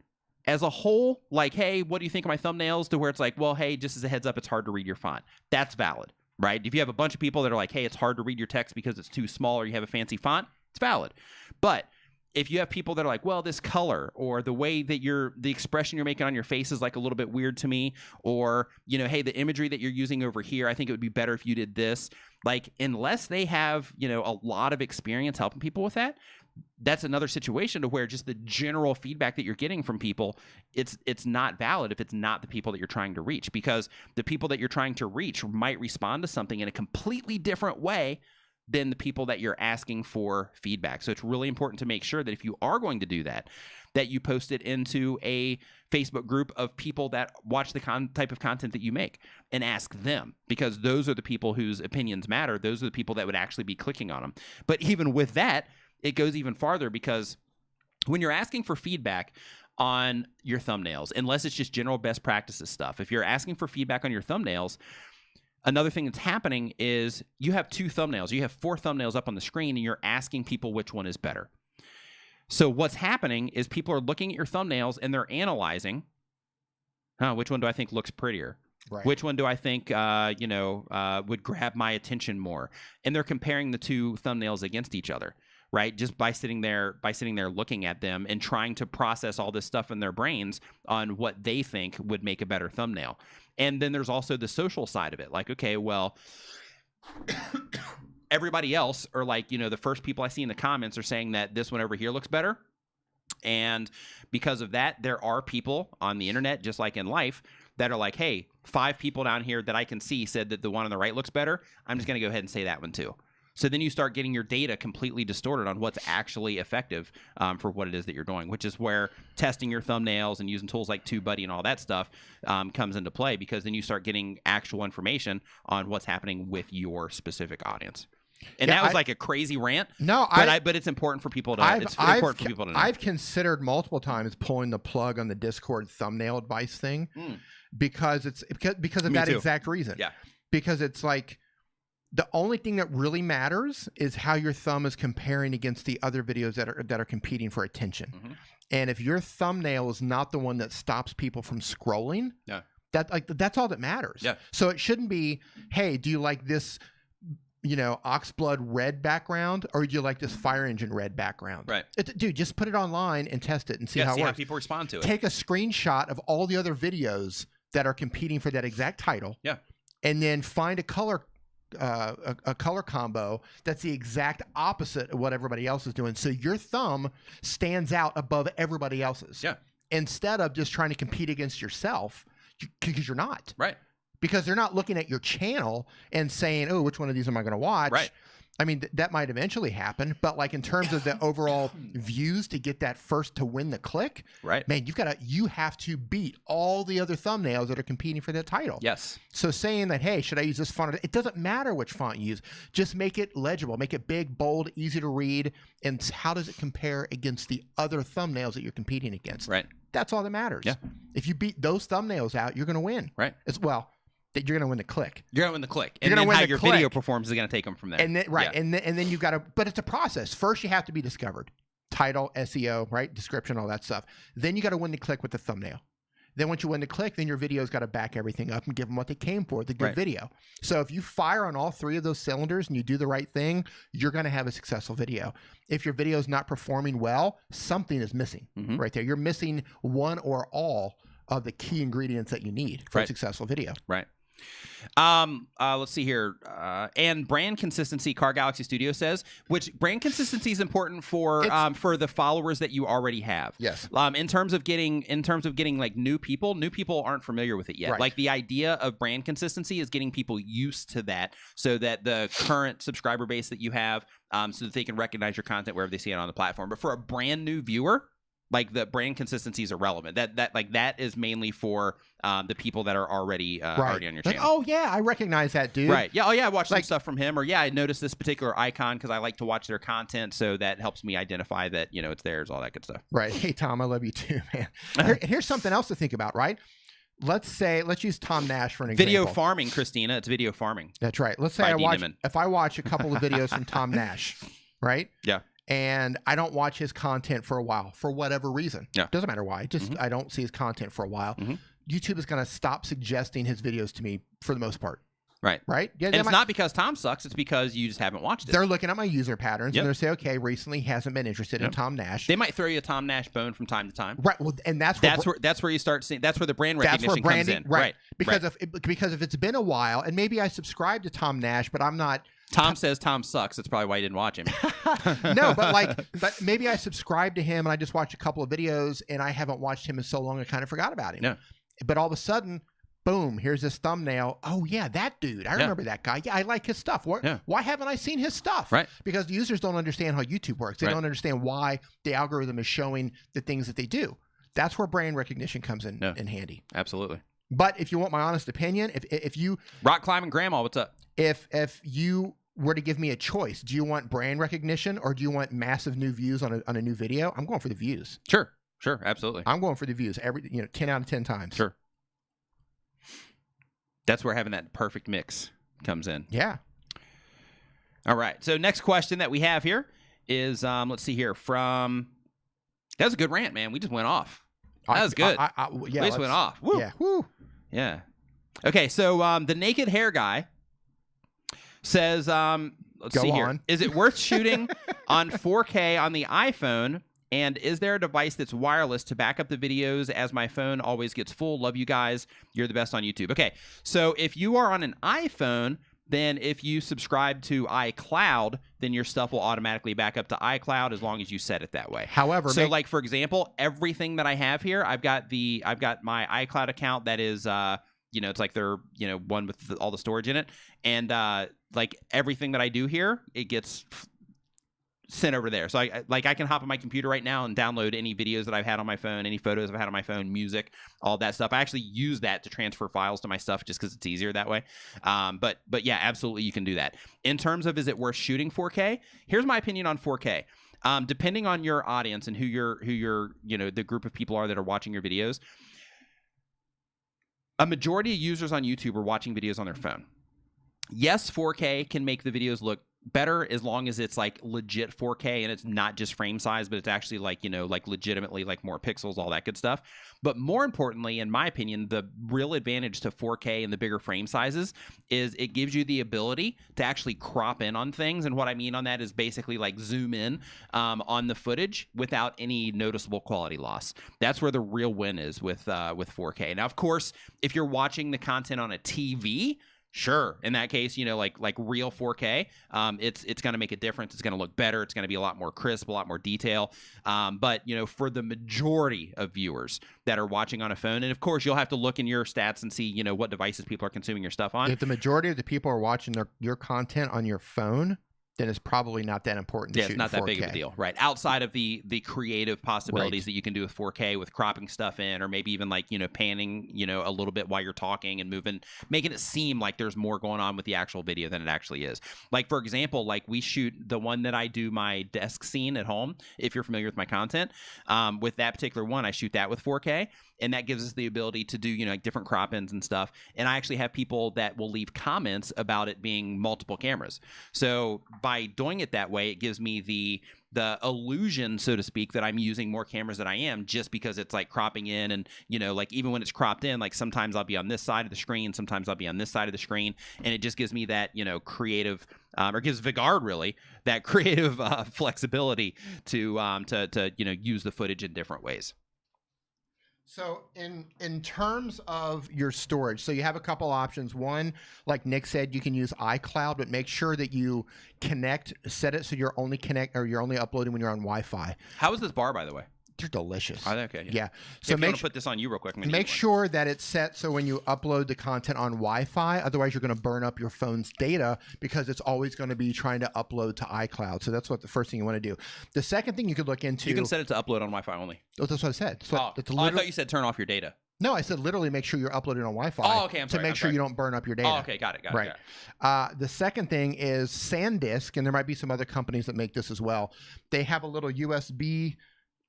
as a whole, like, hey, what do you think of my thumbnails? To where it's like, well, hey, just as a heads up, it's hard to read your font. That's valid, right? If you have a bunch of people that are like, hey, it's hard to read your text because it's too small or you have a fancy font, it's valid. But if you have people that are like, well, this color or the way that the expression you're making on your face is like a little bit weird to me, or, hey, the imagery that you're using over here, I think it would be better if you did this. Like, unless they have, a lot of experience helping people with that, that's another situation to where just the general feedback that you're getting from people, it's not valid if it's not the people that you're trying to reach, because the people that you're trying to reach might respond to something in a completely different way than the people that you're asking for feedback. So it's really important to make sure that if you are going to do that, that you post it into a Facebook group of people that watch the type of content that you make and ask them, because those are the people whose opinions matter. Those are the people that would actually be clicking on them. But even with that, it goes even farther, because when you're asking for feedback on your thumbnails, unless it's just general best practices stuff, if you're asking for feedback on your thumbnails, another thing that's happening is you have 2 thumbnails. You have 4 thumbnails up on the screen, and you're asking people which one is better. So what's happening is people are looking at your thumbnails and they're analyzing, which one do I think looks prettier? Right. Which one do I think, would grab my attention more? And they're comparing the 2 thumbnails against each other, right? Just by sitting there looking at them and trying to process all this stuff in their brains on what they think would make a better thumbnail. And then there's also the social side of it. Like, okay, well, everybody else, or like, the first people I see in the comments are saying that this one over here looks better. And because of that, there are people on the internet, just like in life, that are like, hey, 5 people down here that I can see said that the one on the right looks better. I'm just going to go ahead and say that one too. So then you start getting your data completely distorted on what's actually effective for what it is that you're doing, which is where testing your thumbnails and using tools like TubeBuddy and all that stuff comes into play, because then you start getting actual information on what's happening with your specific audience. And that was like a crazy rant. No, but it's important for people to. Important for people to know. I've considered multiple times pulling the plug on the Discord thumbnail advice thing because of that exact reason. Yeah, because it's like, the only thing that really matters is how your thumb is comparing against the other videos that are competing for attention. Mm-hmm. And if your thumbnail is not the one that stops people from scrolling, that's all that matters. Yeah. So it shouldn't be, hey, do you like this, oxblood red background, or do you like this fire engine red background? Right. Dude, just put it online and test it and see how it works. How people respond to it. Take a screenshot of all the other videos that are competing for that exact title. Yeah. And then find a color combo that's the exact opposite of what everybody else is doing, so your thumb stands out above everybody else's. Yeah. Instead of just trying to compete against yourself, because you're not. Right. Because they're not looking at your channel and saying, oh, which one of these am I going to watch? Right. I mean, that might eventually happen, but like in terms of the overall views to get that first to win the click, right? Man, you have to beat all the other thumbnails that are competing for that title. Yes. So saying that, hey, should I use this font? It doesn't matter which font you use. Just make it legible, make it big, bold, easy to read, and how does it compare against the other thumbnails that you're competing against? Right. That's all that matters. Yeah. If you beat those thumbnails out, you're going to win. Right. That you're going to win the click. You're going to win the click. And then how your video performance is going to take them from there. And then, right. Yeah. And then you've got to, but it's a process. First, you have to be discovered. Title, SEO, right? Description, all that stuff. Then you got to win the click with the thumbnail. Then once you win the click, then your video's got to back everything up and give them what they came for, the good video. So if you fire on all 3 of those cylinders and you do the right thing, you're going to have a successful video. If your video is not performing well, something is missing right there. You're missing one or all of the key ingredients that you need for a successful video. Right. Let's see here. And brand consistency, Car Galaxy Studio says, which brand consistency is important for the followers that you already have. Yes. In terms of getting like new people aren't familiar with it yet. Right. Like the idea of brand consistency is getting people used to that, so that the current subscriber base that you have, so that they can recognize your content wherever they see it on the platform. But for a brand new viewer, like the brand consistency is irrelevant. That is mainly for the people that are already already on your channel. Oh yeah, I recognize that dude. Right. Yeah. Oh yeah, I watched some stuff from him. Or yeah, I noticed this particular icon because I like to watch their content, so that helps me identify that it's theirs, all that good stuff. Right. Hey Tom, I love you too, man. Here's something else to think about, right? Let's use Tom Nash for an example. Video farming, Christina. It's video farming. That's right. Let's say if I watch a couple of videos from Tom Nash, right? Yeah. And I don't watch his content for a while for whatever reason. Yeah. Doesn't matter why. Just I don't see his content for a while. YouTube is going to stop suggesting his videos to me for the most part. Right. Right? Yeah. And it's not because Tom sucks. It's because you just haven't watched it. They're looking at my user patterns and they're saying, okay, recently he hasn't been interested in Tom Nash. They might throw you a Tom Nash bone from time to time. Right. Well, and that's where you start seeing. That's where the brand recognition comes in. Right. Because if it's been a while and maybe I subscribe to Tom Nash, but I'm not. Tom says Tom sucks. That's probably why you didn't watch him. No, but maybe I subscribed to him and I just watched a couple of videos and I haven't watched him in so long I kind of forgot about him. Yeah. But all of a sudden, boom, here's this thumbnail. Oh yeah, that dude. I remember that guy. Yeah, I like his stuff. Why haven't I seen his stuff? Right. Because the users don't understand how YouTube works. They don't understand why the algorithm is showing the things that they do. That's where brand recognition comes in handy. Absolutely. But if you want my honest opinion, if you rock climbing grandma, what's up? If you were to give me a choice, do you want brand recognition or do you want massive new views on a new video? I'm going for the views. Sure, absolutely. I'm going for the views 10 out of 10 times. Sure. That's where having that perfect mix comes in. Yeah. All right. So next question that we have here is, let's see here that was a good rant, man. We just went off. That was good. We just went off. Woo. Yeah. Woo. Yeah. Okay. So the naked hair guy says, let's see here. Is it worth shooting on 4K on the iPhone? And is there a device that's wireless to back up the videos as my phone always gets full? Love you guys. You're the best on YouTube. Okay. So if you are on an iPhone, then if you subscribe to iCloud, then your stuff will automatically back up to iCloud as long as you set it that way. However, so like for example, everything that I have here, I've got my iCloud account that is it's like they're one with all the storage in it, and like everything that I do here, it gets sent over there. So I can hop on my computer right now and download any videos that I've had on my phone, any photos I've had on my phone, music, all that stuff. I actually use that to transfer files to my stuff just because it's easier that way. But yeah, absolutely, you can do that. In terms of is it worth shooting 4K? Here's my opinion on 4K. Depending on your audience and who your the group of people are that are watching your videos, a majority of users on YouTube are watching videos on their phone. Yes, 4K can make the videos look better as long as it's like legit 4K and it's not just frame size, but it's actually like legitimately like more pixels, all that good stuff. But more importantly, in my opinion, the real advantage to 4K and the bigger frame sizes is it gives you the ability to actually crop in on things. And what I mean on that is basically like zoom in on the footage without any noticeable quality loss. That's where the real win is with 4K. Now, of course, if you're watching the content on a TV, sure. In that case, like real 4K, it's going to make a difference. It's going to look better. It's going to be a lot more crisp, a lot more detail. But, for the majority of viewers that are watching on a phone, and of course, you'll have to look in your stats and see, what devices people are consuming your stuff on. If the majority of the people are watching your content on your phone, then it's probably not that important to shoot it's not that big of a deal, right? Outside of the creative possibilities that you can do with 4K with cropping stuff in, or maybe even like, panning, a little bit while you're talking and moving, making it seem like there's more going on with the actual video than it actually is. Like, for example, like we shoot the one that I do my desk scene at home, if you're familiar with my content, with that particular one, I shoot that with 4K. And that gives us the ability to do, like different crop ins and stuff. And I actually have people that will leave comments about it being multiple cameras. So by doing it that way, it gives me the illusion, so to speak, that I'm using more cameras than I am, just because it's like cropping in and, like even when it's cropped in, like sometimes I'll be on this side of the screen, sometimes I'll be on this side of the screen. And it just gives me that, creative, or gives Vigard really that creative flexibility to use the footage in different ways. So in terms of your storage, so you have a couple options. One, like Nick said, you can use iCloud, but make sure that you set it so you're only uploading when you're on Wi-Fi. How is this bar, by the way? They're delicious. Oh, okay. Yeah. So if you want to put this on you real quick. Make sure that it's set so when you upload the content on Wi-Fi, otherwise you're going to burn up your phone's data because it's always going to be trying to upload to iCloud. So that's what the first thing you want to do. The second thing you could look into. You can set it to upload on Wi-Fi only. Oh, that's what I said. So I thought you said turn off your data. No, I said literally make sure you're uploading on Wi-Fi. Oh, okay. To make sure you don't burn up your data. Oh, okay. Got it. Right. The second thing is SanDisk, and there might be some other companies that make this as well. They have a little USB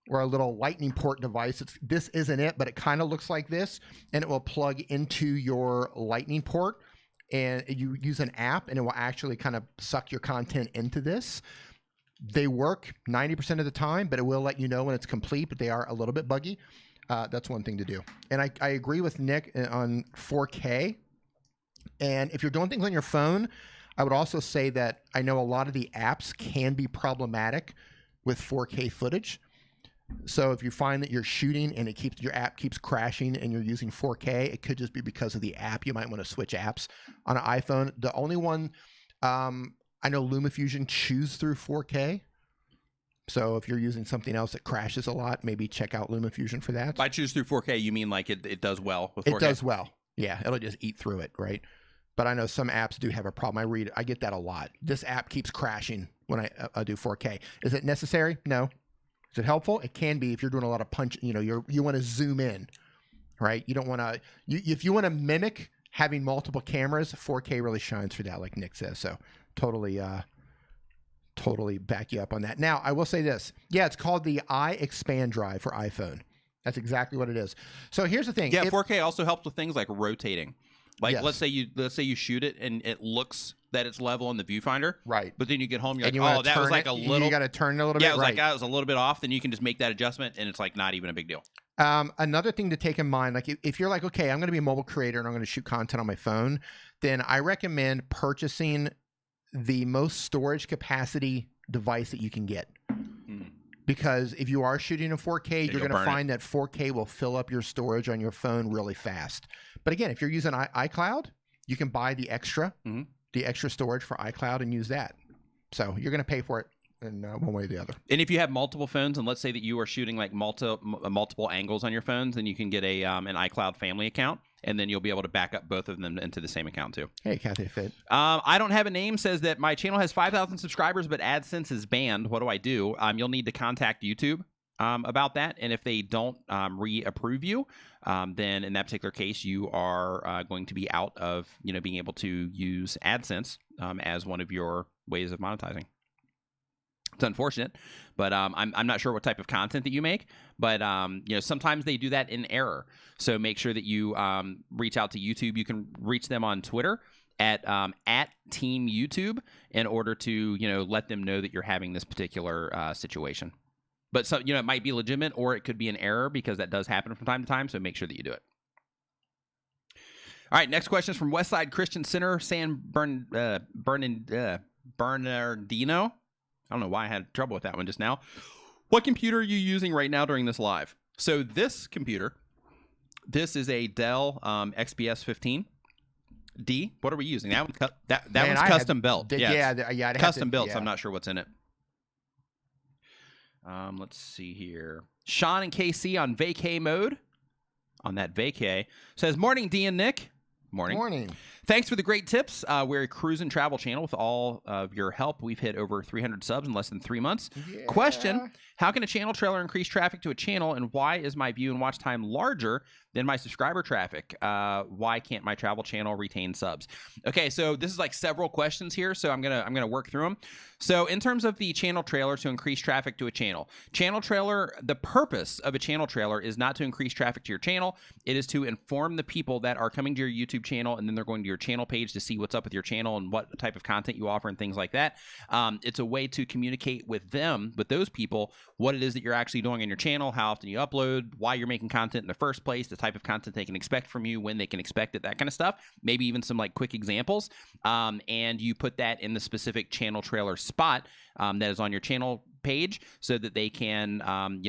or a little lightning port device. This isn't it, but it kind of looks like this, and it will plug into your lightning port, and you use an app, and it will actually kind of suck your content into this. They work 90% of the time, but it will let you know when it's complete, but they are a little bit buggy. That's one thing to do. And I agree with Nick on 4K. And if you're doing things on your phone, I would also say that I know a lot of the apps can be problematic with 4K footage. So if you find that you're shooting and your app keeps crashing and you're using 4K, it could just be because of the app. You might want to switch apps on an iPhone. The only one I know, LumaFusion chews through 4K. So if you're using something else that crashes a lot, maybe check out LumaFusion for that. By choose through 4K, you mean like it does well with 4K? It does well. Yeah, it'll just eat through it, right? But I know some apps do have a problem. I get that a lot. This app keeps crashing when I do 4K. Is it necessary? No. Is it helpful? It can be if you're doing a lot of punch. You want to zoom in, right? You don't want to. If you want to mimic having multiple cameras, 4K really shines for that, like Nick says. So totally back you up on that. Now I will say this. Yeah, it's called the iExpand drive for iPhone. That's exactly what it is. So here's the thing. Yeah, 4K also helps with things like rotating. Like Yes. let's say you shoot it and it looks that it's level in the viewfinder, Right. But then you get home, you're And like, you oh, that was like a little. You got to turn it a little bit. Yeah, it was right. like, it was a little bit off. Then you can just make that adjustment, and it's like not even a big deal. Another thing to take in mind, like if you're like, okay, I'm going to be a mobile creator and I'm going to shoot content on my phone, then I recommend purchasing the most storage capacity device that you can get. Because if you are shooting in 4K, you're going to find that 4K will fill up your storage on your phone really fast. But again, if you're using iCloud, you can buy the extra storage for iCloud and use that. So you're going to pay for it in one way or the other. And if you have multiple phones, and let's say that you are shooting like multiple angles on your phones, then you can get an iCloud family account, and then you'll be able to back up both of them into the same account too. Hey, Kathy Fit. I don't have a name. Says that my channel has 5,000 subscribers, but AdSense is banned. What do I do? You'll need to contact YouTube about that, and if they don't reapprove you, then in that particular case, you are going to be out of being able to use AdSense as one of your ways of monetizing. It's unfortunate, but I'm not sure what type of content that you make, but sometimes they do that in error. So make sure that you reach out to YouTube. You can reach them on Twitter at Team YouTube in order to let them know that you're having this particular situation. But so it might be legitimate, or it could be an error, because that does happen from time to time. So make sure that you do it. All right, next question is from Westside Christian Center, San Bernardino. I don't know why I had trouble with that one just now. What computer are you using right now during this live? So this computer, this is a Dell XPS 15D. What are we using? That one's custom built. Yeah, custom built. So I'm not sure what's in it. Let's see here. Sean and KC on vacay mode. On that vacay. Says, morning, D and Nick. Morning. Thanks for the great tips. We're a cruise and travel channel. With all of your help, we've hit over 300 subs in less than 3 months. Yeah. Question, how can a channel trailer increase traffic to a channel, and why is my view and watch time larger than my subscriber traffic? Why can't my travel channel retain subs? Okay, so this is like several questions here, so I'm gonna work through them. So in terms of the channel trailer to increase traffic to a channel, the purpose of a channel trailer is not to increase traffic to your channel. It is to inform the people that are coming to your YouTube channel, and then they're going to your channel page to see what's up with your channel and what type of content you offer and things like that. It's a way to communicate with those people, what it is that you're actually doing on your channel, how often you upload, why you're making content in the first place, the type of content they can expect from you, when they can expect it, that kind of stuff. Maybe even some like quick examples. And you put that in the specific channel trailer spot that is on your channel page so that they can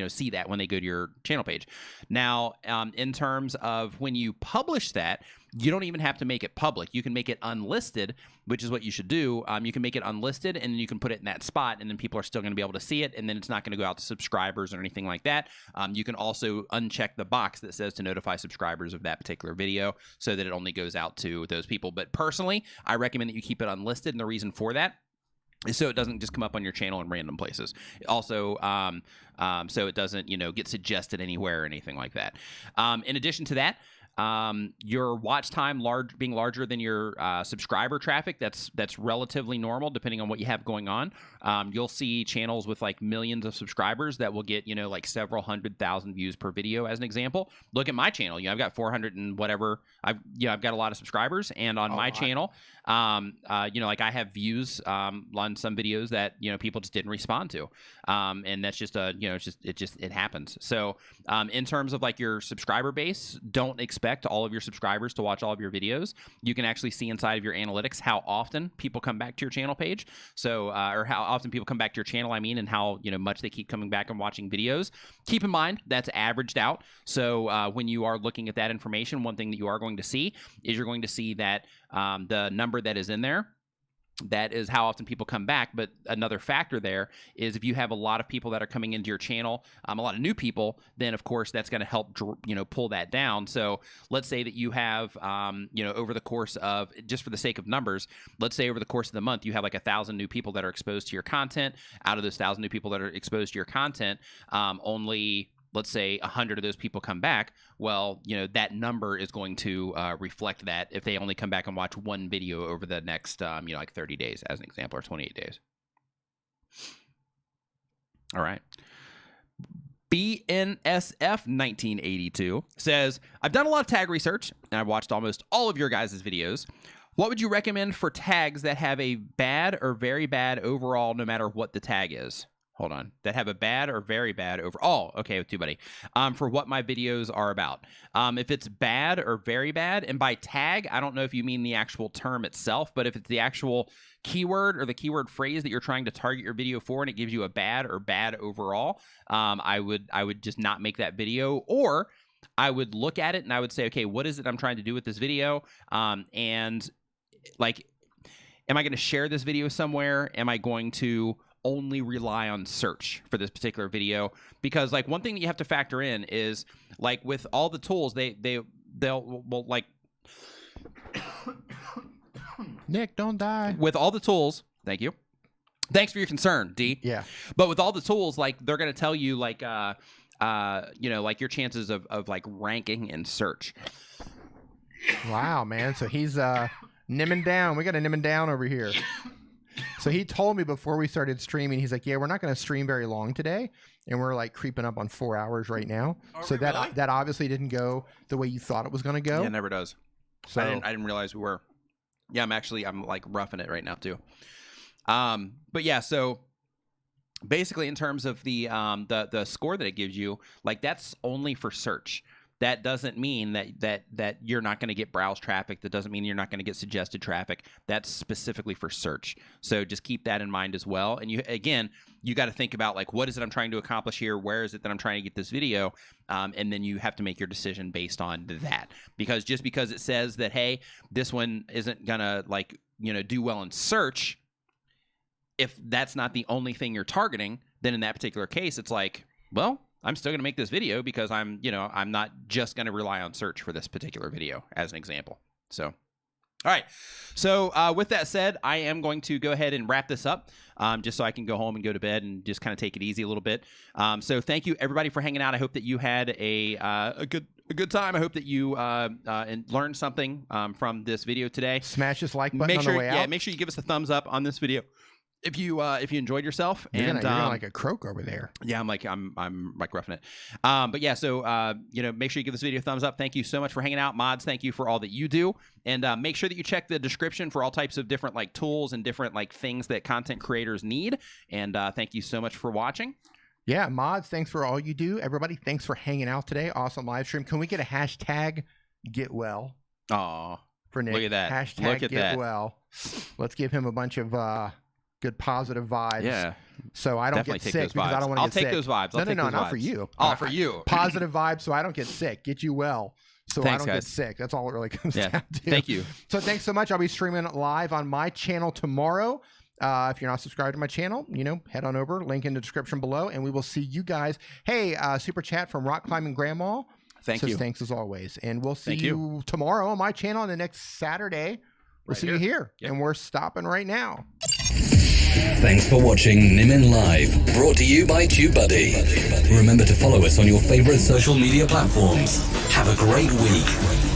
see that when they go to your channel page. Now, in terms of when you publish that, you don't even have to make it public. You can make it unlisted, which is what you should do. You can make it unlisted, and then you can put it in that spot, and then people are still going to be able to see it, and then it's not going to go out to subscribers or anything like that. You can also uncheck the box that says to notify subscribers of that particular video so that it only goes out to those people. But personally, I recommend that you keep it unlisted, and the reason for that is so it doesn't just come up on your channel in random places. Also, so it doesn't, get suggested anywhere or anything like that. In addition to that, your watch time being larger than your subscriber traffic, that's relatively normal depending on what you have going on. You'll see channels with like millions of subscribers that will get like several 100,000 views per video, as an example. Look at my channel. I've got 400 and whatever. I've got a lot of subscribers, and on my channel, like I have views on some videos that people just didn't respond to, and that's just it happens. So in terms of like your subscriber base, don't expect all of your subscribers to watch all of your videos. You can actually see inside of your analytics how often people come back to your channel page. So or how often people come back to your channel, and how much they keep coming back and watching videos. Keep in mind that's averaged out. So when you are looking at that information, one thing that you are going to see is you're going to see that the number that is in there, that is how often people come back. But another factor there is if you have a lot of people that are coming into your channel, a lot of new people, then of course that's going to help pull that down. So let's say that you have over the course of, just for the sake of numbers, let's say over the course of the month you have like 1,000 new people that are exposed to your content. Out of those 1,000 new people that are exposed to your content, only, let's say 100 of those people come back. Well, that number is going to reflect that if they only come back and watch one video over the next, like 30 days, as an example, or 28 days. All right. BNSF 1982 says, I've done a lot of tag research, and I've watched almost all of your guys' videos. What would you recommend for tags that have a bad or very bad overall, no matter what the tag is? Hold on. That have a bad or very bad overall. Okay, with you, buddy. For what my videos are about. If it's bad or very bad, and by tag, I don't know if you mean the actual term itself, but if it's the actual keyword or the keyword phrase that you're trying to target your video for, and it gives you a bad or bad overall, I would just not make that video. Or I would look at it and I would say, okay, what is it I'm trying to do with this video? And like, am I going to share this video somewhere? Am I going to only rely on search for this particular video? Because like one thing that you have to factor in is like with all the tools, they'll like Nick, don't die. With all the tools, thank you. Thanks for your concern, D. Yeah. But with all the tools, like they're gonna tell you like like your chances of like ranking in search. Wow, man. So he's Nimmin down. We got a Nimmin down over here. So he told me before we started streaming, he's like, yeah, we're not going to stream very long today. And we're like creeping up on 4 hours right now. So that obviously didn't go the way you thought it was going to go. Yeah, it never does. So I didn't realize we were. Yeah, I'm like roughing it right now too. But yeah, so basically in terms of the score that it gives you, like that's only for search. That doesn't mean that you're not going to get browse traffic. That doesn't mean you're not going to get suggested traffic. That's specifically for search. So just keep that in mind as well. And you got to think about like, what is it I'm trying to accomplish here? Where is it that I'm trying to get this video? And then you have to make your decision based on that. Because just because it says that, hey, this one isn't going to like, do well in search, if that's not the only thing you're targeting, then in that particular case, it's like, well, I'm still going to make this video because I'm not just going to rely on search for this particular video, as an example. So, all right. So with that said, I am going to go ahead and wrap this up just so I can go home and go to bed and just kind of take it easy a little bit. So thank you, everybody, for hanging out. I hope that you had a good time. I hope that you learned something from this video today. Smash this like button on the way out. Yeah, make sure you give us a thumbs up on this video if you enjoyed yourself. You're gonna like a croak over there. Yeah, I'm like roughing it. But yeah, so make sure you give this video a thumbs up. Thank you so much for hanging out. Mods, thank you for all that you do. And make sure that you check the description for all types of different like tools and different like things that content creators need. And thank you so much for watching. Yeah, Mods, thanks for all you do. Everybody, thanks for hanging out today. Awesome live stream. Can we get a hashtag get well? Aw, for Nick. Look at that. Hashtag look at get that. well. Let's give him a bunch of good positive vibes. Yeah. So I don't Definitely get take sick those because I vibes. don't want to I'll get take sick. those vibes. I'll take No, those not vibes. for you. Oh, for you. Positive vibes so I don't get sick. Get you well. So Thanks, I don't guys. get sick. That's all it really comes Yeah. down to. Thank you. So thanks so much. I'll be streaming live on my channel tomorrow. If you're not subscribed to my channel, head on over, link in the description below, and we will see you guys. Hey, super chat from Rock Climbing Grandma. Thank you. Thanks as always. And we'll see Thank you tomorrow on my channel, and the next Saturday. We'll Right see here. you here. Yep. And we're stopping right now. Thanks for watching Nimmin Live, brought to you by TubeBuddy. Remember to follow us on your favorite social media platforms. Have a great week.